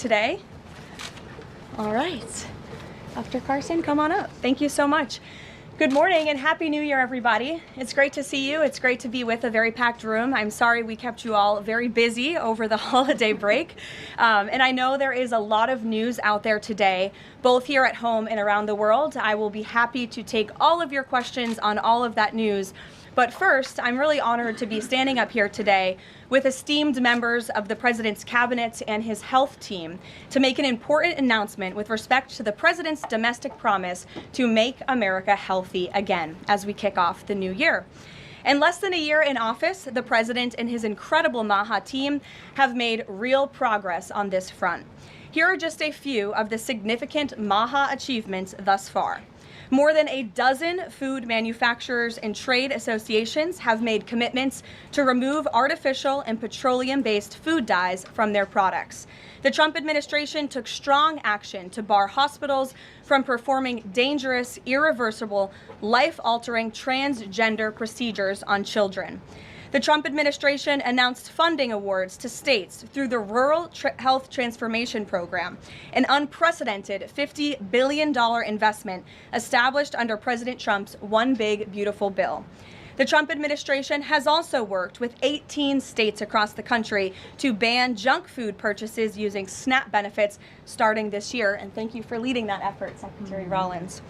today. All right, Dr. Carson, come on up. Thank you so much. Good morning and Happy New Year, everybody. It's great to see you. It's great to be with a very packed room. I'm sorry we kept you all very busy over the holiday break. And I know there is a lot of news out there today, both here at home and around the world. I will be happy to take all of your questions on all of that news. But first, I'm really honored to be standing up here today with esteemed members of the President's Cabinet and his health team to make an important announcement with respect to the President's domestic promise to make America healthy again as we kick off the new year. In less than a year in office, the President and his incredible MAHA team have made real progress on this front. Here are just a few of the significant MAHA achievements thus far. More than a dozen food manufacturers and trade associations have made commitments to remove artificial and petroleum-based food dyes from their products. The Trump administration took strong action to bar hospitals from performing dangerous, irreversible, life-altering transgender procedures on children. The Trump administration announced funding awards to states through the Rural Health Transformation Program, an unprecedented $50 billion investment established under President Trump's One Big Beautiful Bill. The Trump administration has also worked with 18 states across the country to ban junk food purchases using SNAP benefits starting this year. And thank you for leading that effort, Secretary Rollins.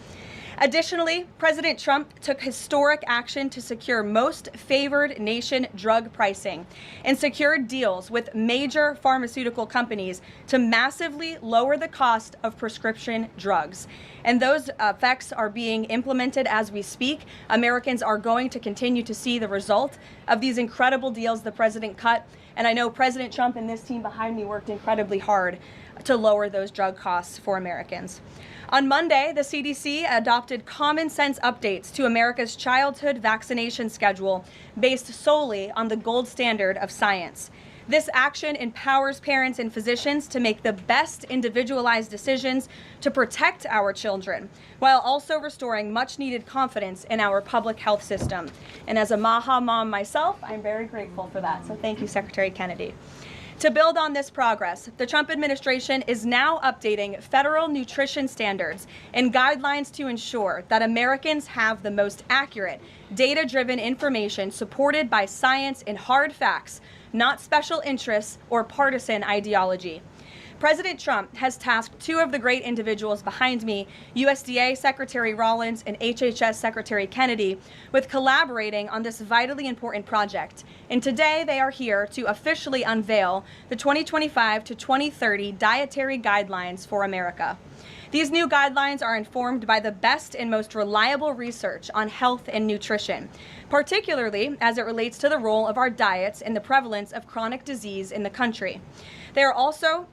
Additionally, President Trump took historic action to secure most favored nation drug pricing and secured deals with major pharmaceutical companies to massively lower the cost of prescription drugs. And those effects are being implemented as we speak. Americans are going to continue to see the result of these incredible deals the president cut. And I know President Trump and this team behind me worked incredibly hard to lower those drug costs for Americans. On Monday, the CDC adopted common sense updates to America's childhood vaccination schedule based solely on the gold standard of science. This action empowers parents and physicians to make the best individualized decisions to protect our children, while also restoring much needed confidence in our public health system. And as a MAHA mom myself, I'm very grateful for that. So thank you, Secretary Kennedy. To build on this progress, the Trump administration is now updating federal nutrition standards and guidelines to ensure that Americans have the most accurate, data-driven information supported by science and hard facts, not special interests or partisan ideology. President Trump has tasked two of the great individuals behind me, USDA Secretary Rollins and HHS Secretary Kennedy, with collaborating on this vitally important project. And today they are here to officially unveil the 2025 to 2030 dietary guidelines for America. These new guidelines are informed by the best and most reliable research on health and nutrition, particularly as it relates to the role of our diets and the prevalence of chronic disease in the country. They are also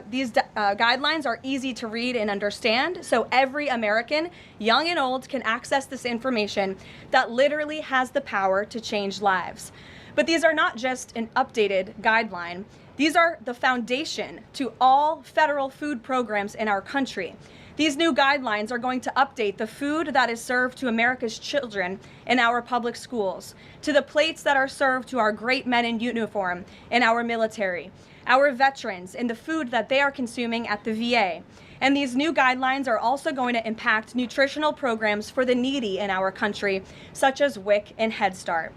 These guidelines are easy to read and understand, so every American, young and old, can access this information that literally has the power to change lives. But these are not just an updated guideline. These are the foundation to all federal food programs in our country. These new guidelines are going to update the food that is served to America's children in our public schools, to the plates that are served to our great men in uniform in our military, our veterans, and the food that they are consuming at the VA. And these new guidelines are also going to impact nutritional programs for the needy in our country, such as WIC and Head Start.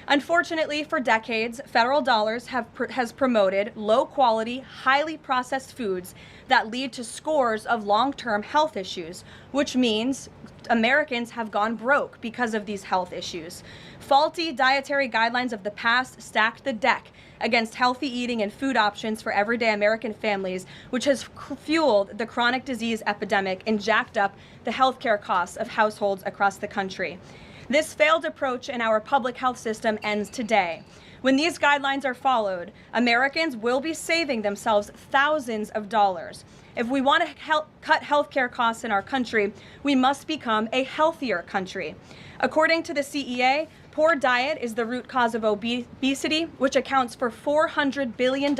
Unfortunately, for decades, federal dollars has promoted low-quality, highly processed foods that lead to scores of long-term health issues, which means Americans have gone broke because of these health issues. Faulty dietary guidelines of the past stacked the deck against healthy eating and food options for everyday American families, which has fueled the chronic disease epidemic and jacked up the healthcare costs of households across the country. This failed approach in our public health system ends today. When these guidelines are followed, Americans will be saving themselves thousands of dollars. If we want to cut healthcare costs in our country, we must become a healthier country. According to the CEA, poor diet is the root cause of obesity, which accounts for $400 billion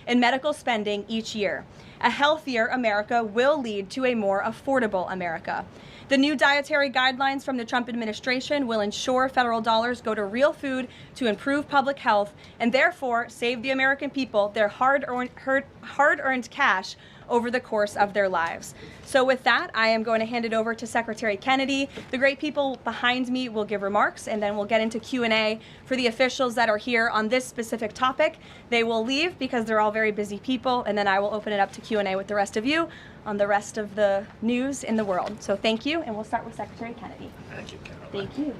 in medical spending each year. A healthier America will lead to a more affordable America. The new dietary guidelines from the Trump administration will ensure federal dollars go to real food to improve public health and therefore save the American people their hard-earned cash over the course of their lives. So with that, I am going to hand it over to Secretary Kennedy. The great people behind me will give remarks, and then we'll get into Q&A for the officials that are here on this specific topic. They will leave because they're all very busy people, and then I will open it up to Q&A with the rest of you on the rest of the news in the world. So thank you, and we'll start with Secretary Kennedy. Thank you, Caroline. Thank you.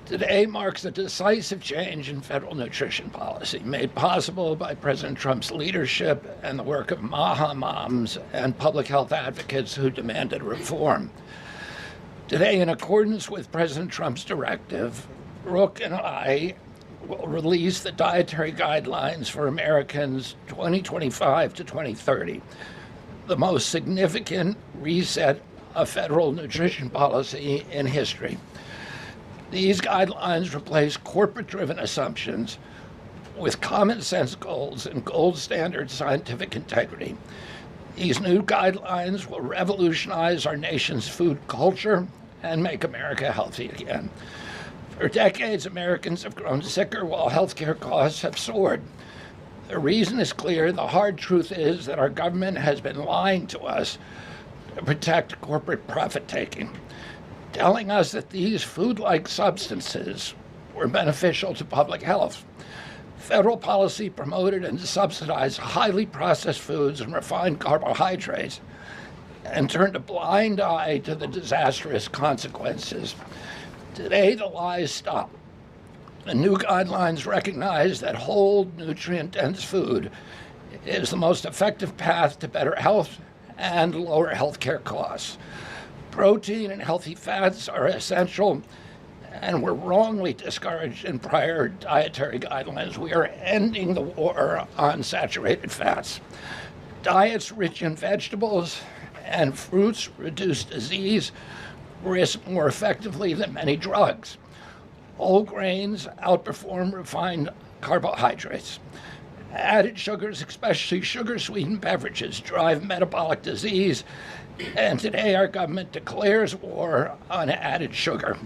Today marks a decisive change in federal nutrition policy made possible by President Trump's leadership and the work of MAHA moms and public health advocates who demanded reform. Today, in accordance with President Trump's directive, Brooke and I will release the dietary guidelines for Americans 2025 to 2030, the most significant reset of federal nutrition policy in history. These guidelines replace corporate-driven assumptions with common sense goals and gold standard scientific integrity. These new guidelines will revolutionize our nation's food culture and make America healthy again. For decades, Americans have grown sicker while healthcare costs have soared. The reason is clear. The hard truth is that our government has been lying to us to protect corporate profit-taking, telling us that these food-like substances were beneficial to public health. Federal policy promoted and subsidized highly processed foods and refined carbohydrates and turned a blind eye to the disastrous consequences. Today, the lies stop. The new guidelines recognize that whole, nutrient-dense food is the most effective path to better health and lower healthcare costs. Protein and healthy fats are essential and were wrongly discouraged in prior dietary guidelines. We are ending the war on saturated fats. Diets rich in vegetables and fruits reduce disease risk more effectively than many drugs. Whole grains outperform refined carbohydrates. Added sugars, especially sugar-sweetened beverages, drive metabolic disease, and today our government declares war on added sugar.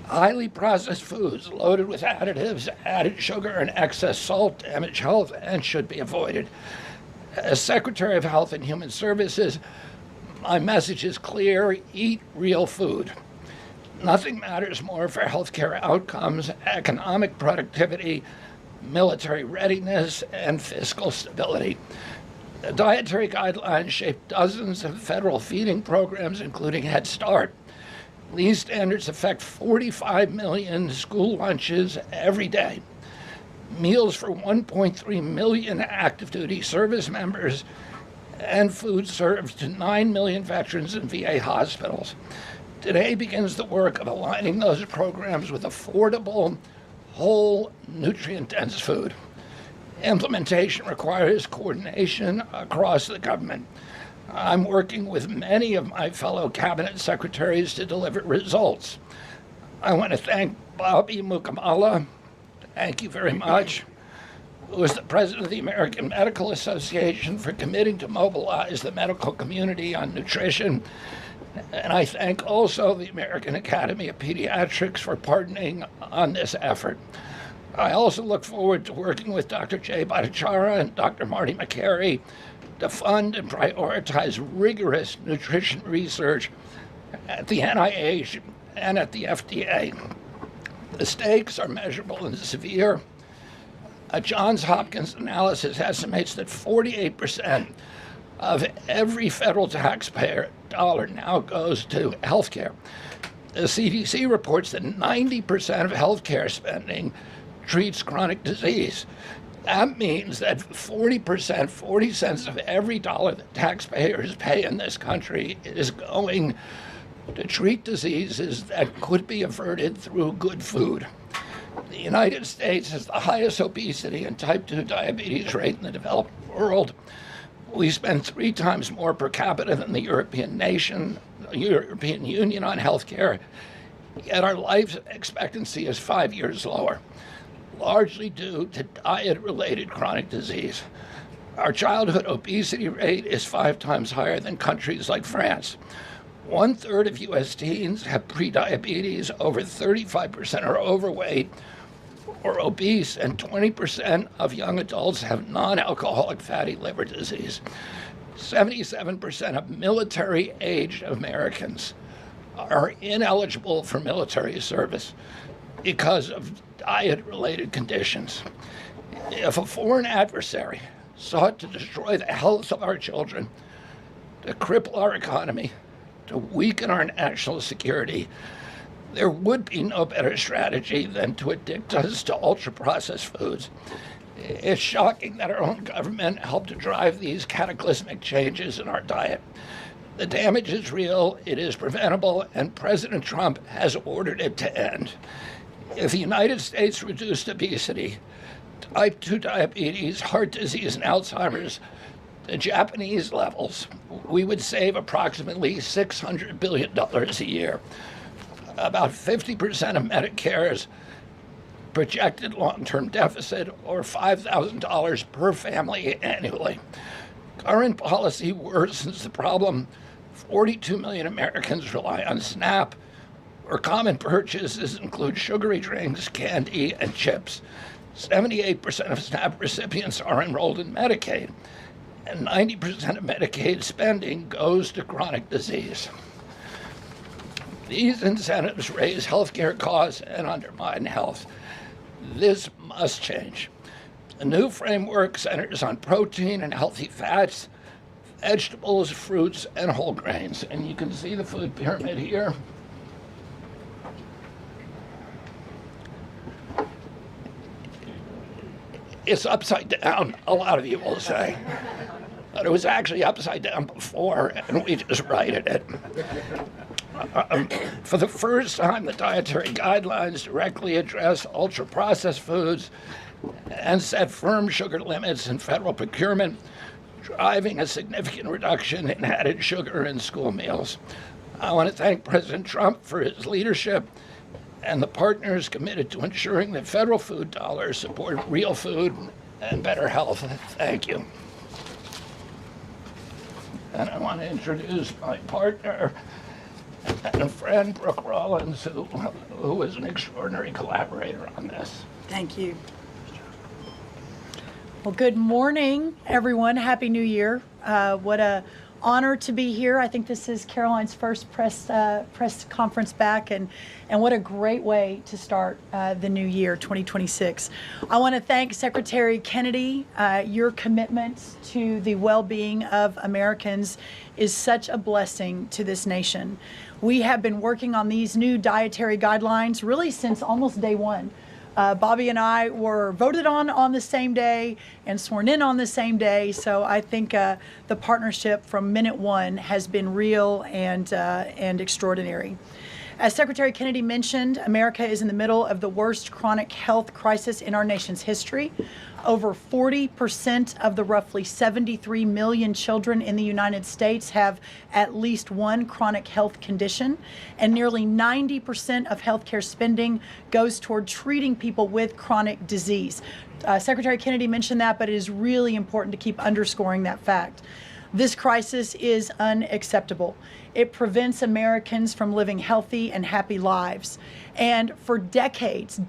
Highly processed foods loaded with additives, added sugar, and excess salt damage health and should be avoided. As Secretary of Health and Human Services, my message is clear: eat real food. Nothing matters more for healthcare outcomes, economic productivity, military readiness, and fiscal stability. The dietary guidelines shape dozens of federal feeding programs, including Head Start. These standards affect 45 million school lunches every day, meals for 1.3 million active duty service members, and food served to 9 million veterans in VA hospitals. Today begins the work of aligning those programs with affordable, whole, nutrient-dense food. Implementation requires coordination across the government. I'm working with many of my fellow cabinet secretaries to deliver results. I want to thank Bobby Mukamala, thank you very much, who is the president of the American Medical Association, for committing to mobilize the medical community on nutrition. And I thank also the American Academy of Pediatrics for partnering on this effort. I also look forward to working with Dr. Jay Bhattacharya and Dr. Marty Makary to fund and prioritize rigorous nutrition research at the NIH and at the FDA. The stakes are measurable and severe. A Johns Hopkins analysis estimates that 48% of every federal taxpayer dollar now goes to healthcare. The CDC reports that 90% of healthcare spending treats chronic disease. That means that 40%, 40 cents of every dollar that taxpayers pay in this country is going to treat diseases that could be averted through good food. The United States has the highest obesity and type 2 diabetes rate in the developed world. We spend 3 times more per capita than the European Union on healthcare, yet our life expectancy is 5 years lower. largely due to diet-related chronic disease. Our childhood obesity rate is 5 times higher than countries like France. 1/3 of U.S. teens have prediabetes, over 35% are overweight or obese, and 20% of young adults have non-alcoholic fatty liver disease. 77% of military-aged Americans are ineligible for military service because of diet-related conditions. If a foreign adversary sought to destroy the health of our children, to cripple our economy, to weaken our national security, there would be no better strategy than to addict us to ultra-processed foods. It's shocking that our own government helped to drive these cataclysmic changes in our diet. The damage is real, it is preventable, and President Trump has ordered it to end. If the United States reduced obesity, type 2 diabetes, heart disease, and Alzheimer's to Japanese levels, we would save approximately $600 billion a year. About 50% of Medicare's projected long-term deficit, or $5,000 per family annually. Current policy worsens the problem. 42 million Americans rely on SNAP, where common purchases include sugary drinks, candy, and chips. 78% of SNAP recipients are enrolled in Medicaid, and 90% of Medicaid spending goes to chronic disease. These incentives raise healthcare costs and undermine health. This must change. The new framework centers on protein and healthy fats, vegetables, fruits, and whole grains. And you can see the food pyramid here. It's upside down, a lot of you will say. But it was actually upside down before, and we just righted it. For the first time, the dietary guidelines directly address ultra-processed foods and set firm sugar limits in federal procurement, driving a significant reduction in added sugar in school meals. I want to thank President Trump for his leadership and the partners committed to ensuring that federal food dollars support real food and better health. Thank you. And I want to introduce my partner and friend, Brooke Rollins, who is an extraordinary collaborator on this. Thank you. Well, good morning, everyone. Happy New Year. What a honor to be here. I think this is Caroline's first press conference back, and what a great way to start the new year, 2026. I want to thank Secretary Kennedy. Your commitment to the well-being of Americans is such a blessing to this nation. We have been working on these new dietary guidelines really since almost day one. Bobby and I were voted on the same day and sworn in on the same day. So I think the partnership from minute one has been real and extraordinary. As Secretary Kennedy mentioned, America is in the middle of the worst chronic health crisis in our nation's history. Over 40% of the roughly 73 million children in the United States have at least one chronic health condition, and nearly 90% of healthcare spending goes toward treating people with chronic disease. Secretary Kennedy mentioned that, but it is really important to keep underscoring that fact. This crisis is unacceptable. It prevents Americans from living healthy and happy lives. And for decades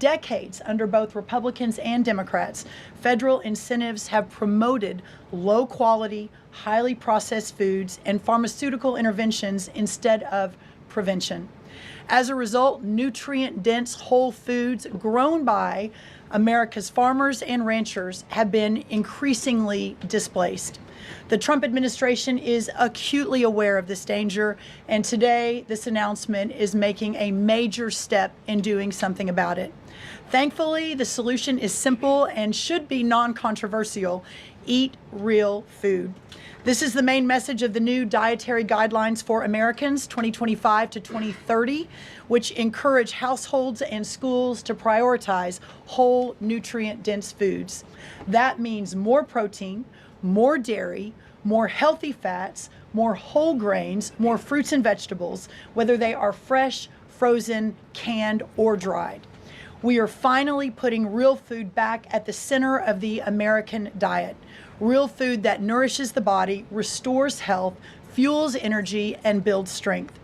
under both Republicans and Democrats, federal incentives have promoted low quality, highly processed foods and pharmaceutical interventions instead of prevention. As a result, nutrient-dense whole foods grown by America's farmers and ranchers have been increasingly displaced. The Trump administration is acutely aware of this danger, and today this announcement is making a major step in doing something about it. Thankfully, the solution is simple and should be non-controversial. Eat real food. This is the main message of the new Dietary Guidelines for Americans 2025 to 2030, which encourage households and schools to prioritize whole, nutrient-dense foods. That means more protein, more dairy, more healthy fats, more whole grains, more fruits and vegetables, whether they are fresh, frozen, canned, or dried. We are finally putting real food back at the center of the American diet. Real food that nourishes the body, restores health, fuels energy, and builds strength.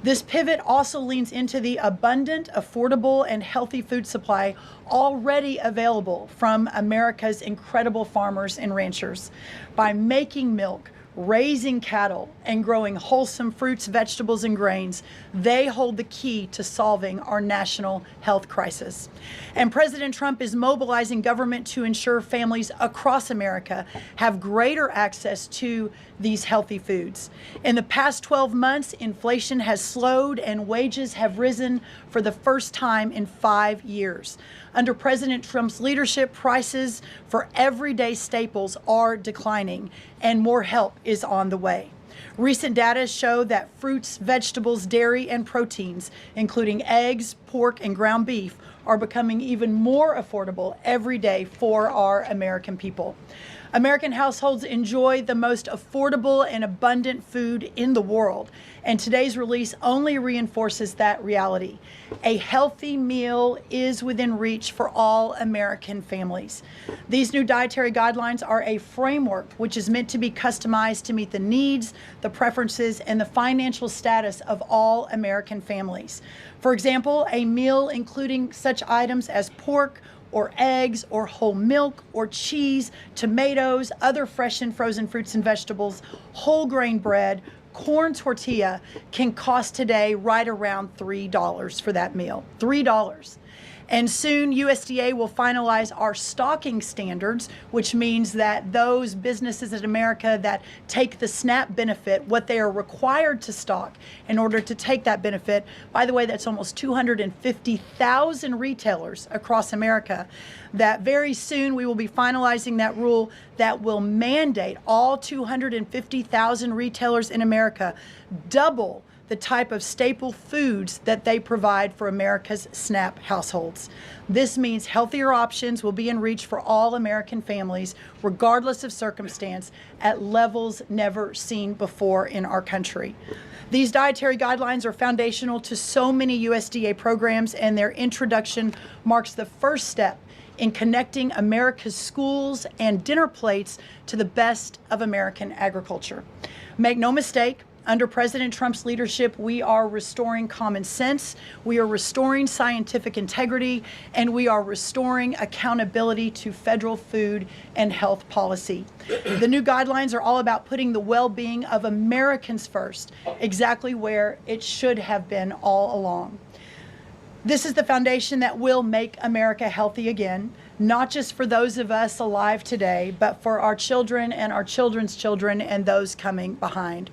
This pivot also leans into the abundant, affordable, and healthy food supply already available from America's incredible farmers and ranchers. By making milk, raising cattle, and growing wholesome fruits, vegetables, and grains, they hold the key to solving our national health crisis. And President Trump is mobilizing government to ensure families across America have greater access to these healthy foods. In the past 12 months, inflation has slowed and wages have risen for the first time in 5 years. Under President Trump's leadership, prices for everyday staples are declining and more help is on the way. Recent data show that fruits, vegetables, dairy, and proteins, including eggs, pork, and ground beef, are becoming even more affordable every day for our American people. American households enjoy the most affordable and abundant food in the world, and today's release only reinforces that reality. A healthy meal is within reach for all American families. These new dietary guidelines are a framework which is meant to be customized to meet the needs, the preferences, and the financial status of all American families. For example, a meal including such items as pork, or eggs, or whole milk, or cheese, tomatoes, other fresh and frozen fruits and vegetables, whole grain bread, corn tortilla can cost today right around $3 for that meal. $3. And soon USDA will finalize our stocking standards, which means that those businesses in America that take the SNAP benefit, what they are required to stock in order to take that benefit. By the way, that's almost 250,000 retailers across America. That very soon we will be finalizing that rule that will mandate all 250,000 retailers in America double the type of staple foods that they provide for America's SNAP households. This means healthier options will be in reach for all American families, regardless of circumstance, at levels never seen before in our country. These dietary guidelines are foundational to so many USDA programs, and their introduction marks the first step in connecting America's schools and dinner plates to the best of American agriculture. Make no mistake, under President Trump's leadership, we are restoring common sense, we are restoring scientific integrity, and we are restoring accountability to federal food and health policy. The new guidelines are all about putting the well-being of Americans first, exactly where it should have been all along. This is the foundation that will make America healthy again, not just for those of us alive today, but for our children and our children's children and those coming behind.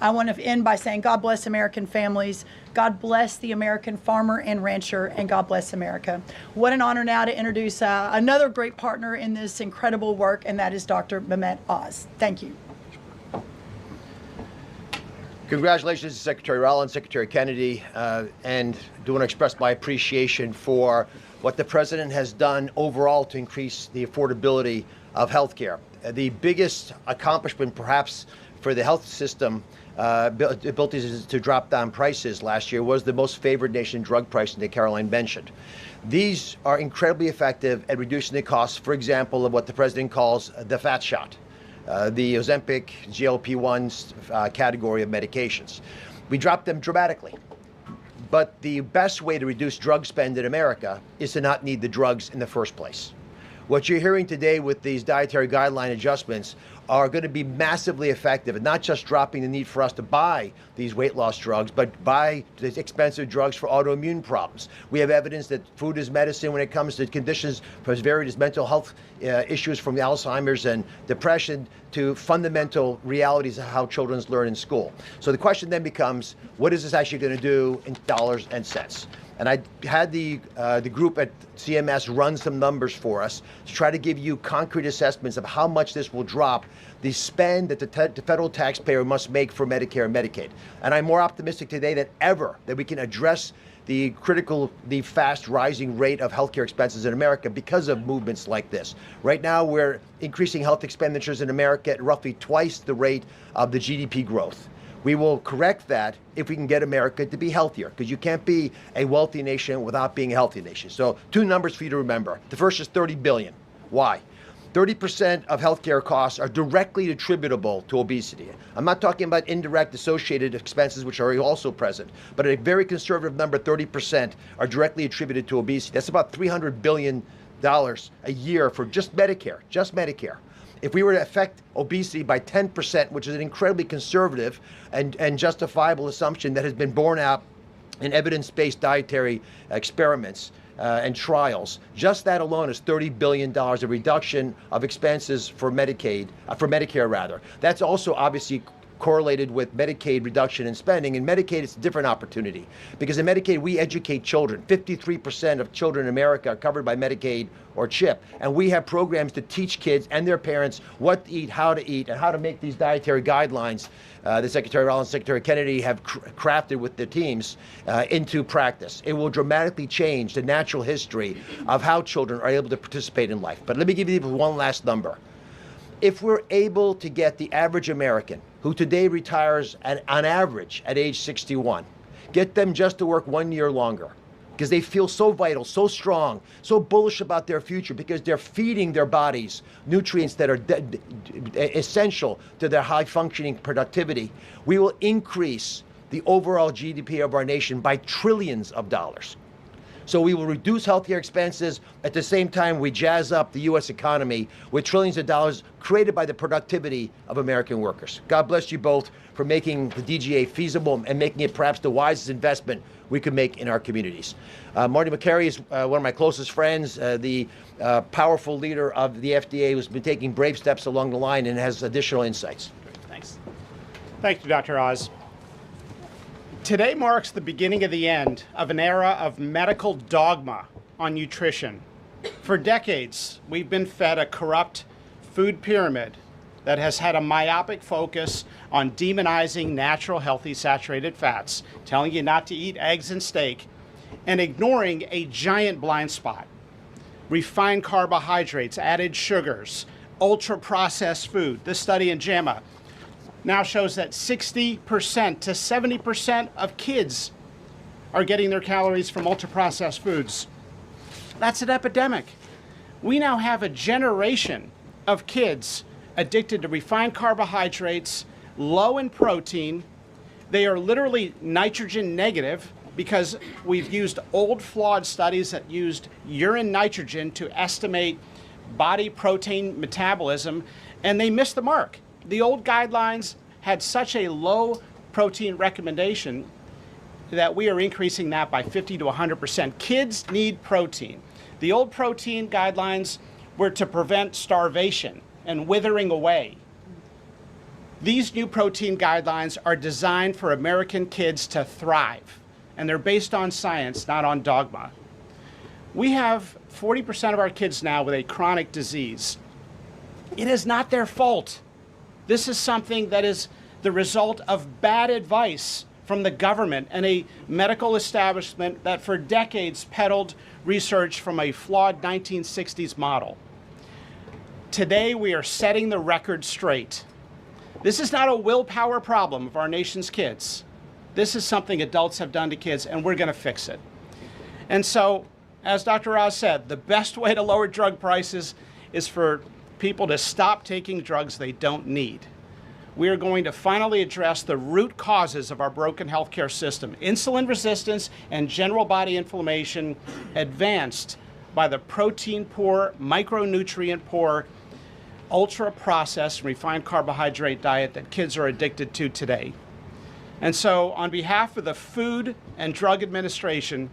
I want to end by saying God bless American families, God bless the American farmer and rancher, and God bless America. What an honor now to introduce another great partner in this incredible work, and that is Dr. Mehmet Oz. Thank you. Congratulations to Secretary Rollins, Secretary Kennedy, and do want to express my appreciation for what the President has done overall to increase the affordability of health care. The biggest accomplishment perhaps for the health system ability to drop down prices last year was the most favored nation drug pricing that Caroline mentioned. These are incredibly effective at reducing the costs, for example, of what the President calls the fat shot, the Ozempic, GLP-1s category of medications. We dropped them dramatically. But the best way to reduce drug spend in America is to not need the drugs in the first place. What you're hearing today with these dietary guideline adjustments are going to be massively effective, and not just dropping the need for us to buy these weight loss drugs, but buy these expensive drugs for autoimmune problems. We have evidence that food is medicine when it comes to conditions as varied as mental health issues, from Alzheimer's and depression to fundamental realities of how children learn in school. So the question then becomes, what is this actually going to do in dollars and cents? And I had the group at CMS run some numbers for us to try to give you concrete assessments of how much this will drop the spend that the federal taxpayer must make for Medicare and Medicaid. And I'm more optimistic today than ever that we can address the fast rising rate of healthcare expenses in America because of movements like this. Right now, we're increasing health expenditures in America at roughly twice the rate of the GDP growth. We will correct that if we can get America to be healthier, because you can't be a wealthy nation without being a healthy nation. So 2 numbers for you to remember. The first is 30 billion. Why? 30% of healthcare costs are directly attributable to obesity. I'm not talking about indirect associated expenses, which are also present, but a very conservative number, 30%, are directly attributed to obesity. That's about $300 billion a year for just Medicare, If we were to affect obesity by 10%, which is an incredibly conservative and justifiable assumption that has been borne out in evidence-based dietary experiments and trials, just that alone is $30 billion of reduction of expenses for Medicare rather. That's also obviously correlated with Medicaid reduction in spending. In Medicaid, it's a different opportunity because in Medicaid, we educate children. 53% of children in America are covered by Medicaid or CHIP. And we have programs to teach kids and their parents what to eat, and how to make these dietary guidelines that Secretary Rollins and Secretary Kennedy have crafted with the teams into practice. It will dramatically change the natural history of how children are able to participate in life. But let me give you one last number. If we're able to get the average American, who today retires on average at age 61, get them just to work 1 year longer, because they feel so vital, so strong, so bullish about their future, because they're feeding their bodies nutrients that are essential to their high-functioning productivity, we will increase the overall GDP of our nation by trillions of dollars. So we will reduce healthcare expenses. At the same time, we jazz up the U.S. economy with trillions of dollars created by the productivity of American workers. God bless you both for making the DGA feasible and making it perhaps the wisest investment we could make in our communities. Marty Makary is one of my closest friends, the powerful leader of the FDA who's been taking brave steps along the line and has additional insights. Thanks. Thank you, Dr. Oz. Today marks the beginning of the end of an era of medical dogma on nutrition. For decades, we've been fed a corrupt food pyramid that has had a myopic focus on demonizing natural, healthy, saturated fats, telling you not to eat eggs and steak, and ignoring a giant blind spot. Refined carbohydrates, added sugars, ultra-processed food. This study in JAMA now shows that 60% to 70% of kids are getting their calories from ultra-processed foods. That's an epidemic. We now have a generation of kids addicted to refined carbohydrates, low in protein. They are literally nitrogen negative because we've used old flawed studies that used urine nitrogen to estimate body protein metabolism, and they missed the mark. The old guidelines had such a low protein recommendation that we are increasing that by 50 to 100%. Kids need protein. The old protein guidelines were to prevent starvation and withering away. These new protein guidelines are designed for American kids to thrive, and they're based on science, not on dogma. We have 40% of our kids now with a chronic disease. It is not their fault. This is something that is the result of bad advice from the government and a medical establishment that for decades peddled research from a flawed 1960s model. Today, we are setting the record straight. This is not a willpower problem of our nation's kids. This is something adults have done to kids, and we're going to fix it. And so, as Dr. Oz said, the best way to lower drug prices is for people to stop taking drugs they don't need. We are going to finally address the root causes of our broken healthcare system: insulin resistance and general body inflammation, advanced by the protein-poor, micronutrient-poor, ultra-processed, refined carbohydrate diet that kids are addicted to today. And so, on behalf of the Food and Drug Administration,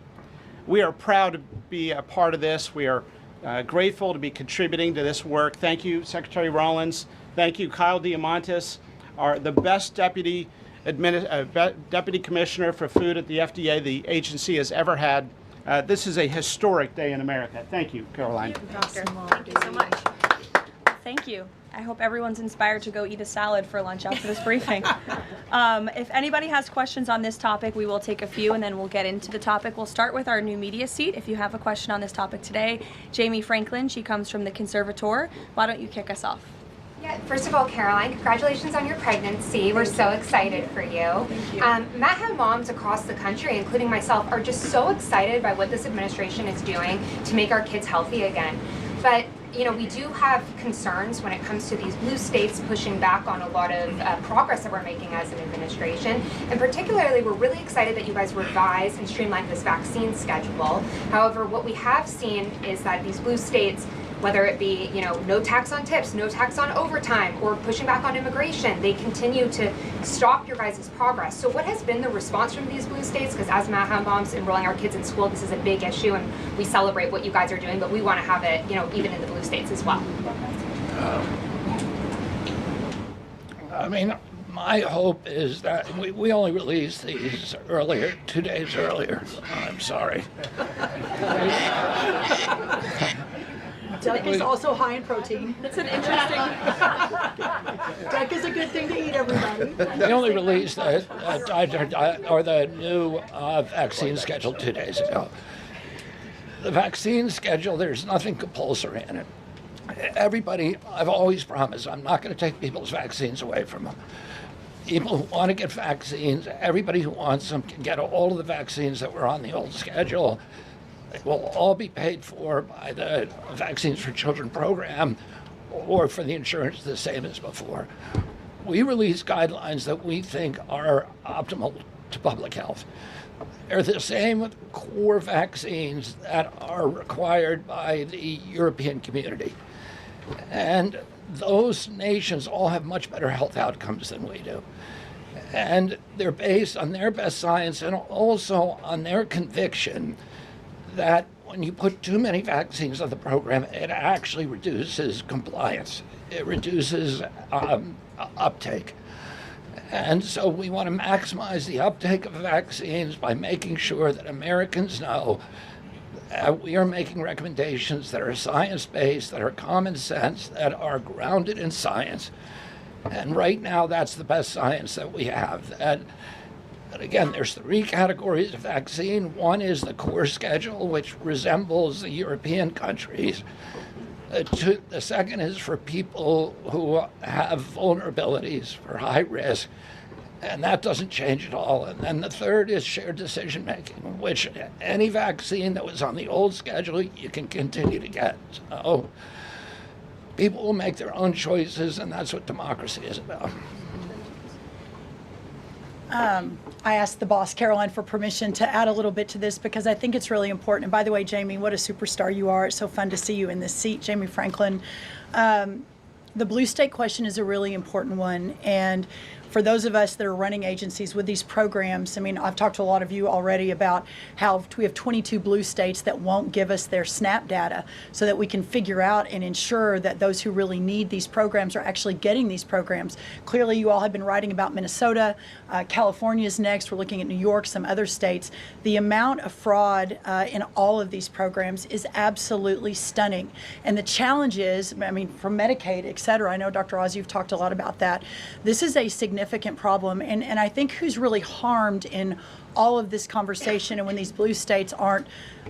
we are proud to be a part of this. We are grateful to be contributing to this work. Thank you, Secretary Rollins. Thank you, Kyle Diamantis, the best deputy commissioner for food at the FDA the agency has ever had. This is a historic day in America. Thank you, Caroline. Thank you, Doctor. Thank you so much. Thank you. I hope everyone's inspired to go eat a salad for lunch after this briefing. If anybody has questions on this topic, we will take a few and then we'll get into the topic. We'll start with our new media seat. If you have a question on this topic today, Jamie Franklin, she comes from the Conservator. Why don't you kick us off? Yeah, first of all, Caroline, congratulations on your pregnancy. We're so excited for you. MAHA moms across the country, including myself, are just so excited by what this administration is doing to make our kids healthy again. But we do have concerns when it comes to these blue states pushing back on a lot of progress that we're making as an administration. And particularly, we're really excited that you guys revised and streamlined this vaccine schedule. However, what we have seen is that these blue states, whether it be, no tax on tips, no tax on overtime, or pushing back on immigration, they continue to stop your guys' progress. So what has been the response from these blue states? Because as MAHA moms enrolling our kids in school, this is a big issue, and we celebrate what you guys are doing, but we want to have it, even in the blue states as well. I mean, my hope is that we only released these earlier, 2 days earlier. I'm sorry. Duck is also high in protein. It's an interesting. Duck is a good thing to eat, everybody. They only released the new vaccine schedule 2 days ago. The vaccine schedule, there's nothing compulsory in it. Everybody, I've always promised, I'm not going to take people's vaccines away from them. People who want to get vaccines, everybody who wants them can get all of the vaccines that were on the old schedule. They will all be paid for by the Vaccines for Children program or for the insurance the same as before. We release guidelines that we think are optimal to public health. They're the same with core vaccines that are required by the European community. And those nations all have much better health outcomes than we do. And they're based on their best science and also on their conviction that when you put too many vaccines on the program, it actually reduces compliance. It reduces uptake. And so we want to maximize the uptake of vaccines by making sure that Americans know that we are making recommendations that are science-based, that are common sense, that are grounded in science. And right now, that's the best science that we have. And again, there's 3 categories of vaccine. One is the core schedule, which resembles the European countries. The second is for people who have vulnerabilities, for high risk, and that doesn't change at all. And then the third is shared decision making, which any vaccine that was on the old schedule, you can continue to get. So people will make their own choices, and that's what democracy is about. I asked the boss, Caroline, for permission to add a little bit to this because I think it's really important. And by the way, Jamie, what a superstar you are. It's so fun to see you in this seat, Jamie Franklin. The blue state question is a really important one. And for those of us that are running agencies with these programs, I mean, I've talked to a lot of you already about how we have 22 blue states that won't give us their SNAP data so that we can figure out and ensure that those who really need these programs are actually getting these programs. Clearly, you all have been writing about Minnesota. California is next. We're looking at New York, some other states. The amount of fraud in all of these programs is absolutely stunning. And the challenge is, I mean, from Medicaid, et cetera, I know, Dr. Oz, you've talked a lot about that. This is a significant problem, and I think who's really harmed in all of this conversation and when these blue states aren't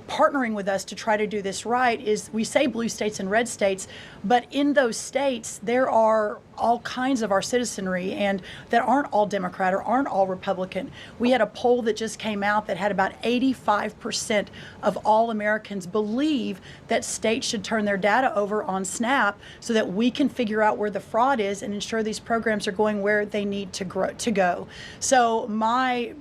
partnering with us to try to do this right is we say blue states and red states, but in those states there are all kinds of our citizenry and that aren't all Democrat or aren't all Republican. We had a poll that just came out that had about 85% of all Americans believe that states should turn their data over on SNAP so that we can figure out where the fraud is and ensure these programs are going where they need to go. So my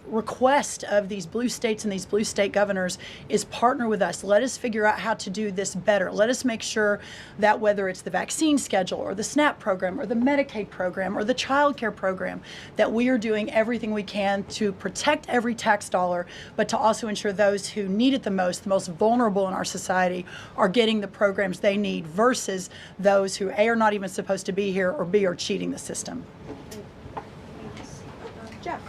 request of these blue states and these blue state governors is partner with us. Let us figure out how to do this better. Let us make sure that whether it's the vaccine schedule or the SNAP program or the Medicaid program or the child care program, that we are doing everything we can to protect every tax dollar, but to also ensure those who need it the most vulnerable in our society, are getting the programs they need versus those who A, are not even supposed to be here, or B, are cheating the system. Jeff.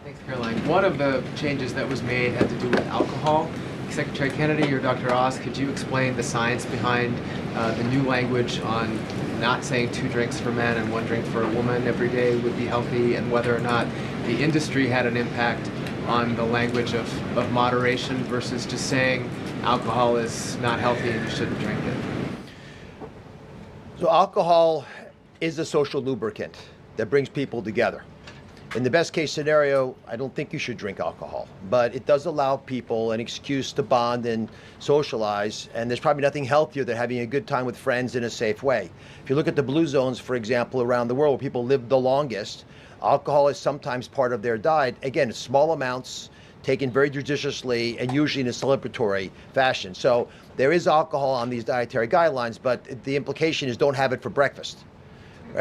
Thanks, Caroline. One of the changes that was made had to do with alcohol. Secretary Kennedy or Dr. Oz, could you explain the science behind the new language on not saying 2 drinks for men and 1 drink for a woman every day would be healthy, and whether or not the industry had an impact on the language of moderation versus just saying alcohol is not healthy and you shouldn't drink it? So alcohol is a social lubricant that brings people together. In the best case scenario, I don't think you should drink alcohol, but it does allow people an excuse to bond and socialize, and there's probably nothing healthier than having a good time with friends in a safe way. If you look at the blue zones, for example, around the world where people live the longest, alcohol is sometimes part of their diet. Again, small amounts, taken very judiciously, and usually in a celebratory fashion. So there is alcohol on these dietary guidelines, but the implication is don't have it for breakfast.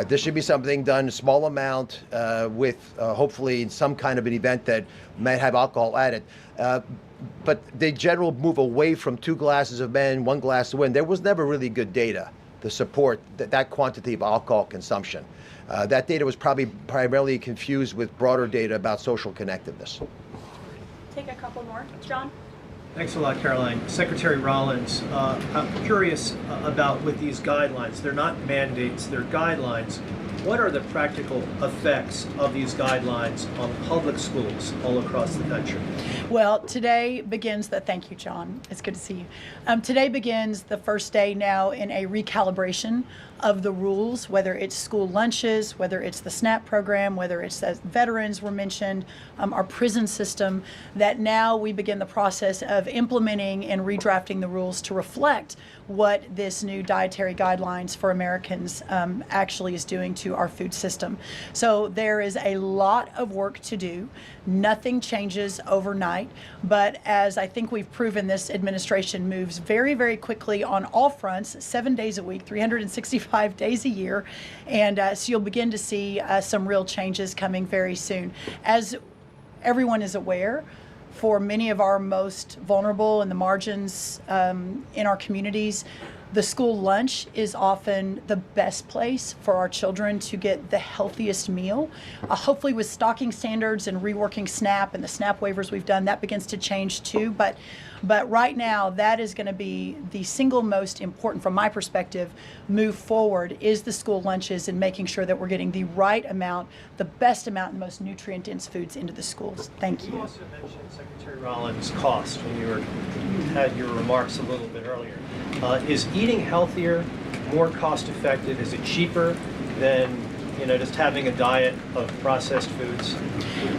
This should be something done in a small amount with hopefully in some kind of an event that might have alcohol added. But the general move away from 2 glasses of men, 1 glass of women, there was never really good data to support that quantity of alcohol consumption. That data was probably primarily confused with broader data about social connectiveness. Take a couple more. John? Thanks a lot, Caroline. Secretary Rollins, I'm curious about with these guidelines. They're not mandates, they're guidelines. What are the practical effects of these guidelines on public schools all across the country? Well, today begins thank you, John. It's good to see you. Today begins the first day now in a recalibration of the rules, whether it's school lunches, whether it's the SNAP program, whether it's as veterans were mentioned, our prison system, that now we begin the process of implementing and redrafting the rules to reflect what this new dietary guidelines for Americans actually is doing to our food system. So there is a lot of work to do. Nothing changes overnight, but as I think we've proven, this administration moves very, very quickly on all fronts, 7 days a week, 365 days a year, and so you'll begin to see some real changes coming very soon. As everyone is aware, for many of our most vulnerable in the margins in our communities, the school lunch is often the best place for our children to get the healthiest meal. Hopefully with stocking standards and reworking SNAP and the SNAP waivers we've done, that begins to change too. But right now, that is going to be the single most important, from my perspective, move forward, is the school lunches and making sure that we're getting the right amount, the best amount, and the most nutrient-dense foods into the schools. Thank you. You also mentioned, Secretary Rollins, cost when you had your remarks a little bit earlier. Is eating healthier more cost-effective? Is it cheaper than just having a diet of processed foods?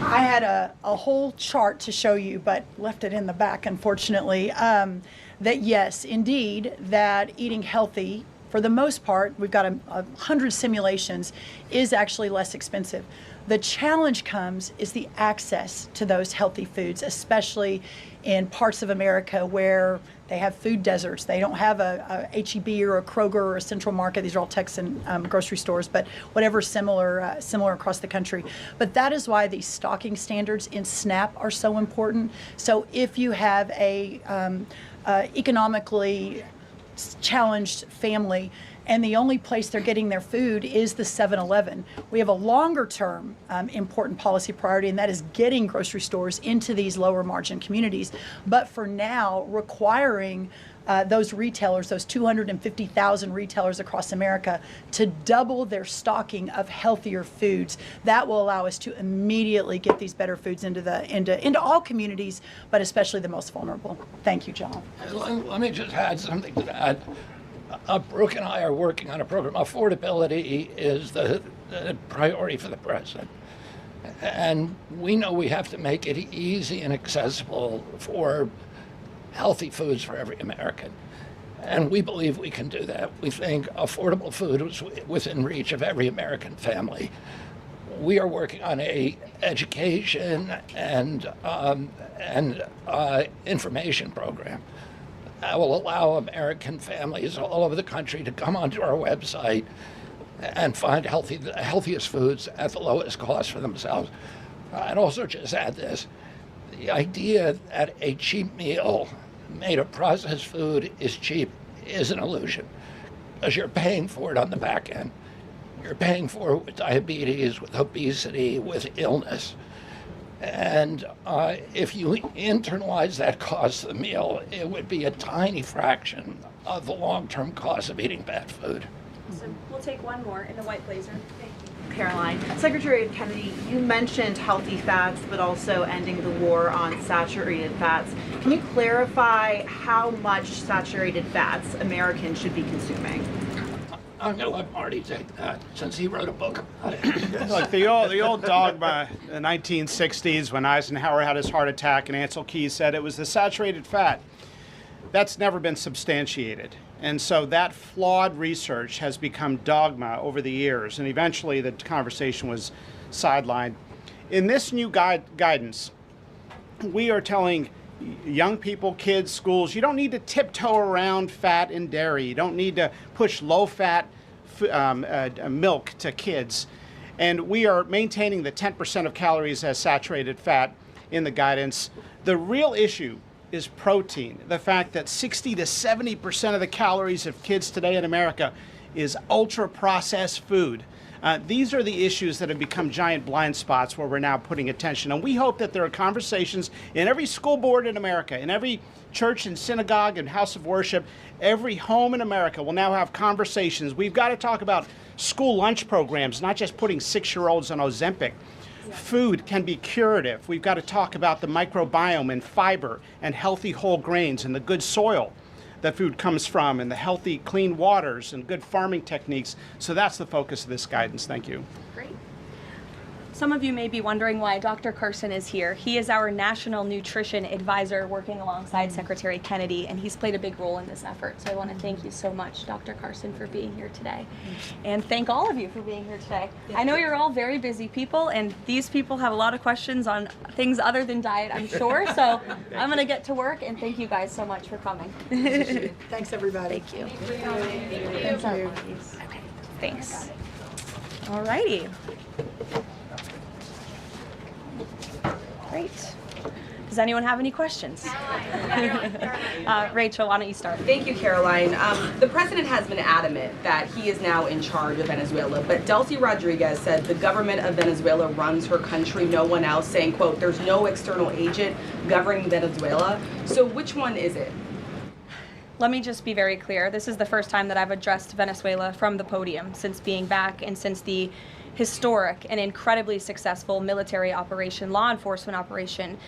I had a whole chart to show you, but left it in the back, unfortunately, that yes, indeed, that eating healthy, for the most part, we've got 100 simulations, is actually less expensive. The challenge is the access to those healthy foods, especially in parts of America where they have food deserts. They don't have a H-E-B or a Kroger or a Central Market. These are all Texan grocery stores, but whatever similar across the country. But that is why these stocking standards in SNAP are so important. So if you have a economically challenged family and the only place they're getting their food is the 7-Eleven, we have a longer term important policy priority, and that is getting grocery stores into these lower margin communities. But for now, requiring those retailers, those 250,000 retailers across America, to double their stocking of healthier foods. That will allow us to immediately get these better foods into all communities, but especially the most vulnerable. Thank you, John. Let me just add something to that. Brooke and I are working on a program. Affordability is the priority for the president. And we know we have to make it easy and accessible for healthy foods for every American. And we believe we can do that. We think affordable food is within reach of every American family. We are working on a education and information program that will allow American families all over the country to come onto our website and find the healthiest foods at the lowest cost for themselves. I'd also just add this. The idea that a cheap meal made of processed food is cheap is an illusion, because you're paying for it on the back end. You're paying for it with diabetes, with obesity, with illness. And if you internalize that cost of the meal, it would be a tiny fraction of the long-term cost of eating bad food. So we'll take one more in the white blazer. Thank you. Caroline. Secretary Kennedy, you mentioned healthy fats, but also ending the war on saturated fats. Can you clarify how much saturated fats Americans should be consuming? I'm going to let Marty take that since he wrote a book about it. Look, the old dogma in the 1960s when Eisenhower had his heart attack and Ancel Keys said it was the saturated fat. That's never been substantiated. And so that flawed research has become dogma over the years, and eventually the conversation was sidelined. In this new guidance, we are telling young people, kids, schools, you don't need to tiptoe around fat and dairy. You don't need to push low-fat milk to kids. And we are maintaining the 10% of calories as saturated fat in the guidance. The real issue is protein. The fact that 60 to 70% of the calories of kids today in America is ultra-processed food. These are the issues that have become giant blind spots where we're now putting attention. And we hope that there are conversations in every school board in America, in every church and synagogue and house of worship, every home in America will now have conversations. We've got to talk about school lunch programs, not just putting 6-year-olds on Ozempic. Food can be curative. We've got to talk about the microbiome and fiber and healthy whole grains and the good soil that food comes from and the healthy clean waters and good farming techniques. So that's the focus of this guidance. Thank you. Great. Some of you may be wondering why Dr. Carson is here. He is our National Nutrition Advisor working alongside Secretary Kennedy, and he's played a big role in this effort. So I want to thank you so much, Dr. Carson, for being here today. And thank all of you for being here today. I know you're all very busy people, and these people have a lot of questions on things other than diet, I'm sure. So I'm going to get to work, and thank you guys so much for coming. Thanks, everybody. Thank you. Thank you. Okay, thanks. All righty. Great. Does anyone have any questions? Rachel, why don't you start? Thank you, Caroline. The president has been adamant that he is now in charge of Venezuela, but Delcy Rodriguez said the government of Venezuela runs her country, no one else, saying, quote, there's no external agent governing Venezuela. So which one is it? Let me just be very clear. This is the first time that I've addressed Venezuela from the podium since being back and since the historic and incredibly successful military operation, law enforcement operation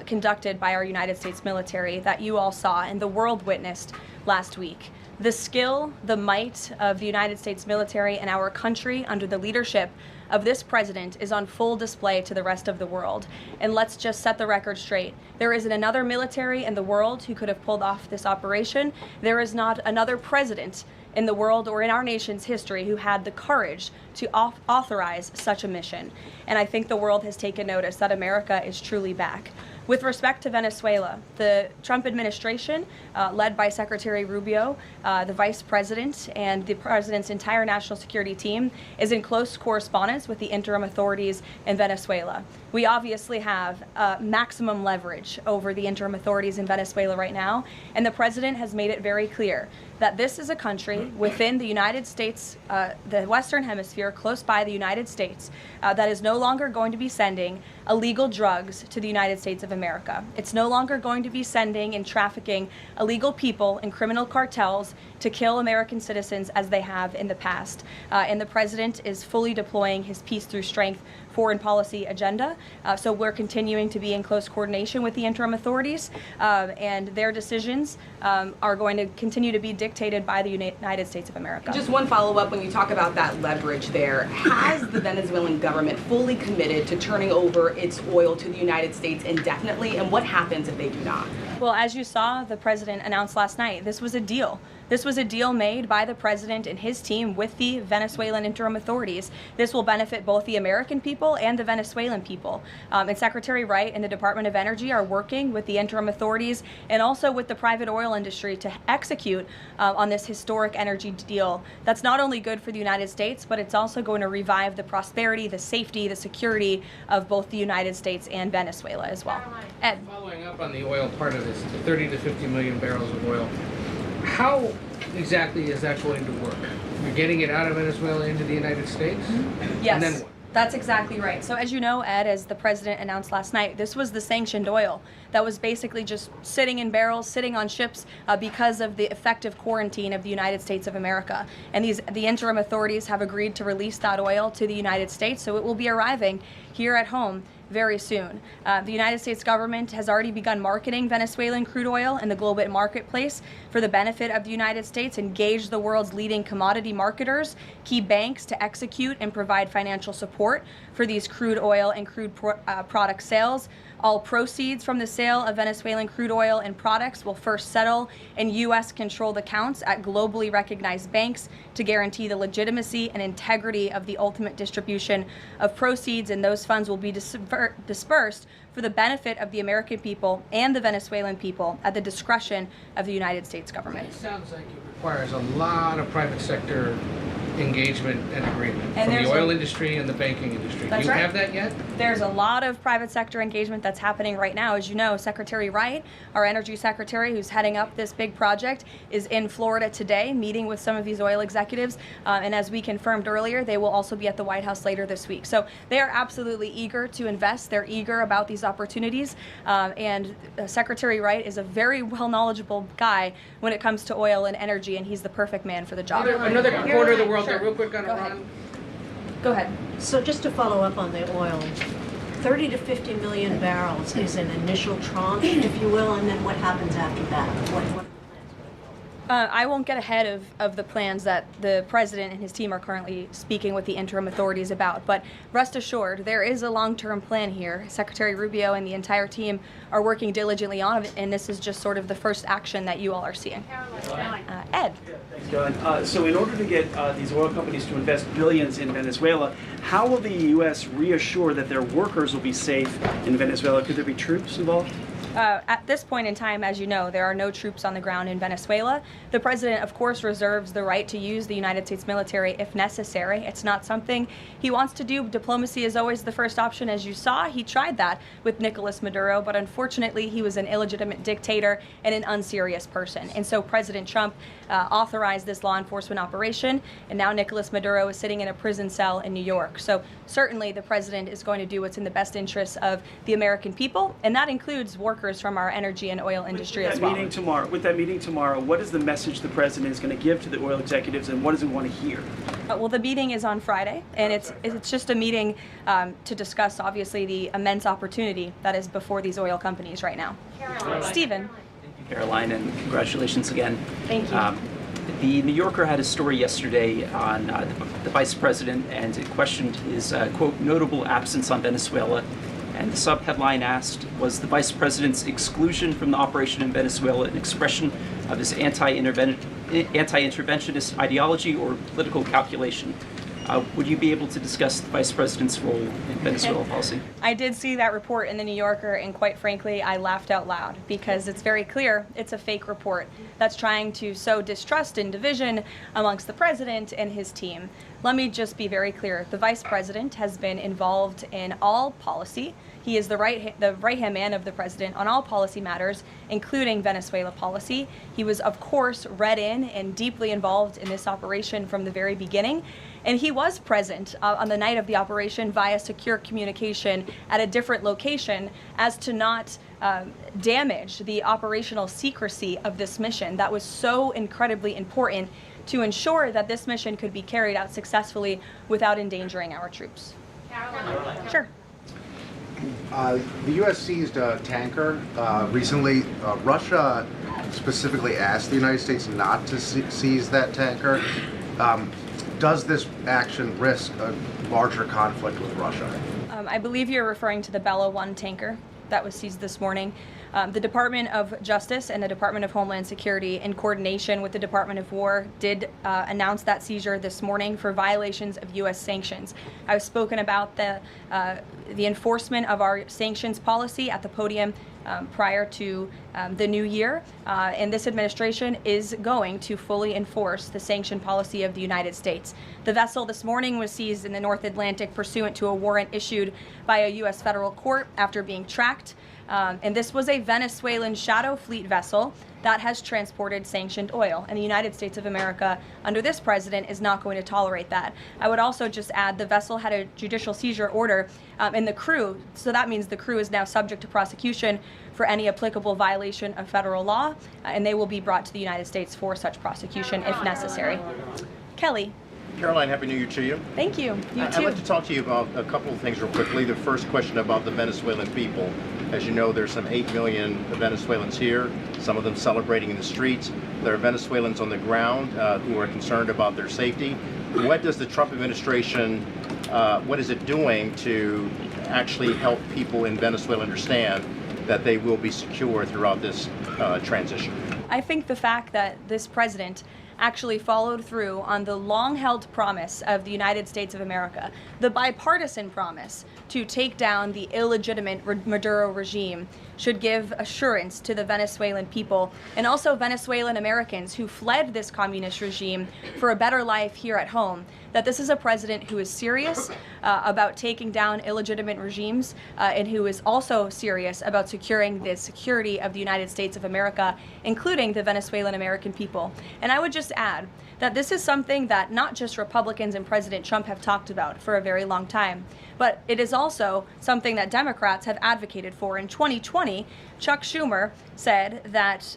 conducted by our United States military that you all saw and the world witnessed last week. The skill, the might of the United States military and our country under the leadership of this president is on full display to the rest of the world. And let's just set the record straight. There isn't another military in the world who could have pulled off this operation. There is not another president in the world or in our nation's history who had the courage to authorize such a mission. And I think the world has taken notice that America is truly back. With respect to Venezuela, the Trump administration, led by Secretary Rubio, the vice president, and the president's entire national security team, is in close correspondence with the interim authorities in Venezuela. We obviously have maximum leverage over the interim authorities in Venezuela right now, and the president has made it very clear that this is a country within the United States, the Western Hemisphere, close by the United States, that is no longer going to be sending illegal drugs to the United States of America. It's no longer going to be sending and trafficking illegal people and criminal cartels to kill American citizens as they have in the past. And the president is fully deploying his peace through strength foreign policy agenda. So we're continuing to be in close coordination with the interim authorities, and their decisions are going to continue to be dictated by the United States of America. Just one follow-up, when you talk about that leverage there, has the Venezuelan government fully committed to turning over its oil to the United States indefinitely, and what happens if they do not? Well, as you saw, the president announced last night, this was a deal. This was a deal made by the president and his team with the Venezuelan interim authorities. This will benefit both the American people and the Venezuelan people. And Secretary Wright and the Department of Energy are working with the interim authorities and also with the private oil industry to execute on this historic energy deal that's not only good for the United States, but it's also going to revive the prosperity, the safety, the security of both the United States and Venezuela as well. Ed. Following up on the oil part of this, the 30 to 50 million barrels of oil, how exactly is that going to work? You're getting it out of Venezuela into the United States? Yes. And then what? That's exactly right. So as you know, Ed, as the president announced last night, this was the sanctioned oil that was basically just sitting in barrels, sitting on ships because of the effective quarantine of the United States of America. And the interim authorities have agreed to release that oil to the United States, so it will be arriving here at home very soon. The United States government has already begun marketing Venezuelan crude oil in the global marketplace for the benefit of the United States, engaged the world's leading commodity marketers, key banks to execute and provide financial support for these crude oil and crude product sales. All proceeds from the sale of Venezuelan crude oil and products will first settle in U.S.-controlled accounts at globally recognized banks to guarantee the legitimacy and integrity of the ultimate distribution of proceeds, and those funds will be dispersed for the benefit of the American people and the Venezuelan people at the discretion of the United States government. It sounds like it requires a lot of private sector engagement and agreement And from the oil industry and the banking industry. Do you have that yet? There's a lot of private sector engagement that's happening right now. As you know, Secretary Wright, our energy secretary who's heading up this big project, is in Florida today meeting with some of these oil executives. And as we confirmed earlier, they will also be at the White House later this week. So they are absolutely eager to invest. They're eager about these opportunities. And Secretary Wright is a very well knowledgeable guy when it comes to oil and energy, and he's the perfect man for the job. Another corner of the world Sure. that real quick on Go ahead. Iran. Go ahead. So just to follow up on the oil, 30 to 50 million barrels is an initial tranche, if you will, and then what happens after that? What I won't get ahead of the plans that the president and his team are currently speaking with the interim authorities about, but rest assured, there is a long-term plan here. Secretary Rubio and the entire team are working diligently on it, and this is just sort of the first action that you all are seeing. Ed. Thanks, Caroline. So in order to get these oil companies to invest billions in Venezuela, how will the U.S. reassure that their workers will be safe in Venezuela? Could there be troops involved? At this point in time, as you know, there are no troops on the ground in Venezuela. The president, of course, reserves the right to use the United States military if necessary. It's not something he wants to do. Diplomacy is always the first option. As you saw, he tried that with Nicolas Maduro, but unfortunately, he was an illegitimate dictator and an unserious person. And so President Trump authorized this law enforcement operation, and now Nicolas Maduro is sitting in a prison cell in New York. So certainly the president is going to do what's in the best interests of the American people, and that includes workers from our energy and oil industry as well. With that meeting tomorrow, what is the message the president is going to give to the oil executives, and what does he want to hear? Well, the meeting is on Friday, and it's just a meeting to discuss, obviously, the immense opportunity that is before these oil companies right now. Stephen. Thank you, Caroline, and congratulations again. Thank you. The New Yorker had a story yesterday on the vice president, and it questioned his, quote, notable absence on Venezuela. And the sub-headline asked, was the vice president's exclusion from the operation in Venezuela an expression of his anti-interventionist ideology or political calculation? Would you be able to discuss the vice president's role in Venezuela policy? I did see that report in the New Yorker, and quite frankly, I laughed out loud because it's very clear it's a fake report that's trying to sow distrust and division amongst the president and his team. Let me just be very clear. The vice president has been involved in all policy. He is the right-hand man of the president on all policy matters, including Venezuela policy. He was, of course, read in and deeply involved in this operation from the very beginning. And he was present on the night of the operation via secure communication at a different location as to not damage the operational secrecy of this mission that was so incredibly important to ensure that this mission could be carried out successfully without endangering our troops. Sure. The U.S. seized a tanker recently. Russia specifically asked the United States not to seize that tanker. Does this action risk a larger conflict with Russia? I believe you're referring to the Bella 1 tanker that was seized this morning. The Department of Justice and the Department of Homeland Security, in coordination with the Department of War, did announce that seizure this morning for violations of U.S. sanctions. I've spoken about the enforcement of our sanctions policy at the podium prior to the new year, and this administration is going to fully enforce the sanction policy of the United States. The vessel this morning was seized in the North Atlantic pursuant to a warrant issued by a U.S. federal court after being tracked. And this was a Venezuelan shadow fleet vessel that has transported sanctioned oil. And the United States of America, under this president, is not going to tolerate that. I would also just add the vessel had a judicial seizure order and the crew, so that means the crew is now subject to prosecution for any applicable violation of federal law, and they will be brought to the United States for such prosecution if necessary. Kelly. Caroline, Happy New Year to you. Thank you. You I'd too. like to talk to you about a couple of things real quickly. The first question about the Venezuelan people. As you know, there's some 8 million Venezuelans here, some of them celebrating in the streets. There are Venezuelans on the ground who are concerned about their safety. What does the Trump administration, what is it doing to actually help people in Venezuela understand that they will be secure throughout this transition? I think the fact that this president actually followed through on the long-held promise of the United States of America, the bipartisan promise to take down the illegitimate Maduro regime, should give assurance to the Venezuelan people and also Venezuelan Americans who fled this communist regime for a better life here at home, that this is a president who is serious about taking down illegitimate regimes and who is also serious about securing the security of the United States of America, including the Venezuelan American people. And I would just add that this is something that not just Republicans and President Trump have talked about for a very long time, but it is also something that Democrats have advocated for. In 2020, Chuck Schumer said that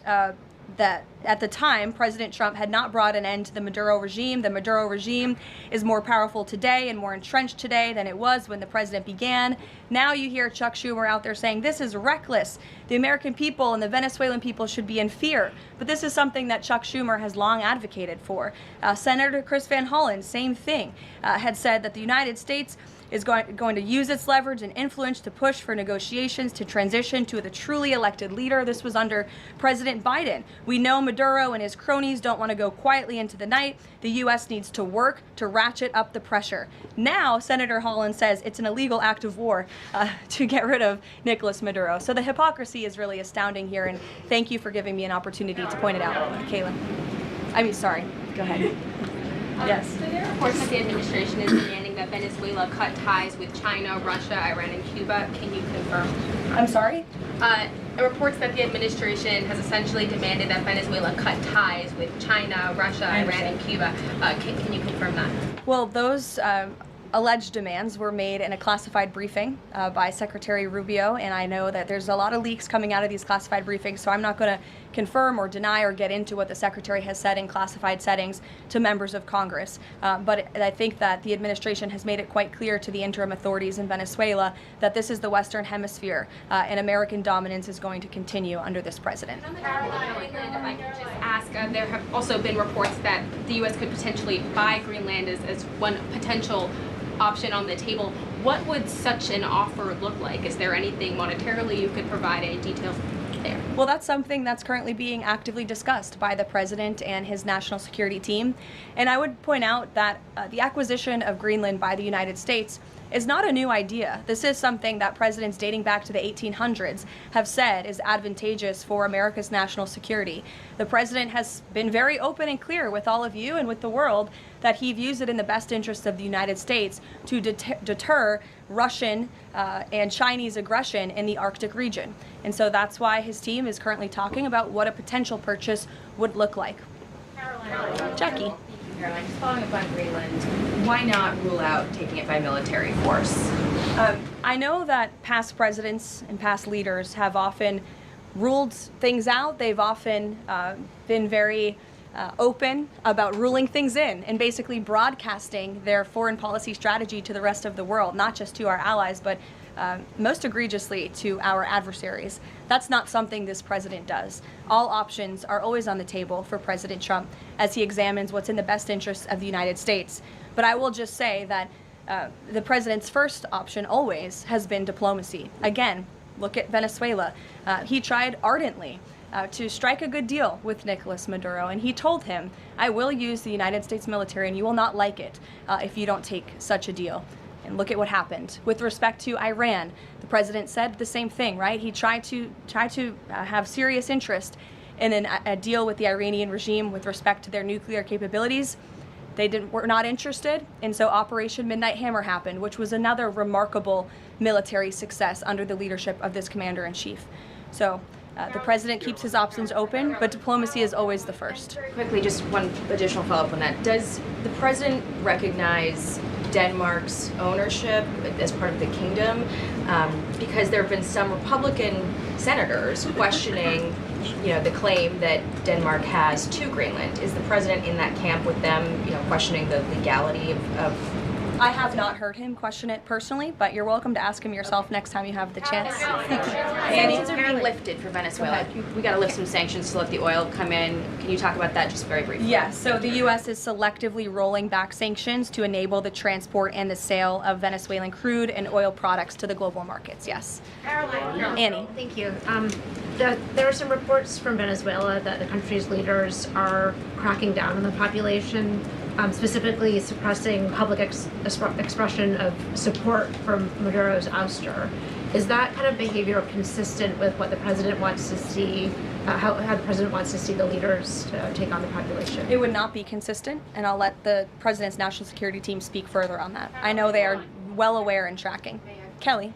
that at the time, President Trump had not brought an end to the Maduro regime. The Maduro regime is more powerful today and more entrenched today than it was when the president began. Now you hear Chuck Schumer out there saying this is reckless. The American people and the Venezuelan people should be in fear. But this is something that Chuck Schumer has long advocated for. Senator Chris Van Hollen, same thing, had said that the United States is going to use its leverage and influence to push for negotiations to transition to the truly elected leader. This was under President Biden. We know Maduro and his cronies don't want to go quietly into the night. The U.S. needs to work to ratchet up the pressure. Now, Senator Holland says it's an illegal act of war to get rid of Nicolas Maduro. So the hypocrisy is really astounding here, and thank you for giving me an opportunity to point it out, Kayla. Sorry, go ahead. Yes. So there are reports that the administration is demanding that Venezuela cut ties with China, Russia, Iran, and Cuba. Can you confirm? I'm sorry? Reports that the administration has essentially demanded that Venezuela cut ties with China, Russia, Iran, and Cuba. Can you confirm that? Well, those alleged demands were made in a classified briefing by Secretary Rubio, and I know that there's a lot of leaks coming out of these classified briefings, so I'm not going to confirm or deny or get into what the Secretary has said in classified settings to members of Congress. But I think that the administration has made it quite clear to the interim authorities in Venezuela that this is the Western Hemisphere, and American dominance is going to continue under this president. If I could just ask, there have also been reports that the U.S. could potentially buy Greenland as one potential option on the table. What would such an offer look like? Is there anything monetarily you could provide, any details there? Well, that's something that's currently being actively discussed by the president and his national security team. And I would point out that the acquisition of Greenland by the United States is not a new idea. This is something that presidents dating back to the 1800s have said is advantageous for America's national security. The president has been very open and clear with all of you and with the world that he views it in the best interest of the United States to deter Russian and Chinese aggression in the Arctic region. And so that's why his team is currently talking about what a potential purchase would look like. Jackie. Caroline, just following up on Greenland, why not rule out taking it by military force? I know that past presidents and past leaders have often ruled things out. They've often been very open about ruling things in and basically broadcasting their foreign policy strategy to the rest of the world, not just to our allies, but most egregiously to our adversaries. That's not something this president does. All options are always on the table for President Trump as he examines what's in the best interests of the United States. But I will just say that the president's first option always has been diplomacy. Again, look at Venezuela. He tried ardently to strike a good deal with Nicolas Maduro, and he told him, I will use the United States military and you will not like it if you don't take such a deal. And look at what happened. With respect to Iran, the president said the same thing, right? He tried to have serious interest in a deal with the Iranian regime with respect to their nuclear capabilities. They were not interested, and so Operation Midnight Hammer happened, which was another remarkable military success under the leadership of this commander-in-chief. So the president keeps his options open, but diplomacy is always the first. Quickly, just one additional follow-up on that. Does the president recognize Denmark's ownership as part of the kingdom? Because there have been some Republican senators questioning the claim that Denmark has to Greenland. Is the president in that camp with them, questioning the legality of I have not heard him question it personally, but you're welcome to ask him yourself next time you have the chance. Sanctions are being lifted for Venezuela. We got to lift some sanctions to let the oil come in. Can you talk about that just very briefly? Yes, so the U.S. is selectively rolling back sanctions to enable the transport and the sale of Venezuelan crude and oil products to the global markets, yes. Caroline. Annie. Thank you. There are some reports from Venezuela that the country's leaders are cracking down on the population, specifically suppressing public expression of support for Maduro's ouster. Is that kind of behavior consistent with what the president wants to see, how the president wants to see the leaders take on the population? It would not be consistent, and I'll let the president's national security team speak further on that. I know they are well aware and tracking. Kelly.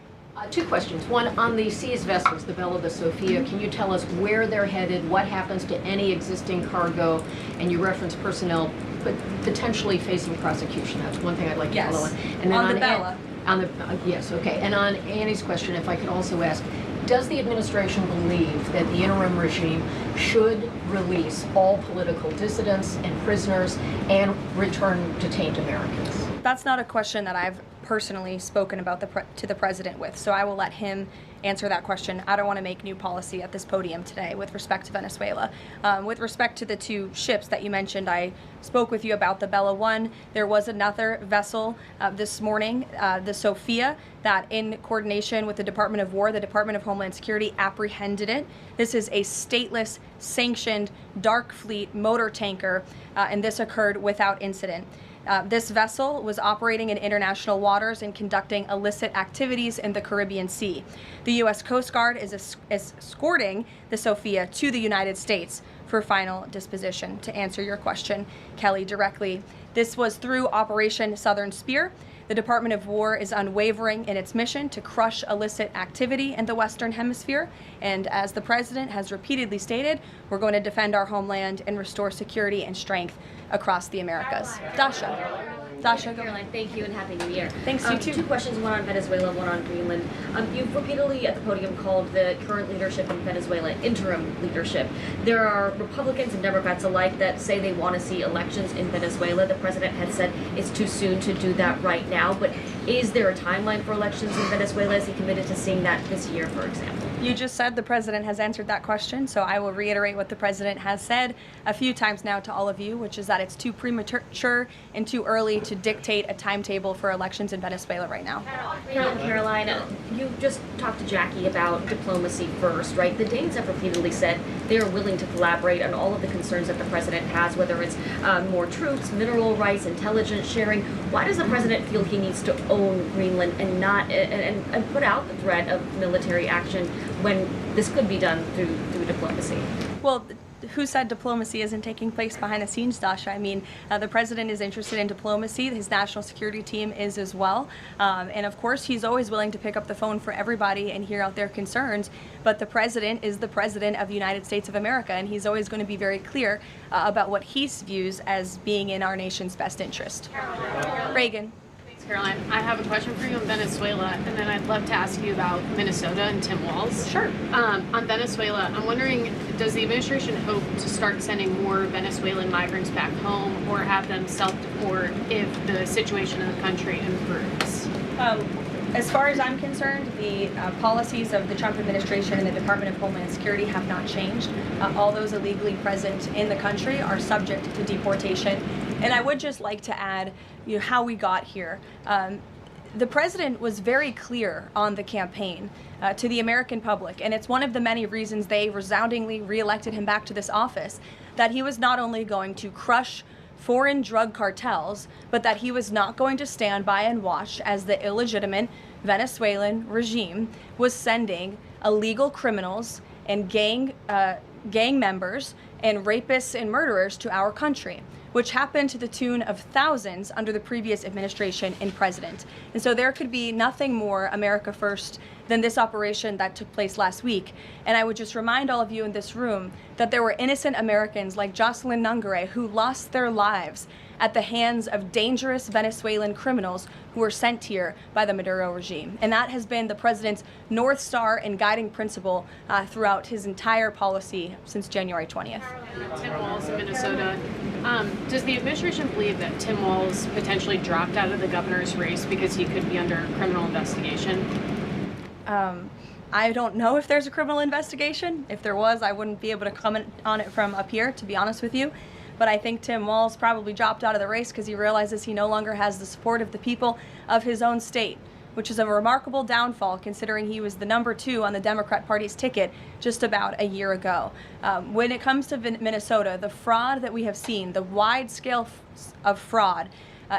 Two questions. One, on the seized vessels, the Bella, the Sophia, can you tell us where they're headed, what happens to any existing cargo, and you reference personnel but potentially facing prosecution? That's one thing I'd like to follow on. And then on the Bella. Yes, okay. And on Annie's question, if I could also ask, does the administration believe that the interim regime should release all political dissidents and prisoners and return detained Americans? That's not a question that I've personally spoken about to the president with, so I will let him answer that question. I don't want to make new policy at this podium today with respect to Venezuela. With respect to the two ships that you mentioned, I spoke with you about the Bella 1. There was another vessel this morning, the Sophia, that in coordination with the Department of War, the Department of Homeland Security apprehended it. This is a stateless, sanctioned, dark fleet motor tanker, and this occurred without incident. This vessel was operating in international waters and conducting illicit activities in the Caribbean Sea. The U.S. Coast Guard is escorting the Sophia to the United States for final disposition. To answer your question, Kelly, directly, this was through Operation Southern Spear. The Department of War is unwavering in its mission to crush illicit activity in the Western Hemisphere. And as the President has repeatedly stated, we're going to defend our homeland and restore security and strength across the Americas. Dasha. Dasha, go. Caroline, thank you and Happy New Year. Thanks, you too. Two questions, one on Venezuela, one on Greenland. You've repeatedly at the podium called the current leadership in Venezuela interim leadership. There are Republicans and Democrats alike that say they want to see elections in Venezuela. The president had said it's too soon to do that right now, but is there a timeline for elections in Venezuela? Is he committed to seeing that this year, for example? You just said the president has answered that question, so I will reiterate what the president has said a few times now to all of you, which is that it's too premature and too early to dictate a timetable for elections in Venezuela right now. Caroline, you just talked to Jackie about diplomacy first, right? The Danes have repeatedly said they are willing to collaborate on all of the concerns that the president has, whether it's more troops, mineral rights, intelligence sharing. Why does the president feel he needs to own Greenland and not and put out the threat of military action when this could be done through diplomacy? Well, who said diplomacy isn't taking place behind the scenes, Dasha? I mean, the president is interested in diplomacy. His national security team is as well. And of course, he's always willing to pick up the phone for everybody and hear out their concerns. But the president is the president of the United States of America, and he's always going to be very clear about what he views as being in our nation's best interest. Reagan. Caroline, I have a question for you on Venezuela, and then I'd love to ask you about Minnesota and Tim Walz. Sure. On Venezuela, I'm wondering, does the administration hope to start sending more Venezuelan migrants back home or have them self-deport if the situation in the country improves? As far as I'm concerned, the policies of the Trump administration and the Department of Homeland Security have not changed. All those illegally present in the country are subject to deportation. And I would just like to add, how we got here. The president was very clear on the campaign to the American public, and it's one of the many reasons they resoundingly reelected him back to this office, that he was not only going to crush foreign drug cartels, but that he was not going to stand by and watch as the illegitimate Venezuelan regime was sending illegal criminals and gang members and rapists and murderers to our country, which happened to the tune of thousands under the previous administration and president. And so there could be nothing more America first than this operation that took place last week. And I would just remind all of you in this room that there were innocent Americans like Jocelyn Nungare who lost their lives at the hands of dangerous Venezuelan criminals who were sent here by the Maduro regime. And that has been the president's North Star and guiding principle throughout his entire policy since January 20th. Tim Walz in Minnesota. Does the administration believe that Tim Walz potentially dropped out of the governor's race because he could be under criminal investigation? I don't know if there's a criminal investigation. If there was, I wouldn't be able to comment on it from up here, to be honest with you. But I think Tim Walz probably dropped out of the race because he realizes he no longer has the support of the people of his own state, which is a remarkable downfall considering he was the number 2 on the Democrat Party's ticket just about a year ago. When it comes to Minnesota, the fraud that we have seen, the wide scale of fraud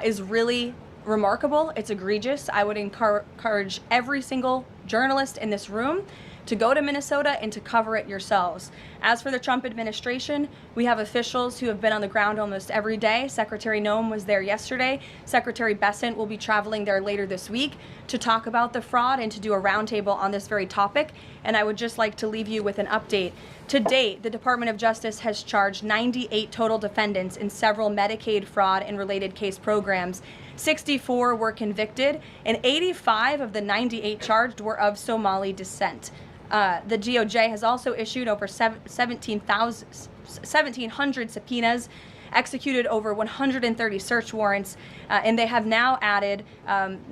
is really remarkable. It's egregious. I would encourage every single journalist in this room to go to Minnesota and to cover it yourselves. As for the Trump administration, we have officials who have been on the ground almost every day. Secretary Noem was there yesterday. Secretary Bessent will be traveling there later this week to talk about the fraud and to do a roundtable on this very topic. And I would just like to leave you with an update. To date, the Department of Justice has charged 98 total defendants in several Medicaid fraud and related case programs. 64 were convicted, and 85 of the 98 charged were of Somali descent. The DOJ has also issued over 1,700 subpoenas, executed over 130 search warrants, and they have now added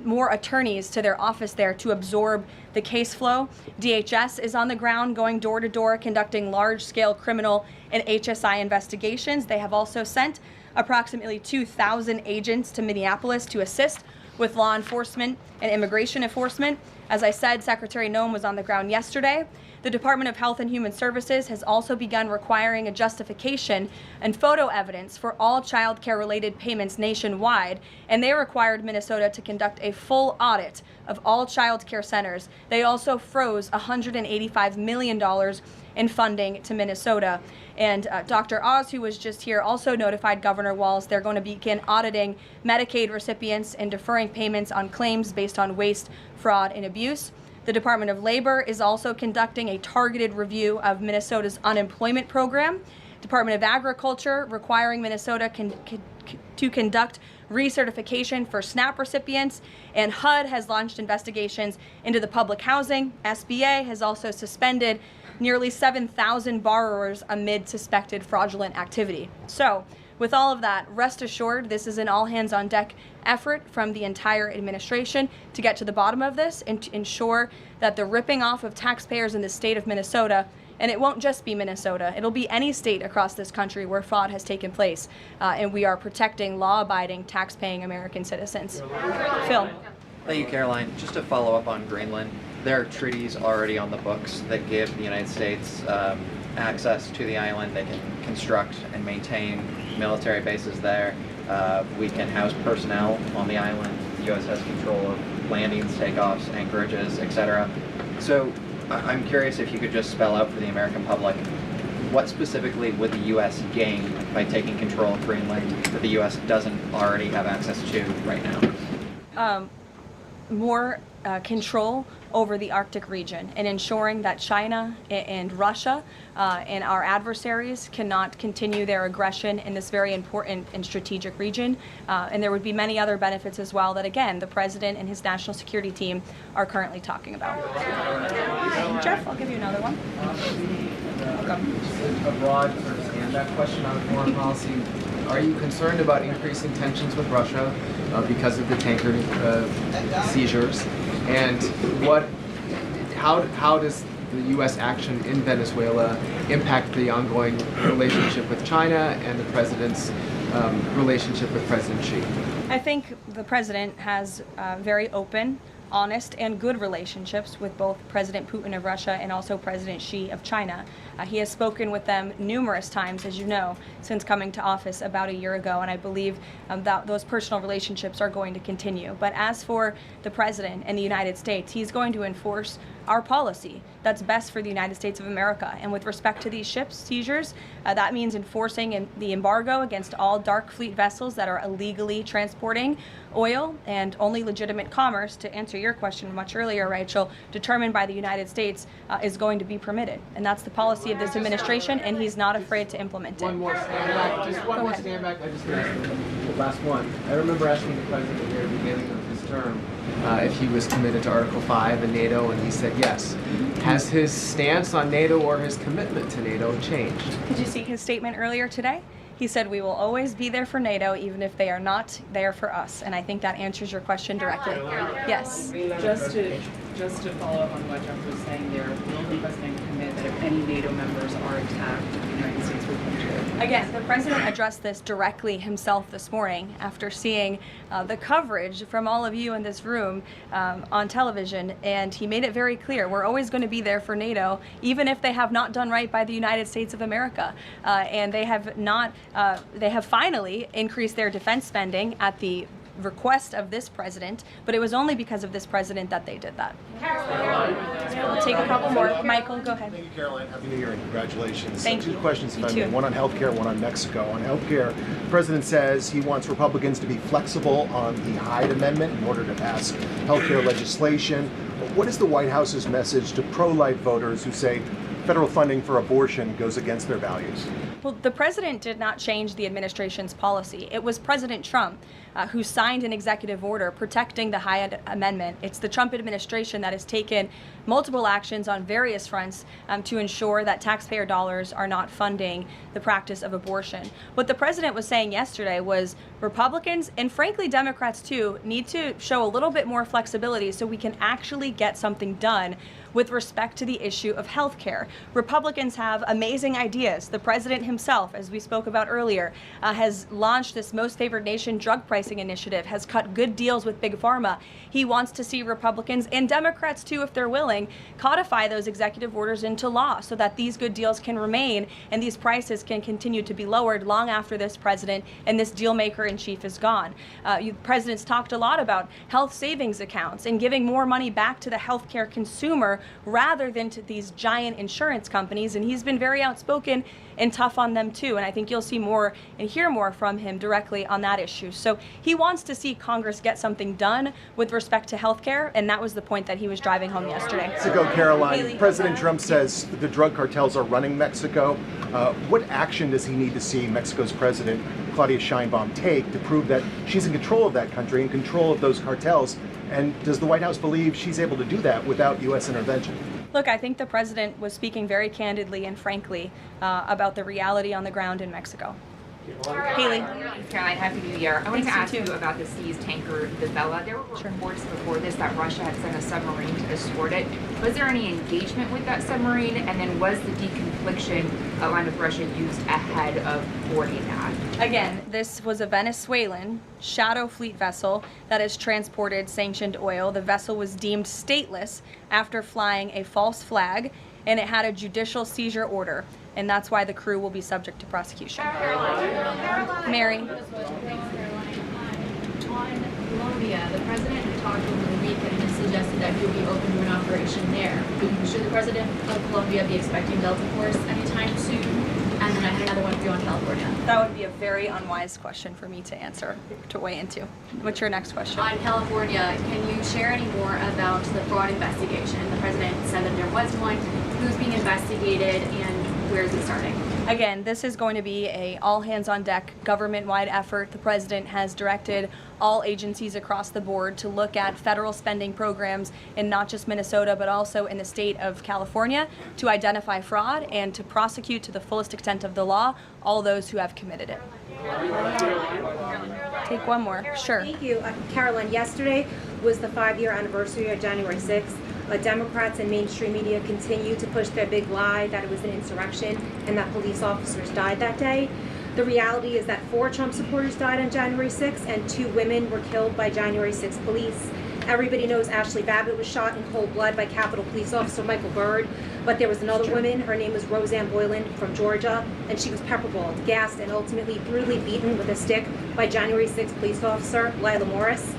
more attorneys to their office there to absorb the case flow. DHS is on the ground going door to door conducting large-scale criminal and HSI investigations. They have also sent approximately 2,000 agents to Minneapolis to assist with law enforcement and immigration enforcement. As I said, Secretary Noem was on the ground yesterday. The Department of Health and Human Services has also begun requiring a justification and photo evidence for all child care related payments nationwide, and they required Minnesota to conduct a full audit of all child care centers. They also froze $185 million in funding to Minnesota. And Dr. Oz, who was just here, also notified Governor Walz they're going to begin auditing Medicaid recipients and deferring payments on claims based on waste, fraud, and abuse. The Department of Labor is also conducting a targeted review of Minnesota's unemployment program. Department of Agriculture requiring Minnesota to conduct recertification for SNAP recipients, and HUD has launched investigations into the public housing. SBA has also suspended nearly 7,000 borrowers amid suspected fraudulent activity. So, with all of that, rest assured this is an all-hands-on-deck effort from the entire administration to get to the bottom of this and to ensure that the ripping off of taxpayers in the state of Minnesota, and it won't just be Minnesota, it'll be any state across this country where fraud has taken place, and we are protecting law-abiding, tax-paying American citizens. Phil. Thank you, Caroline. Just to follow up on Greenland, there are treaties already on the books that give the United States access to the island. They can construct and maintain military bases there. We can house personnel on the island. The U.S. has control of landings, takeoffs, anchorages, etc. So I'm curious if you could just spell out for the American public, what specifically would the U.S. gain by taking control of Greenland that the U.S. doesn't already have access to right now? More control over the Arctic region and ensuring that China and Russia and our adversaries cannot continue their aggression in this very important and strategic region. And there would be many other benefits as well that, again, the president and his national security team are currently talking about. Jeff, I'll give you another one. A broad sort of stand-back question on foreign policy. Are you concerned about increasing tensions with Russia because of the tanker seizures? And how does the U.S. action in Venezuela impact the ongoing relationship with China and the president's relationship with President Xi? I think the president has very open, honest, and good relationships with both President Putin of Russia and also President Xi of China. He has spoken with them numerous times, as you know, since coming to office about a year ago, and I believe that those personal relationships are going to continue. But as for the president and the United States, he's going to enforce our policy that's best for the United States of America. And with respect to these ship seizures, that means enforcing the embargo against all dark fleet vessels that are illegally transporting oil, and only legitimate commerce, to answer your question much earlier, Rachel, determined by the United States is going to be permitted. And that's the policy of this administration, and he's not afraid to implement it. One more stand back. Just one more stand back. I just last one. I remember asking the president at the very beginning of his term if he was committed to Article 5 and NATO, and he said yes. Has his stance on NATO or his commitment to NATO changed? Did you see his statement earlier today? He said, we will always be there for NATO, even if they are not there for us. And I think that answers your question directly. Yes. Just to follow up on what Jeff was saying there, will the president commit that if any NATO members are attacked, the United States will come to it? Again, the president addressed this directly himself this morning after seeing the coverage from all of you in this room on television, and he made it very clear, we're always going to be there for NATO, even if they have not done right by the United States of America. And they have not, they have finally increased their defense spending at the request of this president, but it was only because of this president that they did that. We'll take a couple more. Michael, go ahead. Thank you, Caroline. Happy New Year and congratulations. Thank you. Two questions, if You I may. too. One on healthcare, one on Mexico. On healthcare, the president says he wants Republicans to be flexible on the Hyde Amendment in order to pass healthcare legislation. What is the White House's message to pro-life voters who say federal funding for abortion goes against their values? Well, the president did not change the administration's policy. It was President Trump who signed an executive order protecting the Hyde Amendment. It's the Trump administration that has taken multiple actions on various fronts to ensure that taxpayer dollars are not funding the practice of abortion. What the president was saying yesterday was Republicans, and frankly Democrats too, need to show a little bit more flexibility so we can actually get something done with respect to the issue of health care. Republicans have amazing ideas. The president himself, as we spoke about earlier, has launched this Most Favored Nation drug pricing initiative, has cut good deals with Big Pharma. He wants to see Republicans and Democrats too, if they're willing, codify those executive orders into law so that these good deals can remain and these prices can continue to be lowered long after this president and this deal maker in chief is gone. Presidents talked a lot about health savings accounts and giving more money back to the healthcare consumer rather than to these giant insurance companies, and he's been very outspoken and tough on them too, and I think you'll see more and hear more from him directly on that issue. So he wants to see Congress get something done with respect to health care, and that was the point that he was driving home yesterday. Mexico, Caroline, Haley. President Trump says the drug cartels are running Mexico. What action does he need to see Mexico's President Claudia Sheinbaum take to prove that she's in control of that country, in control of those cartels? And does the White House believe she's able to do that without U.S. intervention? Look, I think the president was speaking very candidly and frankly about the reality on the ground in Mexico. Haley. Caroline, Happy New Year. I wanted to Thanks, ask you you too. about the seized tanker, the Vela. There were reports before this that Russia had sent a submarine to escort it. Was there any engagement with that submarine? And then was the deconfliction line with Russia used ahead of boarding that? Again, this was a Venezuelan shadow fleet vessel that has transported sanctioned oil. The vessel was deemed stateless after flying a false flag, and it had a judicial seizure order, and that's why the crew will be subject to prosecution. Mary. On Colombia, the president had talked over the weekend and suggested that he would be open to an operation there. Should the president of Colombia be expecting Delta Force anytime soon? And then I had another one for you on California. That would be a very unwise question for me to answer, to weigh into. What's your next question? On California, can you share any more about the fraud investigation? The president said that there was one. Who's being investigated and where is it starting? Again, this is going to be a all-hands-on-deck government-wide effort. The president has directed all agencies across the board to look at federal spending programs in not just Minnesota, but also in the state of California to identify fraud and to prosecute to the fullest extent of the law all those who have committed it. Take one more. Sure. Thank you. Carolyn, yesterday was the 5-year anniversary of January 6th. Democrats and mainstream media continue to push their big lie that it was an insurrection and that police officers died that day. The reality is that 4 Trump supporters died on January 6th and 2 women were killed by January 6th police. Everybody knows Ashley Babbitt was shot in cold blood by Capitol Police Officer Michael Byrd, but there was another woman, her name was Roseanne Boylan from Georgia, and she was pepperballed, gassed, and ultimately brutally beaten with a stick by January 6th police officer Lila Morris.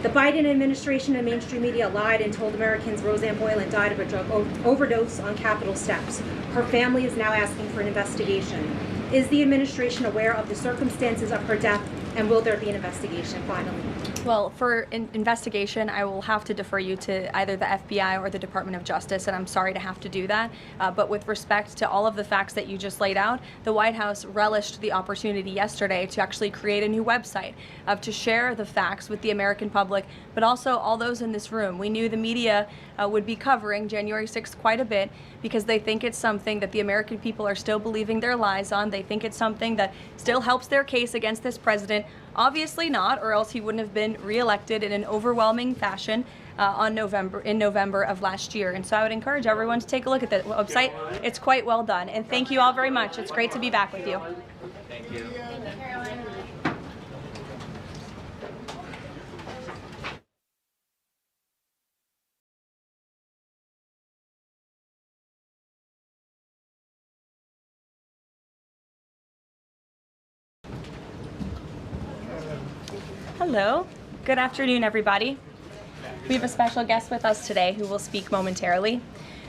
The Biden administration and mainstream media lied and told Americans Roseanne Boylan died of a drug overdose on Capitol steps. Her family is now asking for an investigation. Is the administration aware of the circumstances of her death, and will there be an investigation finally? Well, for investigation, I will have to defer you to either the FBI or the Department of Justice, and I'm sorry to have to do that. But with respect to all of the facts that you just laid out, the White House relished the opportunity yesterday to actually create a new website to share the facts with the American public, but also all those in this room. We knew the media would be covering January 6th quite a bit because they think it's something that the American people are still believing their lies on. They think it's something that still helps their case against this president. Obviously not, or else he wouldn't have been reelected in an overwhelming fashion in November of last year. And so I would encourage everyone to take a look at the website. It's quite well done. And thank you all very much. It's great to be back with you. Thank you. Hello. Good afternoon, everybody. We have a special guest with us today who will speak momentarily.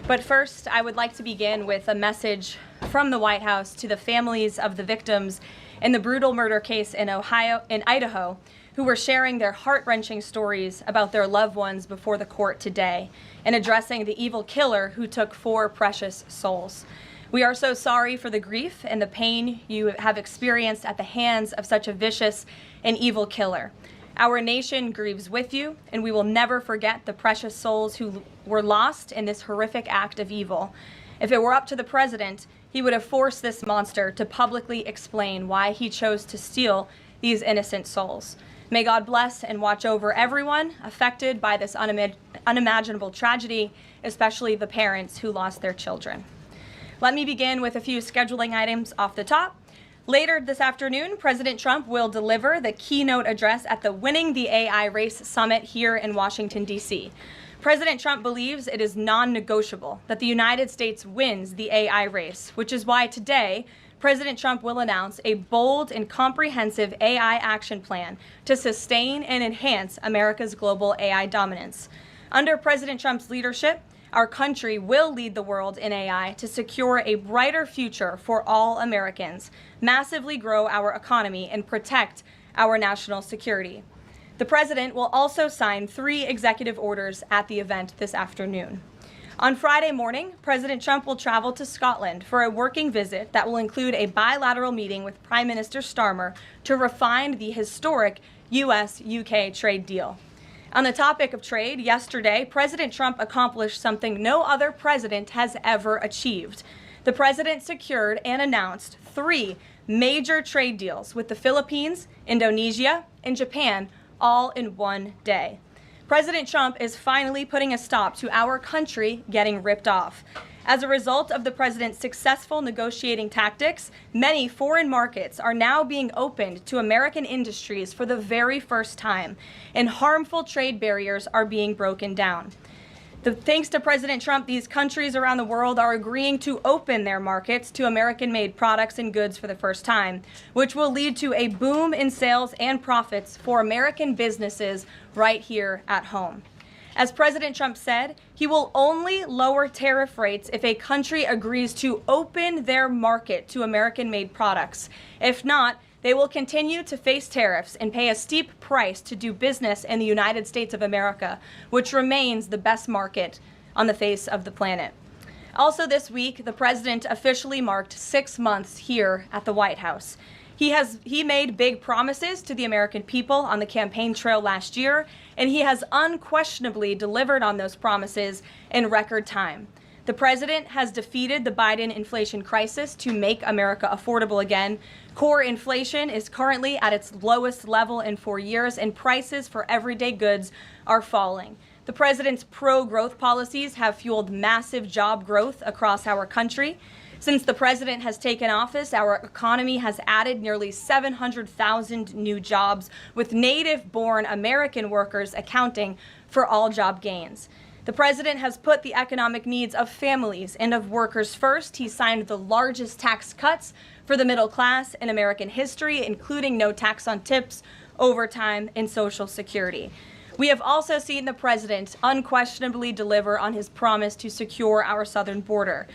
But first, I would like to begin with a message from the White House to the families of the victims in the brutal murder case in Idaho, who were sharing their heart-wrenching stories about their loved ones before the court today and addressing the evil killer who took 4 precious souls. We are so sorry for the grief and the pain you have experienced at the hands of such a vicious and evil killer. Our nation grieves with you, and we will never forget the precious souls who were lost in this horrific act of evil. If it were up to the president, he would have forced this monster to publicly explain why he chose to steal these innocent souls. May God bless and watch over everyone affected by this unimaginable tragedy, especially the parents who lost their children. Let me begin with a few scheduling items off the top. Later this afternoon, President Trump will deliver the keynote address at the Winning the AI Race Summit here in Washington, D.C. President Trump believes it is non-negotiable that the United States wins the AI race, which is why today, President Trump will announce a bold and comprehensive AI action plan to sustain and enhance America's global AI dominance. Under President Trump's leadership, our country will lead the world in AI to secure a brighter future for all Americans, massively grow our economy, and protect our national security. The president will also sign 3 executive orders at the event this afternoon. On Friday morning, President Trump will travel to Scotland for a working visit that will include a bilateral meeting with Prime Minister Starmer to refine the historic US-UK trade deal. On the topic of trade, yesterday, President Trump accomplished something no other president has ever achieved. The president secured and announced 3 major trade deals with the Philippines, Indonesia, and Japan, all in one day. President Trump is finally putting a stop to our country getting ripped off. As a result of the president's successful negotiating tactics, many foreign markets are now being opened to American industries for the very first time, and harmful trade barriers are being broken down. Thanks to President Trump, these countries around the world are agreeing to open their markets to American-made products and goods for the first time, which will lead to a boom in sales and profits for American businesses right here at home. As President Trump said, he will only lower tariff rates if a country agrees to open their market to American-made products. If not, they will continue to face tariffs and pay a steep price to do business in the United States of America, which remains the best market on the face of the planet. Also this week, the president officially marked 6 months here at the White House. He made big promises to the American people on the campaign trail last year, and he has unquestionably delivered on those promises in record time. The president has defeated the Biden inflation crisis to make America affordable again. Core inflation is currently at its lowest level in 4 years, and prices for everyday goods are falling. The president's pro-growth policies have fueled massive job growth across our country. Since the president has taken office, our economy has added nearly 700,000 new jobs, with native-born American workers accounting for all job gains. The president has put the economic needs of families and of workers first. He signed the largest tax cuts for the middle class in American history, including no tax on tips, overtime, and Social Security. We have also seen the president unquestionably deliver on his promise to secure our southern border.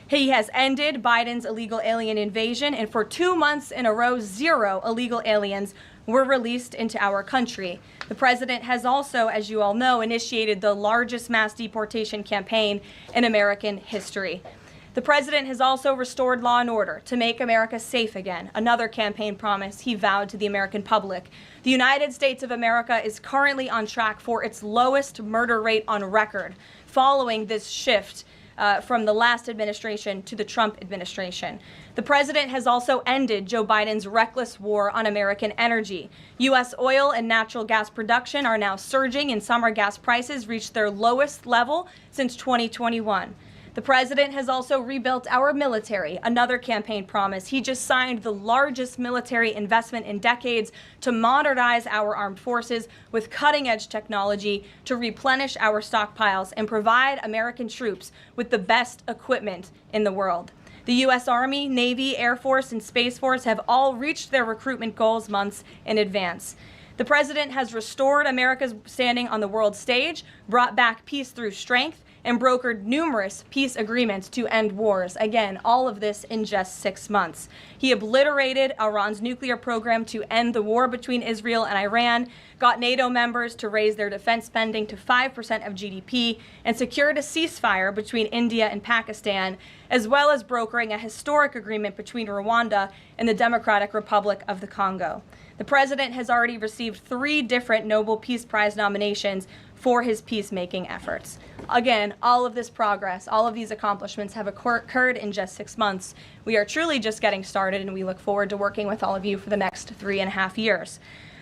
He has ended Biden's illegal alien invasion, and for 2 months in a row, 0 illegal aliens were released into our country. The president has also, as you all know, initiated the largest mass deportation campaign in American history. The president has also restored law and order to make America safe again, another campaign promise he vowed to the American public. The United States of America is currently on track for its lowest murder rate on record, following this shift from the last administration to the Trump administration. The president has also ended Joe Biden's reckless war on American energy. U.S. oil and natural gas production are now surging, and summer gas prices reached their lowest level since 2021. The president has also rebuilt our military, another campaign promise. He just signed the largest military investment in decades to modernize our armed forces with cutting-edge technology to replenish our stockpiles and provide American troops with the best equipment in the world. The U.S. Army, Navy, Air Force, and Space Force have all reached their recruitment goals months in advance. The president has restored America's standing on the world stage, brought back peace through strength, and brokered numerous peace agreements to end wars. Again, all of this in just 6 months. He obliterated Iran's nuclear program to end the war between Israel and Iran, got NATO members to raise their defense spending to 5% of GDP, and secured a ceasefire between India and Pakistan, as well as brokering a historic agreement between Rwanda and the Democratic Republic of the Congo. The president has already received 3 different Nobel Peace Prize nominations for his peacemaking efforts. Again, all of this progress, all of these accomplishments have occurred in just 6 months. We are truly just getting started, and we look forward to working with all of you for the next 3.5 years.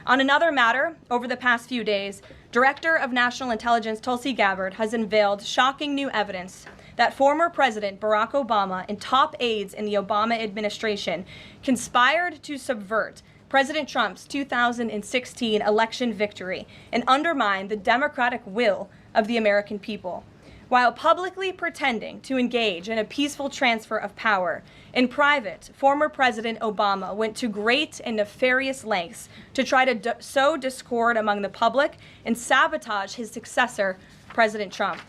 On another matter, over the past few days, Director of National Intelligence Tulsi Gabbard has unveiled shocking new evidence that former President Barack Obama and top aides in the Obama administration conspired to subvert President Trump's 2016 election victory and undermine the democratic will of the American people. While publicly pretending to engage in a peaceful transfer of power, in private, former President Obama went to great and nefarious lengths to try to sow discord among the public and sabotage his successor, President Trump.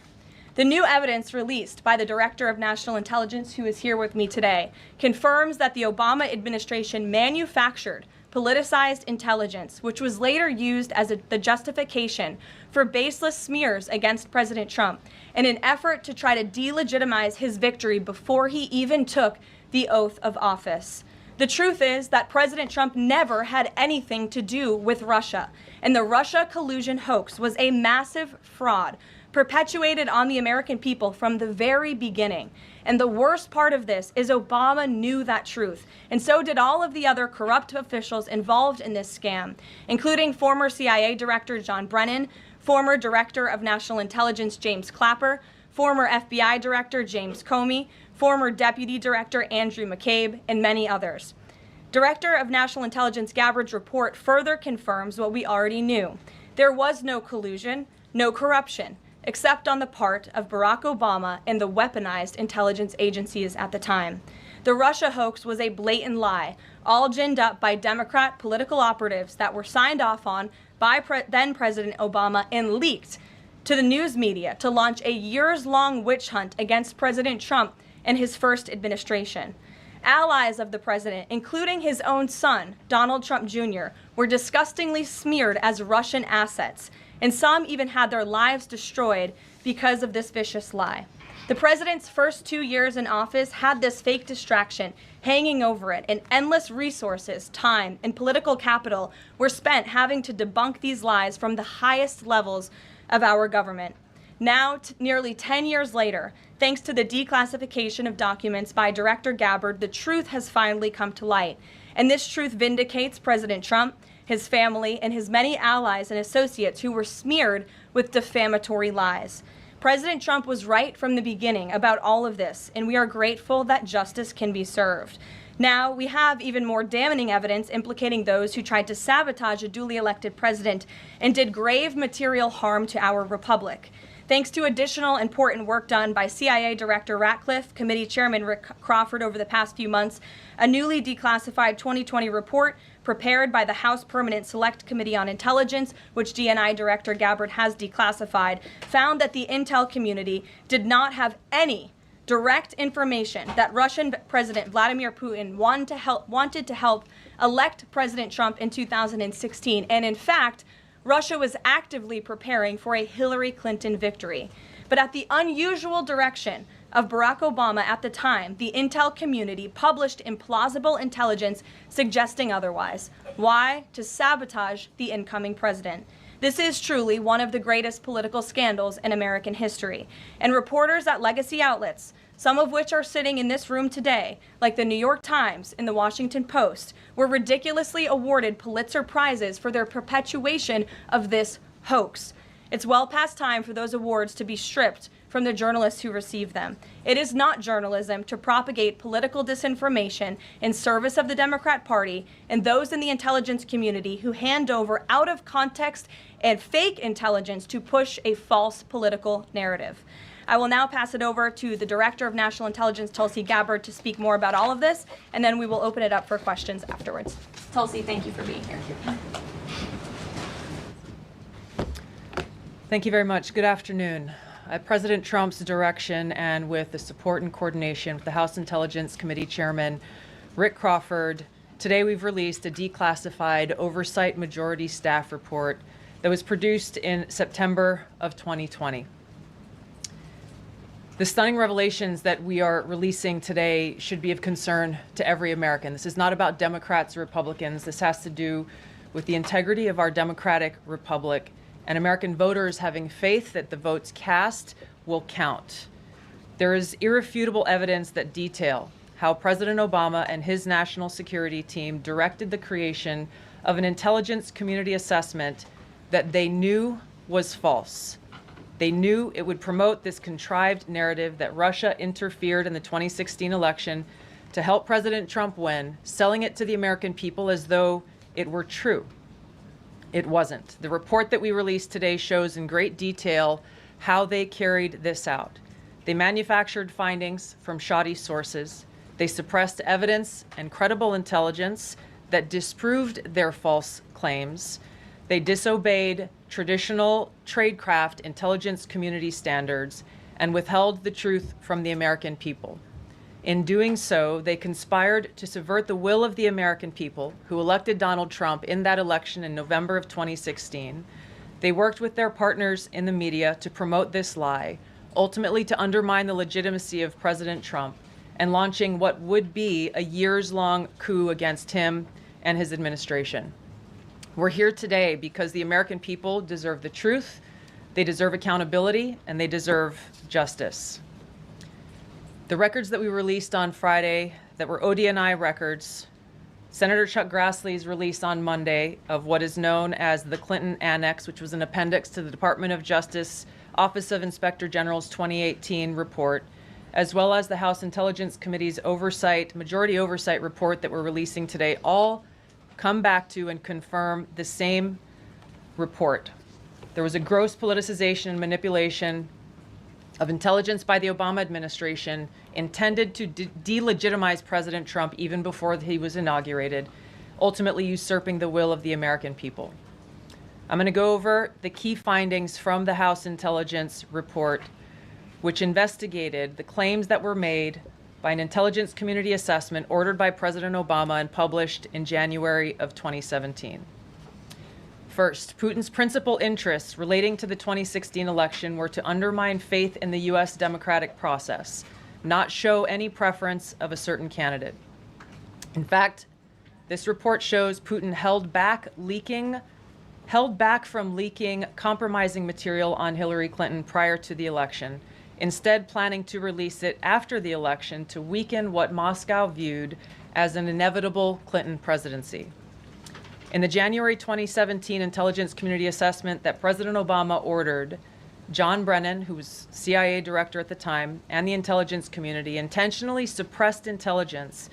The new evidence released by the Director of National Intelligence, who is here with me today, confirms that the Obama administration manufactured politicized intelligence, which was later used as the justification for baseless smears against President Trump in an effort to try to delegitimize his victory before he even took the oath of office. The truth is that President Trump never had anything to do with Russia, and the Russia collusion hoax was a massive fraud perpetuated on the American people from the very beginning. And the worst part of this is Obama knew that truth, and so did all of the other corrupt officials involved in this scam, including former CIA Director John Brennan, former Director of National Intelligence James Clapper, former FBI Director James Comey, former Deputy Director Andrew McCabe, and many others. Director of National Intelligence Gabbard's report further confirms what we already knew. There was no collusion, no corruption, except on the part of Barack Obama and the weaponized intelligence agencies at the time. The Russia hoax was a blatant lie, all ginned up by Democrat political operatives that were signed off on by then President Obama and leaked to the news media to launch a years-long witch hunt against President Trump and his first administration. Allies of the president, including his own son, Donald Trump Jr., were disgustingly smeared as Russian assets, and some even had their lives destroyed because of this vicious lie. The president's first 2 years in office had this fake distraction hanging over it, and endless resources, time, and political capital were spent having to debunk these lies from the highest levels of our government. Now, nearly 10 years later, thanks to the declassification of documents by Director Gabbard, the truth has finally come to light. And this truth vindicates President Trump, his family, and his many allies and associates who were smeared with defamatory lies. President Trump was right from the beginning about all of this, and we are grateful that justice can be served. Now, we have even more damning evidence implicating those who tried to sabotage a duly elected president and did grave material harm to our republic. Thanks to additional important work done by CIA Director Ratcliffe, Committee Chairman Rick Crawford over the past few months, a newly declassified 2020 report prepared by the House Permanent Select Committee on Intelligence, which DNI Director Gabbard has declassified, found that the intel community did not have any direct information that Russian President Vladimir Putin wanted to help elect President Trump in 2016. And in fact, Russia was actively preparing for a Hillary Clinton victory. But at the unusual direction of Barack Obama at the time, the intel community published implausible intelligence suggesting otherwise. Why? To sabotage the incoming president. This is truly one of the greatest political scandals in American history. And reporters at legacy outlets, some of which are sitting in this room today, like the New York Times and the Washington Post, were ridiculously awarded Pulitzer Prizes for their perpetuation of this hoax. It's well past time for those awards to be stripped from the journalists who receive them. It is not journalism to propagate political disinformation in service of the Democrat Party and those in the intelligence community who hand over out of context and fake intelligence to push a false political narrative. I will now pass it over to the Director of National Intelligence, Tulsi Gabbard, to speak more about all of this, and then we will open it up for questions afterwards. Tulsi, thank you for being here. Thank you very much. Good afternoon. At President Trump's direction and with the support and coordination with the House Intelligence Committee Chairman Rick Crawford, today we've released a declassified Oversight Majority Staff report that was produced in September of 2020. The stunning revelations that we are releasing today should be of concern to every American. This is not about Democrats or Republicans. This has to do with the integrity of our democratic republic and American voters having faith that the votes cast will count. There is irrefutable evidence that detail how President Obama and his national security team directed the creation of an intelligence community assessment that they knew was false. They knew it would promote this contrived narrative that Russia interfered in the 2016 election to help President Trump win, selling it to the American people as though it were true. It wasn't. The report that we released today shows in great detail how they carried this out. They manufactured findings from shoddy sources. They suppressed evidence and credible intelligence that disproved their false claims. They disobeyed traditional tradecraft intelligence community standards and withheld the truth from the American people. In doing so, they conspired to subvert the will of the American people who elected Donald Trump in that election in November of 2016. They worked with their partners in the media to promote this lie, ultimately to undermine the legitimacy of President Trump and launching what would be a years-long coup against him and his administration. We're here today because the American people deserve the truth, they deserve accountability, and they deserve justice. The records that we released on Friday that were ODNI records, Senator Chuck Grassley's release on Monday of what is known as the Clinton Annex, which was an appendix to the Department of Justice Office of Inspector General's 2018 report, as well as the House Intelligence Committee's majority oversight report that we're releasing today, all come back to and confirm the same report. There was a gross politicization and manipulation of intelligence by the Obama administration intended to delegitimize President Trump even before he was inaugurated, ultimately usurping the will of the American people. I'm going to go over the key findings from the House Intelligence report, which investigated the claims that were made by an intelligence community assessment ordered by President Obama and published in January of 2017. First, Putin's principal interests relating to the 2016 election were to undermine faith in the U.S. democratic process, not show any preference of a certain candidate. In fact, this report shows Putin held back from leaking compromising material on Hillary Clinton prior to the election, instead planning to release it after the election to weaken what Moscow viewed as an inevitable Clinton presidency. In the January 2017 intelligence community assessment that President Obama ordered, John Brennan, who was CIA director at the time, and the intelligence community intentionally suppressed intelligence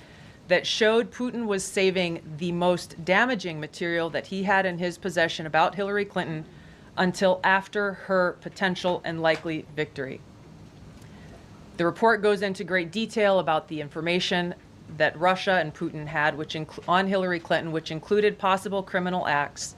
that showed Putin was saving the most damaging material that he had in his possession about Hillary Clinton until after her potential and likely victory. The report goes into great detail about the information that Russia and Putin had on Hillary Clinton, which included possible criminal acts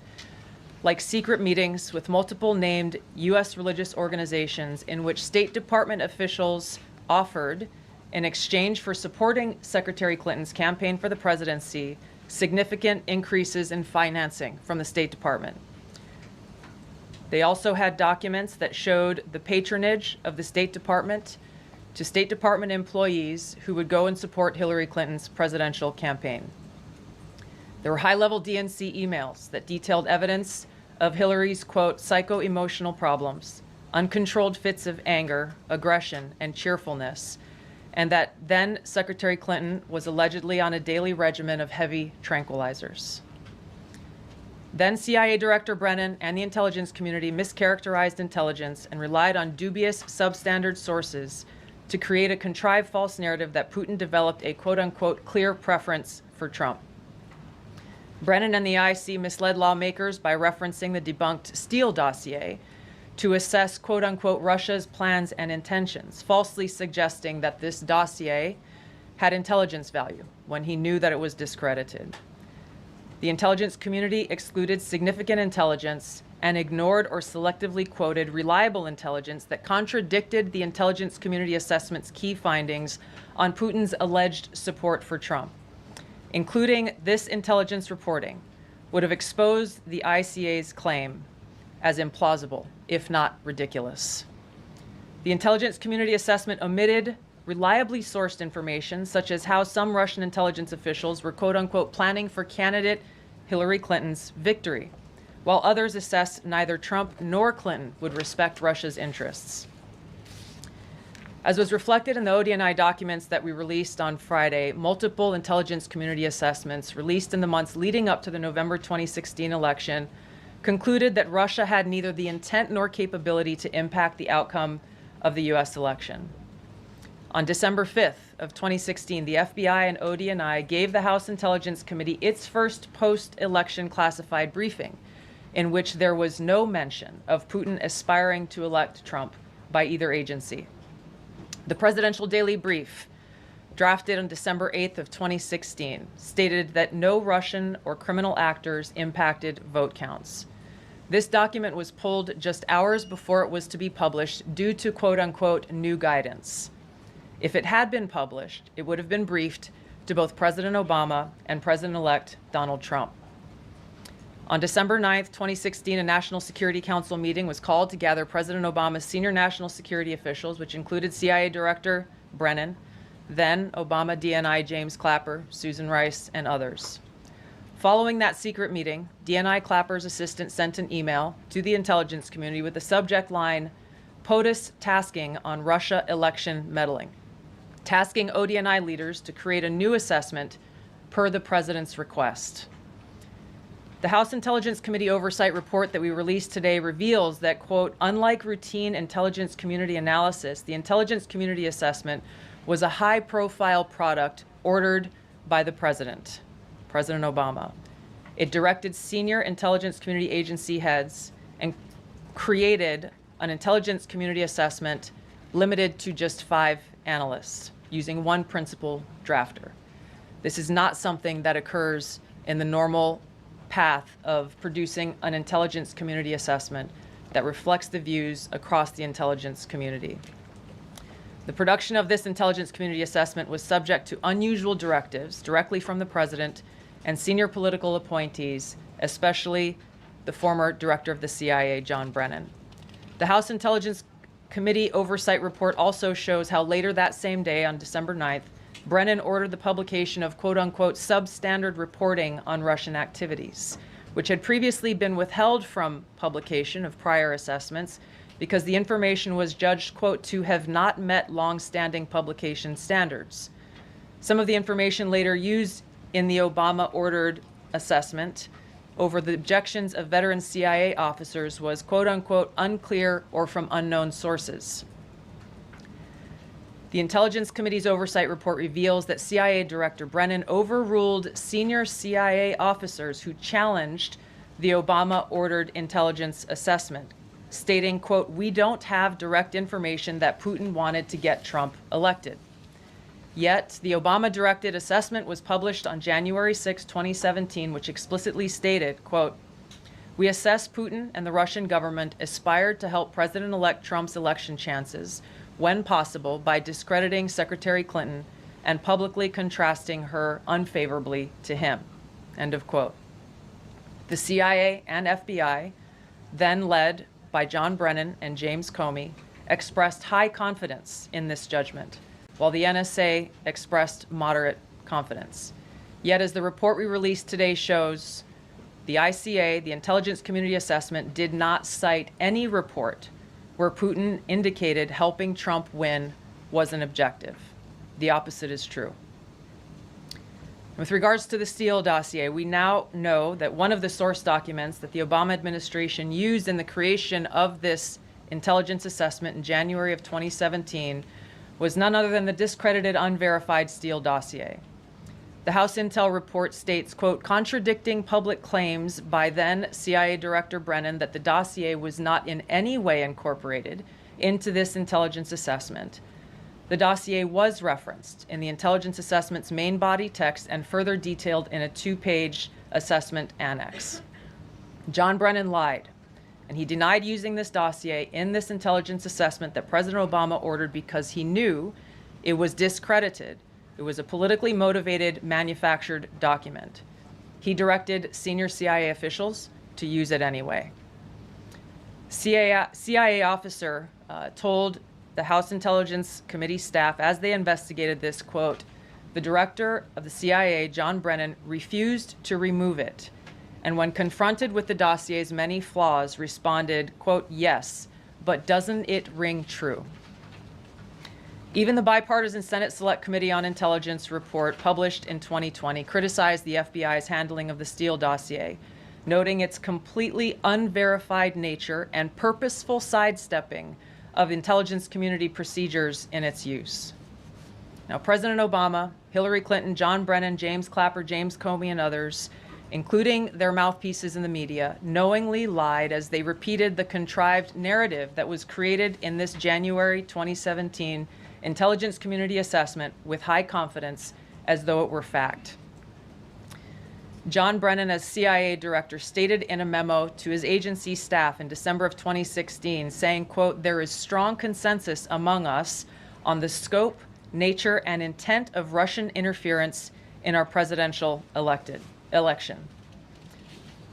like secret meetings with multiple named U.S. religious organizations in which State Department officials offered, in exchange for supporting Secretary Clinton's campaign for the presidency, significant increases in financing from the State Department. They also had documents that showed the patronage of the State Department to State Department employees who would go and support Hillary Clinton's presidential campaign. There were high-level DNC emails that detailed evidence of Hillary's, quote, psycho-emotional problems, uncontrolled fits of anger, aggression, and cheerfulness, and that then Secretary Clinton was allegedly on a daily regimen of heavy tranquilizers. Then CIA Director Brennan and the intelligence community mischaracterized intelligence and relied on dubious substandard sources to create a contrived false narrative that Putin developed a quote-unquote clear preference for Trump. Brennan and the IC misled lawmakers by referencing the debunked Steele dossier to assess quote-unquote Russia's plans and intentions, falsely suggesting that this dossier had intelligence value when he knew that it was discredited. The intelligence community excluded significant intelligence and ignored or selectively quoted reliable intelligence that contradicted the intelligence community assessment's key findings on Putin's alleged support for Trump. Including this intelligence reporting would have exposed the ICA's claim as implausible, if not ridiculous. The intelligence community assessment omitted reliably sourced information, such as how some Russian intelligence officials were quote-unquote planning for candidate Hillary Clinton's victory, while others assessed neither Trump nor Clinton would respect Russia's interests. As was reflected in the ODNI documents that we released on Friday, multiple intelligence community assessments released in the months leading up to the November 2016 election concluded that Russia had neither the intent nor capability to impact the outcome of the U.S. election. On December 5th of 2016, the FBI and ODNI gave the House Intelligence Committee its first post-election classified briefing, in which there was no mention of Putin aspiring to elect Trump by either agency. The Presidential Daily Brief, drafted on December 8th of 2016, stated that no Russian or criminal actors impacted vote counts. This document was pulled just hours before it was to be published due to quote-unquote new guidance. If it had been published, it would have been briefed to both President Obama and President-elect Donald Trump. On December 9th, 2016, a National Security Council meeting was called to gather President Obama's senior national security officials, which included CIA Director Brennan, then Obama DNI James Clapper, Susan Rice, and others. Following that secret meeting, DNI Clapper's assistant sent an email to the intelligence community with the subject line, POTUS tasking on Russia election meddling, tasking ODNI leaders to create a new assessment per the president's request. The House Intelligence Committee Oversight Report that we released today reveals that, quote, unlike routine intelligence community analysis, the intelligence community assessment was a high-profile product ordered by the president, President Obama. It directed senior intelligence community agency heads and created an intelligence community assessment limited to just 5 analysts, using one principal drafter. This is not something that occurs in the normal path of producing an intelligence community assessment that reflects the views across the intelligence community. The production of this intelligence community assessment was subject to unusual directives directly from the president and senior political appointees, especially the former director of the CIA, John Brennan. The House Intelligence Committee Oversight Report also shows how later that same day, on December 9th, Brennan ordered the publication of quote-unquote substandard reporting on Russian activities, which had previously been withheld from publication of prior assessments because the information was judged, quote, to have not met long-standing publication standards. Some of the information later used in the Obama-ordered assessment over the objections of veteran CIA officers was, quote-unquote, unclear or from unknown sources. The Intelligence Committee's Oversight Report reveals that CIA Director Brennan overruled senior CIA officers who challenged the Obama-ordered intelligence assessment, stating, quote, we don't have direct information that Putin wanted to get Trump elected. Yet, the Obama-directed assessment was published on January 6, 2017, which explicitly stated, quote, we assess Putin and the Russian government aspired to help President-elect Trump's election chances when possible, by discrediting Secretary Clinton and publicly contrasting her unfavorably to him. End of quote. The CIA and FBI, then led by John Brennan and James Comey, expressed high confidence in this judgment, while the NSA expressed moderate confidence. Yet, as the report we released today shows, the ICA, the Intelligence Community Assessment, did not cite any report where Putin indicated helping Trump win was an objective. The opposite is true. With regards to the Steele dossier, we now know that one of the source documents that the Obama administration used in the creation of this intelligence assessment in January of 2017 was none other than the discredited, unverified Steele dossier. The House Intel report states, quote, contradicting public claims by then CIA Director Brennan that the dossier was not in any way incorporated into this intelligence assessment. The dossier was referenced in the intelligence assessment's main body text and further detailed in a 2-page assessment annex. John Brennan lied, and he denied using this dossier in this intelligence assessment that President Obama ordered because he knew it was discredited. It was a politically motivated, manufactured document. He directed senior CIA officials to use it anyway. CIA officer told the House Intelligence Committee staff as they investigated this, quote, the director of the CIA, John Brennan, refused to remove it, and when confronted with the dossier's many flaws, responded, quote, yes, but doesn't it ring true? Even the bipartisan Senate Select Committee on Intelligence report published in 2020 criticized the FBI's handling of the Steele dossier, noting its completely unverified nature and purposeful sidestepping of intelligence community procedures in its use. Now, President Obama, Hillary Clinton, John Brennan, James Clapper, James Comey, and others, including their mouthpieces in the media, knowingly lied as they repeated the contrived narrative that was created in this January 2017 intelligence community assessment with high confidence as though it were fact. John Brennan, as CIA director, stated in a memo to his agency staff in December of 2016, saying, quote, there is strong consensus among us on the scope, nature, and intent of Russian interference in our presidential election.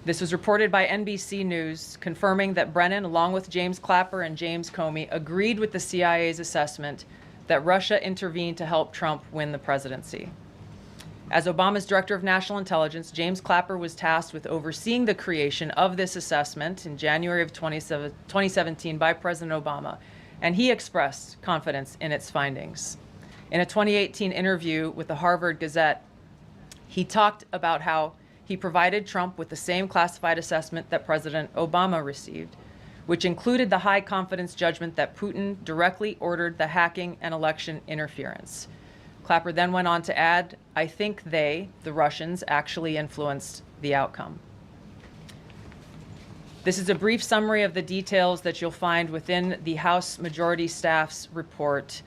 This was reported by NBC News, confirming that Brennan, along with James Clapper and James Comey, agreed with the CIA's assessment that Russia intervened to help Trump win the presidency. As Obama's Director of National Intelligence, James Clapper was tasked with overseeing the creation of this assessment in January of 2017 by President Obama, and he expressed confidence in its findings. In a 2018 interview with the Harvard Gazette, he talked about how he provided Trump with the same classified assessment that President Obama received, which included the high confidence judgment that Putin directly ordered the hacking and election interference. Clapper then went on to add, I think they, the Russians, actually influenced the outcome. This is a brief summary of the details that you'll find within the House Majority Staff's report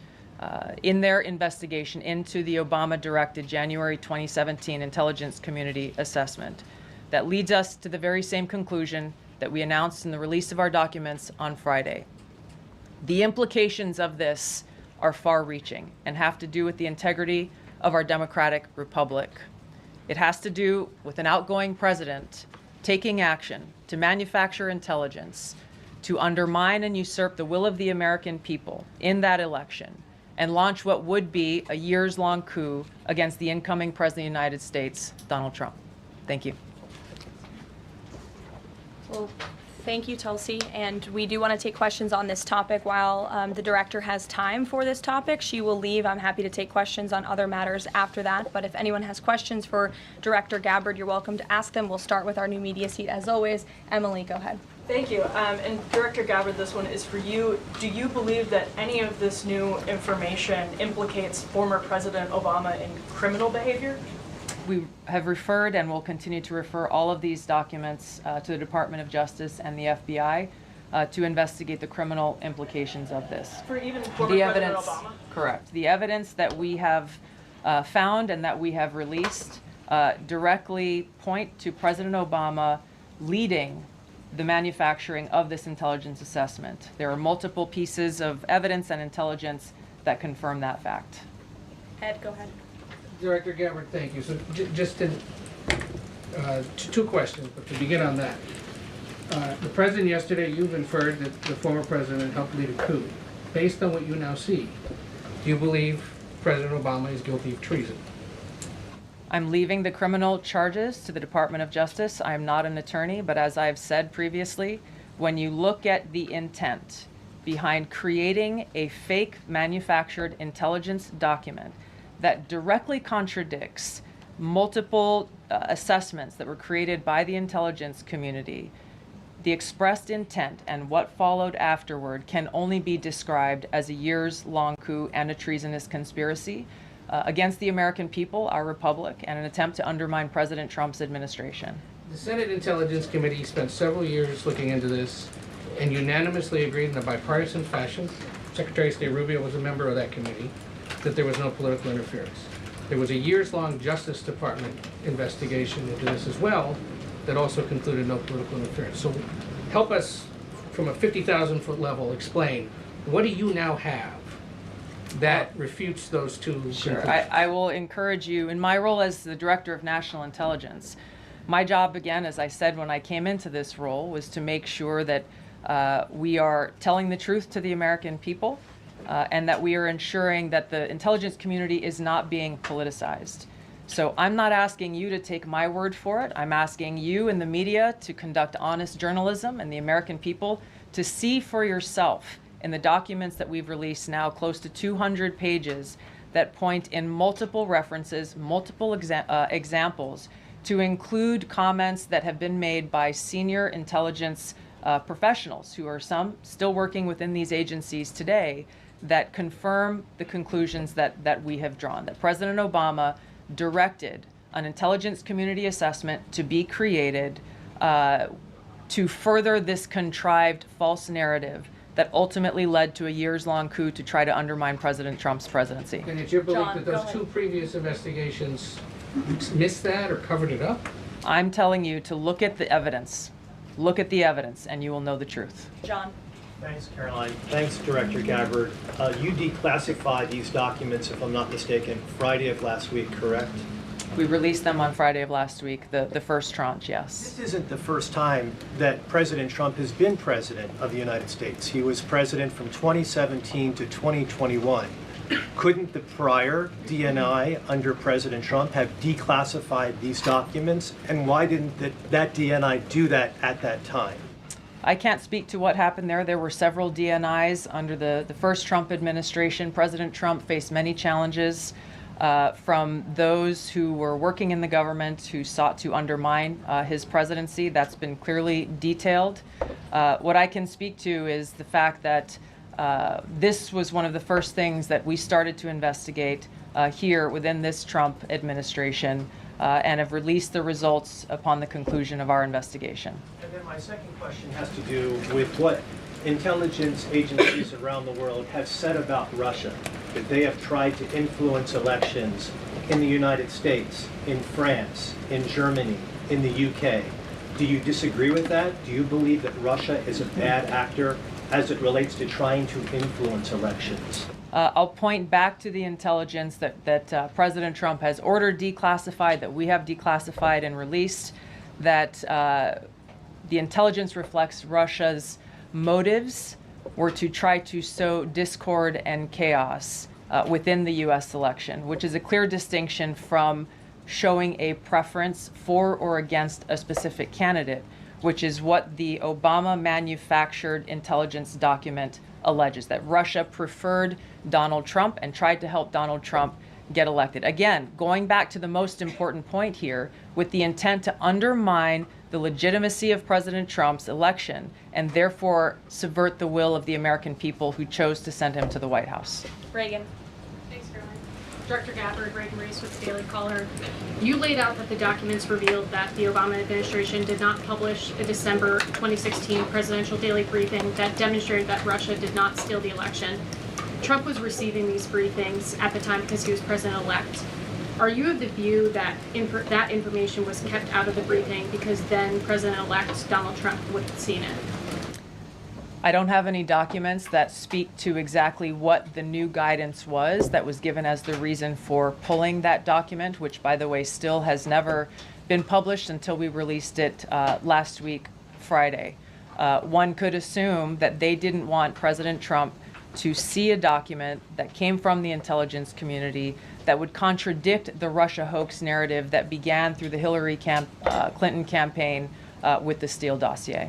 in their investigation into the Obama-directed January 2017 Intelligence Community Assessment that leads us to the very same conclusion that we announced in the release of our documents on Friday. The implications of this are far-reaching and have to do with the integrity of our democratic republic. It has to do with an outgoing president taking action to manufacture intelligence to undermine and usurp the will of the American people in that election and launch what would be a years-long coup against the incoming President of the United States, Donald Trump. Thank you. Well, thank you, Tulsi. And we do want to take questions on this topic while the director has time for this topic. She will leave. I'm happy to take questions on other matters after that. But if anyone has questions for Director Gabbard, you're welcome to ask them. We'll start with our new media seat as always. Emily, go ahead. Thank you. And Director Gabbard, this one is for you. Do you believe that any of this new information implicates former President Obama in criminal behavior? We have referred and will continue to refer all of these documents to the Department of Justice and the FBI to investigate the criminal implications of this. For even former President Obama? Correct. The evidence that we have found and that we have released directly point to President Obama leading the manufacturing of this intelligence assessment. There are multiple pieces of evidence and intelligence that confirm that fact. Ed, go ahead. Director Gabbard, thank you. So just to, two questions, but to begin on that. The president yesterday, you've inferred that the former president helped lead a coup. Based on what you now see, do you believe President Obama is guilty of treason? I'm leaving the criminal charges to the Department of Justice. I am not an attorney, but as I've said previously, when you look at the intent behind creating a fake manufactured intelligence document that directly contradicts multiple assessments that were created by the intelligence community, the expressed intent and what followed afterward can only be described as a years-long coup and a treasonous conspiracy against the American people, our republic, and an attempt to undermine President Trump's administration. The Senate Intelligence Committee spent several years looking into this and unanimously agreed in a bipartisan fashion, Secretary of State Rubio was a member of that committee, that there was no political interference. There was a years-long Justice Department investigation into this as well that also concluded no political interference. So help us, from a 50,000-foot level, explain, what do you now have that refutes those two conclusions? I will encourage you, in my role as the Director of National Intelligence, my job, again, as I said when I came into this role, was to make sure that we are telling the truth to the American people and that we are ensuring that the intelligence community is not being politicized. So I'm not asking you to take my word for it. I'm asking you in the media to conduct honest journalism and the American people to see for yourself in the documents that we've released now, close to 200 pages, that point in multiple references, multiple examples, to include comments that have been made by senior intelligence professionals who are some still working within these agencies today that confirm the conclusions that we have drawn, that President Obama directed an intelligence community assessment to be created to further this contrived false narrative that ultimately led to a years-long coup to try to undermine President Trump's presidency. And it's your belief that those two previous investigations missed that or covered it up? I'm telling you to look at the evidence. Look at the evidence and you will know the truth. John. Thanks, Caroline. Thanks, Director Gabbard. You declassified these documents, if I'm not mistaken, Friday of last week, correct? We released them on Friday of last week, the first tranche, yes. This isn't the first time that President Trump has been president of the United States. He was president from 2017 to 2021. Couldn't the prior DNI under President Trump have declassified these documents? And why didn't that DNI do that at that time? I can't speak to what happened there. There were several DNIs under the first Trump administration. President Trump faced many challenges from those who were working in the government who sought to undermine his presidency. That's been clearly detailed. What I can speak to is the fact that this was one of the first things that we started to investigate here within this Trump administration and have released the results upon the conclusion of our investigation. And then my second question has to do with what intelligence agencies around the world have said about Russia, that they have tried to influence elections in the United States, in France, in Germany, in the UK. Do you disagree with that? Do you believe that Russia is a bad actor as it relates to trying to influence elections? I'll point back to the intelligence that President Trump has ordered declassified, that we have declassified and released, that the intelligence reflects Russia's motives were to try to sow discord and chaos within the U.S. election, which is a clear distinction from showing a preference for or against a specific candidate, which is what the Obama manufactured intelligence document alleges, that Russia preferred Donald Trump and tried to help Donald Trump get elected. Again, going back to the most important point here, with the intent to undermine the legitimacy of President Trump's election and therefore subvert the will of the American people who chose to send him to the White House. Reagan. Thanks, Caroline. Director Gabbard, Reagan Reese with the Daily Caller. You laid out that the documents revealed that the Obama administration did not publish a December 2016 presidential daily briefing that demonstrated that Russia did not steal the election. Trump was receiving these briefings at the time because he was president-elect. Are you of the view that that information was kept out of the briefing because then President-elect Donald Trump would have seen it? I don't have any documents that speak to exactly what the new guidance was that was given as the reason for pulling that document, which, by the way, still has never been published until we released it last week, Friday. One could assume that they didn't want President Trump to see a document that came from the intelligence community that would contradict the Russia hoax narrative that began through the Hillary Clinton campaign with the Steele dossier.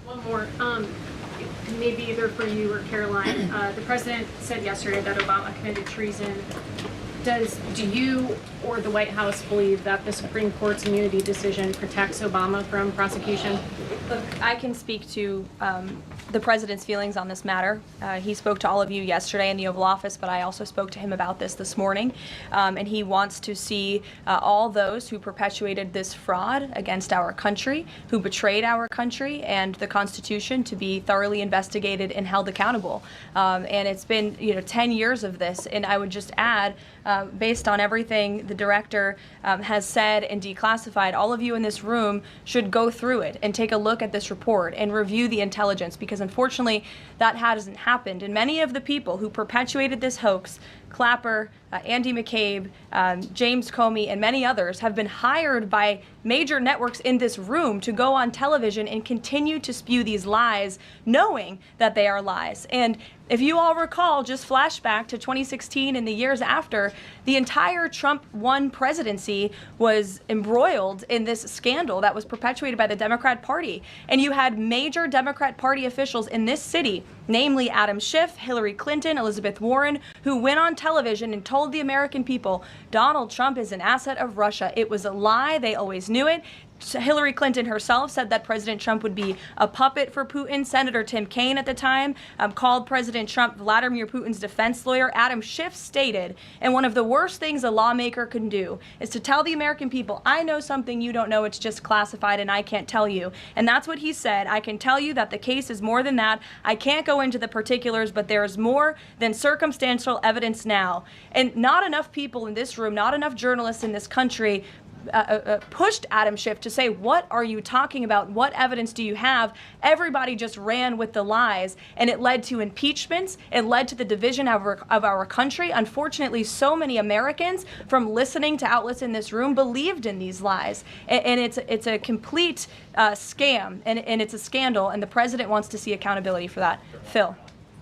One more, maybe either for you or Caroline. The president said yesterday that Obama committed treason. Do you or the White House believe that the Supreme Court's immunity decision protects Obama from prosecution? Look, I can speak to the president's feelings on this matter. He spoke to all of you yesterday in the Oval Office, but I also spoke to him about this morning. And he wants to see all those who perpetuated this fraud against our country, who betrayed our country and the Constitution, to be thoroughly investigated and held accountable. And it's been 10 years of this. And I would just add, based on everything the director has said and declassified, all of you in this room should go through it and take a look at this report and review the intelligence, because unfortunately that hasn't happened. And many of the people who perpetuated this hoax, Clapper, Andy McCabe, James Comey, and many others, have been hired by major networks in this room to go on television and continue to spew these lies, knowing that they are lies. And if you all recall, just flashback to 2016 and the years after, the entire Trump 1 presidency was embroiled in this scandal that was perpetuated by the Democrat Party. And you had major Democrat Party officials in this city, namely Adam Schiff, Hillary Clinton, Elizabeth Warren, who went on television and told the American people Donald Trump is an asset of Russia. It was a lie. They always knew it. Hillary Clinton herself said that President Trump would be a puppet for Putin. Senator Tim Kaine at the time called President Trump Vladimir Putin's defense lawyer. Adam Schiff stated, and one of the worst things a lawmaker can do is to tell the American people, I know something you don't know, it's just classified and I can't tell you. And that's what he said. I can tell you that the case is more than that. I can't go into the particulars, but there is more than circumstantial evidence now. And not enough people in this room, not enough journalists in this country pushed Adam Schiff to say, what are you talking about? What evidence do you have? Everybody just ran with the lies, and it led to impeachments. It led to the division of our country. Unfortunately, so many Americans, from listening to outlets in this room, believed in these lies. And it's a complete scam, and it's a scandal, and the president wants to see accountability for that. Phil.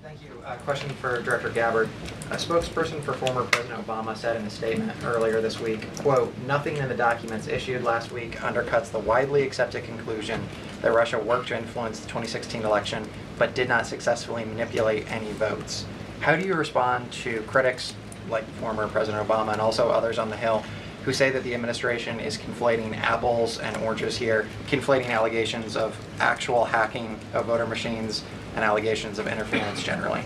Thank you. A question for Director Gabbard. A spokesperson for former President Obama said in a statement earlier this week, quote, nothing in the documents issued last week undercuts the widely accepted conclusion that Russia worked to influence the 2016 election but did not successfully manipulate any votes. How do you respond to critics like former President Obama and also others on the Hill who say that the administration is conflating apples and oranges here, conflating allegations of actual hacking of voter machines and allegations of interference generally?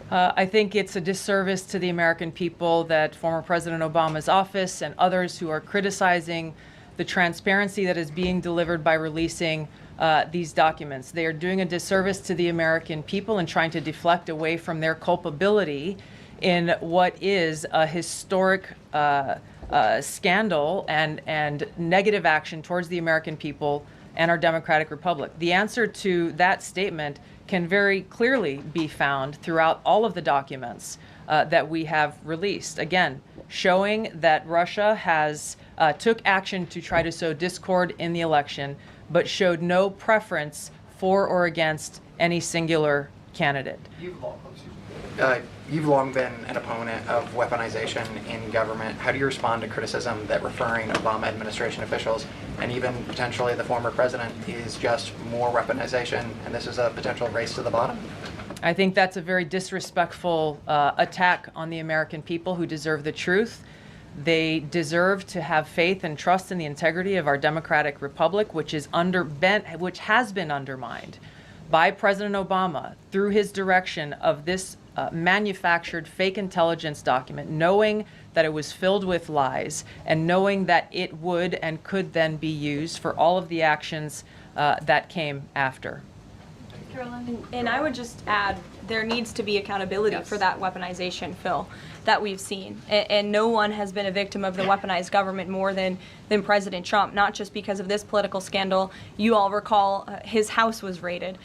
I think it's a disservice to the American people that former President Obama's office and others who are criticizing the transparency that is being delivered by releasing these documents. They are doing a disservice to the American people and trying to deflect away from their culpability in what is a historic scandal and negative action towards the American people and our democratic republic. The answer to that statement can very clearly be found throughout all of the documents that we have released. Again, showing that Russia has took action to try to sow discord in the election, but showed no preference for or against any singular candidate. You've long been an opponent of weaponization in government. How do you respond to criticism that referring Obama administration officials and even potentially the former president is just more weaponization and this is a potential race to the bottom? I think that's a very disrespectful attack on the American people who deserve the truth. They deserve to have faith and trust in the integrity of our democratic republic, which has been undermined by President Obama through his direction of this manufactured fake intelligence document, knowing that it was filled with lies and knowing that it would and could then be used for all of the actions that came after. Carolyn? And I would just add, there needs to be accountability for that weaponization, Phil, that we've seen. And no one has been a victim of the weaponized government more than President Trump, not just because of this political scandal. You all recall his house was raided.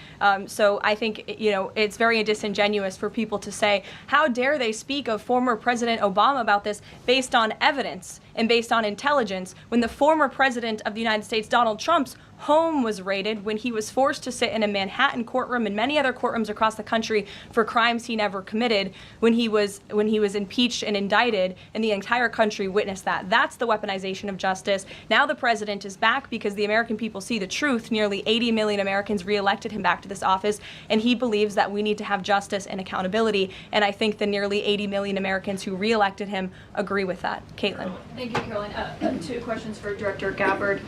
So I think, you know, it's very disingenuous for people to say, how dare they speak of former President Obama about this based on evidence and based on intelligence, when the former President of the United States, Donald Trump's home was raided, when he was forced to sit in a Manhattan courtroom and many other courtrooms across the country for crimes he never committed, when he was impeached and indicted, and the entire country witnessed that. That's the weaponization of justice. Now the president is back because the American people see the truth. Nearly 80 million Americans reelected him back to this office, and he believes that we need to have justice and accountability. And I think the nearly 80 million Americans who reelected him agree with that. Caitlin. Thank you, Carolyn. Two questions for Director Gabbard,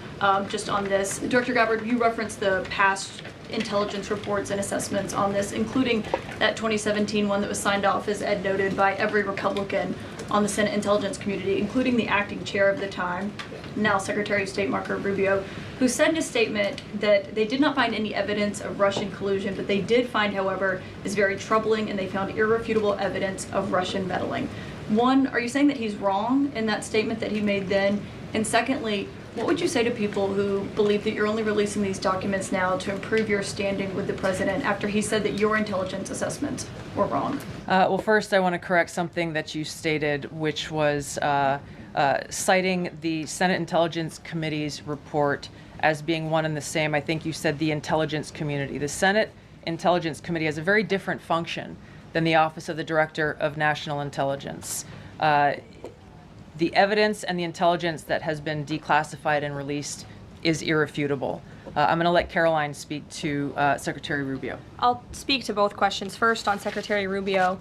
just on this. Director Gabbard, you referenced the past intelligence reports and assessments on this, including that 2017 one that was signed off, as Ed noted, by every Republican on the Senate Intelligence Community, including the acting chair of the time, now Secretary of State Marco Rubio, who said in a statement that they did not find any evidence of Russian collusion, but they did find, however, is very troubling, and they found irrefutable evidence of Russian meddling. One, are you saying that he's wrong in that statement that he made then? And secondly, what would you say to people who believe that you're only releasing these documents now to improve your standing with the president after he said that your intelligence assessments were wrong? Well, first, I want to correct something that you stated, which was citing the Senate Intelligence Committee's report as being one and the same. I think you said the intelligence community. The Senate Intelligence Committee has a very different function than the Office of the Director of National Intelligence. The evidence and the intelligence that has been declassified and released is irrefutable. I'm going to let Caroline speak to Secretary Rubio. I'll speak to both questions. First, on Secretary Rubio,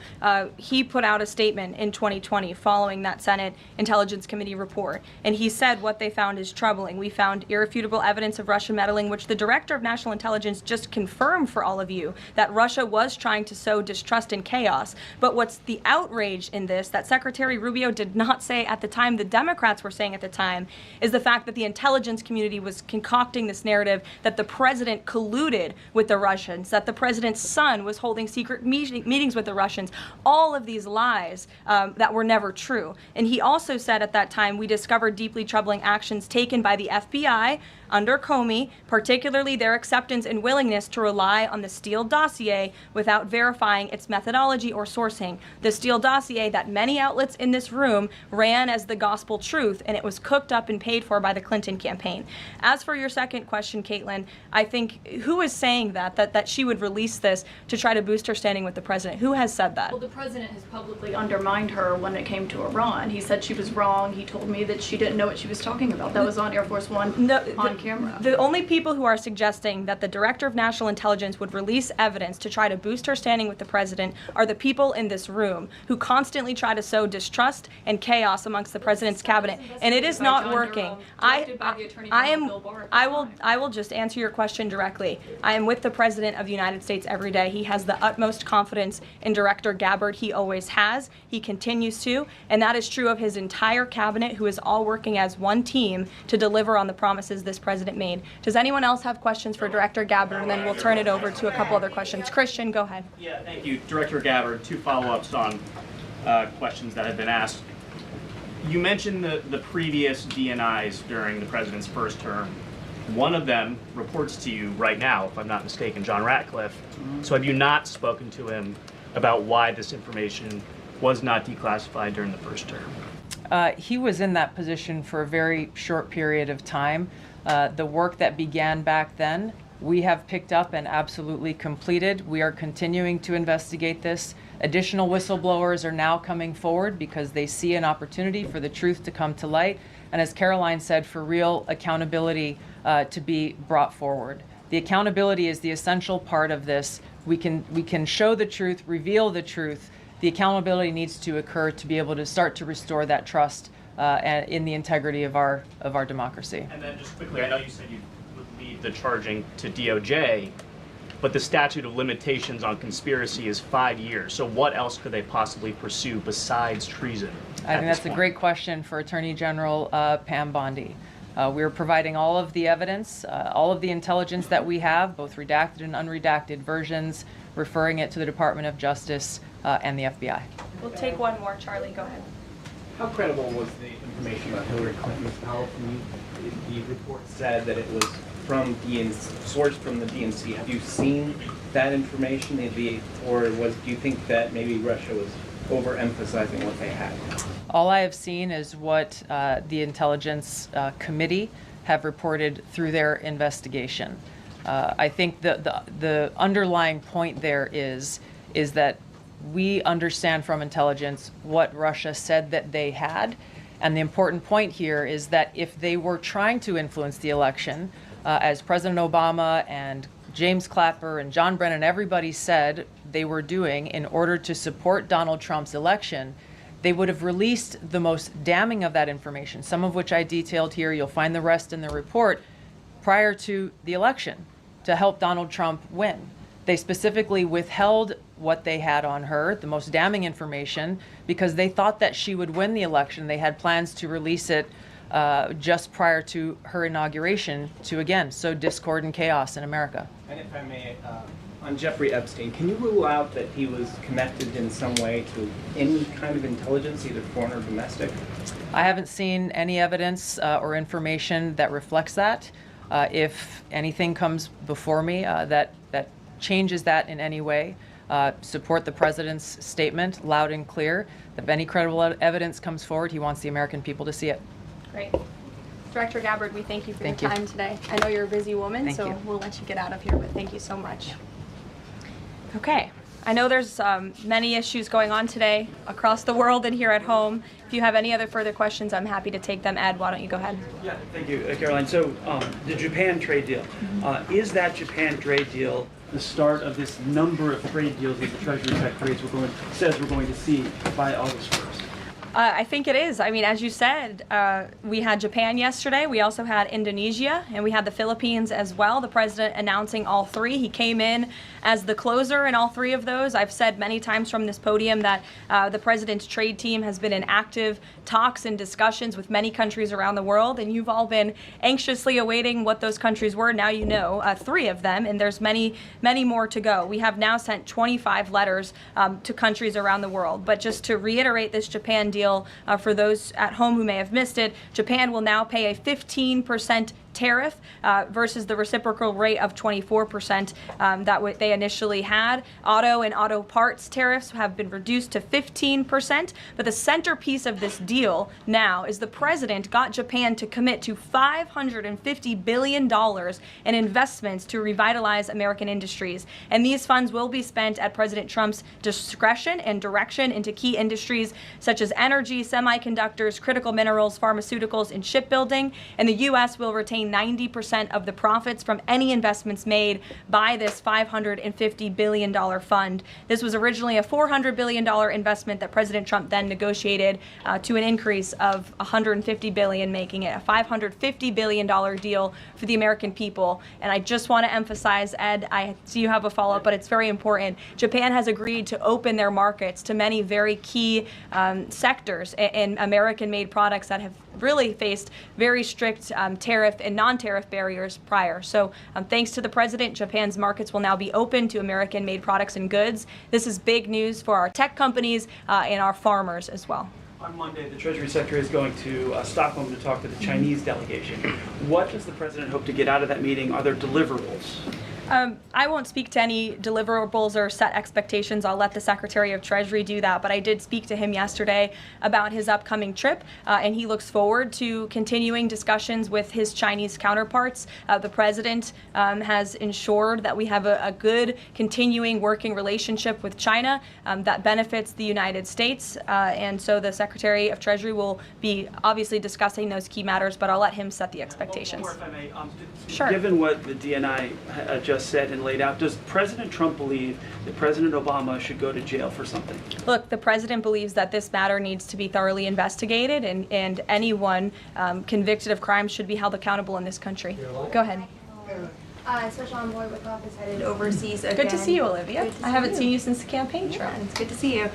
he put out a statement in 2020 following that Senate Intelligence Committee report, and he said what they found is troubling. We found irrefutable evidence of Russian meddling, which the Director of National Intelligence just confirmed for all of you, that Russia was trying to sow distrust and chaos. But what's the outrage in this that Secretary Rubio did not say at the time, the Democrats were saying at the time, is the fact that the intelligence community was concocting this narrative that the president colluded with the Russians, that the president's son was holding secret meetings with the Russians, all of these lies that were never true. And he also said at that time, we discovered deeply troubling actions taken by the FBI under Comey, particularly their acceptance and willingness to rely on the Steele dossier without verifying its methodology or sourcing. The Steele dossier that many outlets in this room ran as the gospel truth, and it was cooked up and paid for by the Clinton campaign. As for your second question, Caitlin, I think, who is saying that she would release this to try to boost her standing with the president? Who has said that? Well, the president has publicly undermined her when it came to Iran. He said she was wrong. He told me that she didn't know what she was talking about. That was on Air Force One on camera. The only people who are suggesting that the Director of National Intelligence would release evidence to try to boost her standing with the president are the people in this room who constantly try to sow distrust and chaos amongst the president's cabinet, and it is not working. I will just answer your question directly. I am with the President of the United States every day. He has the utmost confidence in Director Gabbard. He always has. He continues to, and that is true of his entire cabinet, who is all working as one team to deliver on the promises this president made. Does anyone else have questions for Director Gabbard? And then we'll turn it over to a couple other questions. Christian, go ahead. Yeah, thank you. Director Gabbard, two follow-ups on questions that have been asked. You mentioned the previous DNIs during the president's first term. One of them reports to you right now, if I'm not mistaken, John Ratcliffe. So have you not spoken to him about why this information was not declassified during the first term? He was in that position for a very short period of time. The work that began back then, we have picked up and absolutely completed. We are continuing to investigate this. Additional whistleblowers are now coming forward because they see an opportunity for the truth to come to light. And as Caroline said, for real accountability to be brought forward. The accountability is the essential part of this. We can show the truth, reveal the truth. The accountability needs to occur to be able to start to restore that trust in the integrity of our democracy. And then just quickly, I know you said you would leave the charging to DOJ, but the statute of limitations on conspiracy is 5 years. So what else could they possibly pursue besides treason? I think that's a great question for Attorney General Pam Bondi. We are providing all of the evidence, all of the intelligence that we have, both redacted and unredacted versions, referring it to the Department of Justice and the FBI. We'll take one more. Charlie, go ahead. How credible was the information about Hillary Clinton, Ms. Powell? The report said that it was from sourced from the DNC. Have you seen that information, or do you think that maybe Russia was overemphasizing what they had? All I have seen is what the Intelligence Committee have reported through their investigation. I think the underlying point there is that we understand from intelligence what Russia said that they had. And the important point here is that if they were trying to influence the election, as President Obama and James Clapper and John Brennan, everybody said they were doing in order to support Donald Trump's election, they would have released the most damning of that information, some of which I detailed here. You'll find the rest in the report, prior to the election to help Donald Trump win. They specifically withheld what they had on her, the most damning information, because they thought that she would win the election. They had plans to release it just prior to her inauguration to, again, sow discord and chaos in America. And if I may, on Jeffrey Epstein, can you rule out that he was connected in some way to any kind of intelligence, either foreign or domestic? I haven't seen any evidence or information that reflects that. If anything comes before me that changes that in any way, support the president's statement loud and clear. If any credible evidence comes forward, he wants the American people to see it. Great. Director Gabbard, we thank you for Thank your you. time today. I know you're a busy woman, Thank so you. we'll let you get out of here, but thank you so much. Okay. I know there's many issues going on today across the world and here at home. If you have any other further questions, I'm happy to take them. Ed, why don't you go ahead? Yeah, thank you, Caroline. So the Japan trade deal, is that Japan trade deal the start of this number of trade deals that the Treasury Secretary says we're going to see by August 1st? I think it is. I mean, as you said, we had Japan yesterday. We also had Indonesia, and we had the Philippines as well. The president announcing all three. He came in as the closer in all three of those. I've said many times from this podium that the president's trade team has been in active talks and discussions with many countries around the world, and you've all been anxiously awaiting what those countries were. Now you know three of them, and there's many, many more to go. We have now sent 25 letters to countries around the world. But just to reiterate this Japan deal, for those at home who may have missed it, Japan will now pay a 15% tariff versus the reciprocal rate of 24% that they initially had. Auto and auto parts tariffs have been reduced to 15%, but the centerpiece of this deal now is the president got Japan to commit to $550 billion in investments to revitalize American industries. And these funds will be spent at President Trump's discretion and direction into key industries such as energy, semiconductors, critical minerals, pharmaceuticals, and shipbuilding. And the U.S. will retain 90% of the profits from any investments made by this $550 billion fund. This was originally a $400 billion investment that President Trump then negotiated to an increase of $150 billion, making it a $550 billion deal for the American people. And I just want to emphasize, Ed, I see you have a follow-up, but it's very important. Japan has agreed to open their markets to many very key sectors in American-made products that have really faced very strict tariff and non-tariff barriers prior. So thanks to the president, Japan's markets will now be open to American-made products and goods. This is big news for our tech companies and our farmers as well. On Monday, the Treasury Secretary is going to Stockholm to talk to the Chinese delegation. What does the president hope to get out of that meeting? Are there deliverables? I won't speak to any deliverables or set expectations. I'll let the Secretary of Treasury do that. But I did speak to him yesterday about his upcoming trip, and he looks forward to continuing discussions with his Chinese counterparts. The president has ensured that we have a good continuing working relationship with China that benefits the United States. And so the Secretary of Treasury will be obviously discussing those key matters, but I'll let him set the expectations. One more, if I may. Sure. Given what the DNI just said and laid out, does President Trump believe that President Obama should go to jail for something? Look, the president believes that this matter needs to be thoroughly investigated, and anyone convicted of crimes should be held accountable in this country. Go ahead. Special Envoy Wickoff is headed overseas again. Good to see you, Olivia. Good to I haven't see seen you since the campaign trail. Yeah, it's good to see you.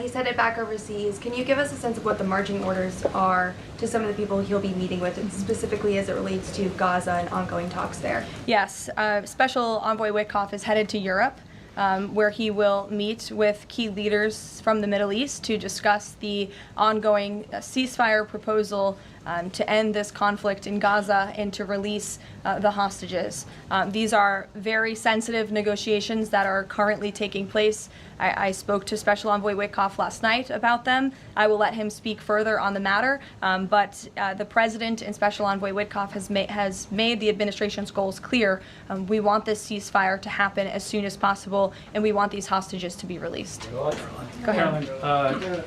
He's headed back overseas. Can you give us a sense of what the marching orders are to some of the people he'll be meeting with, specifically as it relates to Gaza and ongoing talks there? Yes, Special Envoy Wickoff is headed to Europe, where he will meet with key leaders from the Middle East to discuss the ongoing ceasefire proposal to end this conflict in Gaza and to release the hostages. These are very sensitive negotiations that are currently taking place. I spoke to Special Envoy Wickoff last night about them. I will let him speak further on the matter, but the President and Special Envoy Wickoff has made the administration's goals clear. We want this ceasefire to happen as soon as possible, and we want these hostages to be released. Go ahead. Caroline,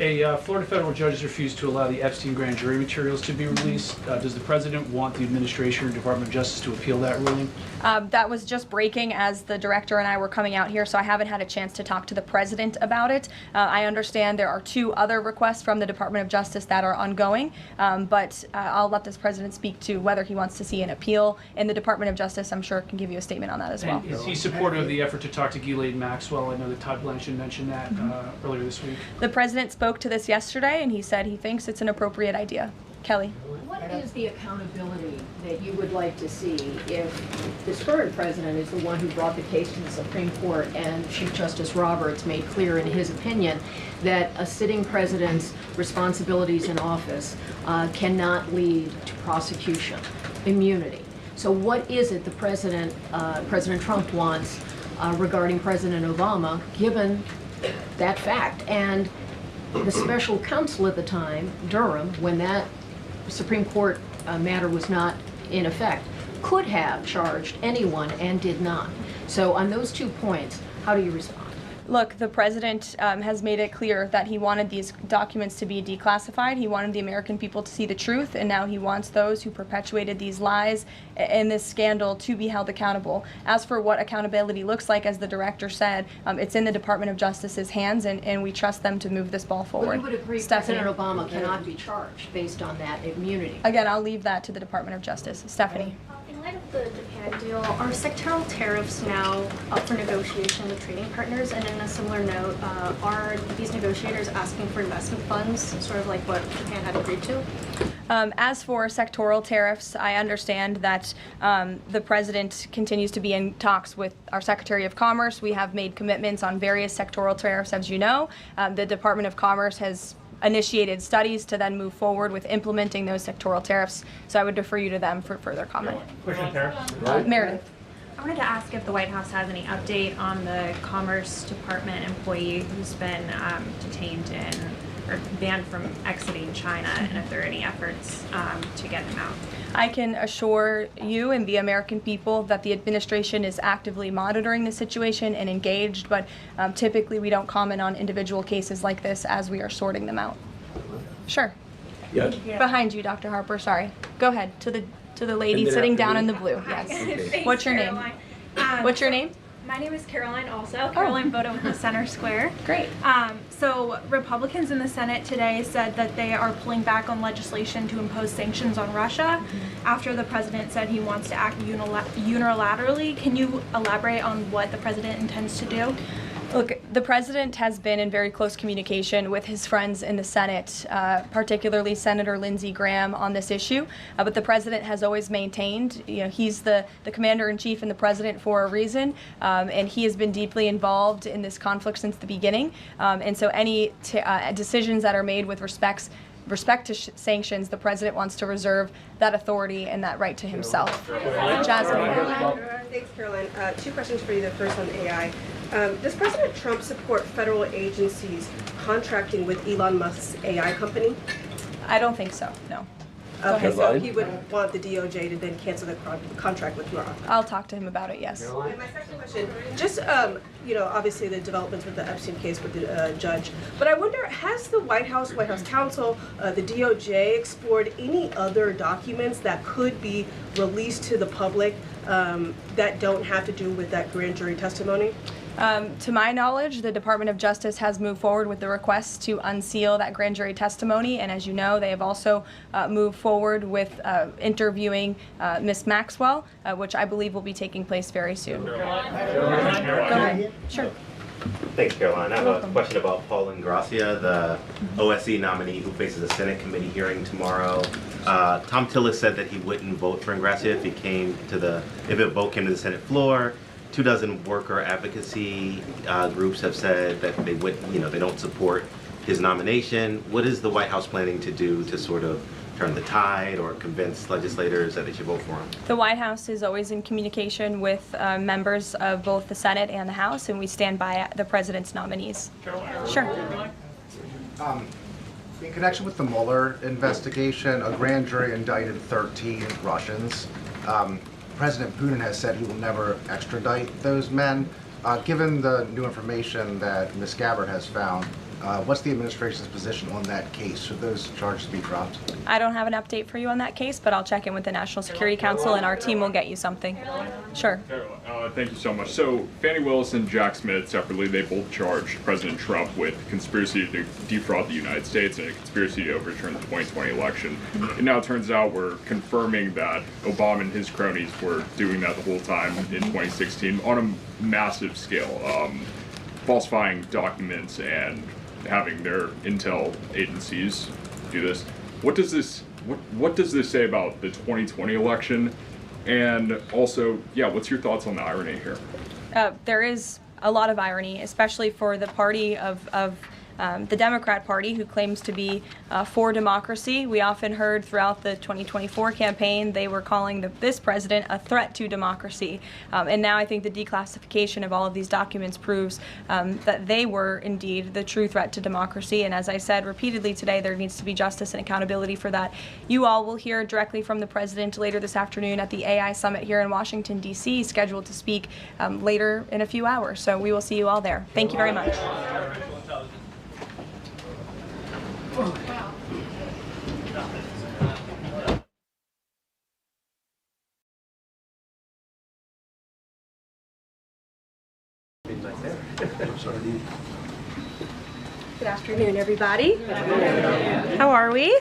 a Florida federal judge has refused to allow the Epstein grand jury materials to be released. Does the president want the administration or Department of Justice to appeal that ruling? That was just breaking as the director and I were coming out here, so I haven't had a chance to talk to the president about it. I understand there are 2 other requests from the Department of Justice that are ongoing, but I'll let this president speak to whether he wants to see an appeal. And the Department of Justice, I'm sure, can give you a statement on that as well. And is he supportive of the effort to talk to Ghislaine Maxwell? I know that Todd Blanchard mentioned that earlier this week. The president spoke to this yesterday, and he said he thinks it's an appropriate idea. Kelly. What is the accountability that you would like to see if this current president is the one who brought the case to the Supreme Court and Chief Justice Roberts made clear in his opinion that a sitting president's responsibilities in office cannot lead to prosecution, immunity? So what is it the President Trump wants regarding President Obama, given that fact? And the special counsel at the time, Durham, when that Supreme Court matter was not in effect, could have charged anyone and did not. So on those 2 points, how do you respond? Look, the president has made it clear that he wanted these documents to be declassified. He wanted the American people to see the truth, and now he wants those who perpetuated these lies and this scandal to be held accountable. As for what accountability looks like, as the director said, it's in the Department of Justice's hands, and we trust them to move this ball forward. Well, you would agree President Obama cannot be charged based on that immunity. Again, I'll leave that to the Department of Justice. Stephanie. In light of the Japan deal, are sectoral tariffs now up for negotiation with trading partners? And in a similar note, are these negotiators asking for investment funds, sort of like what Japan had agreed to? As for sectoral tariffs, I understand that the president continues to be in talks with our Secretary of Commerce. We have made commitments on various sectoral tariffs, as you know. The Department of Commerce has initiated studies to then move forward with implementing those sectoral tariffs. So I would defer you to them for further comment. Question, tariffs? Meredith. I wanted to ask if the White House has any update on the Commerce Department employee who's been detained or banned from exiting China, and if there are any efforts to get him out. I can assure you and the American people that the administration is actively monitoring the situation and engaged, but typically we don't comment on individual cases like this as we are sorting them out. Sure. Yeah. Behind you, Dr. Harper, sorry. Go ahead, to the lady sitting down in the blue, yes. Okay. What's your name? What's your name? My name is Caroline also. Caroline Boda with the Center Square. Great. So Republicans in the Senate today said that they are pulling back on legislation to impose sanctions on Russia after the president said he wants to act unilaterally. Can you elaborate on what the president intends to do? Look, the president has been in very close communication with his friends in the Senate, particularly Senator Lindsey Graham, on this issue. But the president has always maintained, he's the commander-in-chief and the president for a reason, and he has been deeply involved in this conflict since the beginning. And so any decisions that are made with respect to sanctions, the president wants to reserve that authority and that right to himself. Jasmine. Thanks, Caroline. 2 questions for you. The first on AI. Does President Trump support federal agencies contracting with Elon Musk's AI company? I don't think so, no. Okay, so he would want the DOJ to then cancel the contract with Grok. I'll talk to him about it, yes. And my second question, just, obviously the developments with the Epstein case with the judge, but I wonder, has the White House counsel, the DOJ explored any other documents that could be released to the public that don't have to do with that grand jury testimony? To my knowledge, the Department of Justice has moved forward with the request to unseal that grand jury testimony, and as you know, they have also moved forward with interviewing Ms. Maxwell, which I believe will be taking place very soon. Go ahead. Sure. Thanks, Caroline. I have a question about Paul Ingracia, the OSC nominee who faces a Senate committee hearing tomorrow. Tom Tillis said that he wouldn't vote for Ingracia if if a vote came to the Senate floor. 24 worker advocacy groups have said that they they don't support his nomination. What is the White House planning to do to sort of turn the tide or convince legislators that they should vote for him? The White House is always in communication with members of both the Senate and the House, and we stand by the president's nominees. Sure. In connection with the Mueller investigation, a grand jury indicted 13 Russians. President Putin has said he will never extradite those men. Given the new information that Ms. Gabbard has found, what's the administration's position on that case? Should those charges be dropped? I don't have an update for you on that case, but I'll check in with the National Security Council and our team will get you something. Sure. Thank you so much. So Fani Willis and Jack Smith separately, they both charged President Trump with conspiracy to defraud the United States and a conspiracy to overturn the 2020 election. It now turns out we're confirming that Obama and his cronies were doing that the whole time in 2016 on a massive scale, falsifying documents and having their intel agencies do this. What does this say about the 2020 election? And also, what's your thoughts on the irony here? There is a lot of irony, especially for the party of the Democrat Party, who claims to be for democracy. We often heard throughout the 2024 campaign they were calling this president a threat to democracy. And now I think the declassification of all of these documents proves that they were indeed the true threat to democracy. And as I said repeatedly today, there needs to be justice and accountability for that. You all will hear directly from the president later this afternoon at the AI Summit here in Washington, D.C., scheduled to speak later in a few hours. So we will see you all there. Thank you very much. Good afternoon, everybody. How are we?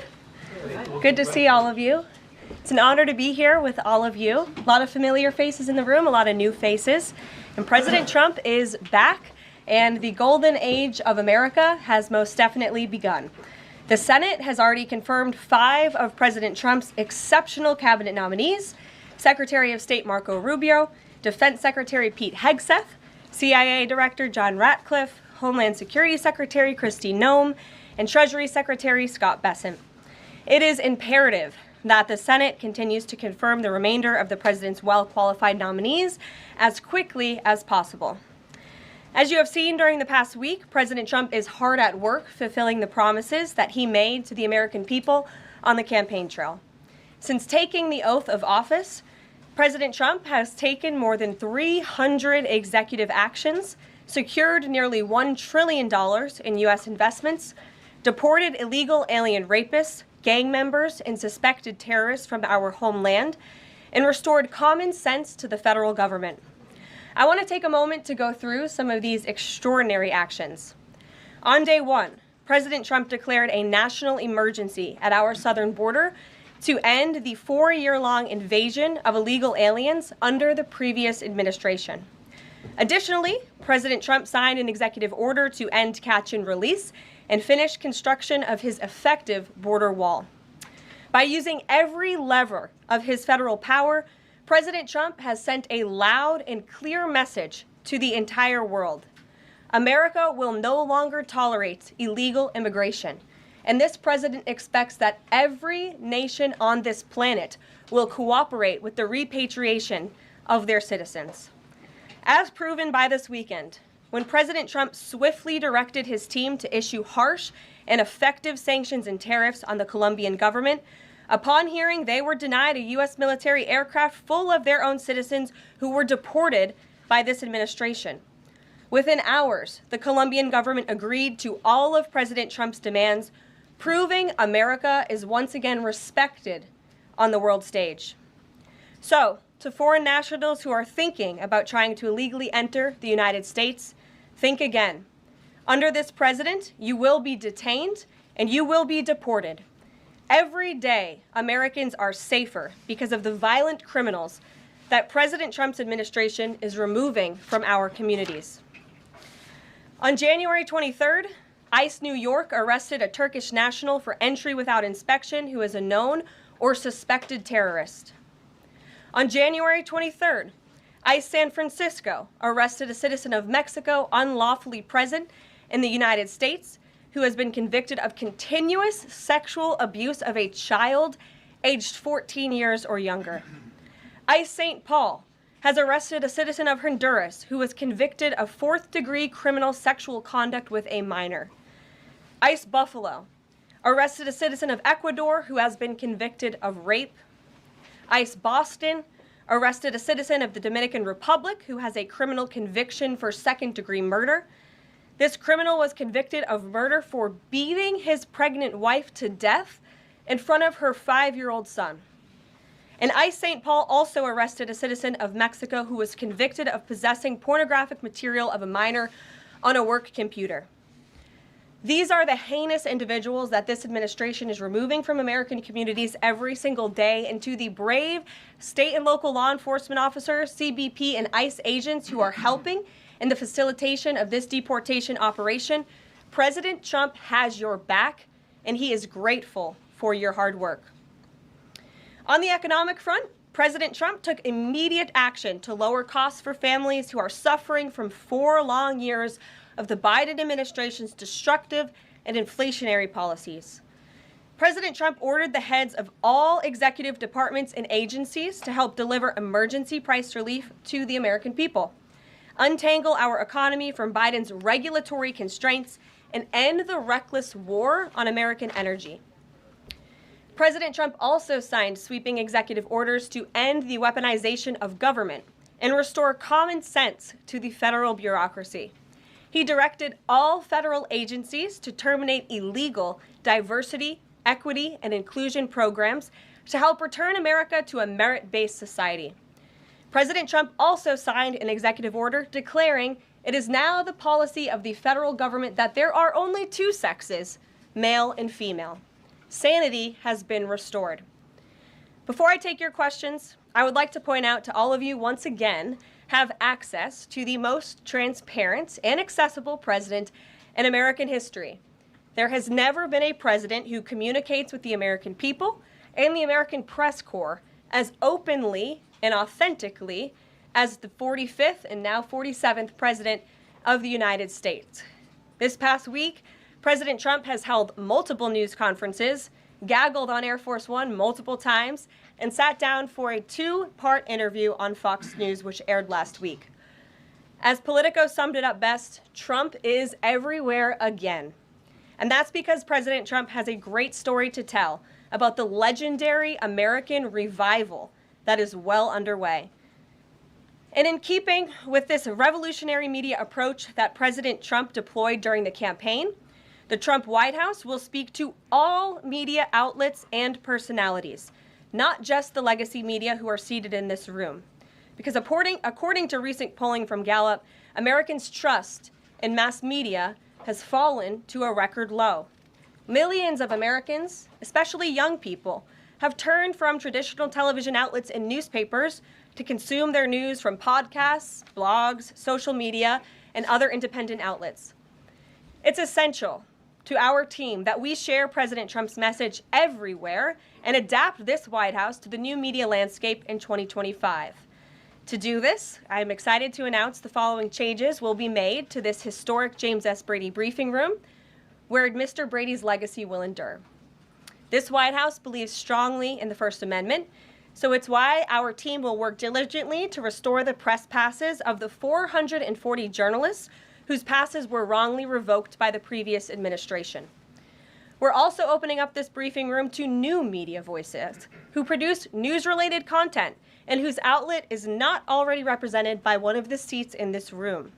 Good to see all of you. It's an honor to be here with all of you. A lot of familiar faces in the room, a lot of new faces. And President Trump is back, and the golden age of America has most definitely begun. The Senate has already confirmed 5 of President Trump's exceptional cabinet nominees: Secretary of State Marco Rubio, Defense Secretary Pete Hegseth, CIA Director John Ratcliffe, Homeland Security Secretary Kristi Noem, and Treasury Secretary Scott Bessent. It is imperative that the Senate continues to confirm the remainder of the president's well-qualified nominees as quickly as possible. As you have seen during the past week, President Trump is hard at work fulfilling the promises that he made to the American people on the campaign trail. Since taking the oath of office, President Trump has taken more than 300 executive actions, secured nearly $1 trillion in U.S. investments, deported illegal alien rapists, gang members, and suspected terrorists from our homeland, and restored common sense to the federal government. I want to take a moment to go through some of these extraordinary actions. On day 1, President Trump declared a national emergency at our southern border to end the 4-year-long invasion of illegal aliens under the previous administration. Additionally, President Trump signed an executive order to end catch and release and finish construction of his effective border wall. By using every lever of his federal power, President Trump has sent a loud and clear message to the entire world. America will no longer tolerate illegal immigration, and this president expects that every nation on this planet will cooperate with the repatriation of their citizens. As proven by this weekend, when President Trump swiftly directed his team to issue harsh and effective sanctions and tariffs on the Colombian government, upon hearing they were denied a U.S. military aircraft full of their own citizens who were deported by this administration. Within hours, the Colombian government agreed to all of President Trump's demands, proving America is once again respected on the world stage. So, to foreign nationals who are thinking about trying to illegally enter the United States, think again. Under this president, you will be detained and you will be deported. Every day, Americans are safer because of the violent criminals that President Trump's administration is removing from our communities. On January 23rd, ICE New York arrested a Turkish national for entry without inspection who is a known or suspected terrorist. On January 23rd, ICE San Francisco arrested a citizen of Mexico unlawfully present in the United States who has been convicted of continuous sexual abuse of a child aged 14 years or younger. ICE St. Paul has arrested a citizen of Honduras who was convicted of fourth-degree criminal sexual conduct with a minor. ICE Buffalo arrested a citizen of Ecuador who has been convicted of rape. ICE Boston arrested a citizen of the Dominican Republic who has a criminal conviction for second-degree murder. This criminal was convicted of murder for beating his pregnant wife to death in front of her 5-year-old son. And ICE St. Paul also arrested a citizen of Mexico who was convicted of possessing pornographic material of a minor on a work computer. These are the heinous individuals that this administration is removing from American communities every single day, and to the brave state and local law enforcement officers, CBP, and ICE agents who are helping in the facilitation of this deportation operation, President Trump has your back, and he is grateful for your hard work. On the economic front, President Trump took immediate action to lower costs for families who are suffering from 4 long years of the Biden administration's destructive and inflationary policies. President Trump ordered the heads of all executive departments and agencies to help deliver emergency price relief to the American people, untangle our economy from Biden's regulatory constraints, and end the reckless war on American energy. President Trump also signed sweeping executive orders to end the weaponization of government and restore common sense to the federal bureaucracy. He directed all federal agencies to terminate illegal diversity, equity, and inclusion programs to help return America to a merit-based society. President Trump also signed an executive order declaring it is now the policy of the federal government that there are only 2 sexes, male and female. Sanity has been restored. Before I take your questions, I would like to point out to all of you once again have access to the most transparent and accessible president in American history. There has never been a president who communicates with the American people and the American press corps as openly and authentically as the 45th and now 47th president of the United States. This past week, President Trump has held multiple news conferences, gaggled on Air Force One multiple times, and sat down for a 2-part interview on Fox News, which aired last week. As Politico summed it up best, Trump is everywhere again. And that's because President Trump has a great story to tell about the legendary American revival that is well underway. And in keeping with this revolutionary media approach that President Trump deployed during the campaign, the Trump White House will speak to all media outlets and personalities, not just the legacy media who are seated in this room. Because according to recent polling from Gallup, Americans' trust in mass media has fallen to a record low. Millions of Americans, especially young people, have turned from traditional television outlets and newspapers to consume their news from podcasts, blogs, social media, and other independent outlets. It's essential to our team that we share President Trump's message everywhere and adapt this White House to the new media landscape in 2025. To do this, I'm excited to announce the following changes will be made to this historic James S. Brady briefing room, where Mr. Brady's legacy will endure. This White House believes strongly in the First Amendment, so it's why our team will work diligently to restore the press passes of the 440 journalists whose passes were wrongly revoked by the previous administration. We're also opening up this briefing room to new media voices who produce news-related content and whose outlet is not already represented by one of the seats in this room.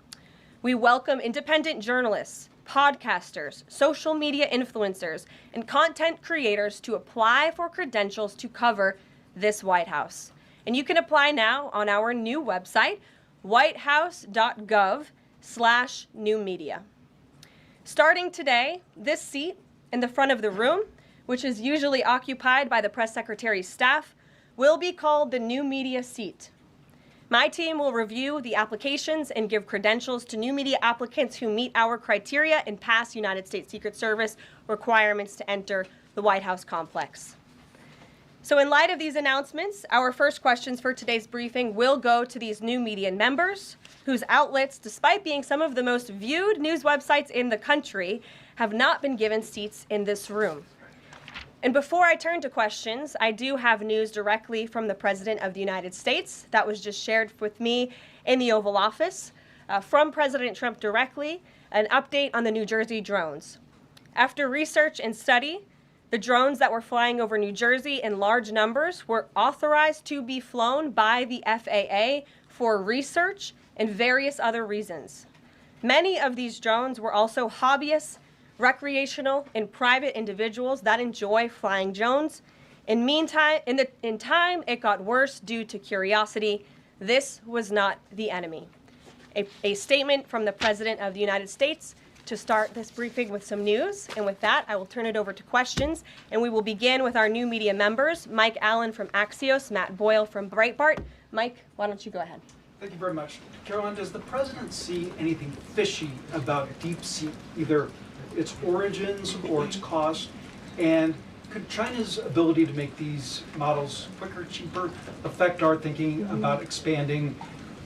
We welcome independent journalists, podcasters, social media influencers, and content creators to apply for credentials to cover this White House. And you can apply now on our new website, whitehouse.gov/newmedia. Starting today, this seat in the front of the room, which is usually occupied by the press secretary's staff, will be called the new media seat. My team will review the applications and give credentials to new media applicants who meet our criteria and pass United States Secret Service requirements to enter the White House complex. So in light of these announcements, our first questions for today's briefing will go to these new media members whose outlets, despite being some of the most viewed news websites in the country, have not been given seats in this room. And before I turn to questions, I do have news directly from the President of the United States that was just shared with me in the Oval Office. From President Trump directly, an update on the New Jersey drones. After research and study, the drones that were flying over New Jersey in large numbers were authorized to be flown by the FAA for research and various other reasons. Many of these drones were also hobbyists, recreational, and private individuals that enjoy flying drones. In time, it got worse due to curiosity. This was not the enemy. A statement from the President of the United States to start this briefing with some news. And with that, I will turn it over to questions. And we will begin with our new media members, Mike Allen from Axios, Matt Boyle from Breitbart. Mike, why don't you go ahead? Thank you very much. Caroline, does the president see anything fishy about DeepSeek, either its origins or its cost? And could China's ability to make these models quicker, cheaper, affect our thinking about expanding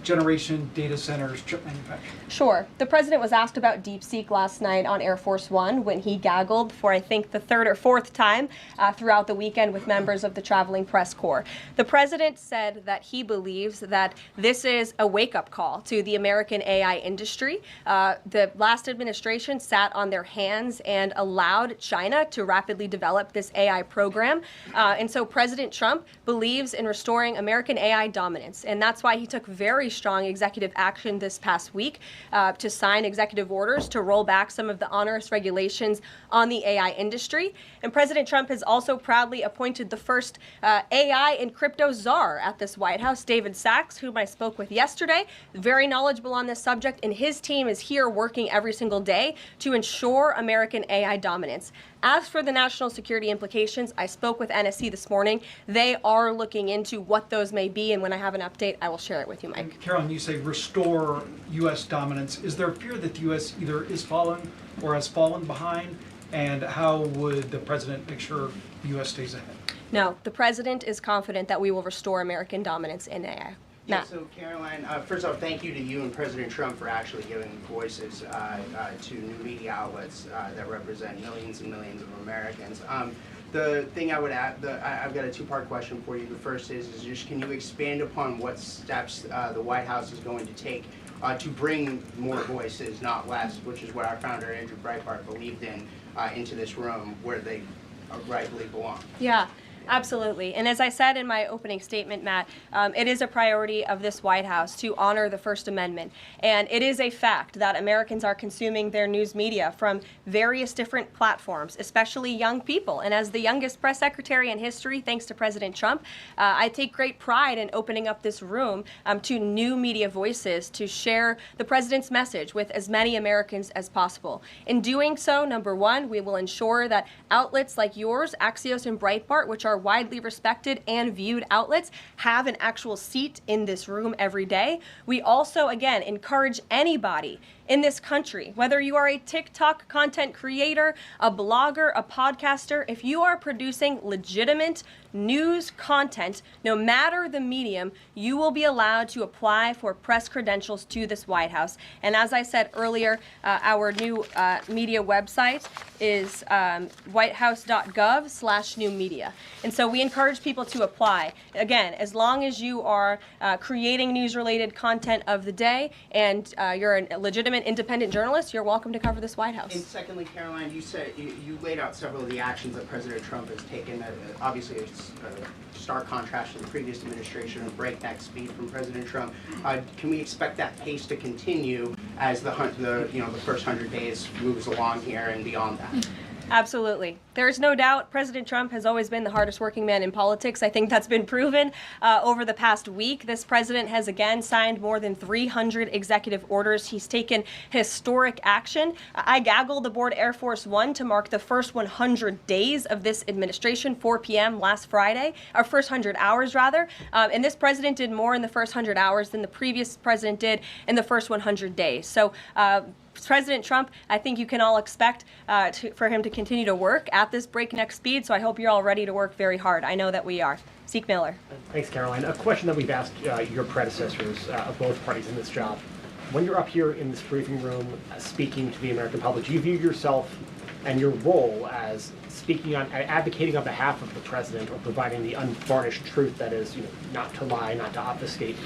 generation data centers, chip manufacturing? Sure. The president was asked about DeepSeek last night on Air Force One when he gaggled for, I think, the third or fourth time throughout the weekend with members of the traveling press corps. The president said that he believes that this is a wake-up call to the American AI industry. The last administration sat on their hands and allowed China to rapidly develop this AI program. And so President Trump believes in restoring American AI dominance. And that's why he took very strong executive action this past week to sign executive orders to roll back some of the onerous regulations on the AI industry. And President Trump has also proudly appointed the first AI and crypto czar at this White House, David Sachs, whom I spoke with yesterday, very knowledgeable on this subject, and his team is here working every single day to ensure American AI dominance. As for the national security implications, I spoke with NSC this morning. They are looking into what those may be, and when I have an update, I will share it with you, Mike. Caroline, you say restore U.S. dominance. Is there a fear that the U.S. either is fallen or has fallen behind? And how would the president make sure the U.S. stays ahead? No, the president is confident that we will restore American dominance in AI. Yeah, so Caroline, first off, thank you to you and President Trump for actually giving voices to new media outlets that represent millions and millions of Americans. The thing I would add, I've got a two-part question for you. The first is just can you expand upon what steps the White House is going to take to bring more voices, not less, which is what our founder, Andrew Breitbart, believed in, into this room where they rightfully belong? Yeah. Absolutely. And as I said in my opening statement, Matt, it is a priority of this White House to honor the First Amendment. And it is a fact that Americans are consuming their news media from various different platforms, especially young people. And as the youngest press secretary in history, thanks to President Trump, I take great pride in opening up this room to new media voices to share the president's message with as many Americans as possible. In doing so, number one, we will ensure that outlets like yours, Axios and Breitbart, which are widely respected and viewed outlets, have an actual seat in this room every day. We also, again, encourage anybody in this country, whether you are a TikTok content creator, a blogger, a podcaster, if you are producing legitimate news content, no matter the medium, you will be allowed to apply for press credentials to this White House. And as I said earlier, our new media website is whitehouse.gov/newmedia. And so we encourage people to apply. Again, as long as you are creating news-related content of the day and you're a legitimate independent journalist, you're welcome to cover this White House. And secondly, Caroline, you said you laid out several of the actions that President Trump has taken. Obviously, it's a stark contrast to the previous administration of breakneck speed from President Trump. Can we expect that pace to continue as the first 100 days moves along here and beyond that? Absolutely. There's no doubt President Trump has always been the hardest working man in politics. I think that's been proven over the past week. This president has again signed more than 300 executive orders. He's taken historic action. I gaggled aboard Air Force One to mark the first 100 days of this administration, 4 p.m. last Friday, or first 100 hours rather. And this president did more in the first 100 hours than the previous president did in the first 100 days. So President Trump, I think you can all expect for him to continue to work at this breakneck speed, so I hope you're all ready to work very hard. I know that we are. Zeke Miller. Thanks, Caroline. A question that we've asked your predecessors of both parties in this job. When you're up here in this briefing room speaking to the American public, do you view yourself and your role as speaking on, advocating on behalf of the president or providing the unvarnished truth that is, not to lie, not to obfuscate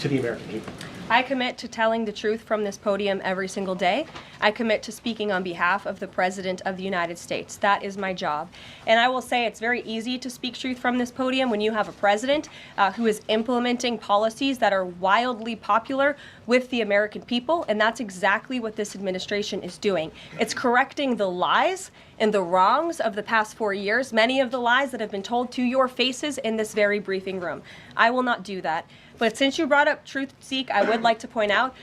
to the American people? I commit to telling the truth from this podium every single day. I commit to speaking on behalf of the President of the United States. That is my job. And I will say it's very easy to speak truth from this podium when you have a president who is implementing policies that are wildly popular with the American people, and that's exactly what this administration is doing. It's correcting the lies and the wrongs of the past 4 years, many of the lies that have been told to your faces in this very briefing room. I will not do that. But since you brought up truth, Zeke, I would like to point out,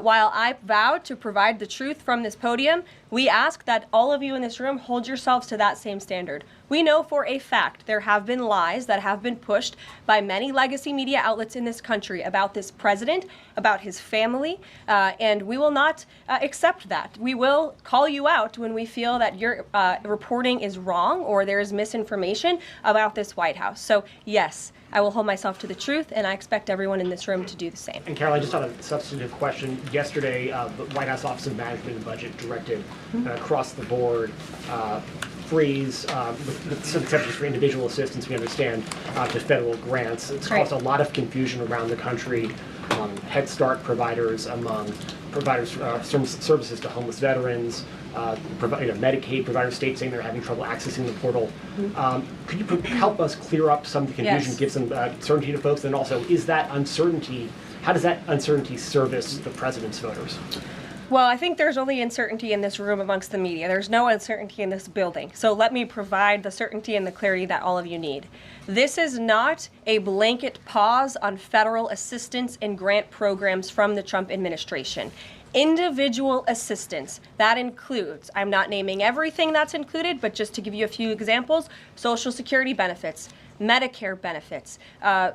while I vowed to provide the truth from this podium, we ask that all of you in this room hold yourselves to that same standard. We know for a fact there have been lies that have been pushed by many legacy media outlets in this country about this president, about his family, and we will not accept that. We will call you out when we feel that your reporting is wrong or there is misinformation about this White House. So yes, I will hold myself to the truth, and I expect everyone in this room to do the same. And Caroline, just on a substantive question, yesterday the White House Office of Management and Budget directed across the board freeze, with some exceptions for individual assistance, we understand, to federal grants. It's caused a lot of confusion around the country among Head Start providers, among providers services to homeless veterans, Medicaid providers, states saying they're having trouble accessing the portal. Could you help us clear up some of the confusion, give some certainty to folks? And also, is that uncertainty, how does that uncertainty service the president's voters? Well, I think there's only uncertainty in this room amongst the media. There's no uncertainty in this building. So let me provide the certainty and the clarity that all of you need. This is not a blanket pause on federal assistance and grant programs from the Trump administration. Individual assistance, that includes, I'm not naming everything that's included, but just to give you a few examples, Social Security benefits, Medicare benefits,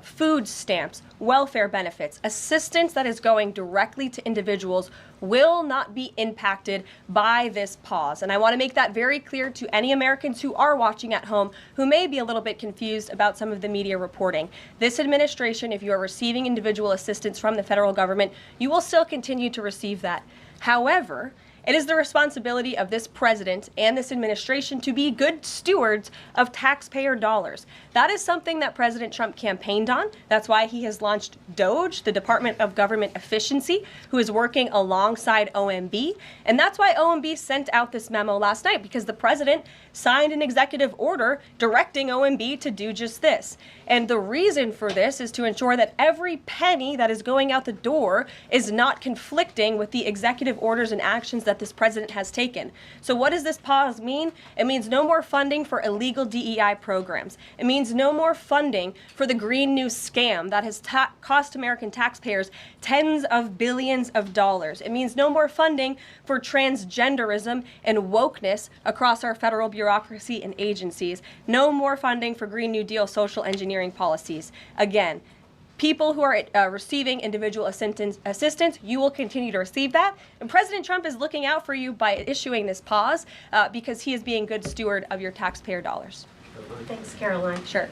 food stamps, welfare benefits, assistance that is going directly to individuals will not be impacted by this pause. And I want to make that very clear to any Americans who are watching at home who may be a little bit confused about some of the media reporting. This administration, if you are receiving individual assistance from the federal government, you will still continue to receive that. However, it is the responsibility of this president and this administration to be good stewards of taxpayer dollars. That is something that President Trump campaigned on. That's why he has launched DOGE, the Department of Government Efficiency, who is working alongside OMB. And that's why OMB sent out this memo last night, because the president signed an executive order directing OMB to do just this. And the reason for this is to ensure that every penny that is going out the door is not conflicting with the executive orders and actions that this president has taken. So what does this pause mean? It means no more funding for illegal DEI programs. It means no more funding for the Green New scam that has cost American taxpayers tens of billions of dollars. It means no more funding for transgenderism and wokeness across our federal bureaucracy and agencies. No more funding for Green New Deal social engineering policies. Again, people who are receiving individual assistance, you will continue to receive that. And President Trump is looking out for you by issuing this pause because he is being good steward of your taxpayer dollars. Thanks, Caroline. Sure.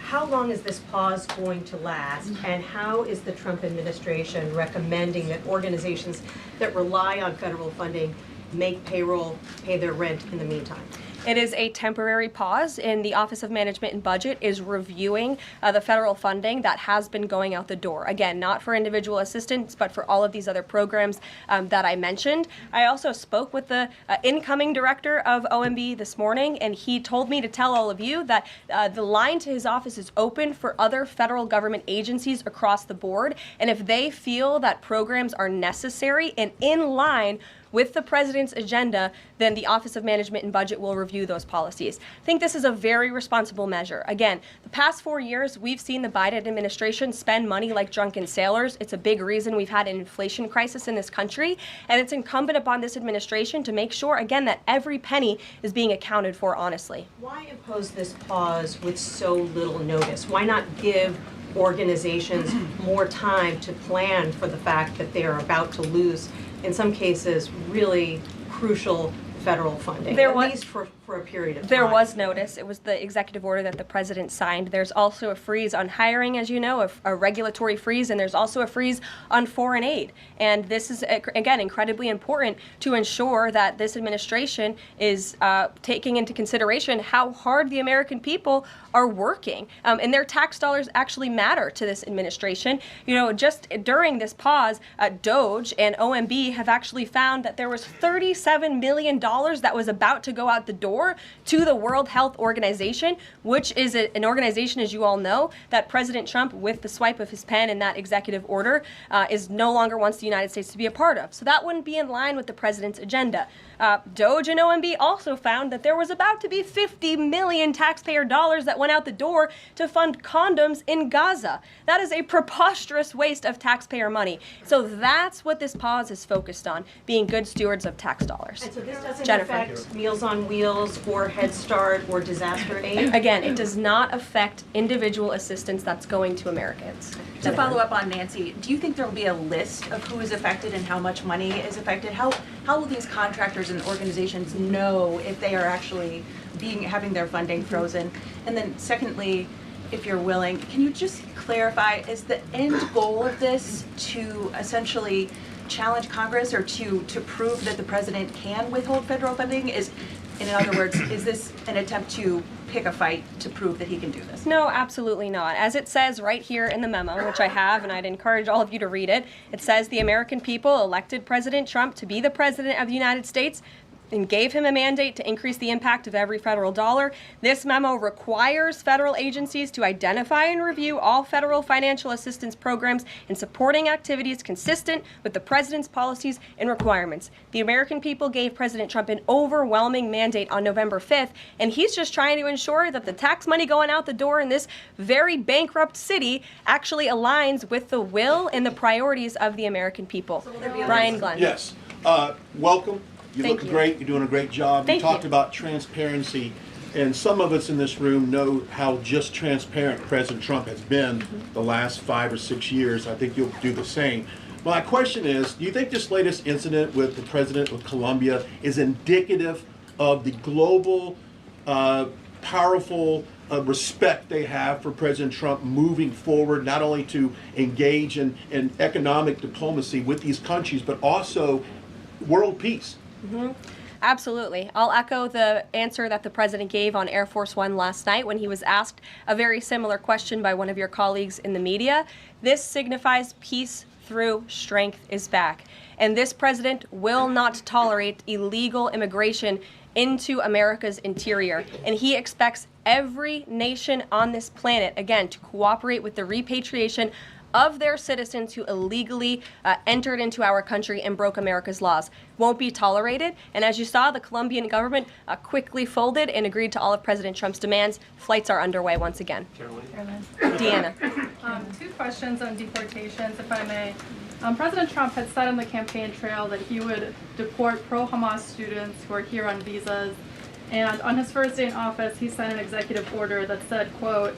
How long is this pause going to last, and how is the Trump administration recommending that organizations that rely on federal funding make payroll, pay their rent in the meantime? It is a temporary pause, and the Office of Management and Budget is reviewing the federal funding that has been going out the door. Again, not for individual assistance, but for all of these other programs that I mentioned. I also spoke with the incoming director of OMB this morning, and he told me to tell all of you that the line to his office is open for other federal government agencies across the board, and if they feel that programs are necessary and in line with the president's agenda, then the Office of Management and Budget will review those policies. I think this is a very responsible measure. Again, the past 4 years, we've seen the Biden administration spend money like drunken sailors. It's a big reason we've had an inflation crisis in this country, and it's incumbent upon this administration to make sure, again, that every penny is being accounted for honestly. Why impose this pause with so little notice? Why not give organizations more time to plan for the fact that they are about to lose, in some cases, really crucial federal funding, at least for a period of time? There was notice. It was the executive order that the president signed. There's also a freeze on hiring, as you know, a regulatory freeze, and there's also a freeze on foreign aid. And this is, again, incredibly important to ensure that this administration is taking into consideration how hard the American people are working. And their tax dollars actually matter to this administration. You know, just during this pause, DOJ and OMB have actually found that there was $37 million that was about to go out the door to the World Health Organization, which is an organization, as you all know, that President Trump, with the swipe of his pen in that executive order, is no longer wants the United States to be a part of. So that wouldn't be in line with the president's agenda. DOJ and OMB also found that there was about to be 50 million taxpayer dollars that went out the door to fund condoms in Gaza. That is a preposterous waste of taxpayer money. So that's what this pause is focused on, being good stewards of tax dollars. And so this doesn't Jennifer. affect Meals on Wheels or Head Start or disaster aid? Again, it does not affect individual assistance that's going to Americans. To follow up on Nancy, do you think there will be a list of who is affected and how much money is affected? How will these contractors and organizations know if they are actually having their funding frozen? And then secondly, if you're willing, can you just clarify, is the end goal of this to essentially challenge Congress or to prove that the president can withhold federal funding? In other words, is this an attempt to pick a fight to prove that he can do this? No, absolutely not. As it says right here in the memo, which I have, and I'd encourage all of you to read it, it says the American people elected President Trump to be the president of the United States and gave him a mandate to increase the impact of every federal dollar. This memo requires federal agencies to identify and review all federal financial assistance programs and supporting activities consistent with the president's policies and requirements. The American people gave President Trump an overwhelming mandate on November 5th, and he's just trying to ensure that the tax money going out the door in this very bankrupt city actually aligns with the will and the priorities of the American people. Brian Glenn. Yes. Welcome. You look great. You're doing a great job. You talked about transparency, and some of us in this room know how just transparent President Trump has been the last 5 or 6 years. I think you'll do the same. My question is, do you think this latest incident with the president of Colombia is indicative of the global, powerful respect they have for President Trump moving forward, not only to engage in economic diplomacy with these countries, but also world peace? Absolutely. I'll echo the answer that the president gave on Air Force One last night when he was asked a very similar question by one of your colleagues in the media. This signifies peace through strength is back. And this president will not tolerate illegal immigration into America's interior. And he expects every nation on this planet, again, to cooperate with the repatriation of their citizens who illegally entered into our country and broke America's laws. Won't be tolerated. And as you saw, the Colombian government quickly folded and agreed to all of President Trump's demands. Flights are underway once again. Deanna. 2 questions on deportations, if I may. President Trump had said on the campaign trail that he would deport pro-Hamas students who are here on visas. And on his first day in office, he signed an executive order that said, quote,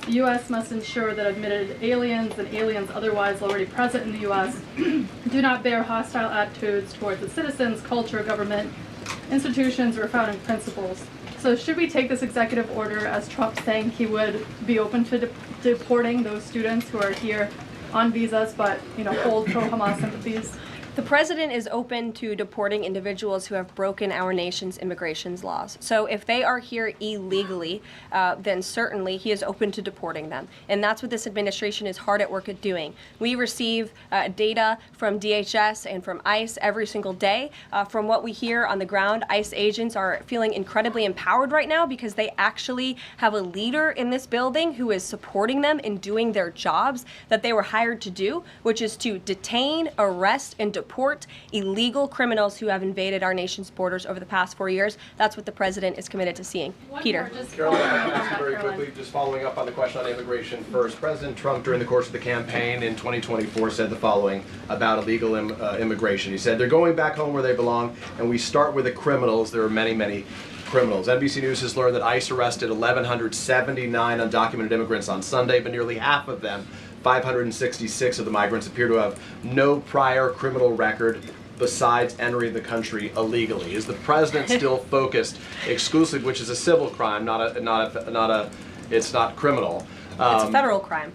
the U.S. must ensure that admitted aliens and aliens otherwise already present in the U.S. do not bear hostile attitudes towards its citizens, culture, government, institutions, or founding principles. So should we take this executive order as Trump saying he would be open to deporting those students who are here on visas but, hold pro-Hamas sympathies? The president is open to deporting individuals who have broken our nation's immigration laws. So if they are here illegally, then certainly he is open to deporting them. And that's what this administration is hard at work at doing. We receive data from DHS and from ICE every single day. From what we hear on the ground, ICE agents are feeling incredibly empowered right now because they actually have a leader in this building who is supporting them in doing their jobs that they were hired to do, which is to detain, arrest, and deport deport illegal criminals who have invaded our nation's borders over the past 4 years. That's what the president is committed to seeing. Peter. Caroline, I want to ask you very quickly, just following up on the question on immigration first. President Trump, during the course of the campaign in 2024, said the following about illegal immigration. He said, they're going back home where they belong, and we start with the criminals. There are many, many criminals. NBC News has learned that ICE arrested 1,179 undocumented immigrants on Sunday, but nearly half of them, 566 of the migrants, appear to have no prior criminal record besides entering the country illegally. Is the president still focused exclusively, which is a civil crime, it's not criminal? It's a federal crime.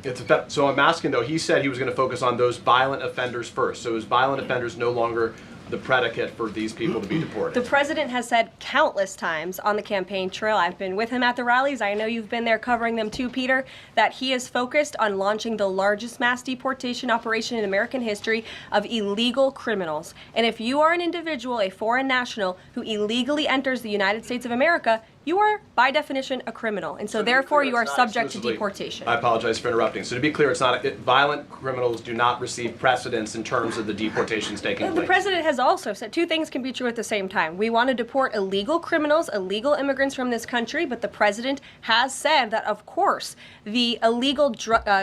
So I'm asking though, he said he was going to focus on those violent offenders first. So is violent offenders no longer the predicate for these people to be deported? The president has said countless times on the campaign trail, I've been with him at the rallies, I know you've been there covering them too, Peter, that he is focused on launching the largest mass deportation operation in American history of illegal criminals. And if you are an individual, a foreign national, who illegally enters the United States of America, you are, by definition, a criminal. And so therefore, you are subject to deportation. I apologize for interrupting. So to be clear, it's not violent criminals do not receive precedence in terms of the deportations taking place. The president has also said two things can be true at the same time. We want to deport illegal criminals, illegal immigrants from this country, but the president has said that, of course, the illegal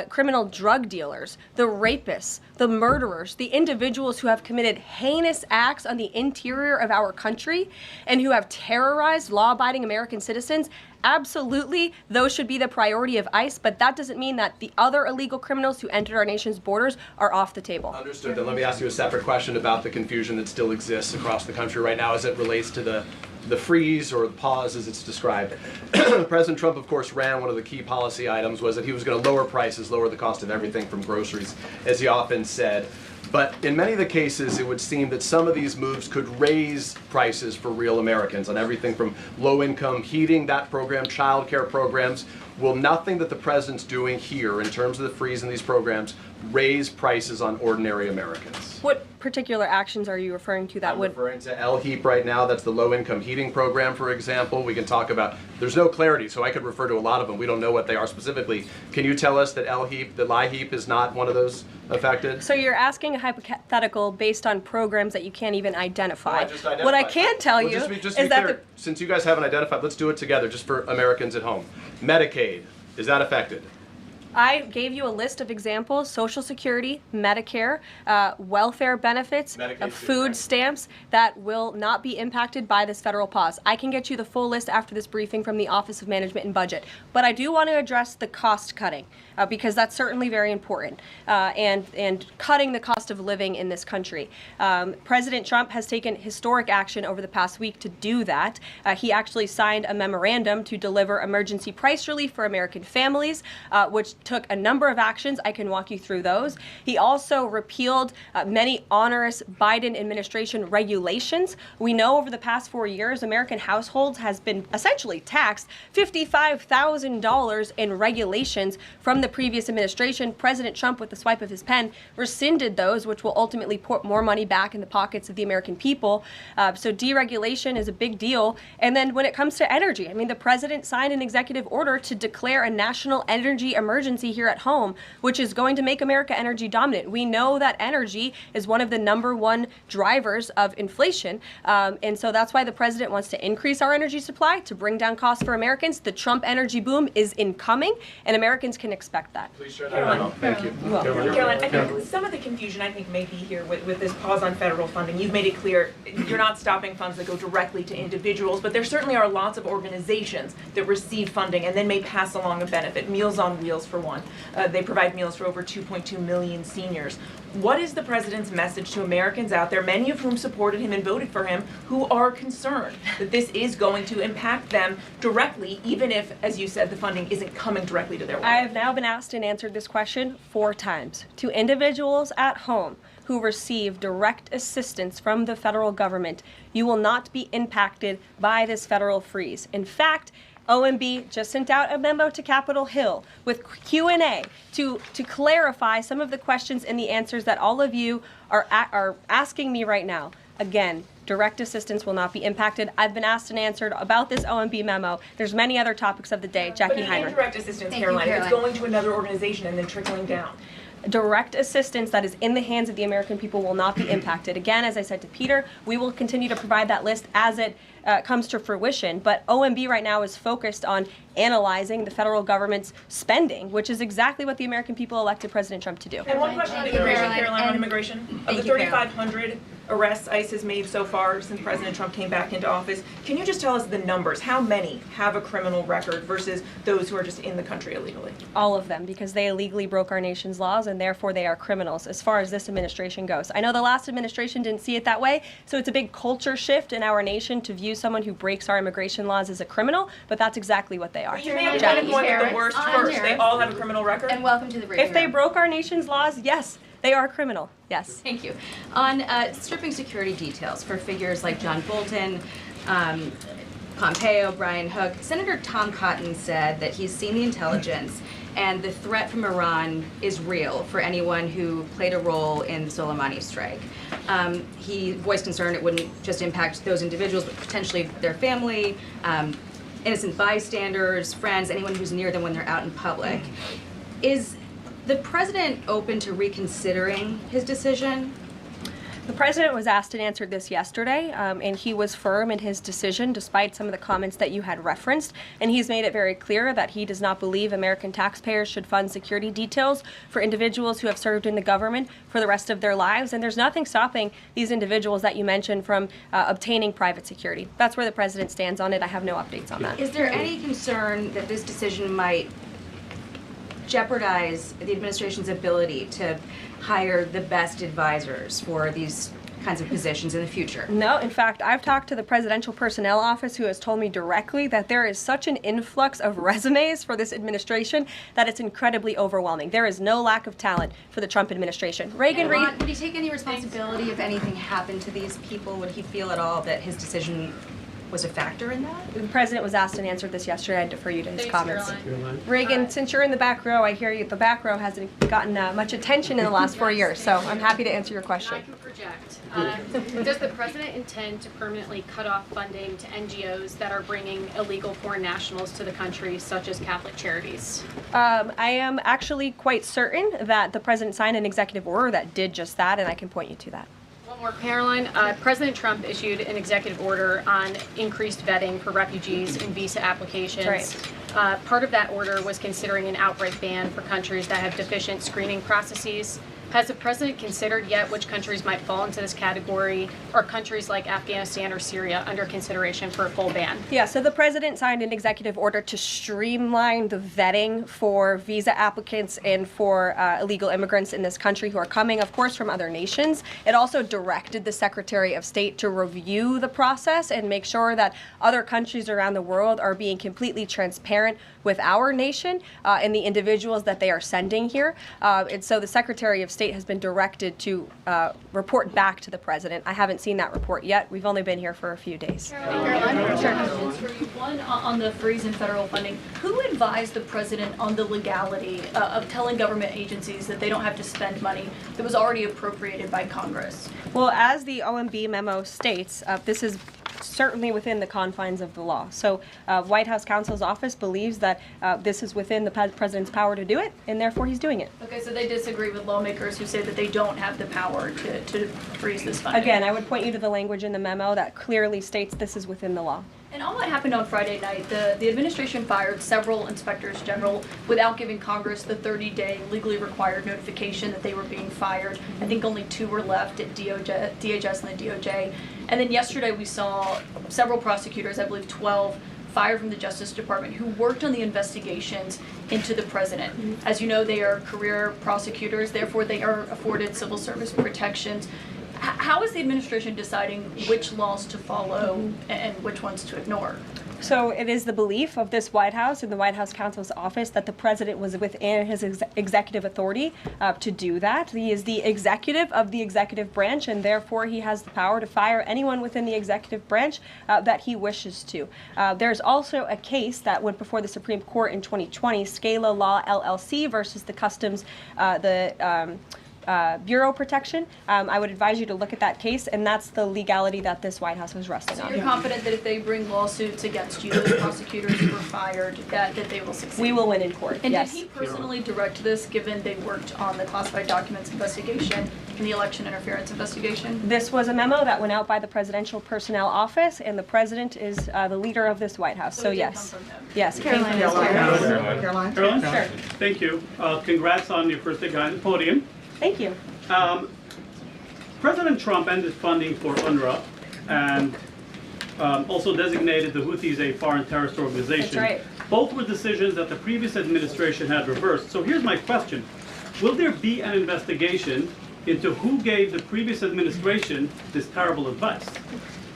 criminal drug dealers, the rapists, the murderers, the individuals who have committed heinous acts on the interior of our country and who have terrorized law-abiding American citizens, absolutely, those should be the priority of ICE, but that doesn't mean that the other illegal criminals who entered our nation's borders are off the table. Understood. Then let me ask you a separate question about the confusion that still exists across the country right now as it relates to the freeze or the pause as it's described. President Trump, of course, ran one of the key policy items was that he was going to lower prices, lower the cost of everything from groceries, as he often said. But in many of the cases, it would seem that some of these moves could raise prices for real Americans on everything from low-income heating, that program, child care programs. Will nothing that the president's doing here in terms of the freeze in these programs raise prices on ordinary Americans? What particular actions are you referring to that I'm referring to LHEAP right now. That's the low-income heating program, for example. We can talk about, there's no clarity, so I could refer to a lot of them. We don't know what they are specifically. Can you tell us that LHEAP is not one of those affected? So you're asking a hypothetical based on programs that you can't even identify. No, I just identified. What I can tell you just is be that clear, since you guys haven't identified, let's do it together just for Americans at home. Medicaid, is that affected? I gave you a list of examples: Social Security, Medicare, welfare benefits, food stamps that will not be impacted by this federal pause. I can get you the full list after this briefing from the Office of Management and Budget. But I do want to address the cost cutting because that's certainly very important and cutting the cost of living in this country. President Trump has taken historic action over the past week to do that. He actually signed a memorandum to deliver emergency price relief for American families, which took a number of actions. I can walk you through those. He also repealed many onerous Biden administration regulations. We know over the past 4 years, American households has been essentially taxed $55,000 in regulations from the previous administration. President Trump, with the swipe of his pen, rescinded those, which will ultimately put more money back in the pockets of the American people. So deregulation is a big deal. And then when it comes to energy, I mean, the president signed an executive order to declare a national energy emergency here at home, which is going to make America energy dominant. We know that energy is one of the #1 drivers of inflation. And so that's why the president wants to increase our energy supply to bring down costs for Americans. The Trump energy boom is incoming, and Americans can expect that. Please share that out. Thank you. Caroline, I think some of the confusion may be here with this pause on federal funding. You've made it clear you're not stopping funds that go directly to individuals, but there certainly are lots of organizations that receive funding and then may pass along a benefit. Meals on Wheels, for one. They provide meals for over 2.2 million seniors. What is the president's message to Americans out there, many of whom supported him and voted for him, who are concerned that this is going to impact them directly, even if, as you said, the funding isn't coming directly to their wallet? I have now been asked and answered this question 4 times. To individuals at home who receive direct assistance from the federal government, you will not be impacted by this federal freeze. In fact, OMB just sent out a memo to Capitol Hill with Q&A to clarify some of the questions and the answers that all of you are asking me right now. Again, direct assistance will not be impacted. I've been asked and answered about this OMB memo. There's many other topics of the day. Jackie Heinrich. But indirect assistance, Caroline, if it's going to another organization and then trickling down. direct assistance that is in the hands of the American people will not be impacted. Again, as I said to Peter, we will continue to provide that list as it comes to fruition. But OMB right now is focused on analyzing the federal government's spending, which is exactly what the American people elected President Trump to do. And one question on immigration, Caroline, on immigration. Of the 3,500 arrests ICE has made so far since President Trump came back into office, can you just tell us the numbers? How many have a criminal record versus those who are just in the country illegally? All of them, because they illegally broke our nation's laws and therefore they are criminals as far as this administration goes. I know the last administration didn't see it that way, so it's a big culture shift in our nation to view someone who breaks our immigration laws as a criminal, but that's exactly what they are. You made a point with the worst first. They all have a criminal record. And welcome to the briefing If they room. broke our nation's laws, yes, they are criminal. Yes. Thank you. On stripping security details for figures like John Bolton, Pompeo, Brian Hook, Senator Tom Cotton said that he's seen the intelligence and the threat from Iran is real for anyone who played a role in the Soleimani strike. He voiced concern it wouldn't just impact those individuals, but potentially their family, innocent bystanders, friends, anyone who's near them when they're out in public. Is the president open to reconsidering his decision? The president was asked and answered this yesterday, and he was firm in his decision despite some of the comments that you had referenced. And he's made it very clear that he does not believe American taxpayers should fund security details for individuals who have served in the government for the rest of their lives. And there's nothing stopping these individuals that you mentioned from obtaining private security. That's where the president stands on it. I have no updates on that. Is there any concern that this decision might jeopardize the administration's ability to hire the best advisors for these kinds of positions in the future? No, in fact, I've talked to the Presidential Personnel Office, who has told me directly that there is such an influx of resumes for this administration that it's incredibly overwhelming. There is no lack of talent for the Trump administration. Reagan Reed. Would he take any responsibility if anything happened to these people? Would he feel at all that his decision was a factor in that? The president was asked and answered this yesterday. I defer you to his Thanks, comments. Caroline. Reagan, since you're in the back row, I hear you. The back row hasn't gotten much attention in the last 4 years, so I'm happy to answer your question. I can project. Does the president intend to permanently cut off funding to NGOs that are bringing illegal foreign nationals to the country, such as Catholic Charities? I am actually quite certain that the president signed an executive order that did just that, and I can point you to that. One more, Caroline. President Trump issued an executive order on increased vetting for refugees in visa applications. Right. Part of that order was considering an outright ban for countries that have deficient screening processes. Has the president considered yet which countries might fall into this category? Are countries like Afghanistan or Syria under consideration for a full ban? Yeah, so the president signed an executive order to streamline the vetting for visa applicants and for illegal immigrants in this country who are coming, of course, from other nations. It also directed the Secretary of State to review the process and make sure that other countries around the world are being completely transparent with our nation and the individuals that they are sending here. And so the Secretary of State has been directed to report back to the president. I haven't seen that report yet. We've only been here for a few days. Caroline, questions for you. One, on the freeze in federal funding. Who advised the president on the legality of telling government agencies that they don't have to spend money that was already appropriated by Congress? Well, as the OMB memo states, this is certainly within the confines of the law. So White House counsel's office believes that this is within the president's power to do it, and therefore he's doing it. Okay, so they disagree with lawmakers who say that they don't have the power to freeze this funding. Again, I would point you to the language in the memo that clearly states this is within the law. And on what happened on Friday night, the administration fired several inspectors general without giving Congress the 30-day legally required notification that they were being fired. I think only 2 were left at DHS and the DOJ. And then yesterday we saw several prosecutors, I believe 12, fired from the Justice Department who worked on the investigations into the president. As you know, they are career prosecutors, therefore they are afforded civil service protections. How is the administration deciding which laws to follow and which ones to ignore? So it is the belief of this White House and the White House counsel's office that the president was within his executive authority to do that. He is the executive of the executive branch, and therefore he has the power to fire anyone within the executive branch that he wishes to. There's also a case that went before the Supreme Court in 2020, Scala Law LLC versus the Customs, bureau protection. I would advise you to look at that case, and that's the legality that this White House was resting So on. you're confident that if they bring lawsuits against you, those prosecutors who were fired, that they will succeed? We will win in court, And yes. did he personally direct this, given they worked on the classified documents investigation and the election interference investigation? This was a memo that went out by the Presidential Personnel Office, and the President is the leader of this White House, so it did yes. come from them. Yes, it came from Caroline? Sure. Thank you. Congrats on your first day on the podium. Thank you. President Trump ended funding for UNRWA and also designated the Houthis a foreign terrorist organization. That's right. Both were decisions that the previous administration had reversed. So here's my question. Will there be an investigation into who gave the previous administration this terrible advice?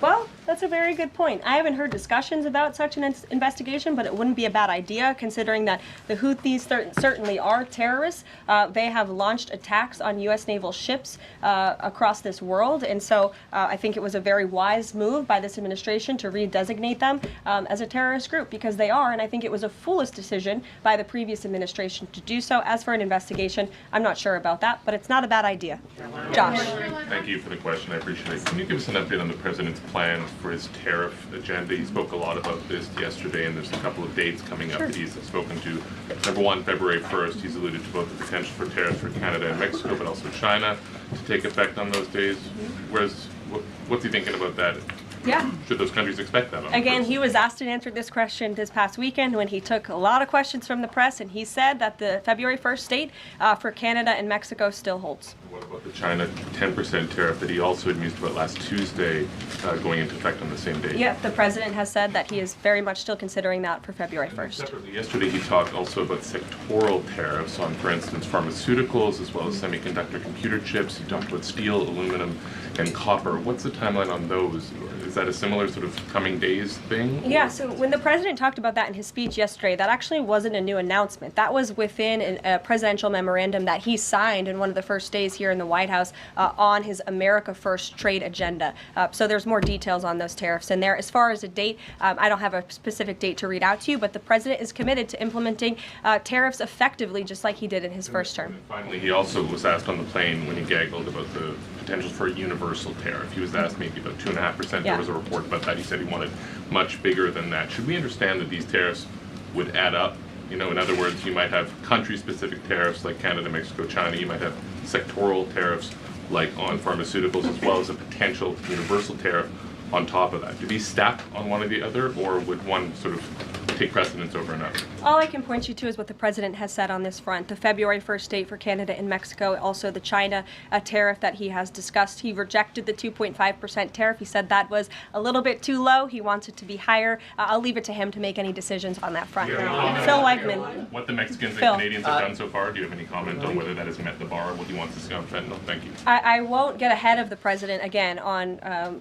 Well, that's a very good point. I haven't heard discussions about such an investigation, but it wouldn't be a bad idea considering that the Houthis certainly are terrorists. They have launched attacks on U.S. naval ships across this world, and so I think it was a very wise move by this administration to redesignate them as a terrorist group, because they are, and I think it was a foolish decision by the previous administration to do so. As for an investigation, I'm not sure about that, but it's not a bad idea. Josh. Thank you for the question. I appreciate it. Can you give us an update on the president's plans for his tariff agenda? He spoke a lot about this yesterday, and there's a couple of dates coming up that he's spoken to. Number one, February 1st, he's alluded to both the potential for tariffs for Canada and Mexico, but also China to take effect on those days. What's he thinking about that? Yeah. Should those countries expect that? Again, he was asked and answered this question this past weekend when he took a lot of questions from the press, and he said that the February 1st date for Canada and Mexico still holds. What about the China 10% tariff that he also had mused about last Tuesday going into effect on the same day? Yeah, the president has said that he is very much still considering that for February 1st. Separately, yesterday he talked also about sectoral tariffs on, for instance, pharmaceuticals as well as semiconductor computer chips. He talked about steel, aluminum, and copper. What's the timeline on those? Is that a similar sort of coming days thing? Yeah, so when the president talked about that in his speech yesterday, that actually wasn't a new announcement. That was within a presidential memorandum that he signed in one of the first days here in the White House on his America First trade agenda. So there's more details on those tariffs in there. As far as a date, I don't have a specific date to read out to you, but the president is committed to implementing tariffs effectively, just like he did in his first term. And finally, he also was asked on the plane when he gaggled about the potential for a universal tariff. He was asked maybe about 2.5%. Yeah. There was a report about that. He said he wanted much bigger than that. Should we understand that these tariffs would add up? You know, in other words, you might have country-specific tariffs like Canada, Mexico, China. You might have sectoral tariffs like on pharmaceuticals, as well as a potential universal tariff on top of that. Do these stack on one or the other, or would one sort of take precedence over another? All I can point you to is what the president has said on this front. The February 1st date for Canada and Mexico, also the China tariff that he has discussed. He rejected the 2.5% tariff. He said that was a little bit too low. He wants it to be higher. I'll leave it to him to make any decisions on that front. Phil Wegman. What the Mexicans Phil. and Canadians have done so far, do you have any comment on whether that has met the bar, what he wants to see on fentanyl? Thank you. I won't get ahead of the president again on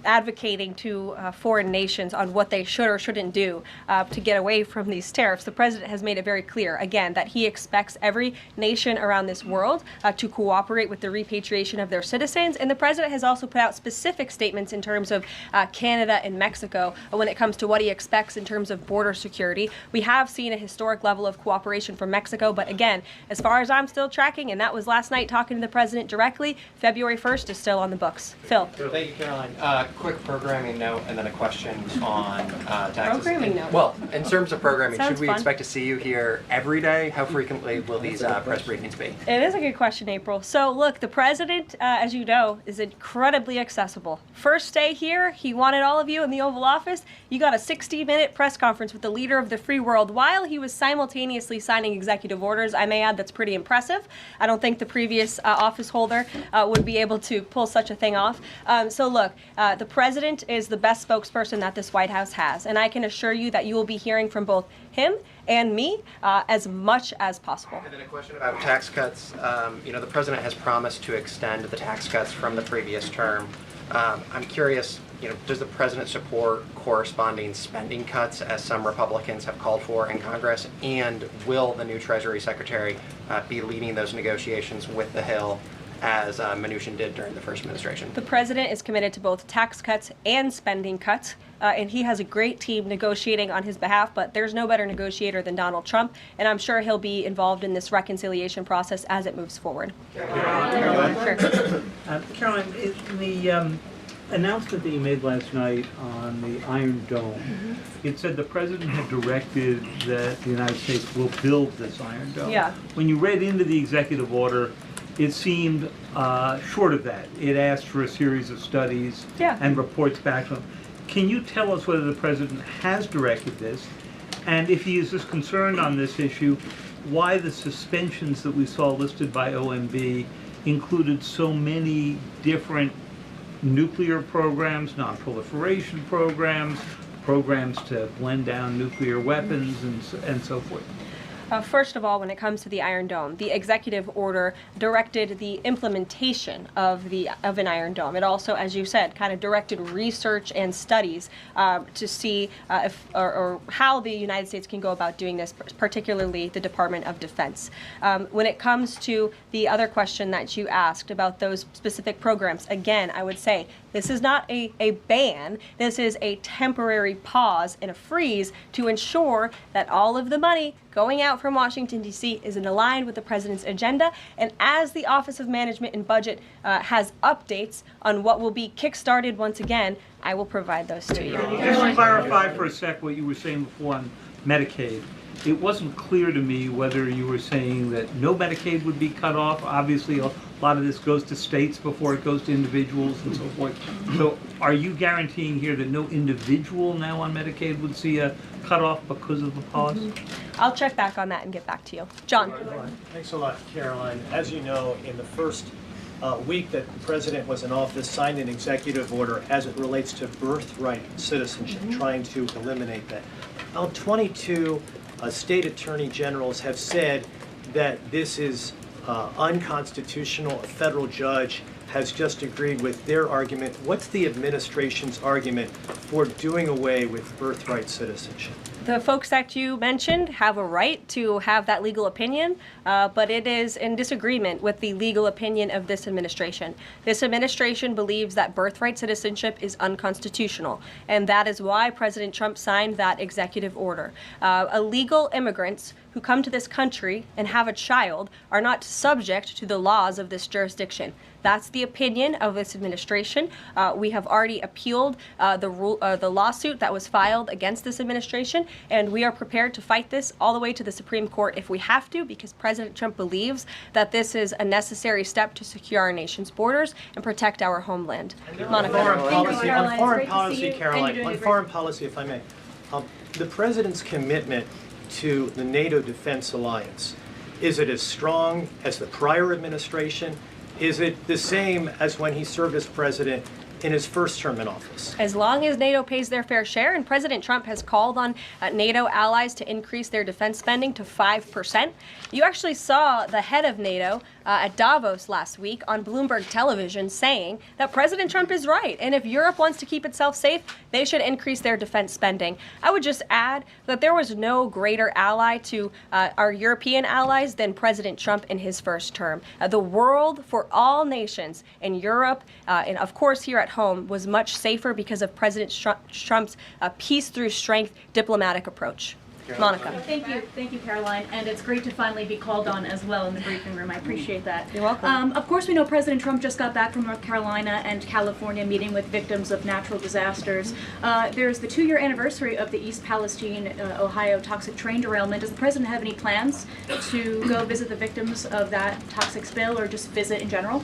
advocating to foreign nations on what they should or shouldn't do to get away from these tariffs. The president has made it very clear, again, that he expects every nation around this world to cooperate with the repatriation of their citizens. And the president has also put out specific statements in terms of Canada and Mexico when it comes to what he expects in terms of border security. We have seen a historic level of cooperation from Mexico, but again, as far as I'm still tracking, and that was last night talking to the president directly, February 1st is still on the books. Phil. Thank you, Caroline. Quick programming note and then a question on taxes. Programming note. Well, in terms of programming, Sounds should we fun. expect to see you here every day? How frequently will these press briefings be? It is a good question, April. So look, the president, as you know, is incredibly accessible. First day here, he wanted all of you in the Oval Office. You got a 60-minute press conference with the leader of the free world while he was simultaneously signing executive orders. I may add that's pretty impressive. I don't think the previous office holder would be able to pull such a thing off. So look, the president is the best spokesperson that this White House has, and I can assure you that you will be hearing from both him and me as much as possible. And then a question about tax cuts. You know, the president has promised to extend the tax cuts from the previous term. I'm curious, you know, does the president support corresponding spending cuts as some Republicans have called for in Congress? And will the new Treasury Secretary be leading those negotiations with the Hill as Mnuchin did during the first administration? The president is committed to both tax cuts and spending cuts, and he has a great team negotiating on his behalf, but there's no better negotiator than Donald Trump, and I'm sure he'll be involved in this reconciliation process as it moves forward. Caroline, Sure. Caroline, in the announcement that you made last night on the Iron Dome, it said the president had directed that the United States will build this Iron Dome. Yeah. When you read into the executive order, it seemed short of that. It asked for a series of studies and reports back to him. Can you tell us whether the president has directed this, and if he is as concerned on this issue, why the suspensions that we saw listed by OMB included so many different nuclear programs, non-proliferation programs, programs to blend down nuclear weapons, and so forth? First of all, when it comes to the Iron Dome, the executive order directed the implementation of an Iron Dome. It also, as you said, kind of directed research and studies to see if or how the United States can go about doing this, particularly the Department of Defense. When it comes to the other question that you asked about those specific programs, again, I would say this is not a ban. This is a temporary pause and a freeze to ensure that all of the money going out from Washington, D.C. is aligned with the president's agenda. And as the Office of Management and Budget has updates on what will be kickstarted once again, I will provide those to you. Just to clarify for a sec what you were saying before on Medicaid. It wasn't clear to me whether you were saying that no Medicaid would be cut off. Obviously, a lot of this goes to states before it goes to individuals and so forth. So are you guaranteeing here that no individual now on Medicaid would see a cutoff because of the pause? I'll check back on that and get back to you. John. Thanks a lot, Caroline. As you know, in the first week that the president was in office, signed an executive order as it relates to birthright citizenship, trying to eliminate that. Now, 22 state attorney generals have said that this is unconstitutional. A federal judge has just agreed with their argument. What's the administration's argument for doing away with birthright citizenship? The folks that you mentioned have a right to have that legal opinion, but it is in disagreement with the legal opinion of this administration. This administration believes that birthright citizenship is unconstitutional, and that is why President Trump signed that executive order. Illegal immigrants who come to this country and have a child are not subject to the laws of this jurisdiction. That's the opinion of this administration. We have already appealed the lawsuit that was filed against this administration, and we are prepared to fight this all the way to the Supreme Court if we have to, because President Trump believes that this is a necessary step to secure our nation's borders and protect our homeland. Monica. On foreign policy, Caroline, on foreign policy, if I may, the president's commitment to the NATO Defense Alliance, is it as strong as the prior administration? Is it the same as when he served as president in his first term in office? As long as NATO pays their fair share, and President Trump has called on NATO allies to increase their defense spending to 5%. You actually saw the head of NATO at Davos last week on Bloomberg television saying that President Trump is right, and if Europe wants to keep itself safe, they should increase their defense spending. I would just add that there was no greater ally to our European allies than President Trump in his first term. The world for all nations in Europe, and of course here at home, was much safer because of President Trump's peace through strength diplomatic approach. Monica. Thank you, Caroline. And it's great to finally be called on as well in the briefing room. I appreciate that. You're welcome. Of course, we know President Trump just got back from North Carolina and California meeting with victims of natural disasters. There's the 2-year anniversary of the East Palestine, Ohio toxic train derailment. Does the president have any plans to go visit the victims of that toxic spill, or just visit in general?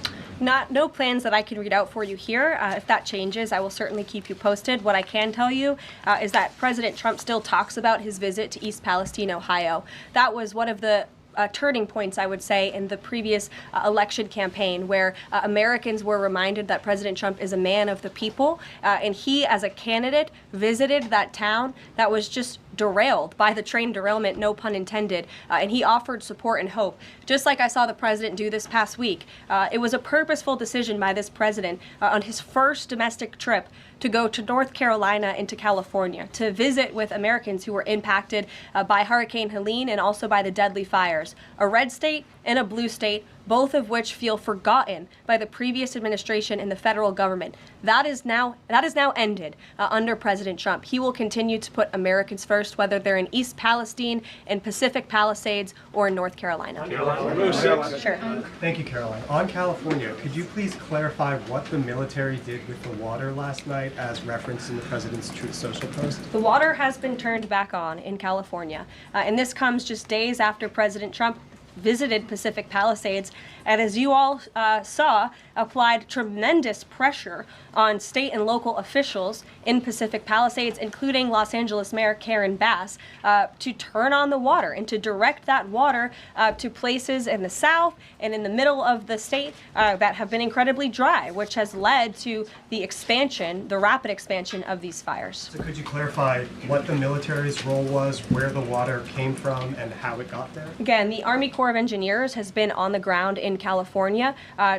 No plans that I can read out for you here. If that changes, I will certainly keep you posted. What I can tell you is that President Trump still talks about his visit to East Palestine, Ohio. That was one of the turning points, I would say, in the previous election campaign, where Americans were reminded that President Trump is a man of the people, and he, as a candidate, visited that town that was just derailed by the train derailment, no pun intended, and he offered support and hope, just like I saw the president do this past week. It was a purposeful decision by this president on his first domestic trip to go to North Carolina and to California to visit with Americans who were impacted by Hurricane Helene and also by the deadly fires. A red state and a blue state both of which feel forgotten by the previous administration and the federal government. That is now ended under President Trump. He will continue to put Americans first, whether they're in East Palestine, in Pacific Palisades, or in North Carolina. Sure. Thank you, Caroline. On California, could you please clarify what the military did with the water last night as referenced in the president's Truth Social post? The water has been turned back on in California, and this comes just days after President Trump visited Pacific Palisades, and as you all saw, applied tremendous pressure on state and local officials in Pacific Palisades, including Los Angeles Mayor Karen Bass, to turn on the water and to direct that water to places in the south and in the middle of the state that have been incredibly dry, which has led to the expansion, the rapid expansion of these fires. So could you clarify what the military's role was, where the water came from, and how it got there? Again, the Army Corps of Engineers has been on the ground in California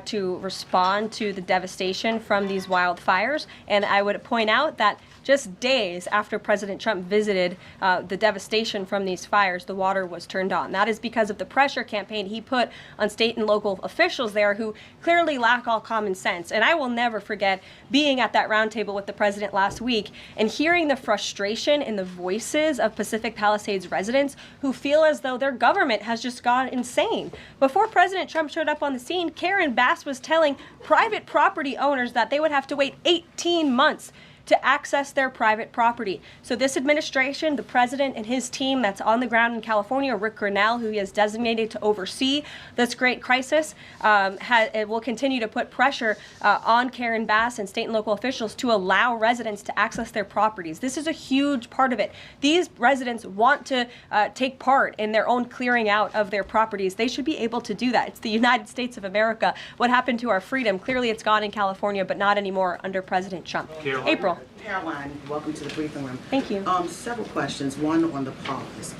to respond to the devastation from these wildfires. And I would point out that just days after President Trump visited the devastation from these fires, the water was turned on. That is because of the pressure campaign he put on state and local officials there who clearly lack all common sense. And I will never forget being at that roundtable with the president last week and hearing the frustration in the voices of Pacific Palisades residents who feel as though their government has just gone insane. Before President Trump showed up on the scene, Karen Bass was telling private property owners that they would have to wait 18 months to access their private property. So this administration, the president and his team that's on the ground in California, Rick Grinnell, who he has designated to oversee this great crisis, it will continue to put pressure on Karen Bass and state and local officials to allow residents to access their properties. This is a huge part of it. These residents want to take part in their own clearing out of their properties. They should be able to do that. It's the United States of America. What happened to our freedom? Clearly it's gone in California, but not anymore under President Trump. April. Caroline, welcome to the briefing room. Thank you. Several questions. One on the pause.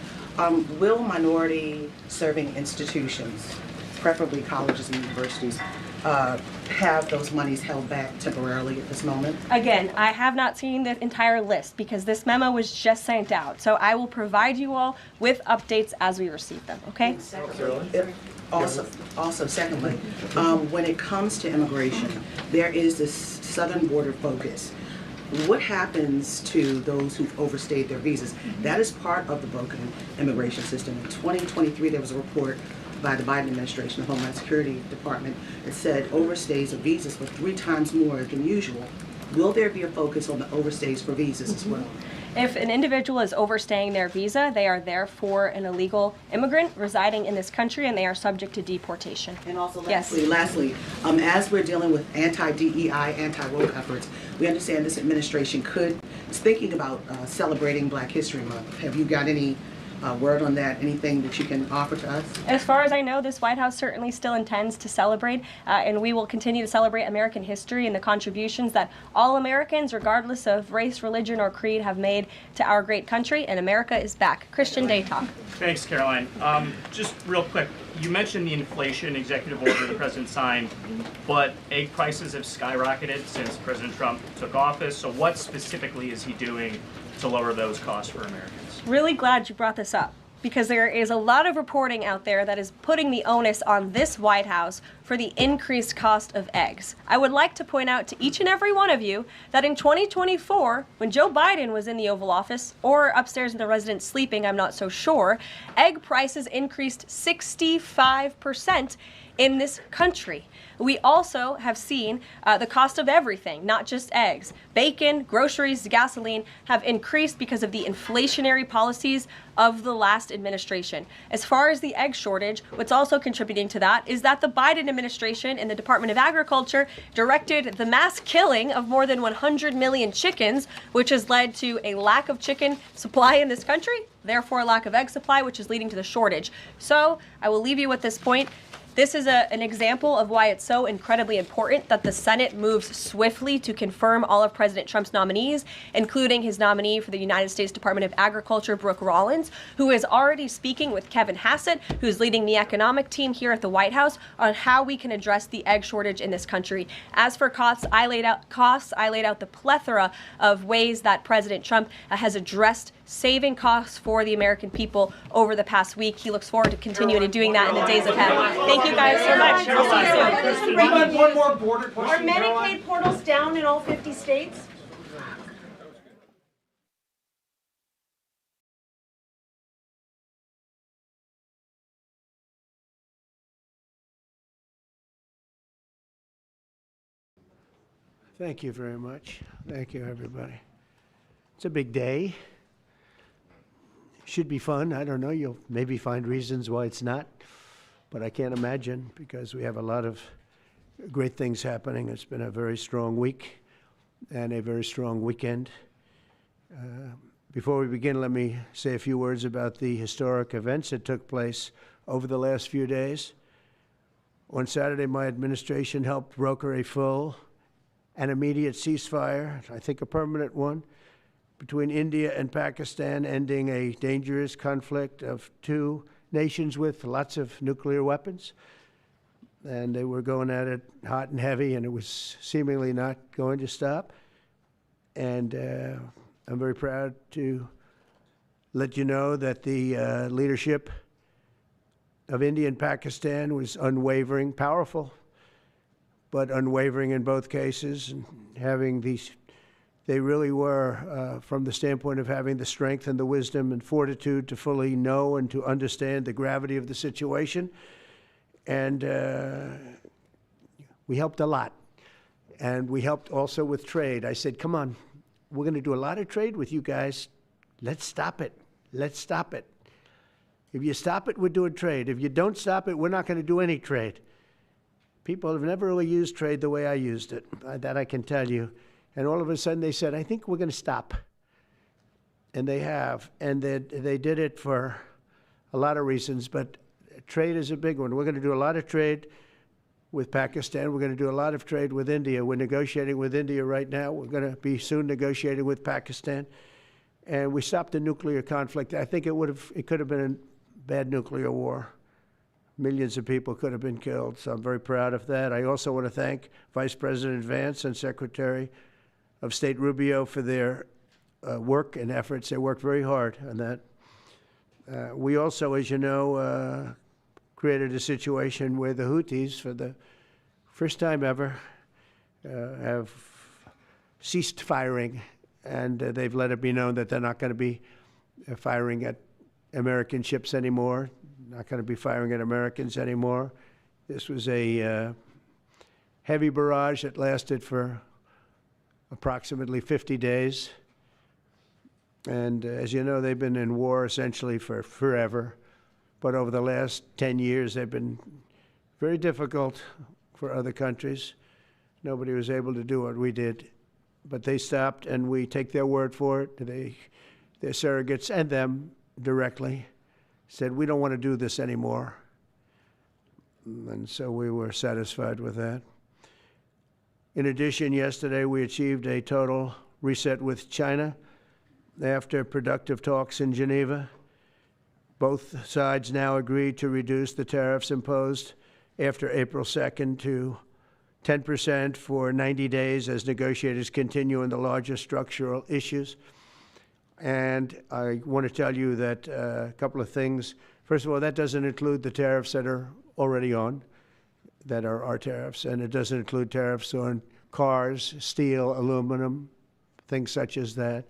Will minority serving institutions, preferably colleges and universities, have those monies held back temporarily at this moment? Again, I have not seen the entire list because this memo was just sent out. So I will provide you all with updates as we receive them, okay? Also, secondly, when it comes to immigration, there is this southern border focus. What happens to those who've overstayed their visas? That is part of the broken immigration system. In 2023, there was a report by the Biden administration, the Homeland Security Department, that said overstays of visas were 3 times more than usual. Will there be a focus on the overstays for visas as well? If an individual is overstaying their visa, they are therefore an illegal immigrant residing in this country and they are subject to deportation. And also lastly, as we're dealing with anti-DEI, anti-woke efforts, we understand this administration is thinking about celebrating Black History Month. Have you got any word on that? Anything that you can offer to us? As far as I know, this White House certainly still intends to celebrate, and we will continue to celebrate American history and the contributions that all Americans, regardless of race, religion, or creed, have made to our great country, and America is back. Christian Day Talk. Thanks, Caroline. Just real quick, you mentioned the inflation executive order the president signed, but egg prices have skyrocketed since President Trump took office, so what specifically is he doing to lower those costs for Americans? Really glad you brought this up because there is a lot of reporting out there that is putting the onus on this White House for the increased cost of eggs. I would like to point out to each and every one of you that in 2024, when Joe Biden was in the Oval Office or upstairs in the residence sleeping, I'm not so sure, egg prices increased 65% in this country. We also have seen the cost of everything, not just eggs. Bacon, groceries, gasoline have increased because of the inflationary policies of the last administration. As far as the egg shortage, what's also contributing to that is that the Biden administration and the Department of Agriculture directed the mass killing of more than 100 million chickens, which has led to a lack of chicken supply in this country, therefore a lack of egg supply, which is leading to the shortage. So I will leave you with this point. This is an example of why it's so incredibly important that the Senate moves swiftly to confirm all of President Trump's nominees, including his nominee for the United States Department of Agriculture, Brooke Rollins, who is already speaking with Kevin Hassett, who's leading the economic team here at the White House, on how we can address the egg shortage in this country. As for costs, I laid out the plethora of ways that President Trump has addressed saving costs for the American people over the past week. He looks forward to continuing doing that in the days ahead. Thank Thank you guys so much. One more border Are question, Caroline. Medicaid portals down in all 50 states? Thank you very much. Thank you, everybody. It's a big day. Should be fun. I don't know. You'll maybe find reasons why it's not, but I can't imagine because we have a lot of great things happening. It's been a very strong week and a very strong weekend. Before we begin, let me say a few words about the historic events that took place over the last few days. On Saturday, my administration helped broker a full and immediate ceasefire, I think a permanent one, between India and Pakistan, ending a dangerous conflict of two nations with lots of nuclear weapons. And they were going at it hot and heavy, and it was seemingly not going to stop. And I'm very proud to let you know that the leadership of India and Pakistan was unwavering, powerful, but unwavering in both cases, and having these, they really were, from the standpoint of having the strength and the wisdom and fortitude to fully know and to understand the gravity of the situation. And we helped a lot. And we helped also with trade. I said, come on, we're going to do a lot of trade with you guys. Let's stop it. Let's stop it. If you stop it, we're doing trade. If you don't stop it, we're not going to do any trade. People have never really used trade the way I used it, that I can tell you. And all of a sudden they said, I think we're going to stop. And they have. And they did it for a lot of reasons, but trade is a big one. We're going to do a lot of trade with Pakistan. We're going to do a lot of trade with India. We're negotiating with India right now. We're going to be soon negotiating with Pakistan. And we stopped the nuclear conflict. I think it could have been a bad nuclear war. Millions of people could have been killed, so I'm very proud of that. I also want to thank Vice President Vance and Secretary of State Rubio for their work and efforts. They worked very hard on that. We also, as you know, created a situation where the Houthis, for the first time ever, have ceased firing, and they've let it be known that they're not going to be firing at American ships anymore. Not going to be firing at Americans anymore. This was a heavy barrage that lasted for approximately 50 days. And as you know, they've been in war essentially for forever. But over the last 10 years, they've been very difficult for other countries. Nobody was able to do what we did. But they stopped, and we take their word for it. Their surrogates and them directly said, we don't want to do this anymore. And so we were satisfied with that. In addition, yesterday we achieved a total reset with China after productive talks in Geneva. Both sides now agreed to reduce the tariffs imposed after April 2nd to 10% for 90 days as negotiators continue on the larger structural issues. And I want to tell you that a couple of things. First of all, that doesn't include the tariffs that are already on, that are our tariffs, and it doesn't include tariffs on cars, steel, aluminum, things such as that,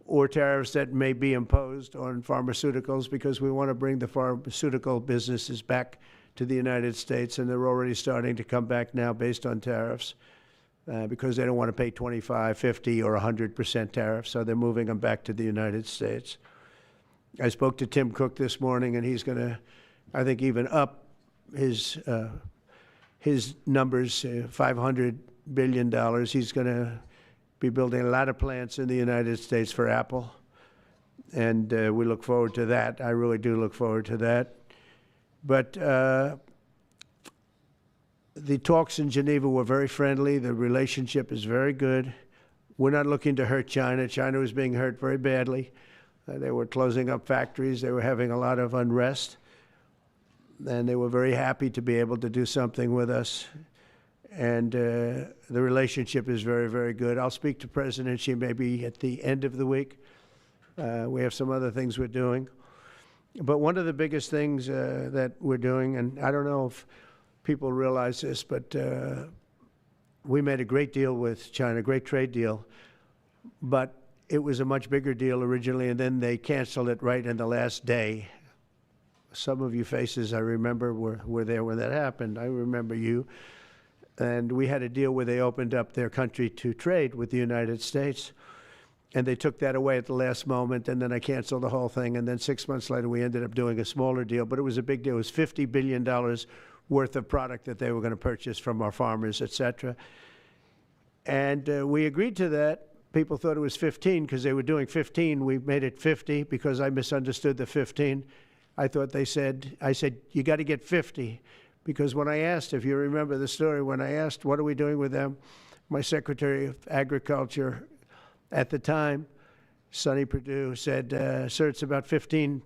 or tariffs that may be imposed on pharmaceuticals, because we want to bring the pharmaceutical businesses back to the United States, and they're already starting to come back now based on tariffs. Because they don't want to pay 25, 50, or 100% tariffs, so they're moving them back to the United States. I spoke to Tim Cook this morning, and he's going to, I think, even up his numbers, $500 billion. He's going to be building a lot of plants in the United States for Apple, and we look forward to that. I really do look forward to that. But the talks in Geneva were very friendly. The relationship is very good. We're not looking to hurt China. China was being hurt very badly. They were closing up factories. They were having a lot of unrest. And they were very happy to be able to do something with us. And the relationship is very, very good. I'll speak to President Xi maybe at the end of the week. We have some other things we're doing. But one of the biggest things that we're doing, and I don't know if people realize this, but we made a great deal with China, a great trade deal, but it was a much bigger deal originally, and then they canceled it right in the last day. Some of you faces I remember were there when that happened. I remember you. And we had a deal where they opened up their country to trade with the United States. And they took that away at the last moment, and then I canceled the whole thing. And then 6 months later, we ended up doing a smaller deal. But it was a big deal. It was $50 billion worth of product that they were going to purchase from our farmers, et cetera. And we agreed to that. People thought it was 15 because they were doing 15. We made it 50 because I misunderstood the 15. I said, you got to get 50. Because when I asked, if you remember the story, when I asked, what are we doing with them? My Secretary of Agriculture at the time, Sonny Perdue, said, sir, it's about 15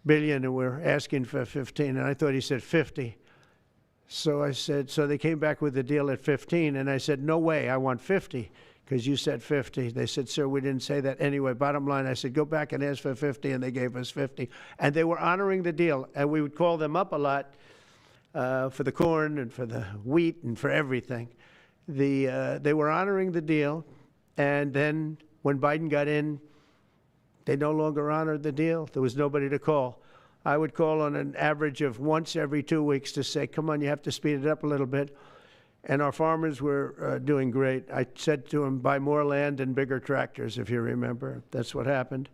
billion and we're asking for 15. And I thought he said 50. So I said, so they came back with the deal at 15. And I said, no way, I want 50. Because you said 50. They said, sir, we didn't say that. Anyway, bottom line, I said, go back and ask for 50, and they gave us 50. And they were honoring the deal, and we would call them up a lot for the corn and for the wheat and for everything. They were honoring the deal, and then when Biden got in, they no longer honored the deal. There was nobody to call. I would call on an average of once every 2 weeks to say, come on, you have to speed it up a little bit. And our farmers were doing great. I said to them, buy more land and bigger tractors, if you remember. That's what happened.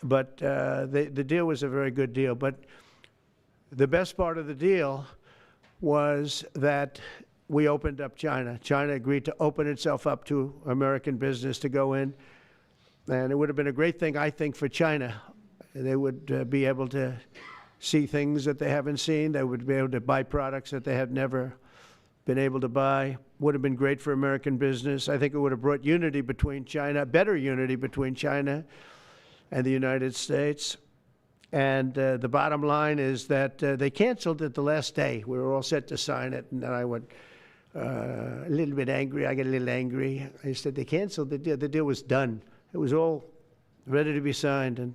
But the deal was a very good deal. But the best part of the deal was that we opened up China. China agreed to open itself up to American business to go in. And it would have been a great thing, I think, for China. They would be able to see things that they haven't seen. They would be able to buy products that they had never been able to buy. Would have been great for American business. I think it would have brought unity between China, better unity between China and the United States. And the bottom line is that they canceled it the last day. We were all set to sign it, and then I went a little bit angry. I got a little angry. I said, they canceled the deal. The deal was done. It was all ready to be signed, and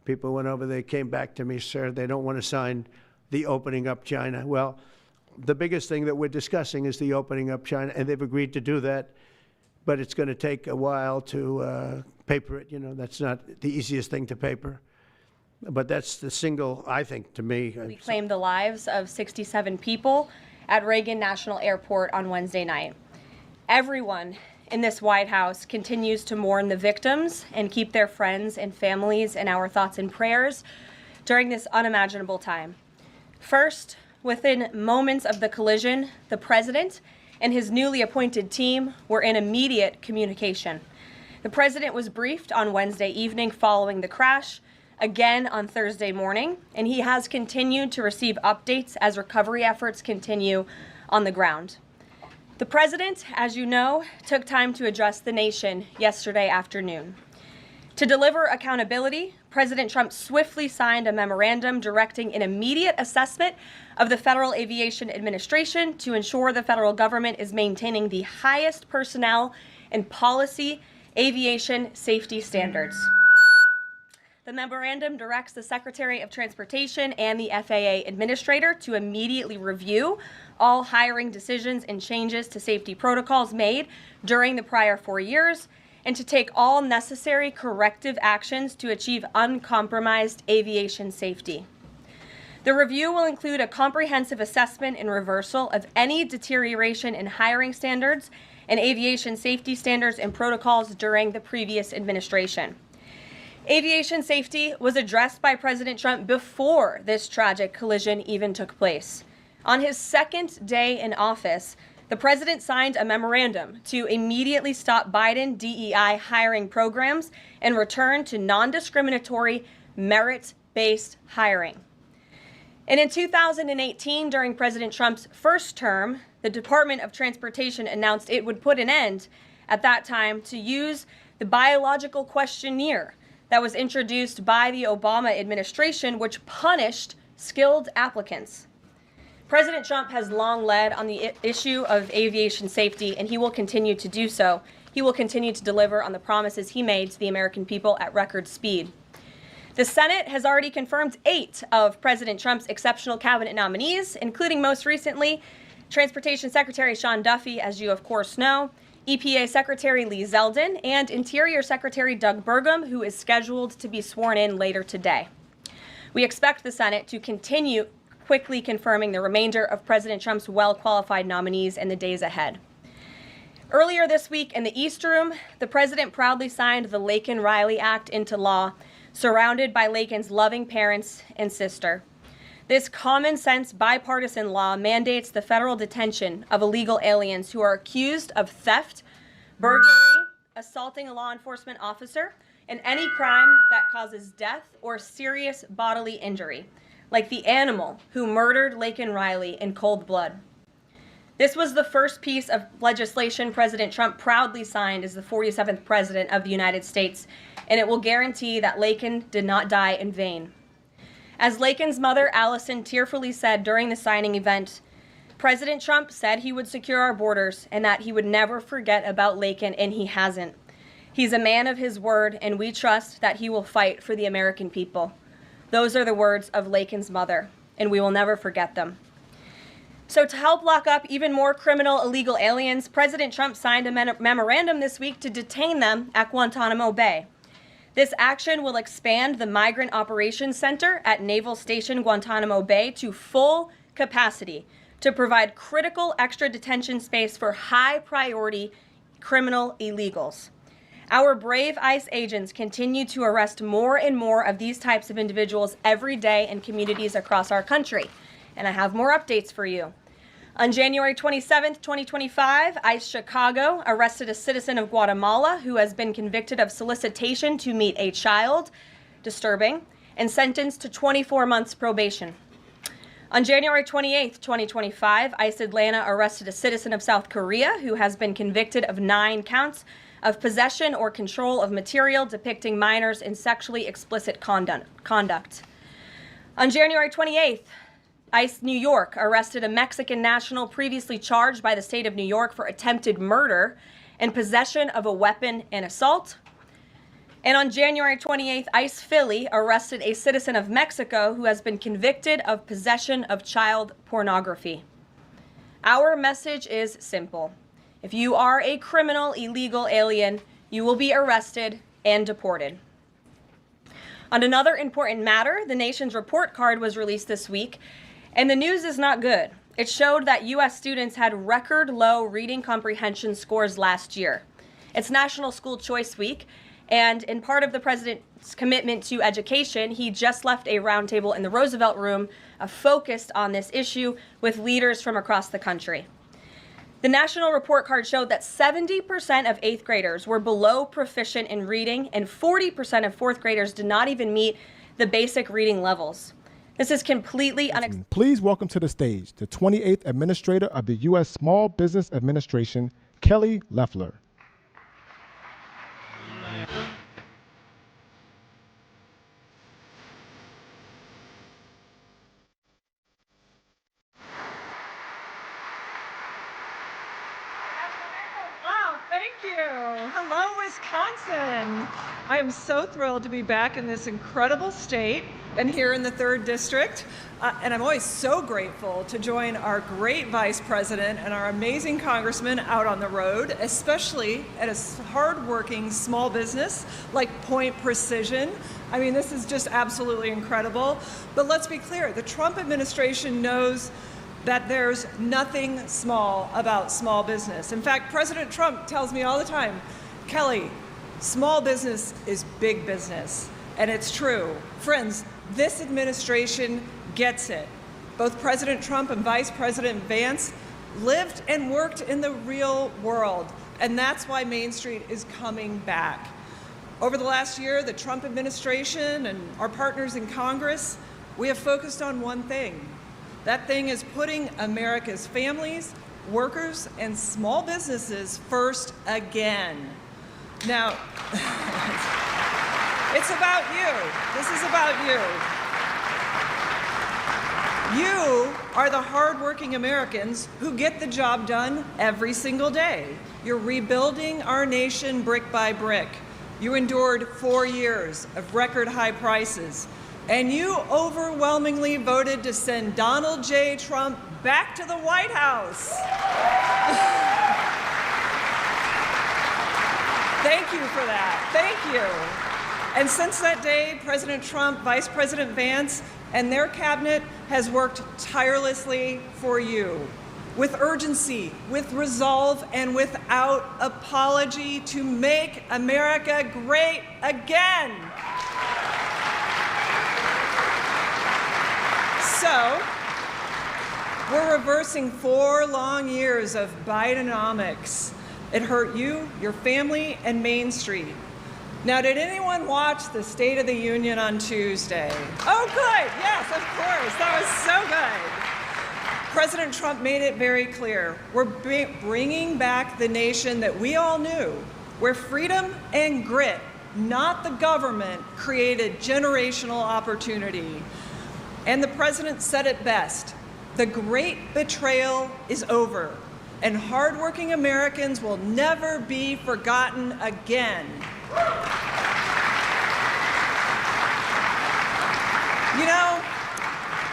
people went over. They came back to me, sir, they don't want to sign the opening up China. Well, the biggest thing that we're discussing is the opening up China, and they've agreed to do that, but it's going to take a while to paper it. You know, that's not the easiest thing to paper, but that's the single, I think, to me. We claimed the lives of 67 people at Reagan National Airport on Wednesday night. Everyone in this White House continues to mourn the victims and keep their friends and families in our thoughts and prayers during this unimaginable time. First, within moments of the collision, the president and his newly appointed team were in immediate communication. The president was briefed on Wednesday evening following the crash, again on Thursday morning, and he has continued to receive updates as recovery efforts continue on the ground. The president, as you know, took time to address the nation yesterday afternoon. To deliver accountability, President Trump swiftly signed a memorandum directing an immediate assessment of the Federal Aviation Administration to ensure the federal government is maintaining the highest personnel and policy aviation safety standards. The memorandum directs the Secretary of Transportation and the FAA Administrator to immediately review all hiring decisions and changes to safety protocols made during the prior 4 years, and to take all necessary corrective actions to achieve uncompromised aviation safety. The review will include a comprehensive assessment and reversal of any deterioration in hiring standards and aviation safety standards and protocols during the previous administration. Aviation safety was addressed by President Trump before this tragic collision even took place. On his second day in office, the president signed a memorandum to immediately stop Biden DEI hiring programs and return to non-discriminatory, merit-based hiring. And in 2018, during President Trump's first term, the Department of Transportation announced it would put an end, at that time, to use the biological questionnaire that was introduced by the Obama administration, which punished skilled applicants. President Trump has long led on the issue of aviation safety, and he will continue to do so. He will continue to deliver on the promises he made to the American people at record speed. The Senate has already confirmed 8 of President Trump's exceptional cabinet nominees, including most recently Transportation Secretary Sean Duffy, as you of course know, EPA Secretary Lee Zeldin, and Interior Secretary Doug Burgum, who is scheduled to be sworn in later today. We expect the Senate to continue quickly confirming the remainder of President Trump's well-qualified nominees in the days ahead. Earlier this week in the East Room, the president proudly signed the Laken-Riley Act into law, surrounded by Laken's loving parents and sister. This common-sense bipartisan law mandates the federal detention of illegal aliens who are accused of theft, burglary, assaulting a law enforcement officer, and any crime that causes death or serious bodily injury, like the animal who murdered Laken Riley in cold blood. This was the first piece of legislation President Trump proudly signed as the 47th President of the United States, and it will guarantee that Laken did not die in vain. As Laken's mother, Allison, tearfully said during the signing event, President Trump said he would secure our borders and that he would never forget about Laken, and he hasn't. He's a man of his word, and we trust that he will fight for the American people. Those are the words of Laken's mother, and we will never forget them. So to help lock up even more criminal illegal aliens, President Trump signed a memorandum this week to detain them at Guantanamo Bay. This action will expand the Migrant Operations Center at Naval Station Guantanamo Bay to full capacity to provide critical extra detention space for high-priority criminal illegals. Our brave ICE agents continue to arrest more and more of these types of individuals every day in communities across our country. And I have more updates for you. On January 27, 2025, ICE Chicago arrested a citizen of Guatemala who has been convicted of solicitation to meet a child, disturbing, and sentenced to 24 months probation. On January 28, 2025, ICE Atlanta arrested a citizen of South Korea who has been convicted of 9 counts of possession or control of material depicting minors in sexually explicit conduct. On January 28th, ICE New York arrested a Mexican national previously charged by the state of New York for attempted murder and possession of a weapon and assault. And on January 28th, ICE Philly arrested a citizen of Mexico who has been convicted of possession of child pornography. Our message is simple. If you are a criminal illegal alien, you will be arrested and deported. On another important matter, the nation's report card was released this week, and the news is not good. It showed that U.S. students had record low reading comprehension scores last year. It's National School Choice Week, and in part of the president's commitment to education, he just left a roundtable in the Roosevelt Room focused on this issue with leaders from across the country. The national report card showed that 70% of 8th graders were below proficient in reading, and 40% of 4th graders did not even meet the basic reading levels. This is completely unacceptable. Please welcome to the stage the 28th Administrator of the U.S. Small Business Administration, Kelly Loeffler. Hello, Wisconsin. I am so thrilled to be back in this incredible state and here in the 3rd District. And I'm always so grateful to join our great Vice President and our amazing congressman out on the road, especially at a hardworking small business like Point Precision. I mean, this is just absolutely incredible. But let's be clear, the Trump administration knows that there's nothing small about small business. In fact, President Trump tells me all the time, Kelly, small business is big business. And it's true. Friends, this administration gets it. Both President Trump and Vice President Vance lived and worked in the real world. And that's why Main Street is coming back. Over the last year, the Trump administration and our partners in Congress, we have focused on one thing. That thing is putting America's families, workers, and small businesses first again. Now, it's about you. This is about you. You are the hardworking Americans who get the job done every single day. You're rebuilding our nation brick by brick. You endured 4 years of record high prices, and you overwhelmingly voted to send Donald J. Trump back to the White House. Thank you for that. Thank you. And since that day, President Trump, Vice President Vance, and their cabinet has worked tirelessly for you, with urgency, with resolve, and without apology to make America great again. So, we're reversing 4 long years of Bidenomics. It hurt you, your family, and Main Street. Now, did anyone watch the State of the Union on Tuesday? Oh, good. Yes, of course. That was so good. President Trump made it very clear. We're bringing back the nation that we all knew, where freedom and grit, not the government, created generational opportunity. And the president said it best. The great betrayal is over, and hardworking Americans will never be forgotten again. You know,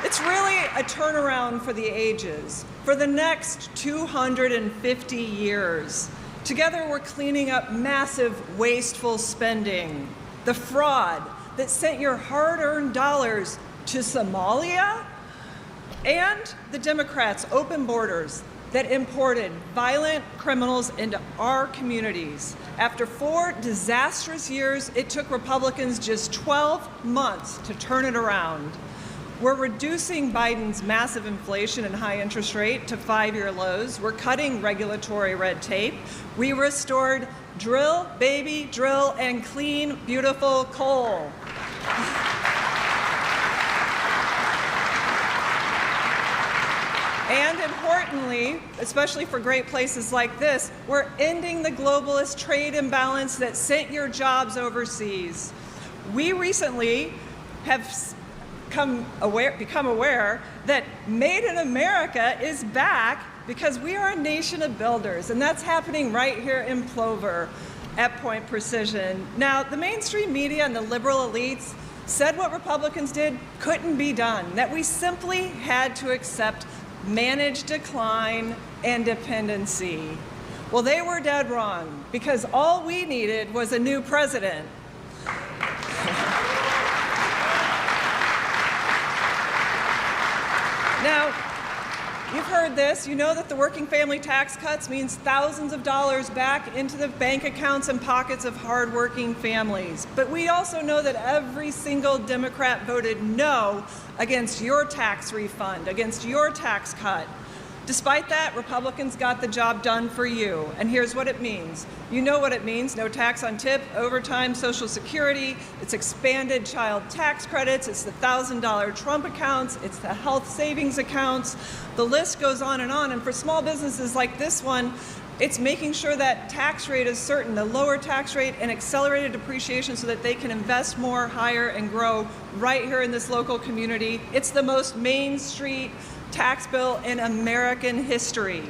it's really a turnaround for the ages. For the next 250 years, together we're cleaning up massive wasteful spending, the fraud that sent your hard-earned dollars to Somalia, and the Democrats' open borders that imported violent criminals into our communities. After 4 disastrous years, it took Republicans just 12 months to turn it around. We're reducing Biden's massive inflation and high interest rate to 5-year lows. We're cutting regulatory red tape. We restored drill, baby, drill, and clean, beautiful coal. And importantly, especially for great places like this, we're ending the globalist trade imbalance that sent your jobs overseas. We recently have become aware that Made in America is back because we are a nation of builders, and that's happening right here in Plover at Point Precision. Now, the mainstream media and the liberal elites said what Republicans did couldn't be done, that we simply had to accept managed decline and dependency. Well, they were dead wrong, because all we needed was a new president. Now, you've heard this. You know that the working family tax cuts means thousands of dollars back into the bank accounts and pockets of hardworking families. But we also know that every single Democrat voted no against your tax refund, against your tax cut. Despite that, Republicans got the job done for you. And here's what it means. You know what it means. No tax on tip, overtime, Social Security. It's expanded child tax credits. It's the $1,000 Trump accounts. It's the health savings accounts. The list goes on. And for small businesses like this one, it's making sure that tax rate is certain, the lower tax rate and accelerated depreciation so that they can invest more, hire, and grow right here in this local community. It's the most Main Street tax bill in American history.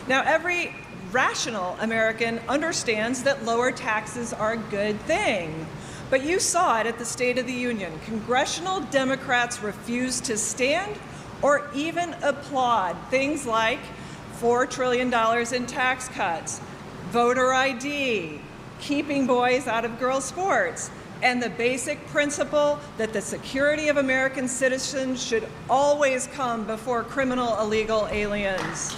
Now, every rational American understands that lower taxes are a good thing. But you saw it at the State of the Union. Congressional Democrats refused to stand or even applaud things like $4 trillion in tax cuts, voter ID, keeping boys out of girls' sports, and the basic principle that the security of American citizens should always come before criminal illegal aliens.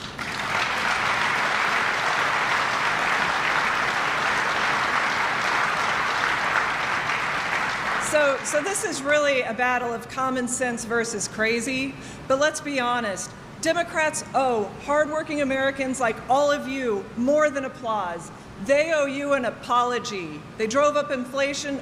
So this is really a battle of common sense versus crazy, but let's be honest. Democrats owe hardworking Americans like all of you more than applause. They owe you an apology. They drove up inflation.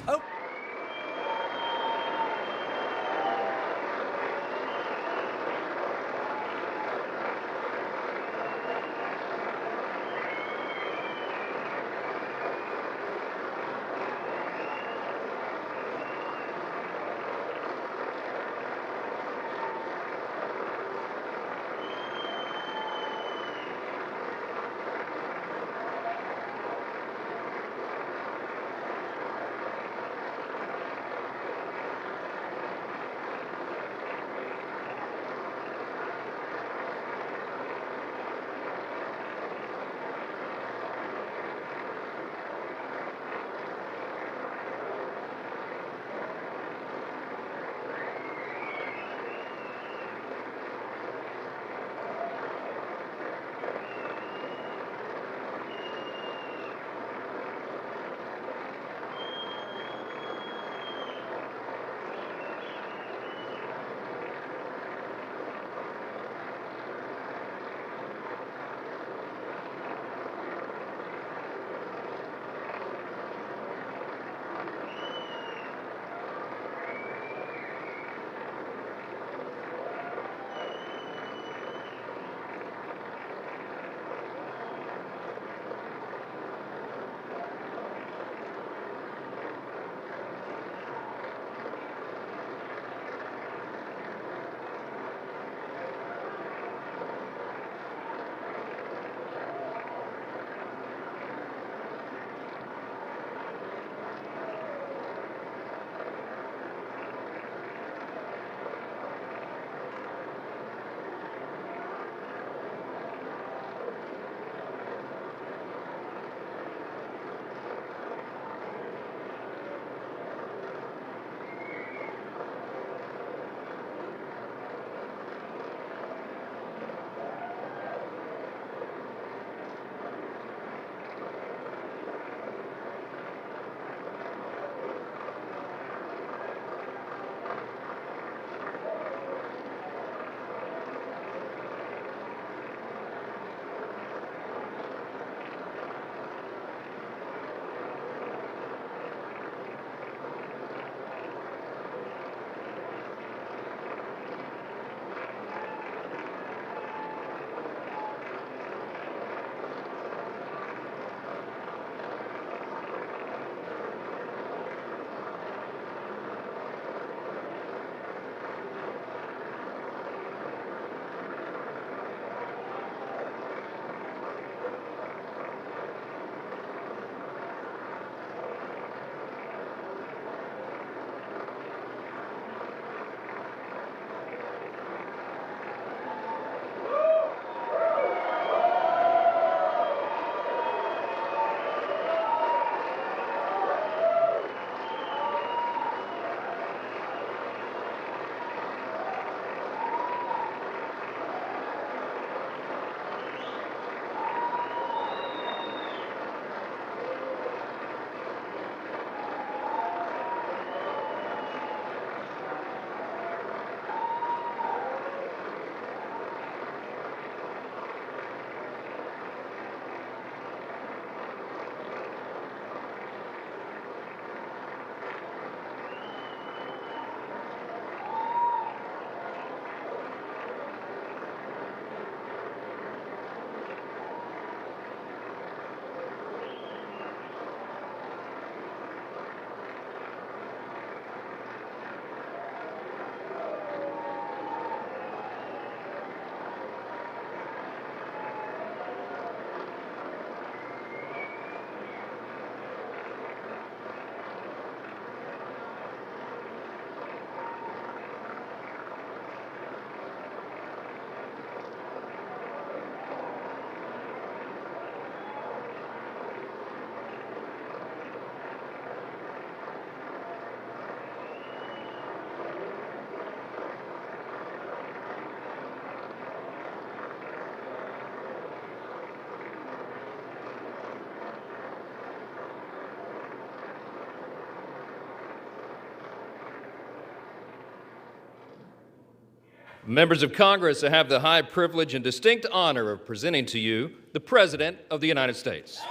Members of Congress, I have the high privilege and distinct honor of presenting to you the President of the United States.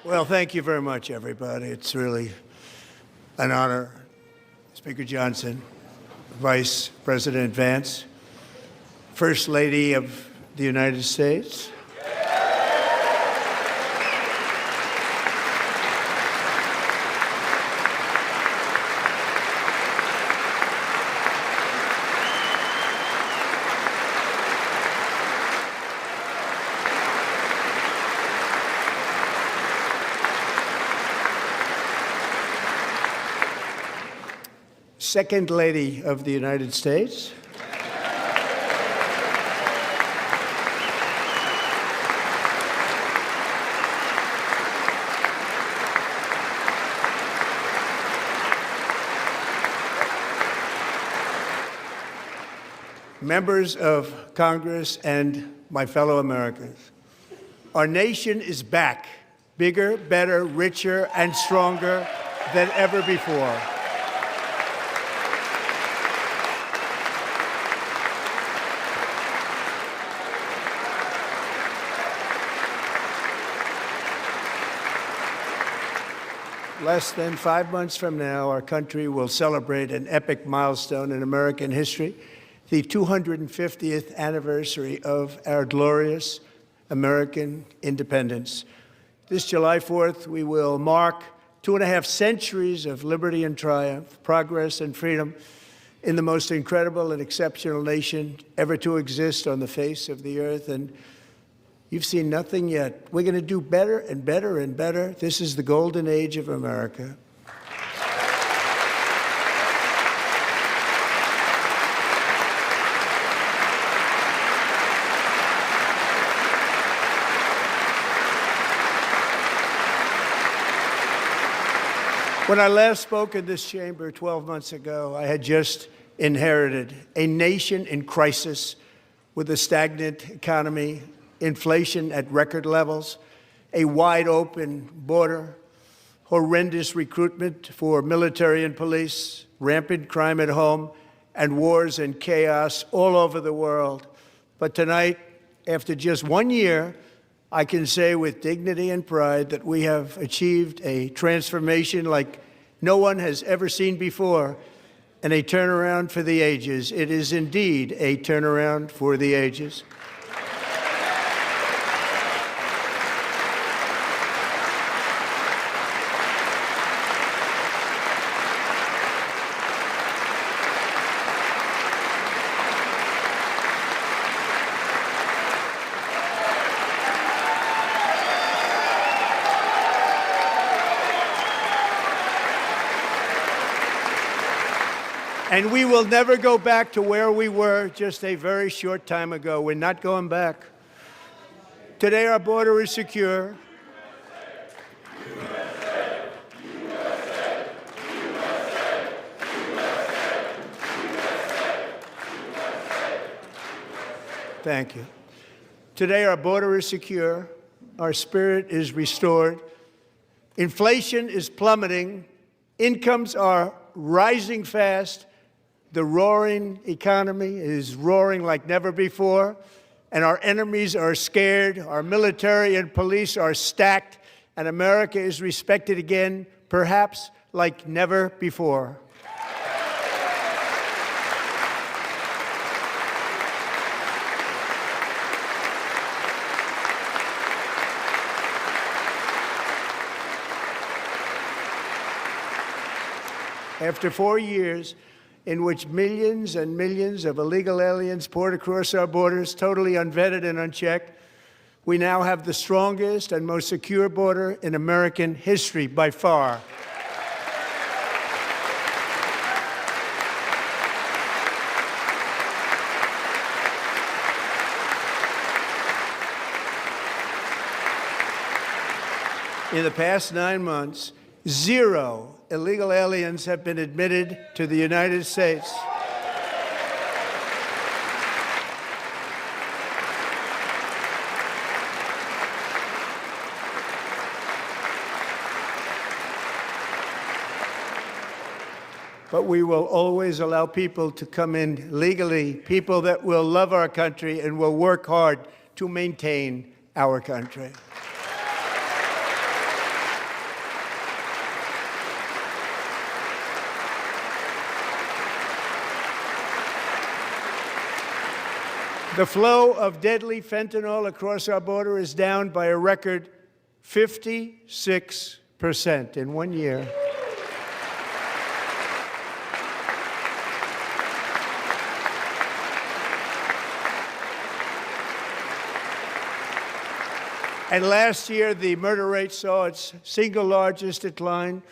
Well, thank you very much, everybody. It's really an honor. Speaker Johnson, Vice President Vance, First Lady of the United States. Second Lady of the United States. Members of Congress and my fellow Americans, our nation is back, bigger, better, richer, and stronger than ever before. Less than 5 months from now, our country will celebrate an epic milestone in American history, the 250th anniversary of our glorious American independence. This July 4th, we will mark 2.5 centuries of liberty and triumph, progress and freedom in the most incredible and exceptional nation ever to exist on the face of the earth. And you've seen nothing yet. We're going to do better and better and better. This is the golden age of America. When I last spoke in this chamber 12 months ago, I had just inherited a nation in crisis with a stagnant economy, inflation at record levels, a wide open border, horrendous recruitment for military and police, rampant crime at home, and wars and chaos all over the world. But tonight, after just 1 year, I can say with dignity and pride that we have achieved a transformation like no one has ever seen before, and a turnaround for the ages. It is indeed a turnaround for the ages. And we will never go back to where we were just a very short time ago. We're not going back. Today, our border is secure. Thank you. Today, our border is secure. Our spirit is restored. Inflation is plummeting. Incomes are rising fast. The roaring economy is roaring like never before, and our enemies are scared, our military and police are stacked, and America is respected again, perhaps like never before. After 4 years in which millions and millions of illegal aliens poured across our borders, totally unvetted and unchecked, we now have the strongest and most secure border in American history by far. In the past 9 months, 0 illegal aliens have been admitted to the United States. But we will always allow people to come in legally, people that will love our country and will work hard to maintain our country. The flow of deadly fentanyl across our border is down by a record 56% in 1 year. And last year, the murder rate saw its single largest decline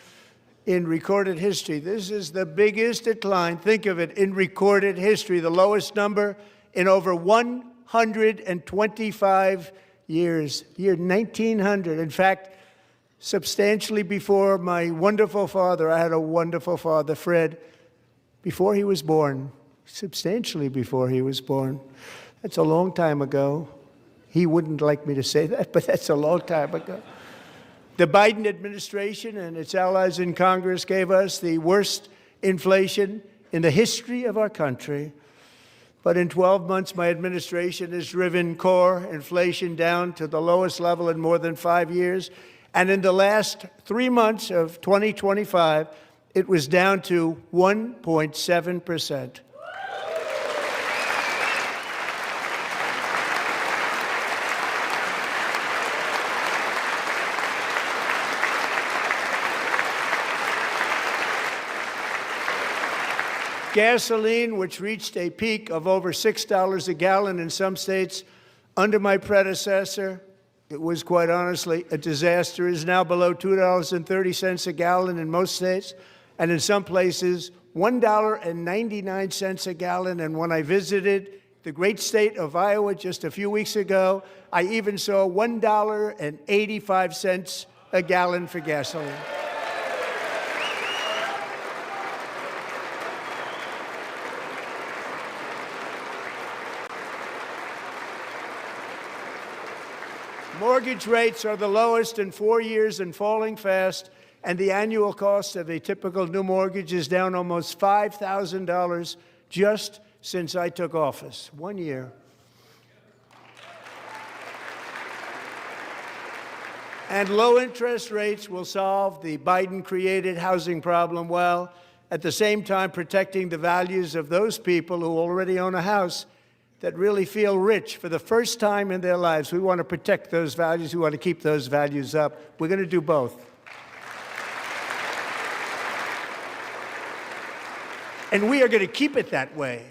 in recorded history. This is the biggest decline, think of it, in recorded history, the lowest number in over 125 years, year 1900. In fact, substantially before my wonderful father, I had a wonderful father, Fred, before he was born, substantially before he was born. That's a long time ago. He wouldn't like me to say that, but that's a long time ago. The Biden administration and its allies in Congress gave us the worst inflation in the history of our country. But in 12 months, my administration has driven core inflation down to the lowest level in more than 5 years. And in the last 3 months of 2025, it was down to 1.7%. Gasoline, which reached a peak of over $6 a gallon in some states under my predecessor, it was quite honestly a disaster, is now below $2.30 a gallon in most states, and in some places, $1.99 a gallon. And when I visited the great state of Iowa just a few weeks ago, I even saw $1.85 a gallon for gasoline. Mortgage rates are the lowest in 4 years and falling fast, and the annual cost of a typical new mortgage is down almost $5,000 just since I took office. 1 year. And low interest rates will solve the Biden-created housing problem while at the same time protecting the values of those people who already own a house that really feel rich for the first time in their lives. We want to protect those values. We want to keep those values up. We're going to do both. And we are going to keep it that way.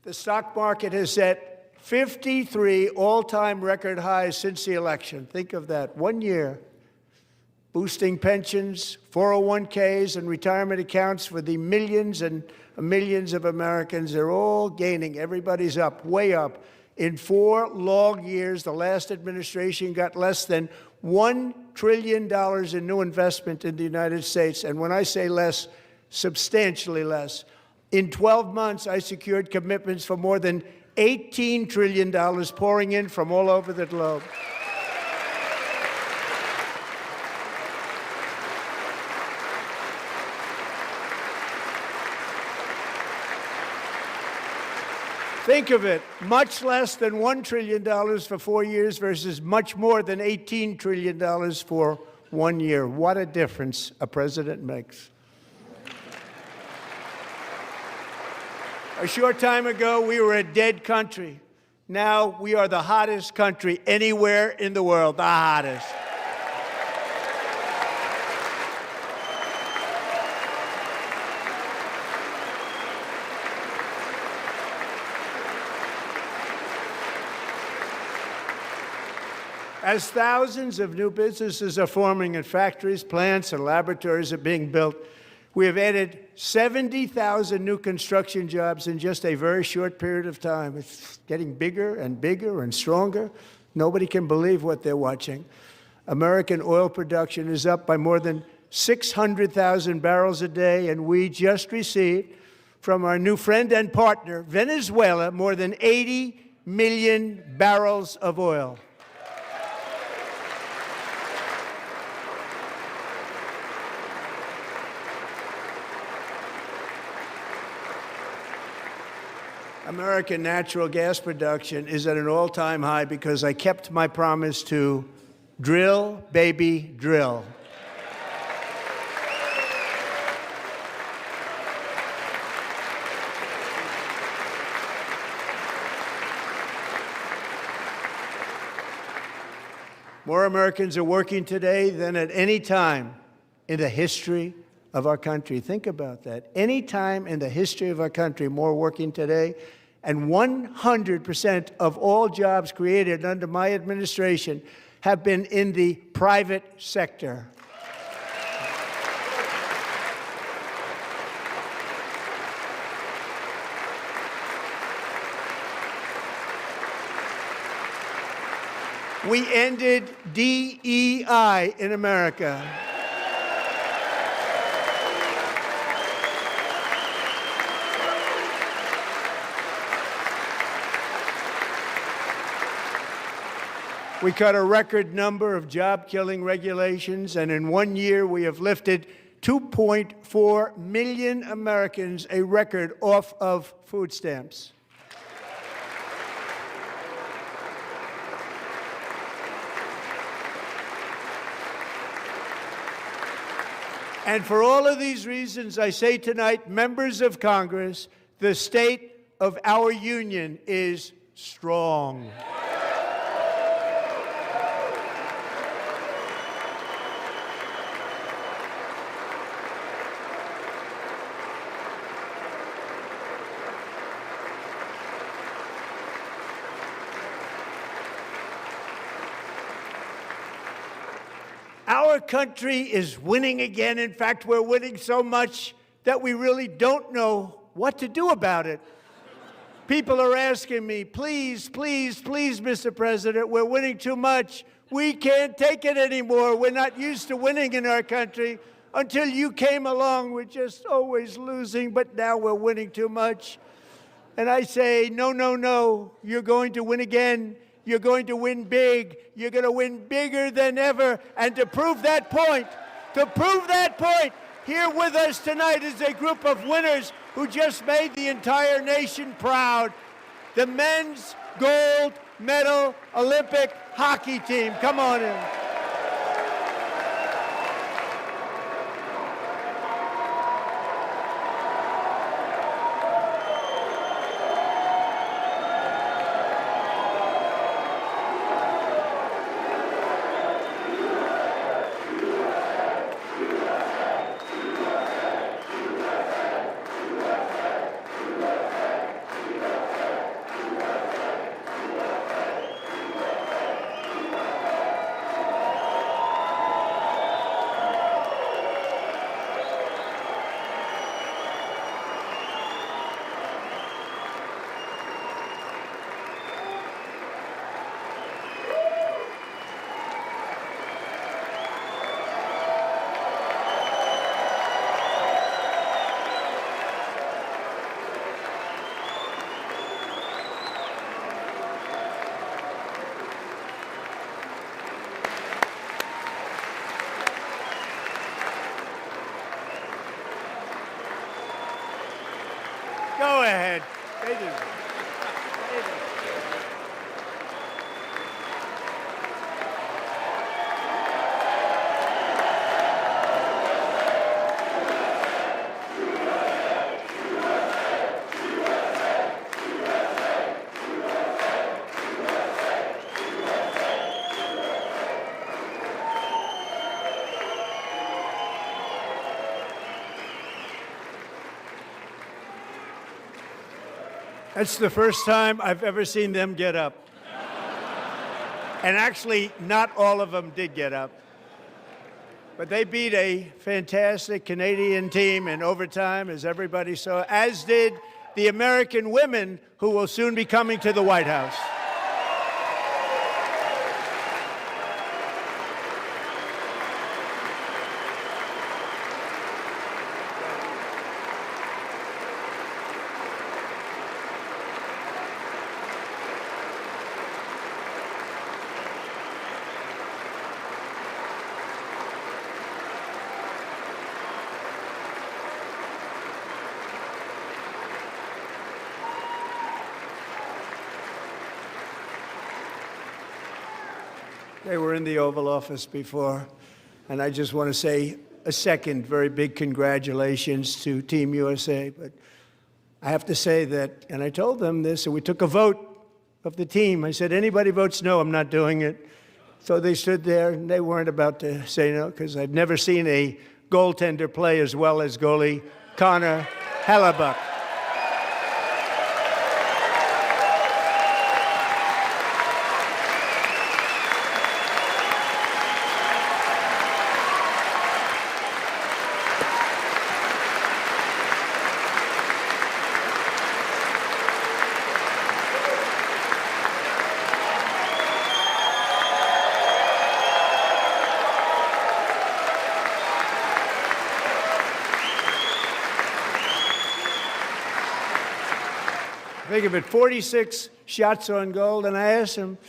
The stock market has set 53 all-time record highs since the election. Think of that, 1 year. Boosting pensions, 401ks, and retirement accounts for the millions and millions of Americans. They're all gaining. Everybody's up, way up. In 4 long years, the last administration got less than $1 trillion in new investment in the United States. And when I say less, substantially less. In 12 months, I secured commitments for more than $18 trillion pouring in from all over the globe. Think of it, much less than $1 trillion for 4 years versus much more than $18 trillion for 1 year. What a difference a president makes. A short time ago, we were a dead country. Now we are the hottest country anywhere in the world, the hottest. As thousands of new businesses are forming and factories, plants, and laboratories are being built, we have added 70,000 new construction jobs in just a very short period of time. It's getting bigger and bigger and stronger. Nobody can believe what they're watching. American oil production is up by more than 600,000 barrels a day, and we just received from our new friend and partner, Venezuela, more than 80 million barrels of oil. American natural gas production is at an all-time high because I kept my promise to drill, baby, drill. More Americans are working today than at any time in the history of our country. Think about that. Any time in the history of our country, more working today. And 100% of all jobs created under my administration have been in the private sector. We ended DEI in America. We cut a record number of job-killing regulations, and in 1 year we have lifted 2.4 million Americans, a record, off of food stamps. And for all of these reasons, I say tonight, members of Congress, the state of our union is strong. Our country is winning again. In fact, we're winning so much that we really don't know what to do about it. People are asking me, please, please, please, Mr. President, we're winning too much. We can't take it anymore. We're not used to winning in our country. Until you came along, we're just always losing, but now we're winning too much. And I say, no, no, no, you're going to win again. You're going to win big. You're going to win bigger than ever. And to prove that point, here with us tonight is a group of winners who just made the entire nation proud. The men's gold medal Olympic hockey team. Come on in. Go ahead. They do. That's the first time I've ever seen them get up. And actually, not all of them did get up. But they beat a fantastic Canadian team in overtime, as everybody saw, as did the American women who will soon be coming to the White House. They were in the Oval Office before, and I just want to say a second very big congratulations to Team USA. But I have to say that, and I told them this, and we took a vote of the team. I said, anybody votes no, I'm not doing it. So they stood there, and they weren't about to say no, because I've never seen a goaltender play as well as goalie Connor Hellebuyck. Think of it, 46 shots on goal, and I asked him,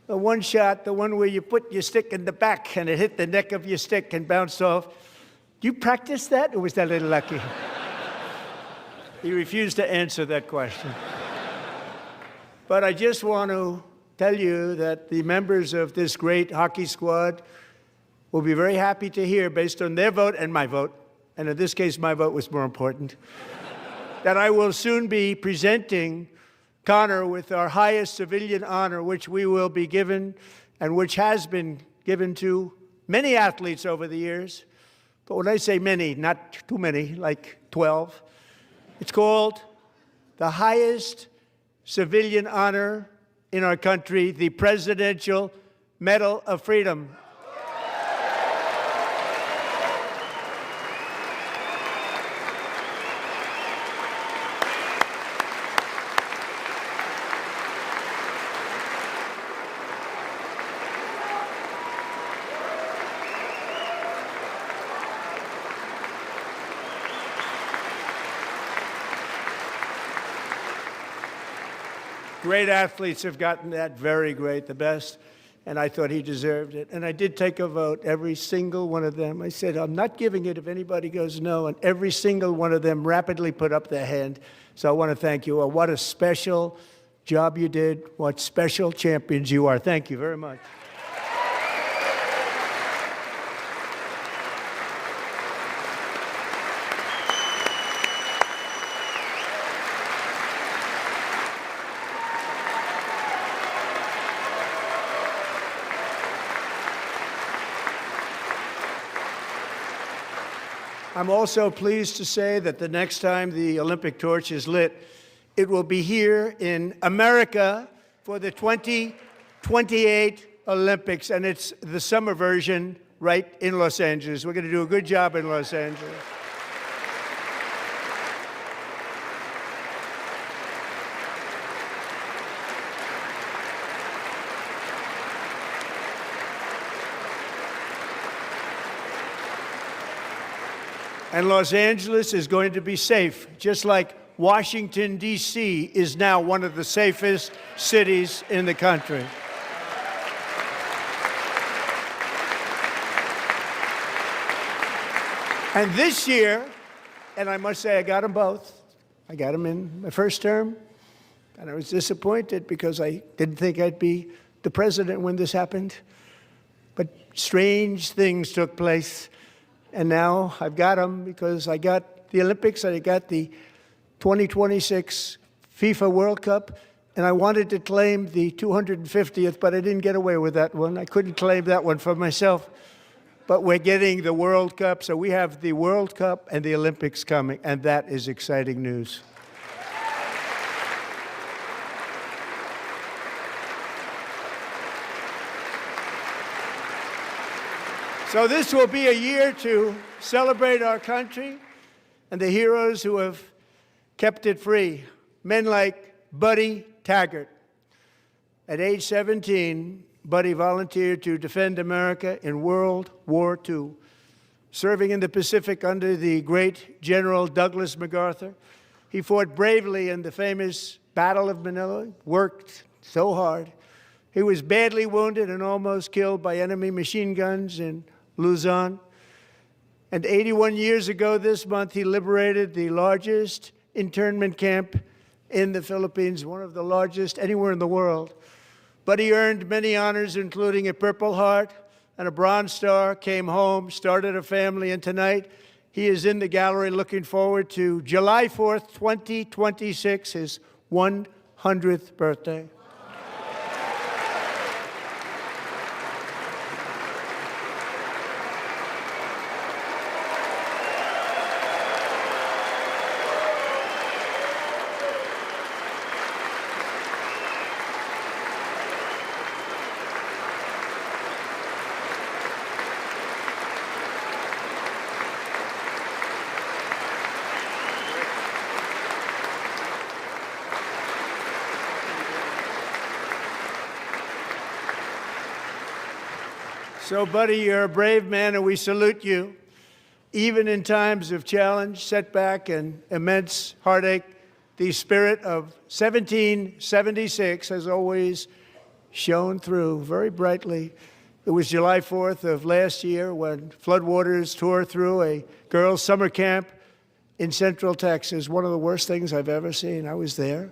the one shot, the one where you put your stick in the back and it hit the neck of your stick and bounced off, do you practice that, or was that a little lucky? He refused to answer that question. But I just want to tell you that the members of this great hockey squad will be very happy to hear, based on their vote and my vote, and in this case my vote was more important, that I will soon be presenting Connor with our highest civilian honor, which we will be given and which has been given to many athletes over the years. But when I say many, not too many, like 12, it's called the highest civilian honor in our country, the Presidential Medal of Freedom. Great athletes have gotten that, very great, the best, and I thought he deserved it. And I did take a vote, every single one of them. I said, I'm not giving it if anybody goes no, and every single one of them rapidly put up their hand. So I want to thank you all. What a special job you did. What special champions you are. Thank you very much. I'm also pleased to say that the next time the Olympic torch is lit, it will be here in America for the 2028 Olympics, and it's the summer version right in Los Angeles. We're going to do a good job in Los Angeles. And Los Angeles is going to be safe, just like Washington, D.C. is now one of the safest cities in the country. And this year, and I must say I got them both. I got them in my first term, and I was disappointed because I didn't think I'd be the president when this happened. But strange things took place. And now I've got them because I got the Olympics and I got the 2026 FIFA World Cup, and I wanted to claim the 250th, but I didn't get away with that one. I couldn't claim that one for myself. But we're getting the World Cup, so we have the World Cup and the Olympics coming, and that is exciting news. So this will be a year to celebrate our country and the heroes who have kept it free. Men like Buddy Taggart. At age 17, Buddy volunteered to defend America in World War II, serving in the Pacific under the great General Douglas MacArthur. He fought bravely in the famous Battle of Manila, worked so hard. He was badly wounded and almost killed by enemy machine guns in Luzon. And 81 years ago this month, he liberated the largest internment camp in the Philippines, one of the largest anywhere in the world. Buddy earned many honors, including a Purple Heart and a Bronze Star, came home, started a family, and tonight he is in the gallery looking forward to July 4th, 2026, his 100th birthday. So, Buddy, you're a brave man, and we salute you. Even in times of challenge, setback, and immense heartache, the spirit of 1776 has always shone through very brightly. It was July 4th of last year when floodwaters tore through a girls' summer camp in Central Texas, one of the worst things I've ever seen. I was there,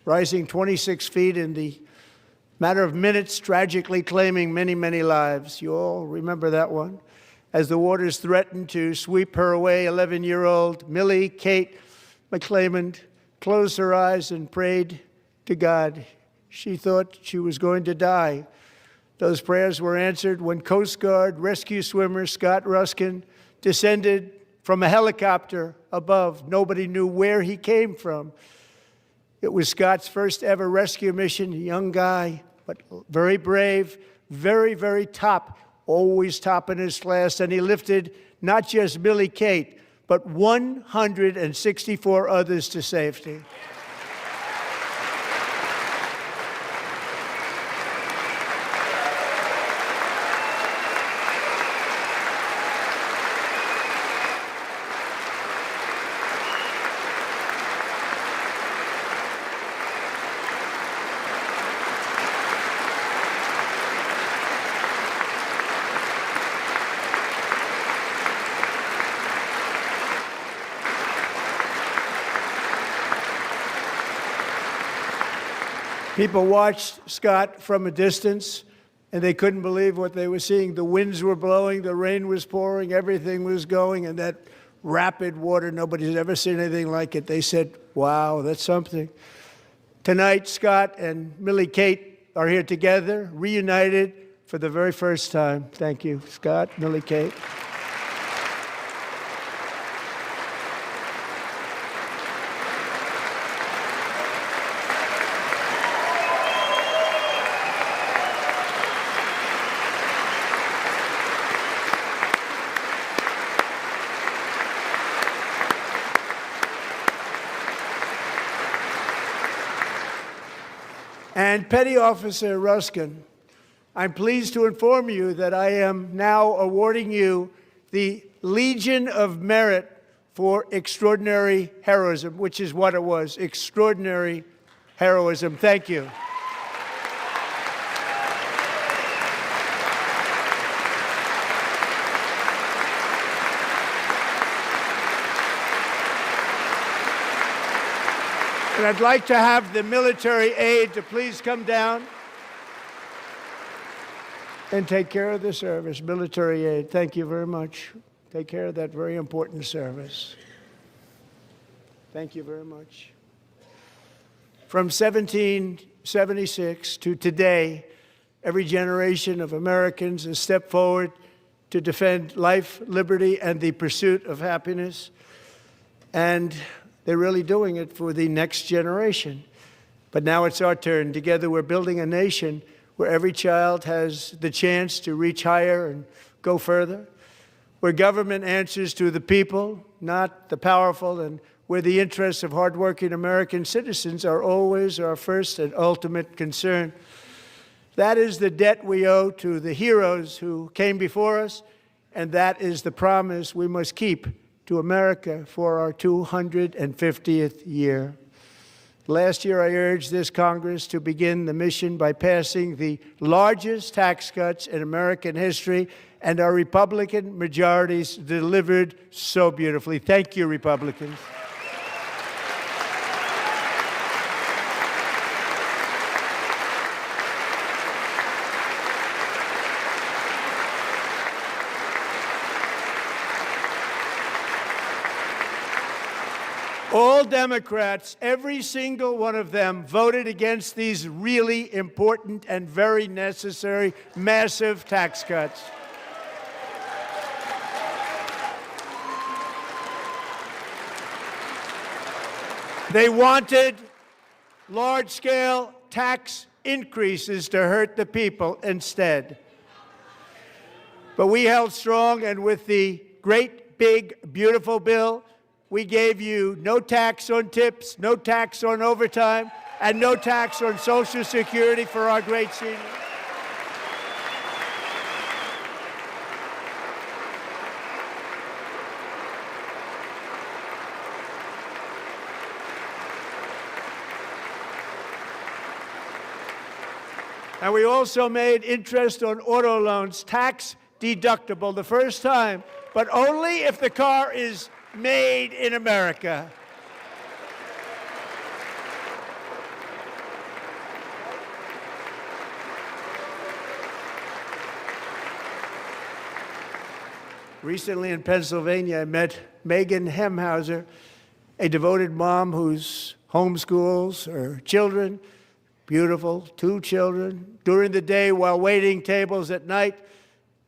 rising 26 feet in the matter of minutes, tragically claiming many, many lives. You all remember that one. As the waters threatened to sweep her away, 11-year-old Millie Kate McClymont closed her eyes and prayed to God. She thought she was going to die. Those prayers were answered when Coast Guard rescue swimmer Scott Ruskin descended from a helicopter above. Nobody knew where he came from. It was Scott's first ever rescue mission, a young guy, but very brave, very, very top, always top in his class. And he lifted not just Millie Kate, but 164 others to safety. People watched Scott from a distance, and they couldn't believe what they were seeing. The winds were blowing, the rain was pouring, everything was going, and that rapid water, nobody's ever seen anything like it. They said, wow, that's something. Tonight, Scott and Millie Kate are here together, reunited for the very first time. Thank you, Scott, Millie Kate. And Petty Officer Ruskin, I'm pleased to inform you that I am now awarding you the Legion of Merit for extraordinary heroism, which is what it was, extraordinary heroism. Thank you. And I'd like to have the military aide to please come down and take care of the service. Military aide, thank you very much. Take care of that very important service. Thank you very much. From 1776 to today, every generation of Americans has stepped forward to defend life, liberty, and the pursuit of happiness. And they're really doing it for the next generation. But now it's our turn. Together we're building a nation where every child has the chance to reach higher and go further, where government answers to the people, not the powerful, and where the interests of hardworking American citizens are always our first and ultimate concern. That is the debt we owe to the heroes who came before us, and that is the promise we must keep to America for our 250th year. Last year, I urged this Congress to begin the mission by passing the largest tax cuts in American history, and our Republican majorities delivered so beautifully. Thank you, Republicans. All Democrats, every single one of them, voted against these really important and very necessary massive tax cuts. They wanted large-scale tax increases to hurt the people instead. But we held strong, and with the great, big, beautiful bill, we gave you no tax on tips, no tax on overtime, and no tax on Social Security for our great seniors. And we also made interest on auto loans tax deductible the first time, but only if the car is made in America. Recently in Pennsylvania, I met Megan Hemhauser, a devoted mom who's homeschools her children. Beautiful, 2 children, during the day while waiting tables at night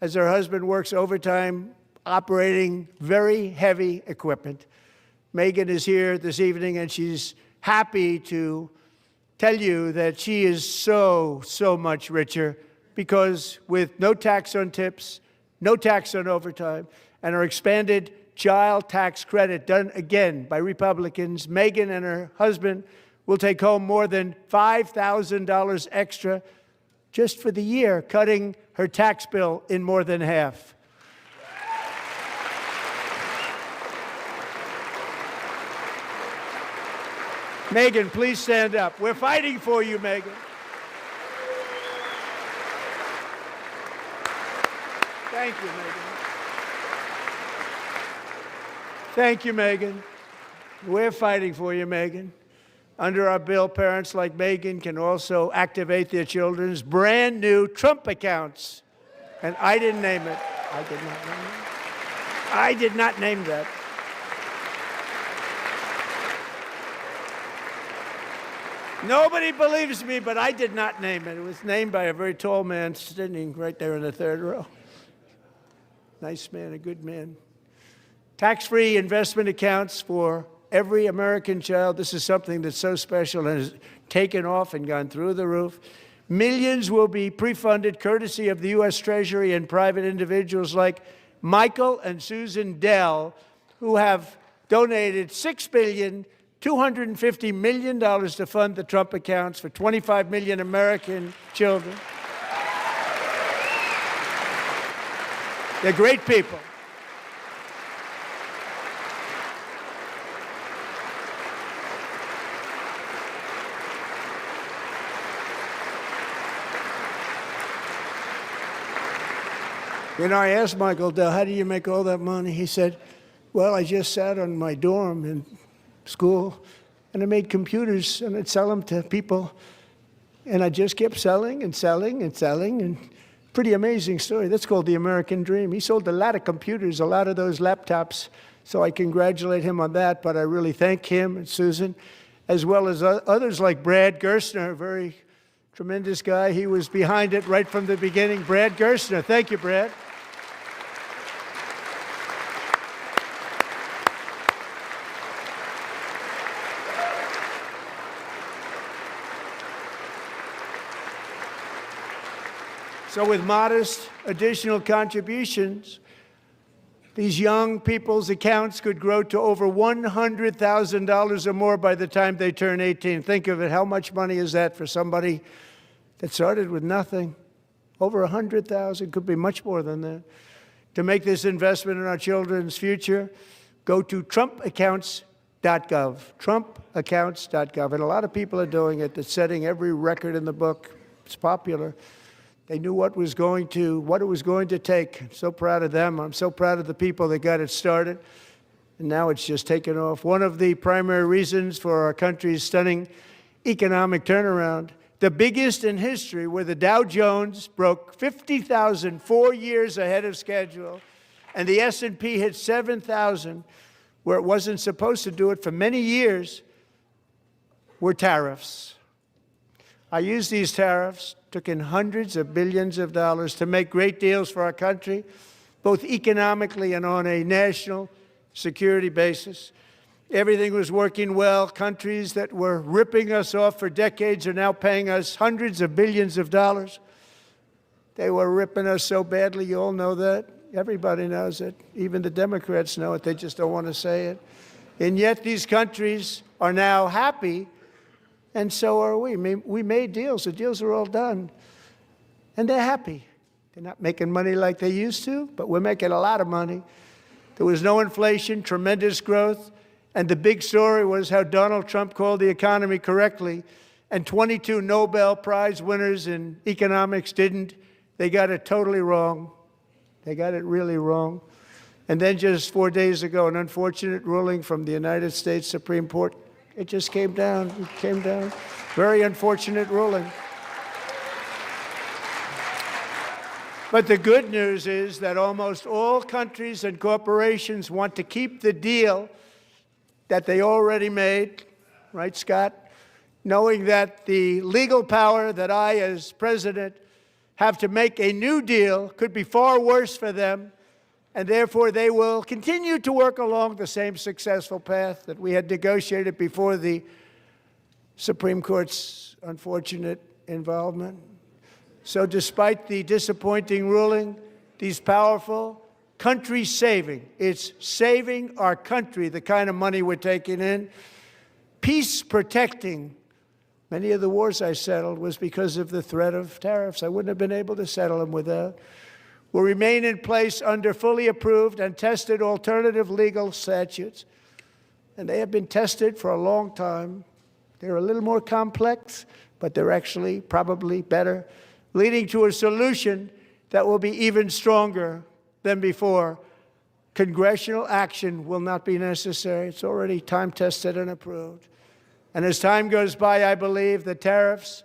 as her husband works overtime operating very heavy equipment. Megan is here this evening, and she's happy to tell you that she is so much richer because with no tax on tips, no tax on overtime, and her expanded child tax credit done again by Republicans, Megan and her husband will take home more than $5,000 extra just for the year, cutting her tax bill in more than half. Megan, please stand up. We're fighting for you, Megan. Thank you, Megan. Thank you, Megan. We're fighting for you, Megan. Under our bill, parents like Megan can also activate their children's brand new Trump accounts. And I didn't name it. I did not name it. I did not name that. Nobody believes me, but I did not name it. It was named by a very tall man sitting right there in the third row. Nice man, a good man. Tax-free investment accounts for every American child. This is something that's so special and has taken off and gone through the roof. Millions will be pre-funded courtesy of the U.S. Treasury and private individuals like Michael and Susan Dell, who have donated $6.25 billion to fund the Trump accounts for 25 million American children. They're great people. You know, I asked Michael Dell, how do you make all that money? He said, well, I just sat on my dorm in school, and I made computers, and I'd sell them to people, and I just kept selling and selling and selling, and pretty amazing story. That's called the American dream. He sold a lot of computers, a lot of those laptops, so I congratulate him on that, but I really thank him and Susan, as well as others like Brad Gerstner, a very tremendous guy. He was behind it right from the beginning. Brad Gerstner. Thank you, Brad. So with modest additional contributions, these young people's accounts could grow to over $100,000 or more by the time they turn 18. Think of it. How much money is that for somebody that started with nothing? Over 100,000, could be much more than that. To make this investment in our children's future, go to TrumpAccounts.gov, TrumpAccounts.gov. And a lot of people are doing it. They're setting every record in the book. It's popular. They knew what it was going to take. I'm so proud of them. I'm so proud of the people that got it started. And now it's just taken off. One of the primary reasons for our country's stunning economic turnaround, the biggest in history, where the Dow Jones broke 50,000 4 years ahead of schedule, and the S&P hit 7,000, where it wasn't supposed to do it for many years were tariffs. I used these tariffs, took in hundreds of billions of dollars to make great deals for our country, both economically and on a national security basis. Everything was working well. Countries that were ripping us off for decades are now paying us hundreds of billions of dollars. They were ripping us so badly, you all know that. Everybody knows it. Even the Democrats know it. They just don't want to say it. And yet these countries are now happy, and so are we. We made deals. The deals are all done. And they're happy. They're not making money like they used to, but we're making a lot of money. There was no inflation, tremendous growth, and the big story was how Donald Trump called the economy correctly, and 22 Nobel Prize winners in economics didn't. They got it totally wrong. They got it really wrong. And then just 4 days ago, an unfortunate ruling from the United States Supreme Court. It just came down. It came down. Very unfortunate ruling. But the good news is that almost all countries and corporations want to keep the deal that they already made, right, Scott? Knowing that the legal power that I, as president, have to make a new deal could be far worse for them, and therefore they will continue to work along the same successful path that we had negotiated before the Supreme Court's unfortunate involvement. So despite the disappointing ruling, these powerful, country-saving, it's saving our country, the kind of money we're taking in, peace-protecting. Many of the wars I settled was because of the threat of tariffs. I wouldn't have been able to settle them without. Will remain in place under fully approved and tested alternative legal statutes. And they have been tested for a long time. They're a little more complex, but they're actually probably better, leading to a solution that will be even stronger than before. Congressional action will not be necessary. It's already time-tested and approved. And as time goes by, I believe the tariffs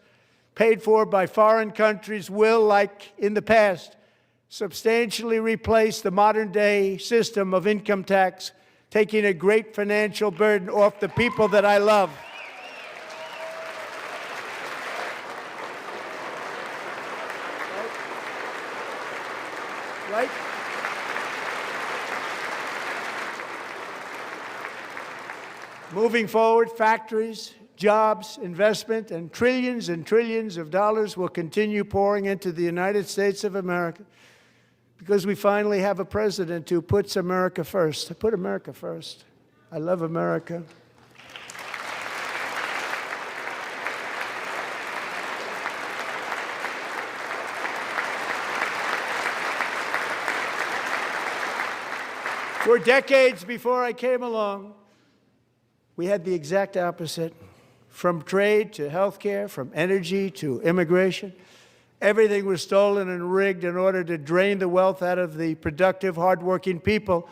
paid for by foreign countries will, like in the past, substantially replace the modern-day system of income tax, taking a great financial burden off the people that I love. Right? Moving forward, factories, jobs, investment, and trillions of dollars will continue pouring into the United States of America because we finally have a president who puts America first. I put America first. I love America. For decades before I came along, we had the exact opposite. From trade to healthcare, from energy to immigration, everything was stolen and rigged in order to drain the wealth out of the productive, hardworking people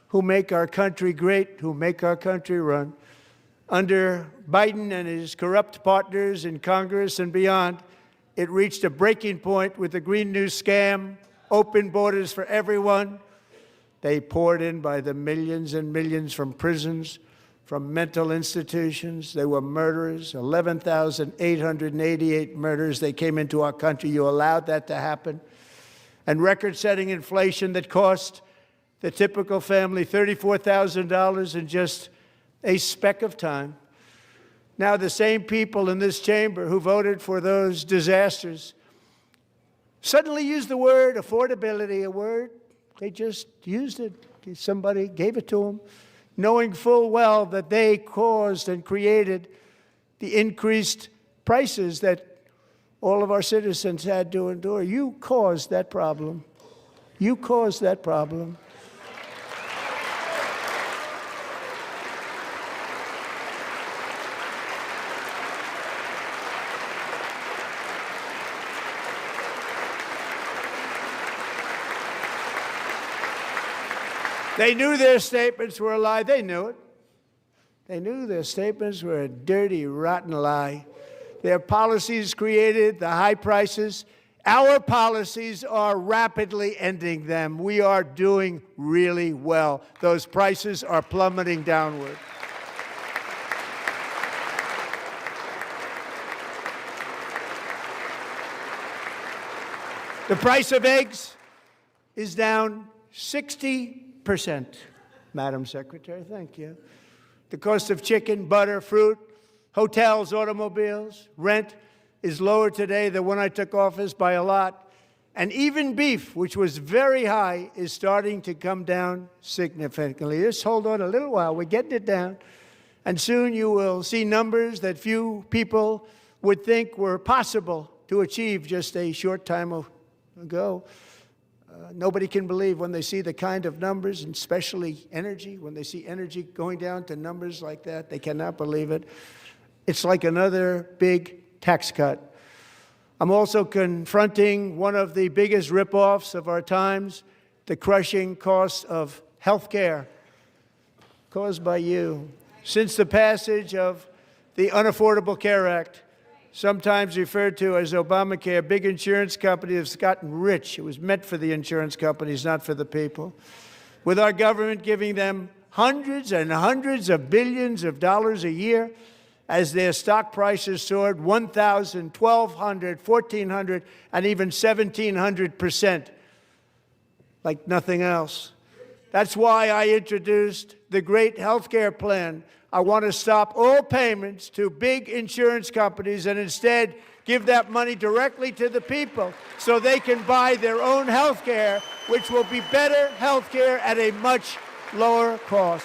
who make our country great, who make our country run. Under Biden and his corrupt partners in Congress and beyond, it reached a breaking point with the Green New scam, open borders for everyone. They poured in by the millions and millions from prisons, from mental institutions. They were murderers, 11,888 murders. They came into our country. You allowed that to happen. And record-setting inflation that cost the typical family $34,000 in just a speck of time. Now the same people in this chamber who voted for those disasters suddenly used the word affordability, a word. They just used it. Somebody gave it to them, knowing full well that they caused and created the increased prices that all of our citizens had to endure. You caused that problem. You caused that problem. They knew their statements were a lie. They knew it. They knew their statements were a dirty, rotten lie. Their policies created the high prices Our policies are rapidly ending them. We are doing really well. Those prices are plummeting downward. The price of eggs is down 60%, Madam Secretary, thank you. The cost of chicken, butter, fruit, hotels, automobiles, rent is lower today than when I took office by a lot. And even beef, which was very high, is starting to come down significantly. Just hold on a little while, we're getting it down. And soon you will see numbers that few people would think were possible to achieve just a short time ago. Nobody can believe when they see the kind of numbers, and especially energy, when they see energy going down to numbers like that, they cannot believe it. It's like another big tax cut. I'm also confronting one of the biggest ripoffs of our times, the crushing cost of health care caused by you. Since the passage of the Unaffordable Care Act, sometimes referred to as Obamacare, big insurance companies have gotten rich. It was meant for the insurance companies, not for the people. With our government giving them hundreds and hundreds of billions of dollars a year as their stock prices soared 1,000, 1,200, 1,400, and even 1,700%, like nothing else. That's why I introduced the great health care plan. I want to stop all payments to big insurance companies and instead give that money directly to the people so they can buy their own health care, which will be better health care at a much lower cost.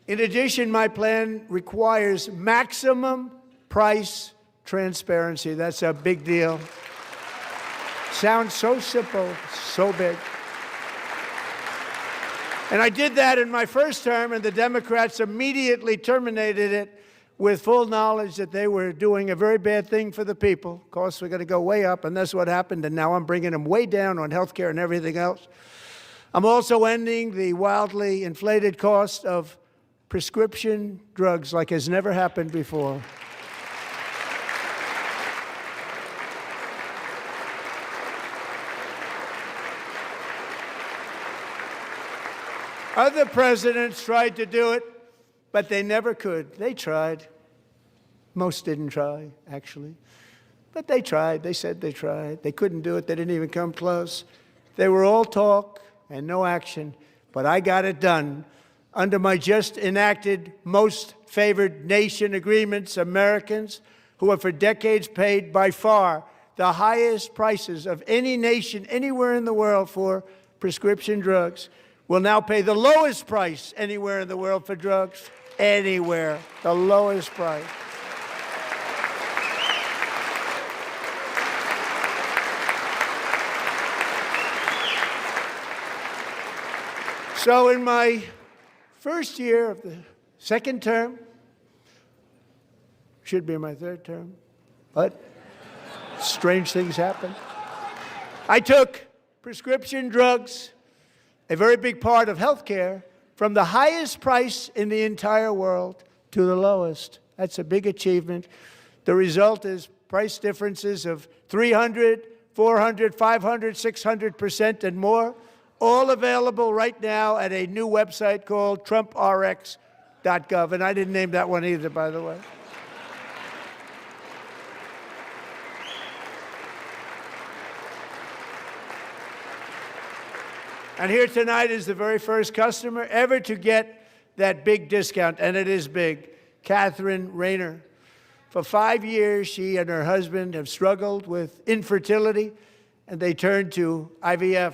In addition, my plan requires maximum price transparency. That's a big deal. Sounds so simple, so big. And I did that in my first term, and the Democrats immediately terminated it with full knowledge that they were doing a very bad thing for the people. Costs were going to go way up, and that's what happened, and now I'm bringing them way down on health care and everything else. I'm also ending the wildly inflated cost of prescription drugs like has never happened before. Other presidents tried to do it, but they never could. They tried. Most didn't try, actually. But they tried. They said they tried. They couldn't do it. They didn't even come close. They were all talk and no action. But I got it done. Under my just enacted Most Favored Nation agreements, Americans who have for decades paid by far the highest prices of any nation anywhere in the world for prescription drugs will now pay the lowest price anywhere in the world for drugs. Anywhere. The lowest price. So in my first year of the second term, should be my third term, but strange things happen. I took prescription drugs, a very big part of health care, from the highest price in the entire world to the lowest. That's a big achievement. The result is price differences of 300, 400, 500, 600% and more, all available right now at a new website called TrumpRx.gov. And I didn't name that one either, by the way. And here tonight is the very first customer ever to get that big discount, and it is big, Catherine Rayner. For 5 years, she and her husband have struggled with infertility, and they turned to IVF.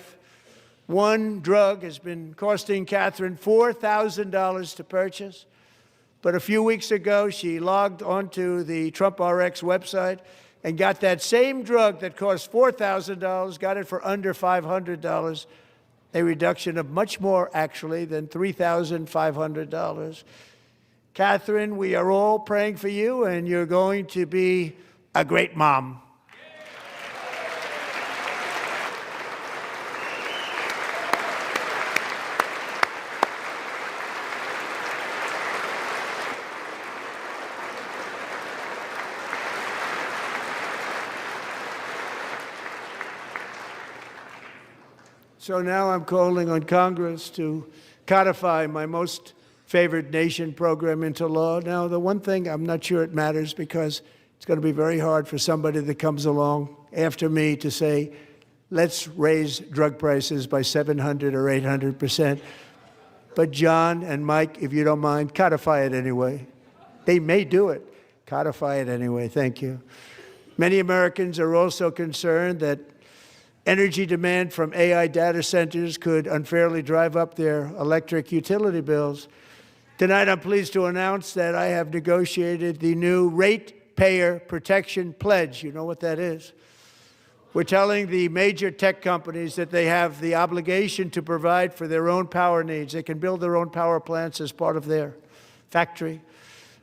One drug has been costing Catherine $4,000 to purchase, but a few weeks ago, she logged onto the TrumpRx website and got that same drug that cost $4,000, got it for under $500. A reduction of much more, actually, than $3,500. Catherine, we are all praying for you, and you're going to be a great mom. So now I'm calling on Congress to codify my most favored nation program into law. Now, the one thing, I'm not sure it matters because it's going to be very hard for somebody that comes along after me to say, let's raise drug prices by 700 or 800%. But John and Mike, if you don't mind, codify it anyway. They may do it. Codify it anyway. Thank you. Many Americans are also concerned that energy demand from AI data centers could unfairly drive up their electric utility bills. Tonight, I'm pleased to announce that I have negotiated the new Ratepayer Protection Pledge. You know what that is? We're telling the major tech companies that they have the obligation to provide for their own power needs. They can build their own power plants as part of their factory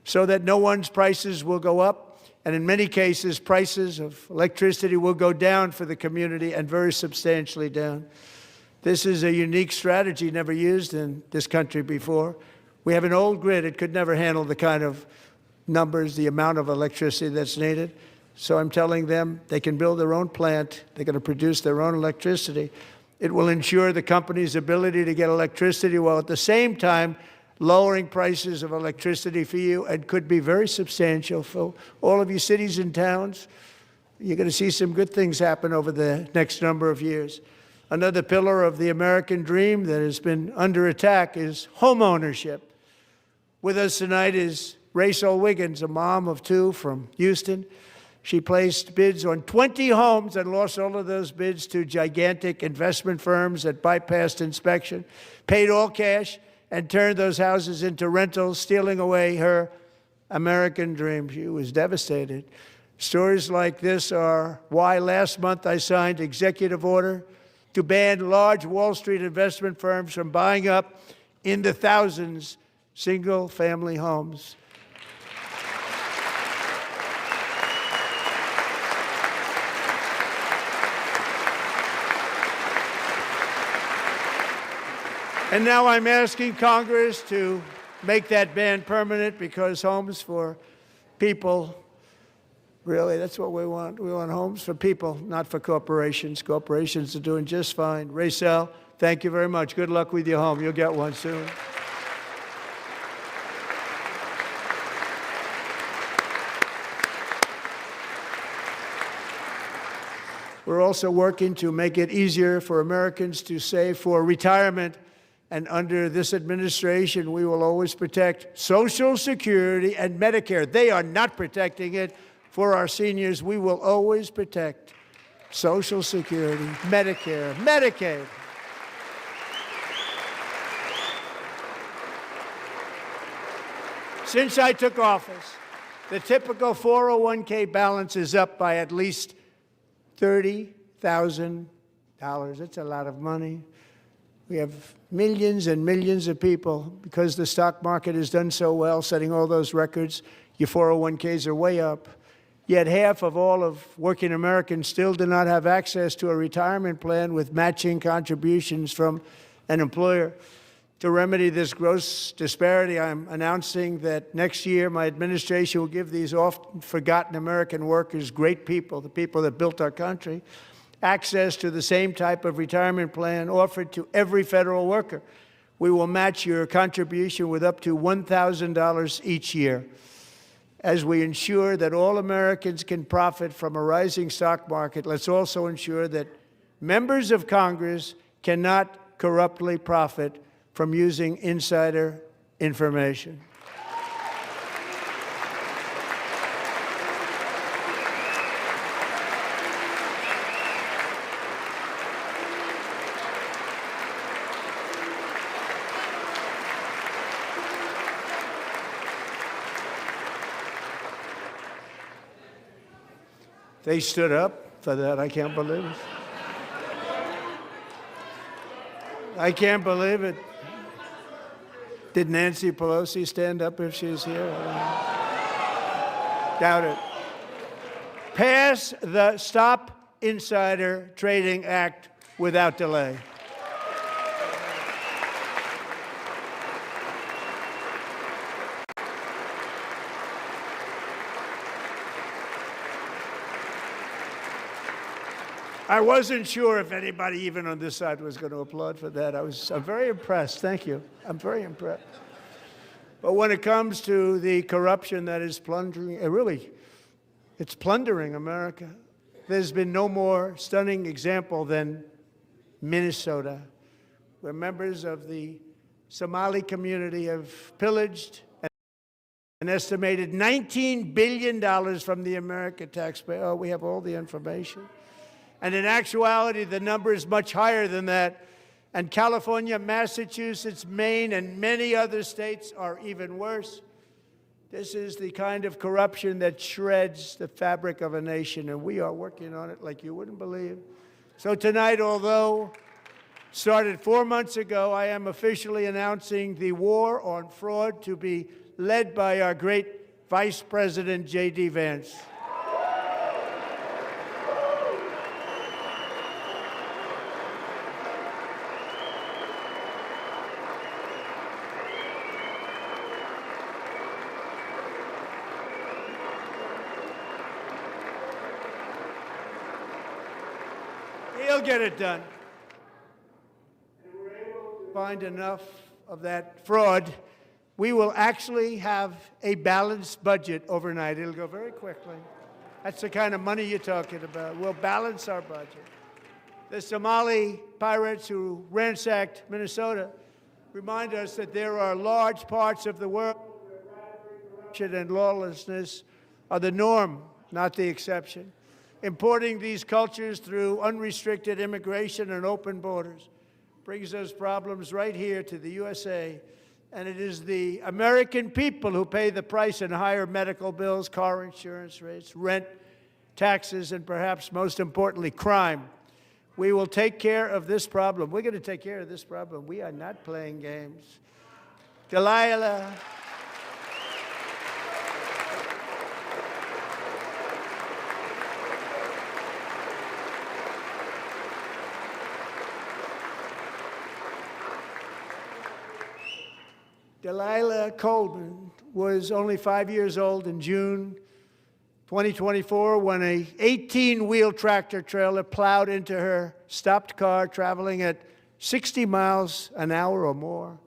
so that no one's prices will go up. And in many cases, prices of electricity will go down for the community and very substantially down. This is a unique strategy never used in this country before. We have an old grid. It could never handle the kind of numbers, the amount of electricity that's needed. So I'm telling them they can build their own plant. They're going to produce their own electricity. It will ensure the company's ability to get electricity while at the same time lowering prices of electricity for you, and could be very substantial for all of you cities and towns. You're going to see some good things happen over the next number of years. Another pillar of the American dream that has been under attack is home ownership. With us tonight is Rachel Wiggins, a mom of two from Houston. She placed bids on 20 homes and lost all of those bids to gigantic investment firms that bypassed inspection, paid all cash, and turned those houses into rentals, stealing away her American dream. She was devastated. Stories like this are why last month I signed executive order to ban large Wall Street investment firms from buying up in the thousands single-family homes. And now I'm asking Congress to make that ban permanent, because homes for people, really, that's what we want. We want homes for people, not for corporations. Corporations are doing just fine. Rachel, thank you very much. Good luck with your home. You'll get one soon. We're also working to make it easier for Americans to save for retirement. And under this administration, we will always protect Social Security and Medicare. They are not protecting it for our seniors. We will always protect Social Security, Medicare, Medicaid. Since I took office, the typical 401k balance is up by at least $30,000. That's a lot of money. We have millions and millions of people, because the stock market has done so well, setting all those records. Your 401ks are way up. Yet half of all of working Americans still do not have access to a retirement plan with matching contributions from an employer. To remedy this gross disparity, I'm announcing that next year my administration will give these often forgotten American workers, great people, the people that built our country, access to the same type of retirement plan offered to every federal worker. We will match your contribution with up to $1,000 each year. As we ensure that all Americans can profit from a rising stock market, let's also ensure that members of Congress cannot corruptly profit from using insider information. They stood up for that. I can't believe it. I can't believe it. Did Nancy Pelosi stand up if she's here? Doubt it. Pass the Stop Insider Trading Act without delay. I wasn't sure if anybody even on this side was going to applaud for that. I'm very impressed. Thank you. I'm very impressed. But when it comes to the corruption that is plundering, it's plundering America. There's been no more stunning example than Minnesota, where members of the Somali community have pillaged an estimated $19 billion from the American taxpayer. Oh, we have all the information. And in actuality, the number is much higher than that. And California, Massachusetts, Maine, and many other states are even worse. This is the kind of corruption that shreds the fabric of a nation, and we are working on it like you wouldn't believe. So tonight, although started 4 months ago, I am officially announcing the war on fraud to be led by our great Vice President, J.D. Vance. He'll get it done. And we're able to find enough of that fraud, we will actually have a balanced budget overnight. It'll go very quickly. That's the kind of money you're talking about. We'll balance our budget. The Somali pirates who ransacked Minnesota remind us that there are large parts of the world where corruption and lawlessness are the norm, not the exception. Importing these cultures through unrestricted immigration and open borders brings those problems right here to the USA. And it is the American people who pay the price in higher medical bills, car insurance rates, rent, taxes, and perhaps most importantly, crime. We will take care of this problem. We're going to take care of this problem. We are not playing games. Delilah. Delilah Coleman was only 5 years old in June 2024 when a 18-wheel tractor trailer plowed into her stopped car traveling at 60 miles an hour or more.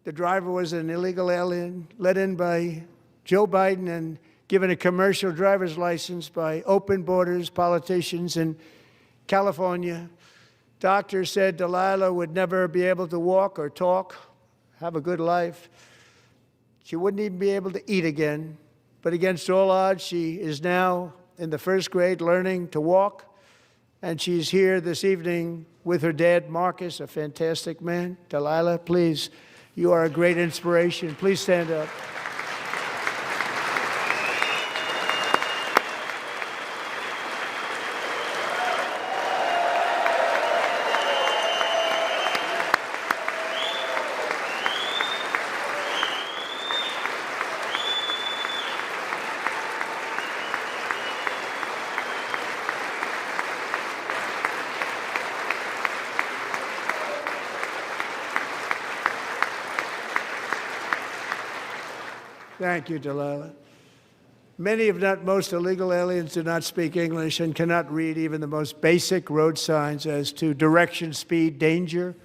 The driver was an illegal alien let in by Joe Biden and given a commercial driver's license by open borders politicians in California. Doctors said Delilah would never be able to walk or talk, have a good life. She wouldn't even be able to eat again. But against all odds, she is now in the first grade learning to walk. And she's here this evening with her dad, Marcus, a fantastic man. Delilah, please, you are a great inspiration. Please stand up. Thank you, Delilah. Many, if not most, illegal aliens do not speak English and cannot read even the most basic road signs as to direction, speed, danger,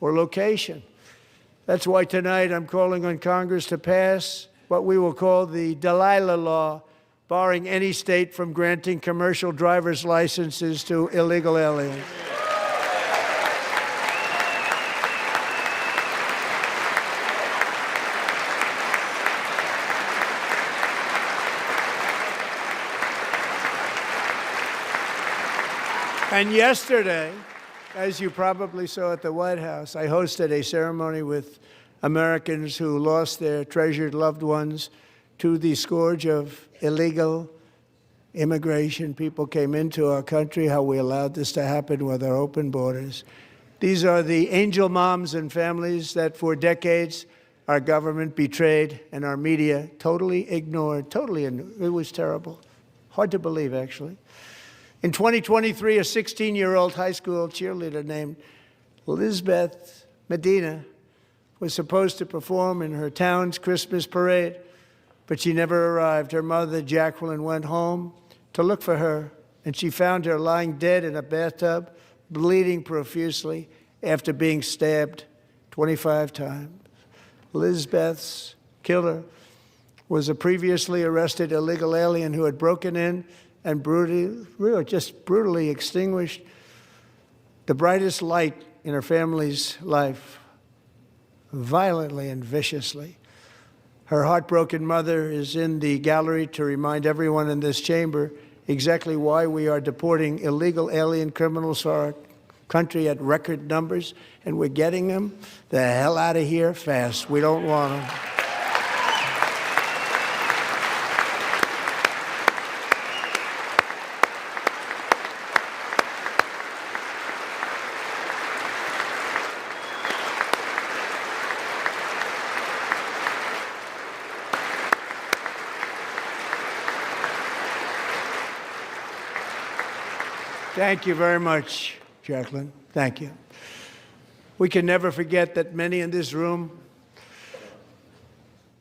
or location. That's why tonight I'm calling on Congress to pass what we will call the Delilah Law, barring any state from granting commercial driver's licenses to illegal aliens. And yesterday, as you probably saw at the White House, I hosted a ceremony with Americans who lost their treasured loved ones to the scourge of illegal immigration. People came into our country, how we allowed this to happen with our open borders. These are the angel moms and families that for decades our government betrayed and our media totally ignored. It was terrible. Hard to believe, actually. In 2023, a 16-year-old high school cheerleader named Elizabeth Medina was supposed to perform in her town's Christmas parade, but she never arrived. Her mother, Jacqueline, went home to look for her and she found her lying dead in a bathtub, bleeding profusely after being stabbed 25 times. Lizbeth's killer was a previously arrested illegal alien who had broken in and brutally extinguished the brightest light in her family's life, violently and viciously. Her heartbroken mother is in the gallery to remind everyone in this chamber exactly why we are deporting illegal alien criminals to our country at record numbers, and we're getting them the hell out of here fast. We don't want them. Thank you very much, Jacqueline. Thank you. We can never forget that many in this room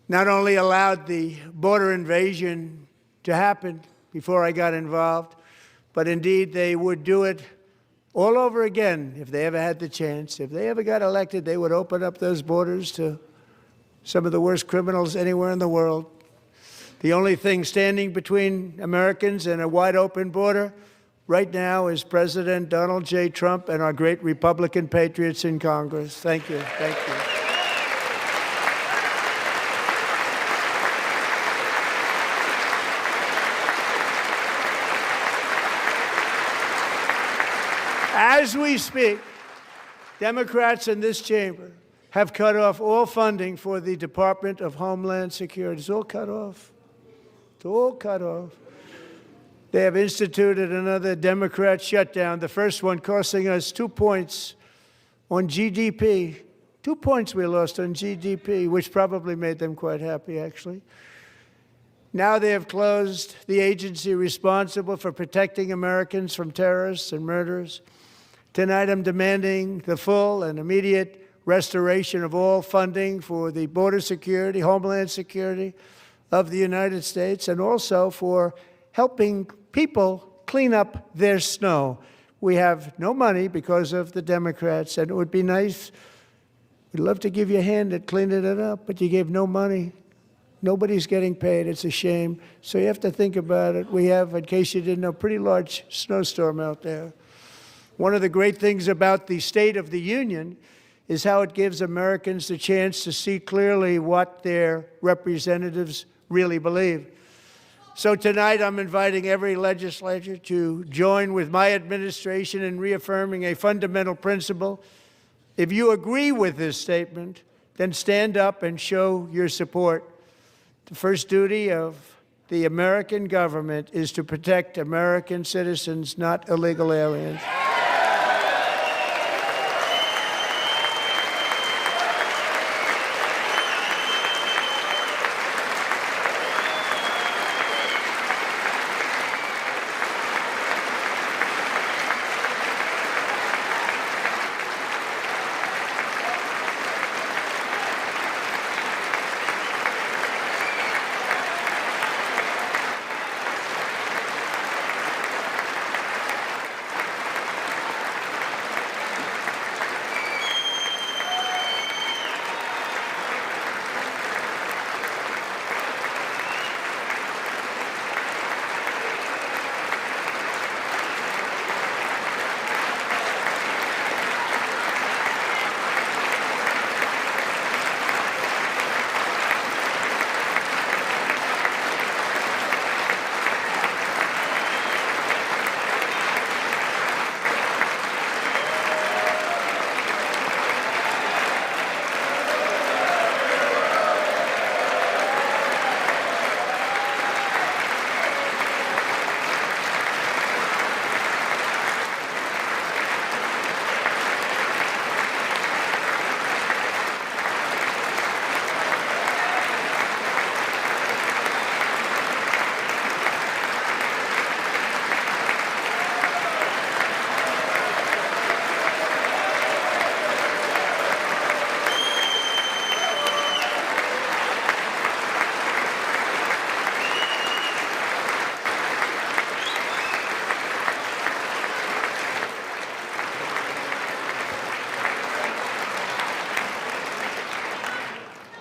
not only allowed the border invasion to happen before I got involved, but indeed they would do it all over again if they ever had the chance. If they ever got elected, they would open up those borders to some of the worst criminals anywhere in the world. The only thing standing between Americans and a wide open border right now is President Donald J. Trump and our great Republican patriots in Congress. Thank you. Thank you. As we speak, Democrats in this chamber have cut off all funding for the Department of Homeland Security. It's all cut off. It's all cut off. They have instituted another Democrat shutdown, the first one costing us 2 points on GDP. 2 points we lost on GDP, which probably made them quite happy, actually. Now they have closed the agency responsible for protecting Americans from terrorists and murderers. Tonight I'm demanding the full and immediate restoration of all funding for the border security, homeland security of the United States, and also for helping people clean up their snow. We have no money because of the Democrats, and it would be nice, we'd love to give you a hand at cleaning it up, but you gave no money. Nobody's getting paid. It's a shame. So you have to think about it. We have, in case you didn't know, a pretty large snowstorm out there. One of the great things about the State of the Union is how it gives Americans the chance to see clearly what their representatives really believe. So tonight I'm inviting every legislator to join with my administration in reaffirming a fundamental principle. If you agree with this statement, then stand up and show your support. The first duty of the American government is to protect American citizens, not illegal aliens.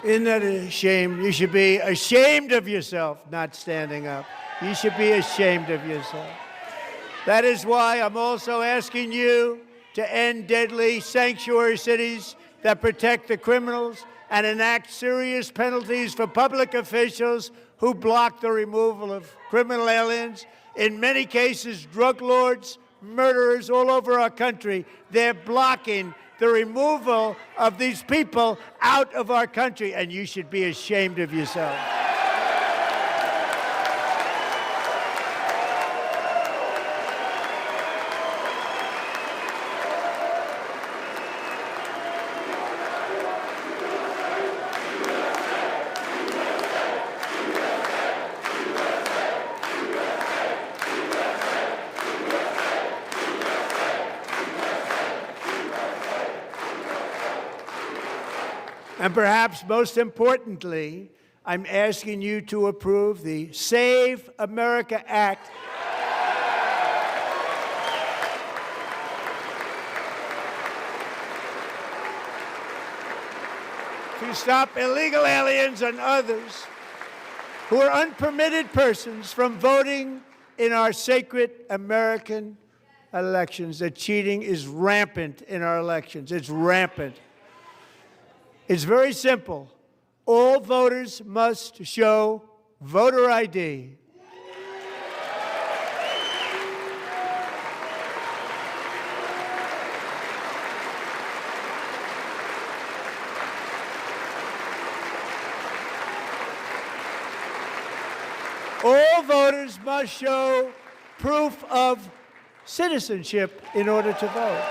Isn't that a shame? You should be ashamed of yourself not standing up. You should be ashamed of yourself. That is why I'm also asking you to end deadly sanctuary cities that protect the criminals and enact serious penalties for public officials who block the removal of criminal aliens. In many cases, drug lords, murderers all over our country, they're blocking the removal of these people out of our country, and you should be ashamed of yourself. And perhaps most importantly, I'm asking you to approve the Save America Act. To stop illegal aliens and others who are unpermitted persons from voting in our sacred American elections. The cheating is rampant in our elections. It's rampant. It's very simple. All voters must show voter ID. All voters must show proof of citizenship in order to vote.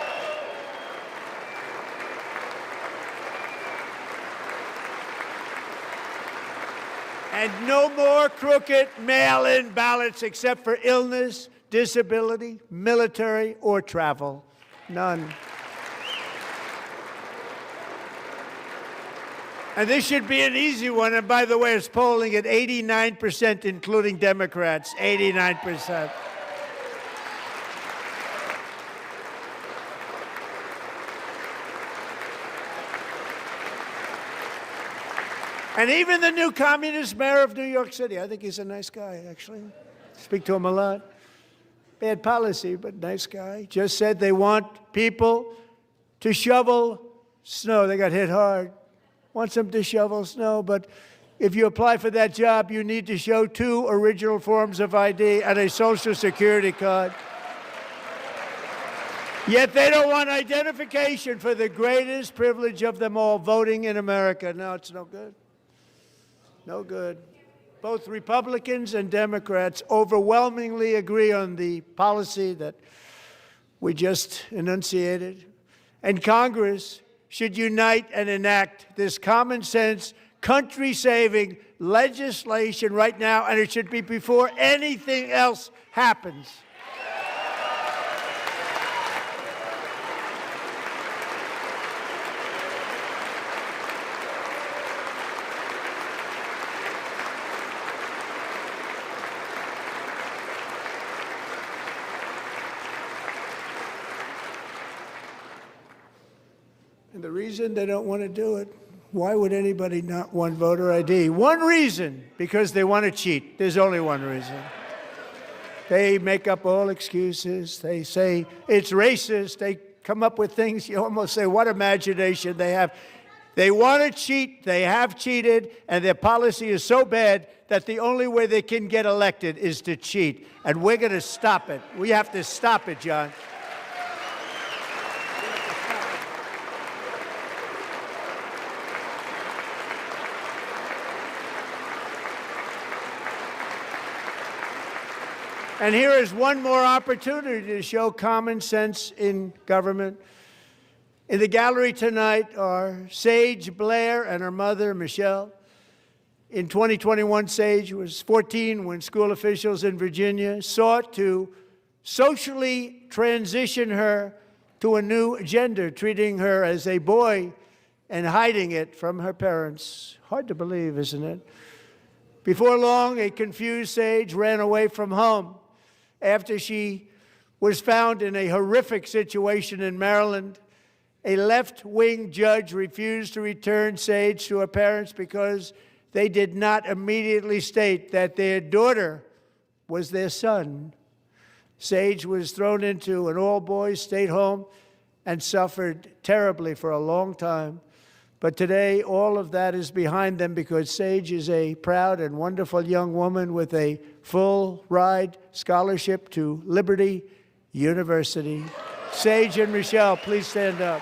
And no more crooked mail-in ballots except for illness, disability, military, or travel. None. And this should be an easy one. And by the way, it's polling at 89%, including Democrats. 89%. And even the new communist mayor of New York City, I think he's a nice guy, actually. Speak to him a lot. Bad policy, but nice guy. Just said they want people to shovel snow. They got hit hard. Wants them to shovel snow, but if you apply for that job, you need to show 2 original forms of ID and a Social Security card. Yet they don't want identification for the greatest privilege of them all, voting in America. No, it's no good. No good. Both Republicans and Democrats overwhelmingly agree on the policy that we just enunciated. And Congress should unite and enact this common sense, country-saving legislation right now, and it should be before anything else happens. And the reason they don't want to do it, why would anybody not want voter ID? One reason, because they want to cheat. There's only one reason. They make up all excuses. They say it's racist. They come up with things, you almost say, what imagination they have. They want to cheat. They have cheated. And their policy is so bad that the only way they can get elected is to cheat. And we're going to stop it. We have to stop it, John. And here is one more opportunity to show common sense in government. In the gallery tonight are Sage Blair and her mother, Michelle. In 2021, Sage was 14 when school officials in Virginia sought to socially transition her to a new gender, treating her as a boy and hiding it from her parents. Hard to believe, isn't it? Before long, a confused Sage ran away from home after she was found in a horrific situation in Maryland A left-wing judge refused to return Sage to her parents because they did not immediately state that their daughter was their son. Sage was thrown into an all-boys state home and suffered terribly for a long time. But today, all of that is behind them because Sage is a proud and wonderful young woman with a full-ride scholarship to Liberty University. Sage and Michelle, please stand up.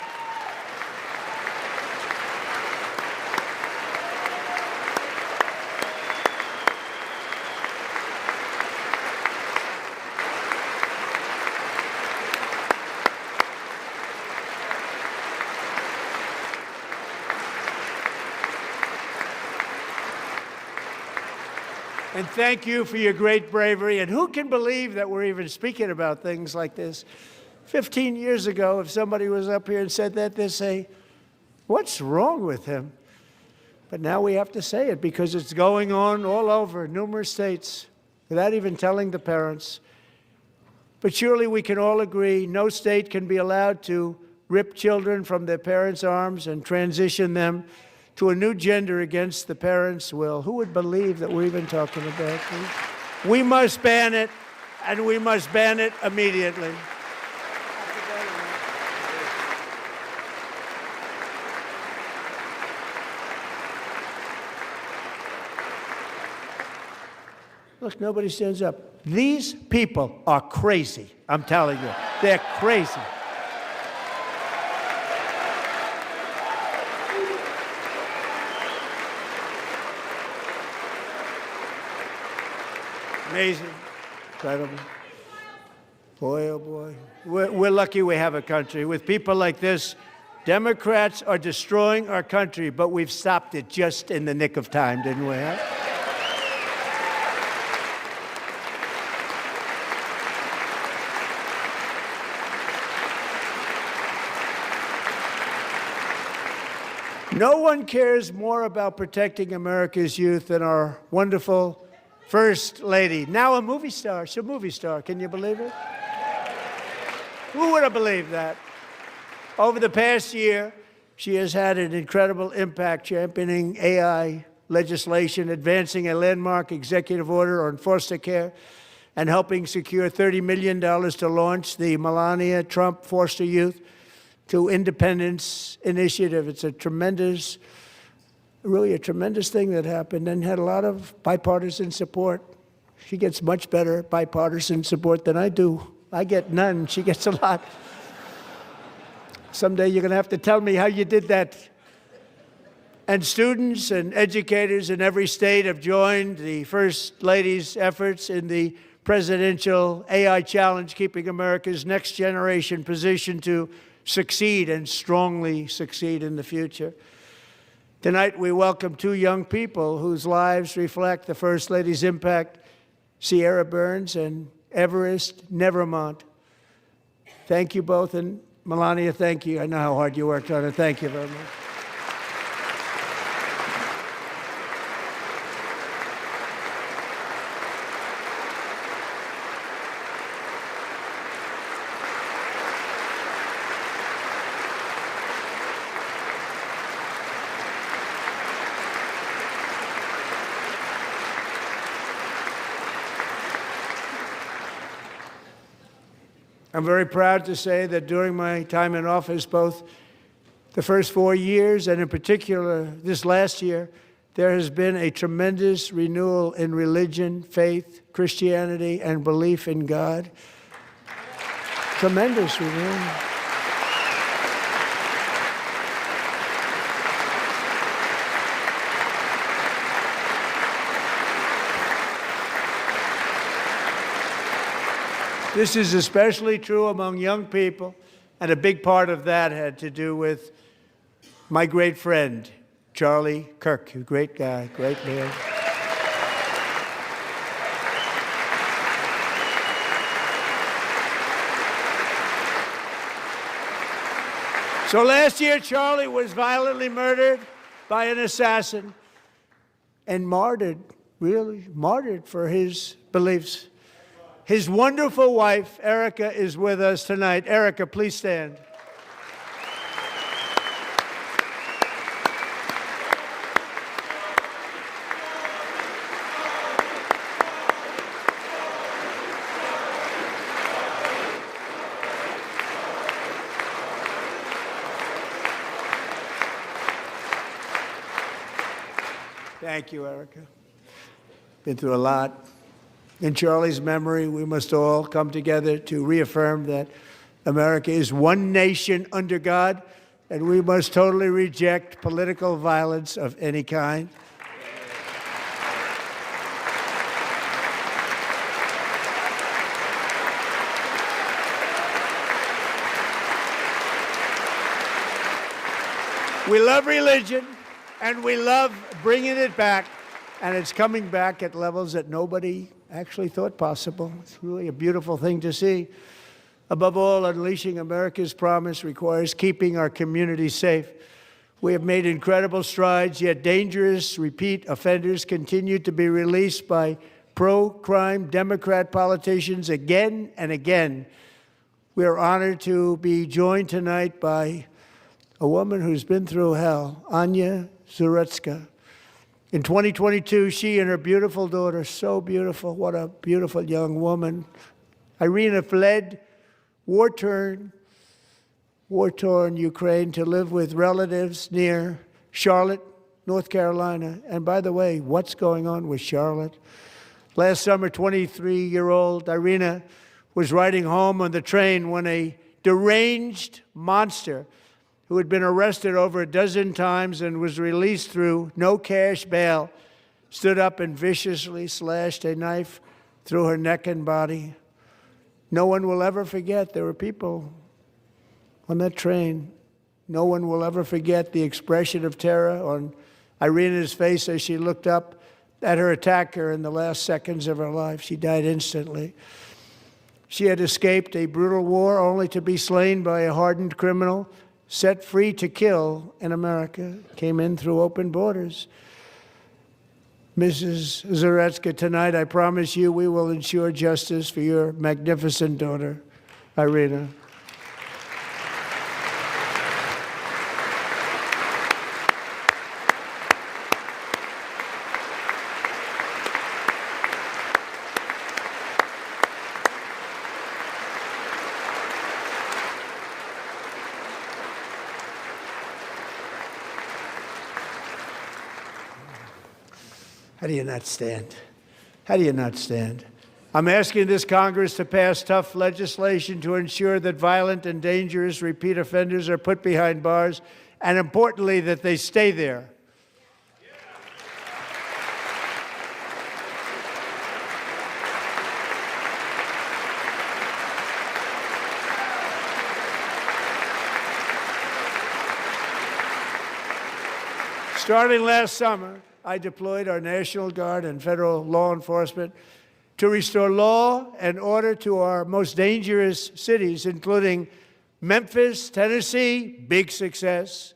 And thank you for your great bravery. And who can believe that we're even speaking about things like this? 15 years ago, if somebody was up here and said that, they'd say, what's wrong with him? But now we have to say it because it's going on all over numerous states without even telling the parents. But surely we can all agree no state can be allowed to rip children from their parents' arms and transition them to a new gender against the parents' will. Who would believe that we're even talking about this? We must ban it, and we must ban it immediately. Look, nobody stands up. These people are crazy, I'm telling you. They're crazy. Amazing, incredible. Boy, oh boy. We're lucky we have a country. With people like this, Democrats are destroying our country, but we've stopped it just in the nick of time, didn't we? Huh? No one cares more about protecting America's youth than our wonderful First Lady, now a movie star. She's a movie star. Can you believe it? Who would have believed that? Over the past year, she has had an incredible impact championing AI legislation, advancing a landmark executive order on foster care, and helping secure $30 million to launch the Melania Trump Foster Youth to Independence Initiative. It's a tremendous, really a tremendous thing that happened and had a lot of bipartisan support. She gets much better bipartisan support than I do. I get none. She gets a lot. Someday you're going to have to tell me how you did that. And students and educators in every state have joined the First Lady's efforts in the presidential AI challenge, keeping America's next generation positioned to succeed and strongly succeed in the future. Tonight, we welcome two young people whose lives reflect the First Lady's impact, Sierra Burns and Everest Nevermont. Thank you both, and Melania, thank you. I know how hard you worked on it. Thank you very much. I'm very proud to say that during my time in office, both the first 4 years and in particular this last year, there has been a tremendous renewal in religion, faith, Christianity, and belief in God. Tremendous renewal. This is especially true among young people, and a big part of that had to do with my great friend, Charlie Kirk, a great guy, great man. So last year, Charlie was violently murdered by an assassin and martyred, really martyred for his beliefs. His wonderful wife, Erica, is with us tonight. Erica, please stand. Thank you, Erica. Been through a lot. In Charlie's memory, we must all come together to reaffirm that America is one nation under God, and we must totally reject political violence of any kind. We love religion, and we love bringing it back, and it's coming back at levels that nobody actually thought possible. It's really a beautiful thing to see. Above all, unleashing America's promise requires keeping our communities safe. We have made incredible strides, yet dangerous repeat offenders continue to be released by pro-crime Democrat politicians again and again. We are honored to be joined tonight by a woman who's been through hell, Anya Zarutska. In 2022, she and her beautiful daughter, so beautiful, what a beautiful young woman, Irina, fled war-torn Ukraine to live with relatives near Charlotte, North Carolina. And by the way, what's going on with Charlotte? Last summer, 23-year-old Irina was riding home on the train when a deranged monster who had been arrested over a dozen times and was released through no cash bail, stood up and viciously slashed a knife through her neck and body. No one will ever forget. There were people on that train. No one will ever forget the expression of terror on Irina's face as she looked up at her attacker in the last seconds of her life. She died instantly. She had escaped a brutal war only to be slain by a hardened criminal set free to kill in America, came in through open borders. Mrs. Zarutska, tonight I promise you we will ensure justice for your magnificent daughter, Irina. How do you not stand? How do you not stand? I'm asking this Congress to pass tough legislation to ensure that violent and dangerous repeat offenders are put behind bars, and importantly, that they stay there. Starting last summer, I deployed our National Guard and federal law enforcement to restore law and order to our most dangerous cities, including Memphis, Tennessee, big success,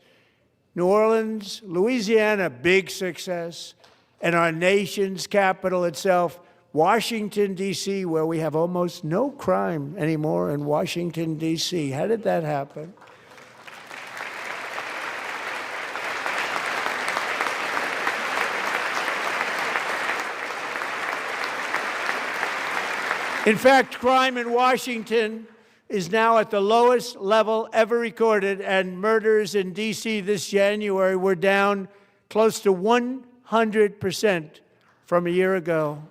New Orleans, Louisiana, big success, and our nation's capital itself, Washington, D.C., where we have almost no crime anymore in Washington, D.C. How did that happen? In fact, crime in Washington is now at the lowest level ever recorded, and murders in D.C. this January were down close to 100% from a year ago.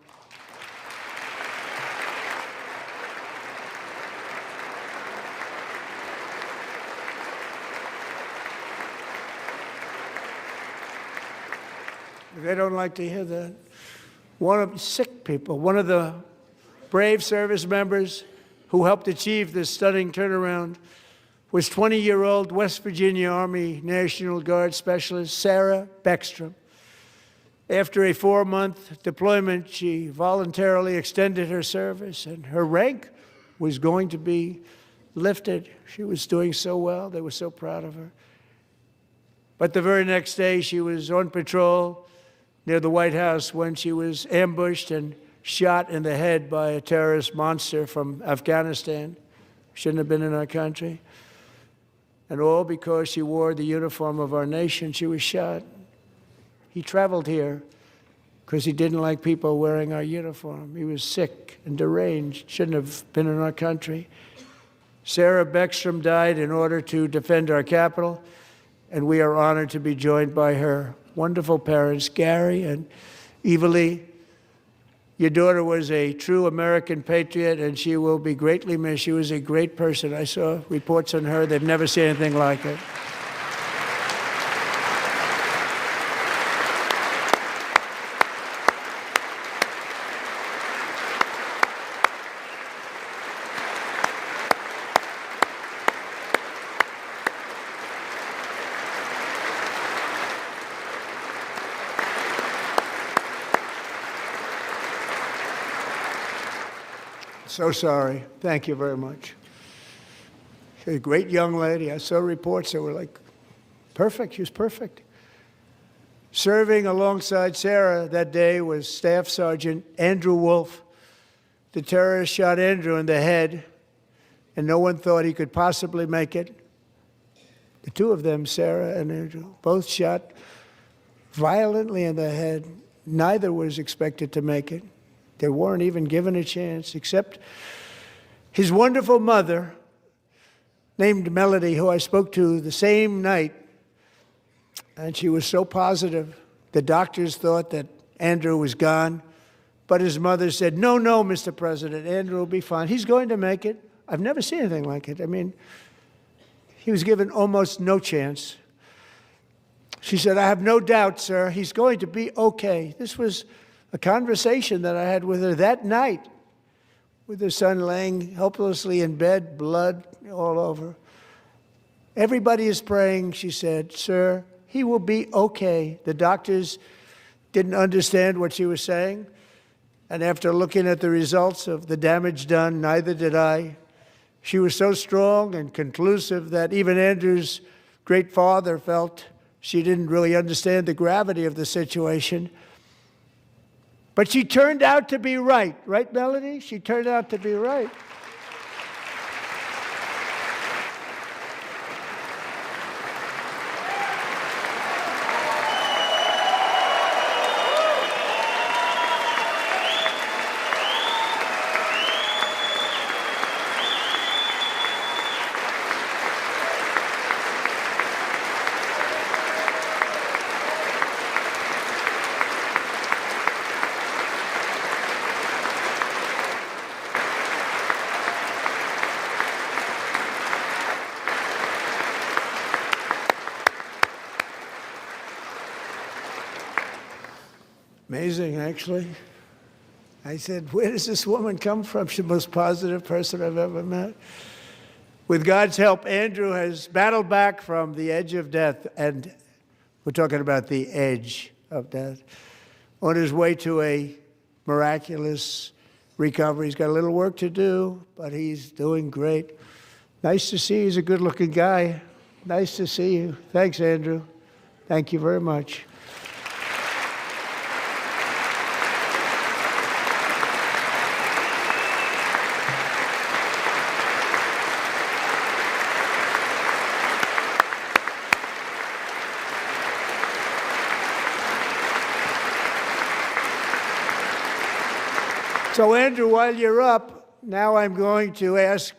They don't like to hear that. One of the brave service members who helped achieve this stunning turnaround was 20-year-old West Virginia Army National Guard Specialist Sarah Beckstrom. After a 4-month deployment, she voluntarily extended her service, and her rank was going to be lifted. She was doing so well. They were so proud of her. But the very next day, she was on patrol near the White House when she was ambushed and shot in the head by a terrorist monster from Afghanistan. Shouldn't have been in our country. And all because she wore the uniform of our nation. She was shot. He traveled here because he didn't like people wearing our uniform. He was sick and deranged. Shouldn't have been in our country. Sarah Beckstrom died in order to defend our capital, and we are honored to be joined by her wonderful parents, Gary and Eva Lee. Your daughter was a true American patriot, and she will be greatly missed. She was a great person. I saw reports on her. They've never seen anything like it. So sorry. Thank you very much. She's a great young lady. I saw reports that were like, perfect. She was perfect. Serving alongside Sarah that day was Staff Sergeant Andrew Wolf. The terrorist shot Andrew in the head, and no one thought he could possibly make it. The two of them, Sarah and Andrew, both shot violently in the head. Neither was expected to make it. They weren't even given a chance, except his wonderful mother, named Melody, who I spoke to the same night, and she was so positive. The doctors thought that Andrew was gone, but his mother said, no, Mr. President, Andrew will be fine. He's going to make it. I've never seen anything like it. I mean, he was given almost no chance. She said, I have no doubt, sir, he's going to be okay. This was a conversation that I had with her that night, with her son laying helplessly in bed, blood all over. Everybody is praying, she said, sir, he will be okay. The doctors didn't understand what she was saying, and after looking at the results of the damage done, neither did I. She was so strong and conclusive that even Andrew's great father felt she didn't really understand the gravity of the situation. But she turned out to be right. Right, Melody? She turned out to be right. Amazing, actually. I said, where does this woman come from? She's the most positive person I've ever met. With God's help, Andrew has battled back from the edge of death, and we're talking about the edge of death, on his way to a miraculous recovery. He's got a little work to do, but he's doing great. Nice to see you. He's a good-looking guy. Nice to see you. Thanks, Andrew. Thank you very much. So, Andrew, while you're up, now I'm going to ask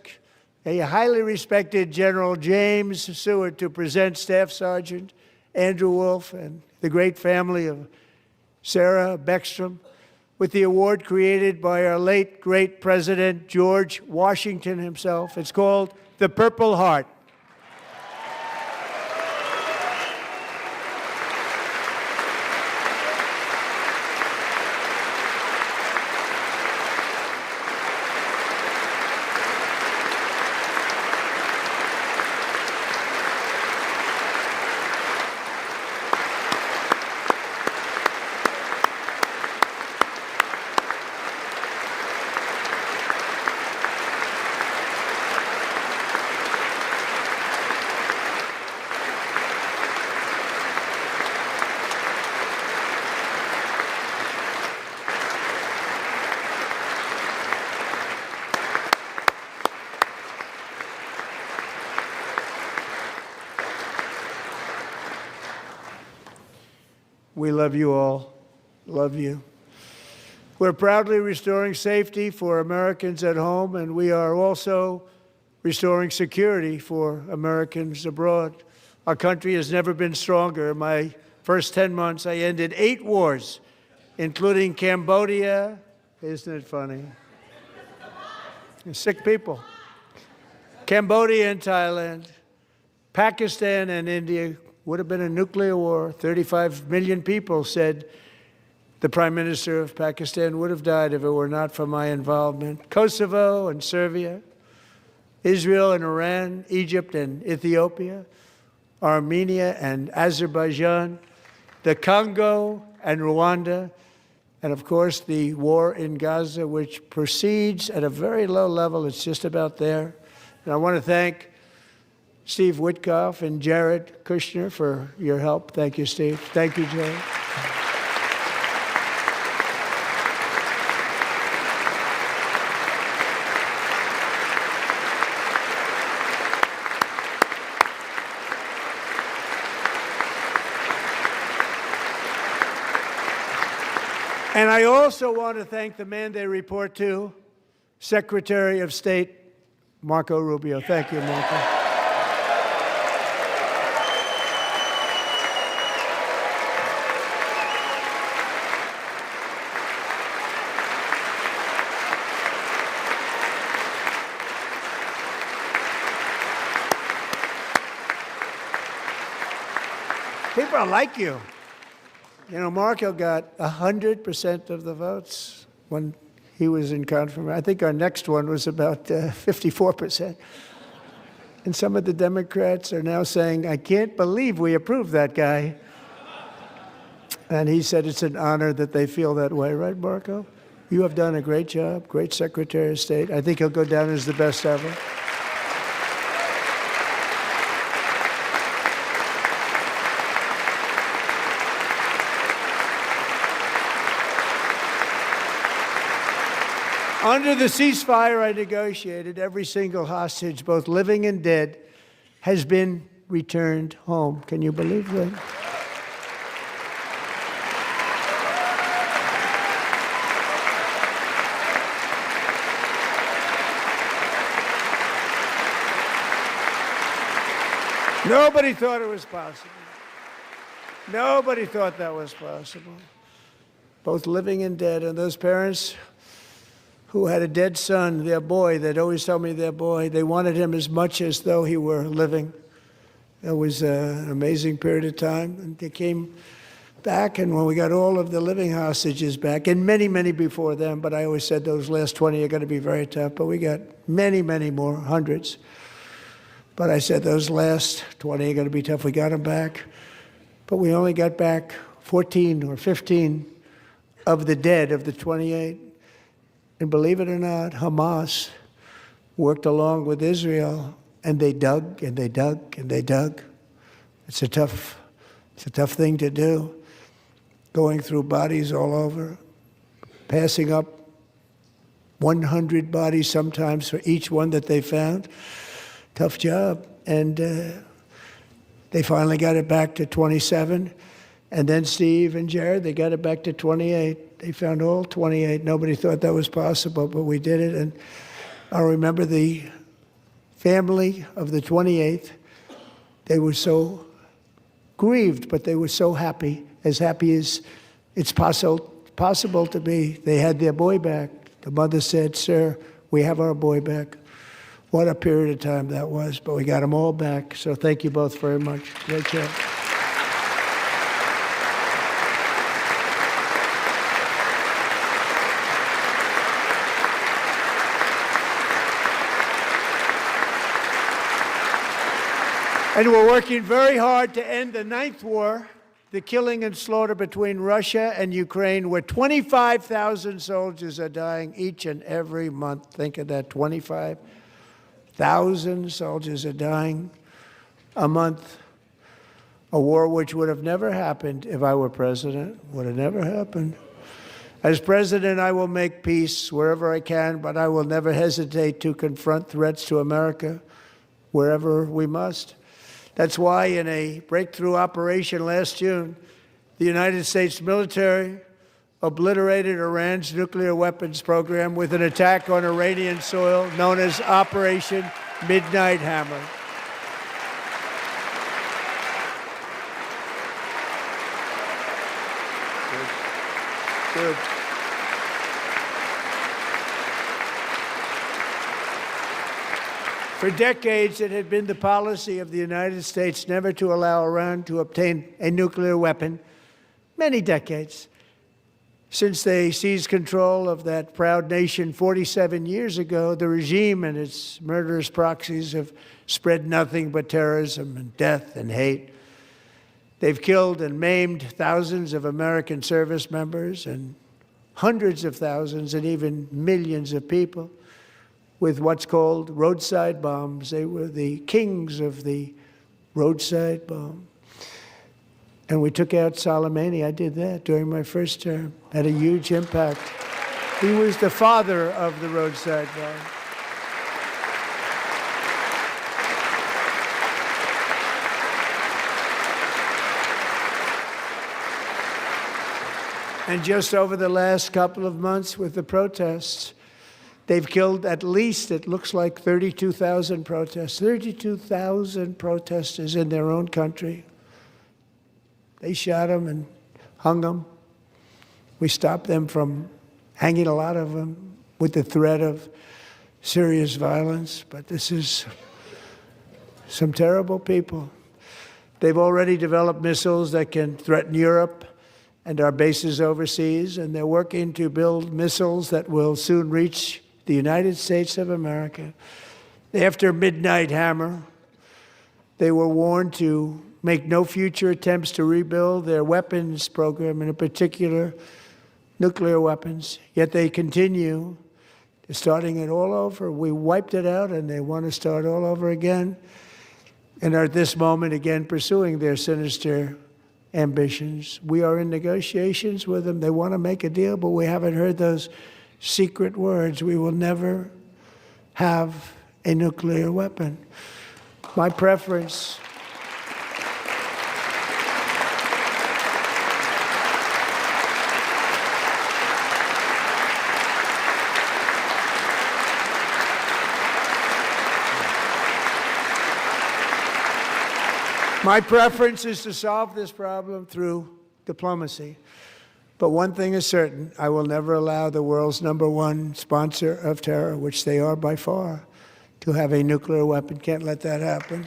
a highly respected General James Seward to present Staff Sergeant Andrew Wolf and the great family of Sarah Beckstrom with the award created by our late, great President George Washington himself. It's called the Purple Heart. We love you all. Love you. We're proudly restoring safety for Americans at home, and we are also restoring security for Americans abroad. Our country has never been stronger. My first 10 months, I ended 8 wars, including Cambodia. Isn't it funny? Sick people. Cambodia and Thailand, Pakistan and India. Would have been a nuclear war. 35 million people said the Prime Minister of Pakistan would have died if it were not for my involvement. Kosovo and Serbia, Israel and Iran, Egypt and Ethiopia, Armenia and Azerbaijan, the Congo and Rwanda, and of course the war in Gaza, which proceeds at a very low level. It's just about there. And I want to thank Steve Witkoff and Jared Kushner for your help. Thank you, Steve. Thank you, Jared. And I also want to thank the man they report to, Secretary of State Marco Rubio. Thank you, Marco. People like you. You know, Marco got 100% of the votes when he was in confirmation. I think our next one was about 54%. And some of the Democrats are now saying, I can't believe we approved that guy. And he said it's an honor that they feel that way, right, Marco? You have done a great job, great Secretary of State. I think he'll go down as the best ever. Under the ceasefire I negotiated, every single hostage, both living and dead, has been returned home. Can you believe that? Nobody thought it was possible. Nobody thought that was possible. Both living and dead. And those parents who had a dead son, their boy, they'd always tell me their boy, they wanted him as much as though he were living. It was an amazing period of time. And they came back, and when we got all of the living hostages back, and many, many before them, but I always said those last 20 are going to be very tough, but we got many, many more, hundreds. But I said those last 20 are going to be tough. We got them back, but we only got back 14 or 15 of the dead of the 28. And believe it or not, Hamas worked along with Israel, and they dug and they dug and they dug. It's a tough thing to do, going through bodies all over, passing up 100 bodies sometimes for each one that they found. Tough job. And they finally got it back to 27. And then Steve and Jared, they got it back to 28. They found all 28. Nobody thought that was possible, but we did it. And I remember the family of the 28th. They were so grieved, but they were so happy as it's possible to be. They had their boy back. The mother said, "Sir, we have our boy back." What a period of time that was, but we got them all back. So thank you both very much. Great job. And we're working very hard to end the 9th war, the killing and slaughter between Russia and Ukraine, where 25,000 soldiers are dying each and every month. Think of that, 25,000 soldiers are dying a month. A war which would have never happened if I were president, would have never happened. As president, I will make peace wherever I can, but I will never hesitate to confront threats to America wherever we must. That's why in a breakthrough operation last June, the United States military obliterated Iran's nuclear weapons program with an attack on Iranian soil known as Operation Midnight Hammer. Good. For decades, it had been the policy of the United States never to allow Iran to obtain a nuclear weapon. Many decades. Since they seized control of that proud nation 47 years ago, the regime and its murderous proxies have spread nothing but terrorism and death and hate. They've killed and maimed thousands of American service members and hundreds of thousands and even millions of people with what's called roadside bombs. They were the kings of the roadside bomb. And we took out Soleimani. I did that during my first term. Had a huge impact. He was the father of the roadside bomb. And just over the last couple of months with the protests, they've killed at least, it looks like, 32,000 protesters. 32,000 protesters in their own country. They shot them and hung them. We stopped them from hanging a lot of them with the threat of serious violence. But this is some terrible people. They've already developed missiles that can threaten Europe and our bases overseas, and they're working to build missiles that will soon reach the United States of America. After Midnight Hammer, they were warned to make no future attempts to rebuild their weapons program, and in particular, nuclear weapons. Yet they continue. They're starting it all over. We wiped it out, and they want to start all over again, and are at this moment again pursuing their sinister ambitions. We are in negotiations with them. They want to make a deal, but we haven't heard those secret words. We will never have a nuclear weapon. My preference is to solve this problem through diplomacy. But one thing is certain, I will never allow the world's #1 sponsor of terror, which they are by far, to have a nuclear weapon. Can't let that happen.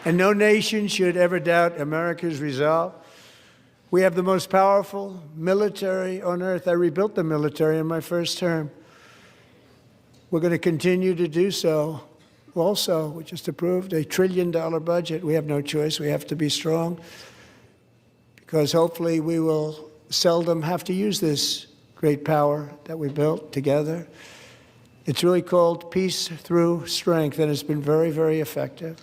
And no nation should ever doubt America's resolve. We have the most powerful military on earth. I rebuilt the military in my first term. We're going to continue to do so. Also, we just approved a $1 trillion budget. We have no choice. We have to be strong because hopefully we will seldom have to use this great power that we built together. It's really called Peace Through Strength, and it's been very, very effective.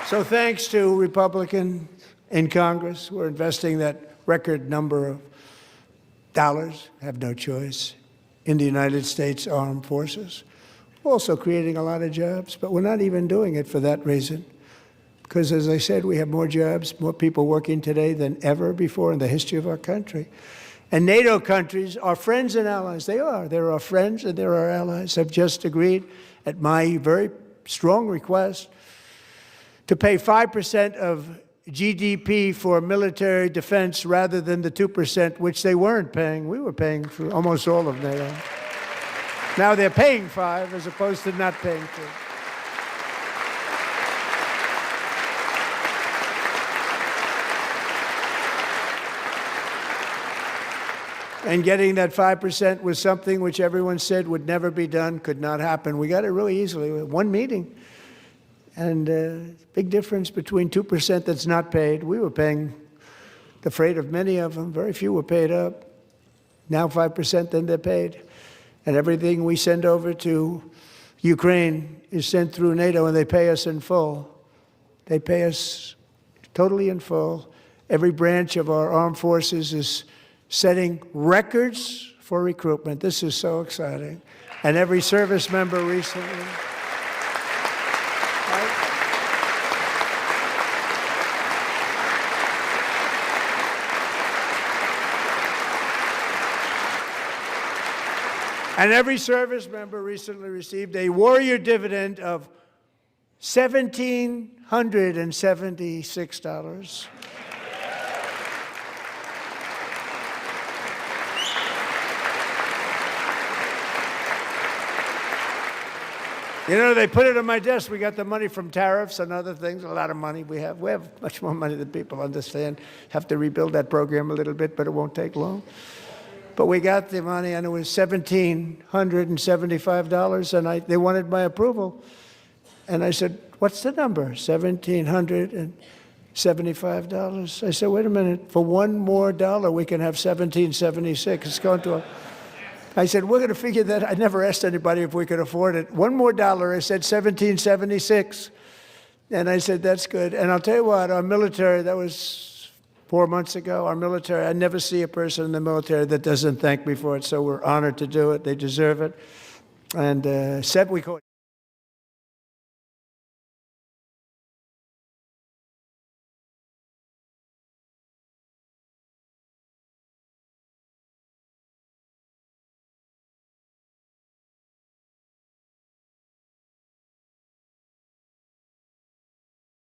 So thanks to Republicans in Congress, we're investing that record number of dollars, have no choice, in the United States Armed Forces. We're also creating a lot of jobs, but we're not even doing it for that reason. Because as I said, we have more jobs, more people working today than ever before in the history of our country. And NATO countries, our friends and allies, they are. They're our friends and they're our allies, have just agreed at my very strong request to pay 5% of GDP for military defense rather than the 2%, which they weren't paying. We were paying for almost all of NATO. Now they're paying 5 as opposed to not paying 2. And getting that 5% was something which everyone said would never be done, could not happen. We got it really easily with one meeting. And big difference between 2% that's not paid. We were paying the freight of many of them. Very few were paid up. Now 5%, then they're paid. And everything we send over to Ukraine is sent through NATO, and they pay us in full. They pay us totally in full. Every branch of our armed forces is setting records for recruitment. This is so exciting. and every service member recently. And every service member recently received a warrior dividend of $1,776. You know, they put it on my desk. We got the money from tariffs and other things, a lot of money we have. We have much more money than people understand. Have to rebuild that program a little bit, but it won't take long. But we got the money, and it was $1,775, and they wanted my approval. And I said, what's the number? $1,775. I said, wait a minute, for one more dollar, we can have $1,776. It's going to I said, we're going to figure that. I never asked anybody if we could afford it. One more dollar, I said $1,776. And I said, that's good. And I'll tell you what, our military, that was 4 months ago, our military, I never see a person in the military that doesn't thank me for it, so we're honored to do it. They deserve it. And we call it.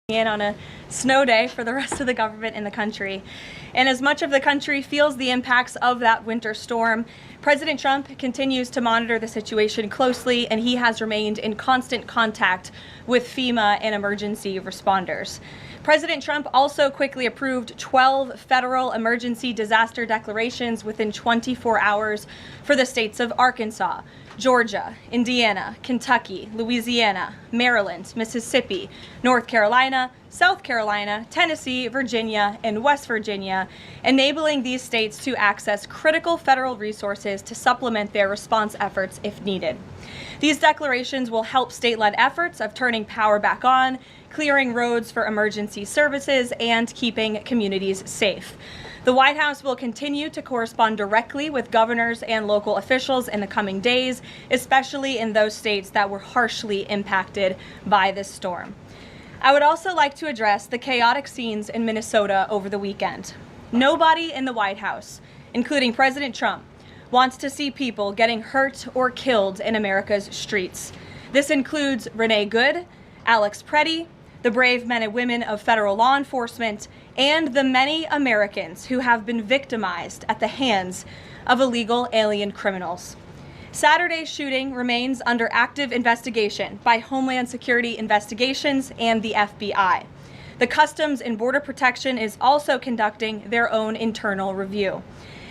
In on a snow day for the rest of the government in the country. And as much of the country feels the impacts of that winter storm, President Trump continues to monitor the situation closely, and he has remained in constant contact with FEMA and emergency responders. President Trump also quickly approved 12 federal emergency disaster declarations within 24 hours for the states of Arkansas, Georgia, Indiana, Kentucky, Louisiana, Maryland, Mississippi, North Carolina, South Carolina, Tennessee, Virginia, and West Virginia, enabling these states to access critical federal resources to supplement their response efforts if needed. These declarations will help state-led efforts of turning power back on, clearing roads for emergency services, and keeping communities safe. The White House will continue to correspond directly with governors and local officials in the coming days, especially in those states that were harshly impacted by this storm. I would also like to address the chaotic scenes in Minnesota over the weekend. Nobody in the White House, including President Trump, wants to see people getting hurt or killed in America's streets. This includes Renee Good, Alex Preddy, the brave men and women of federal law enforcement, and the many Americans who have been victimized at the hands of illegal alien criminals. Saturday's shooting remains under active investigation by Homeland Security Investigations and the FBI. The Customs and Border Protection is also conducting their own internal review.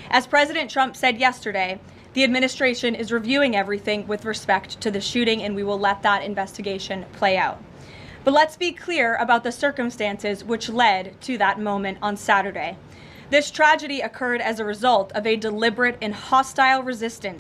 As President Trump said yesterday, the administration is reviewing everything with respect to the shooting, and we will let that investigation play out. But let's be clear about the circumstances which led to that moment on Saturday. This tragedy occurred as a result of a deliberate and hostile resistance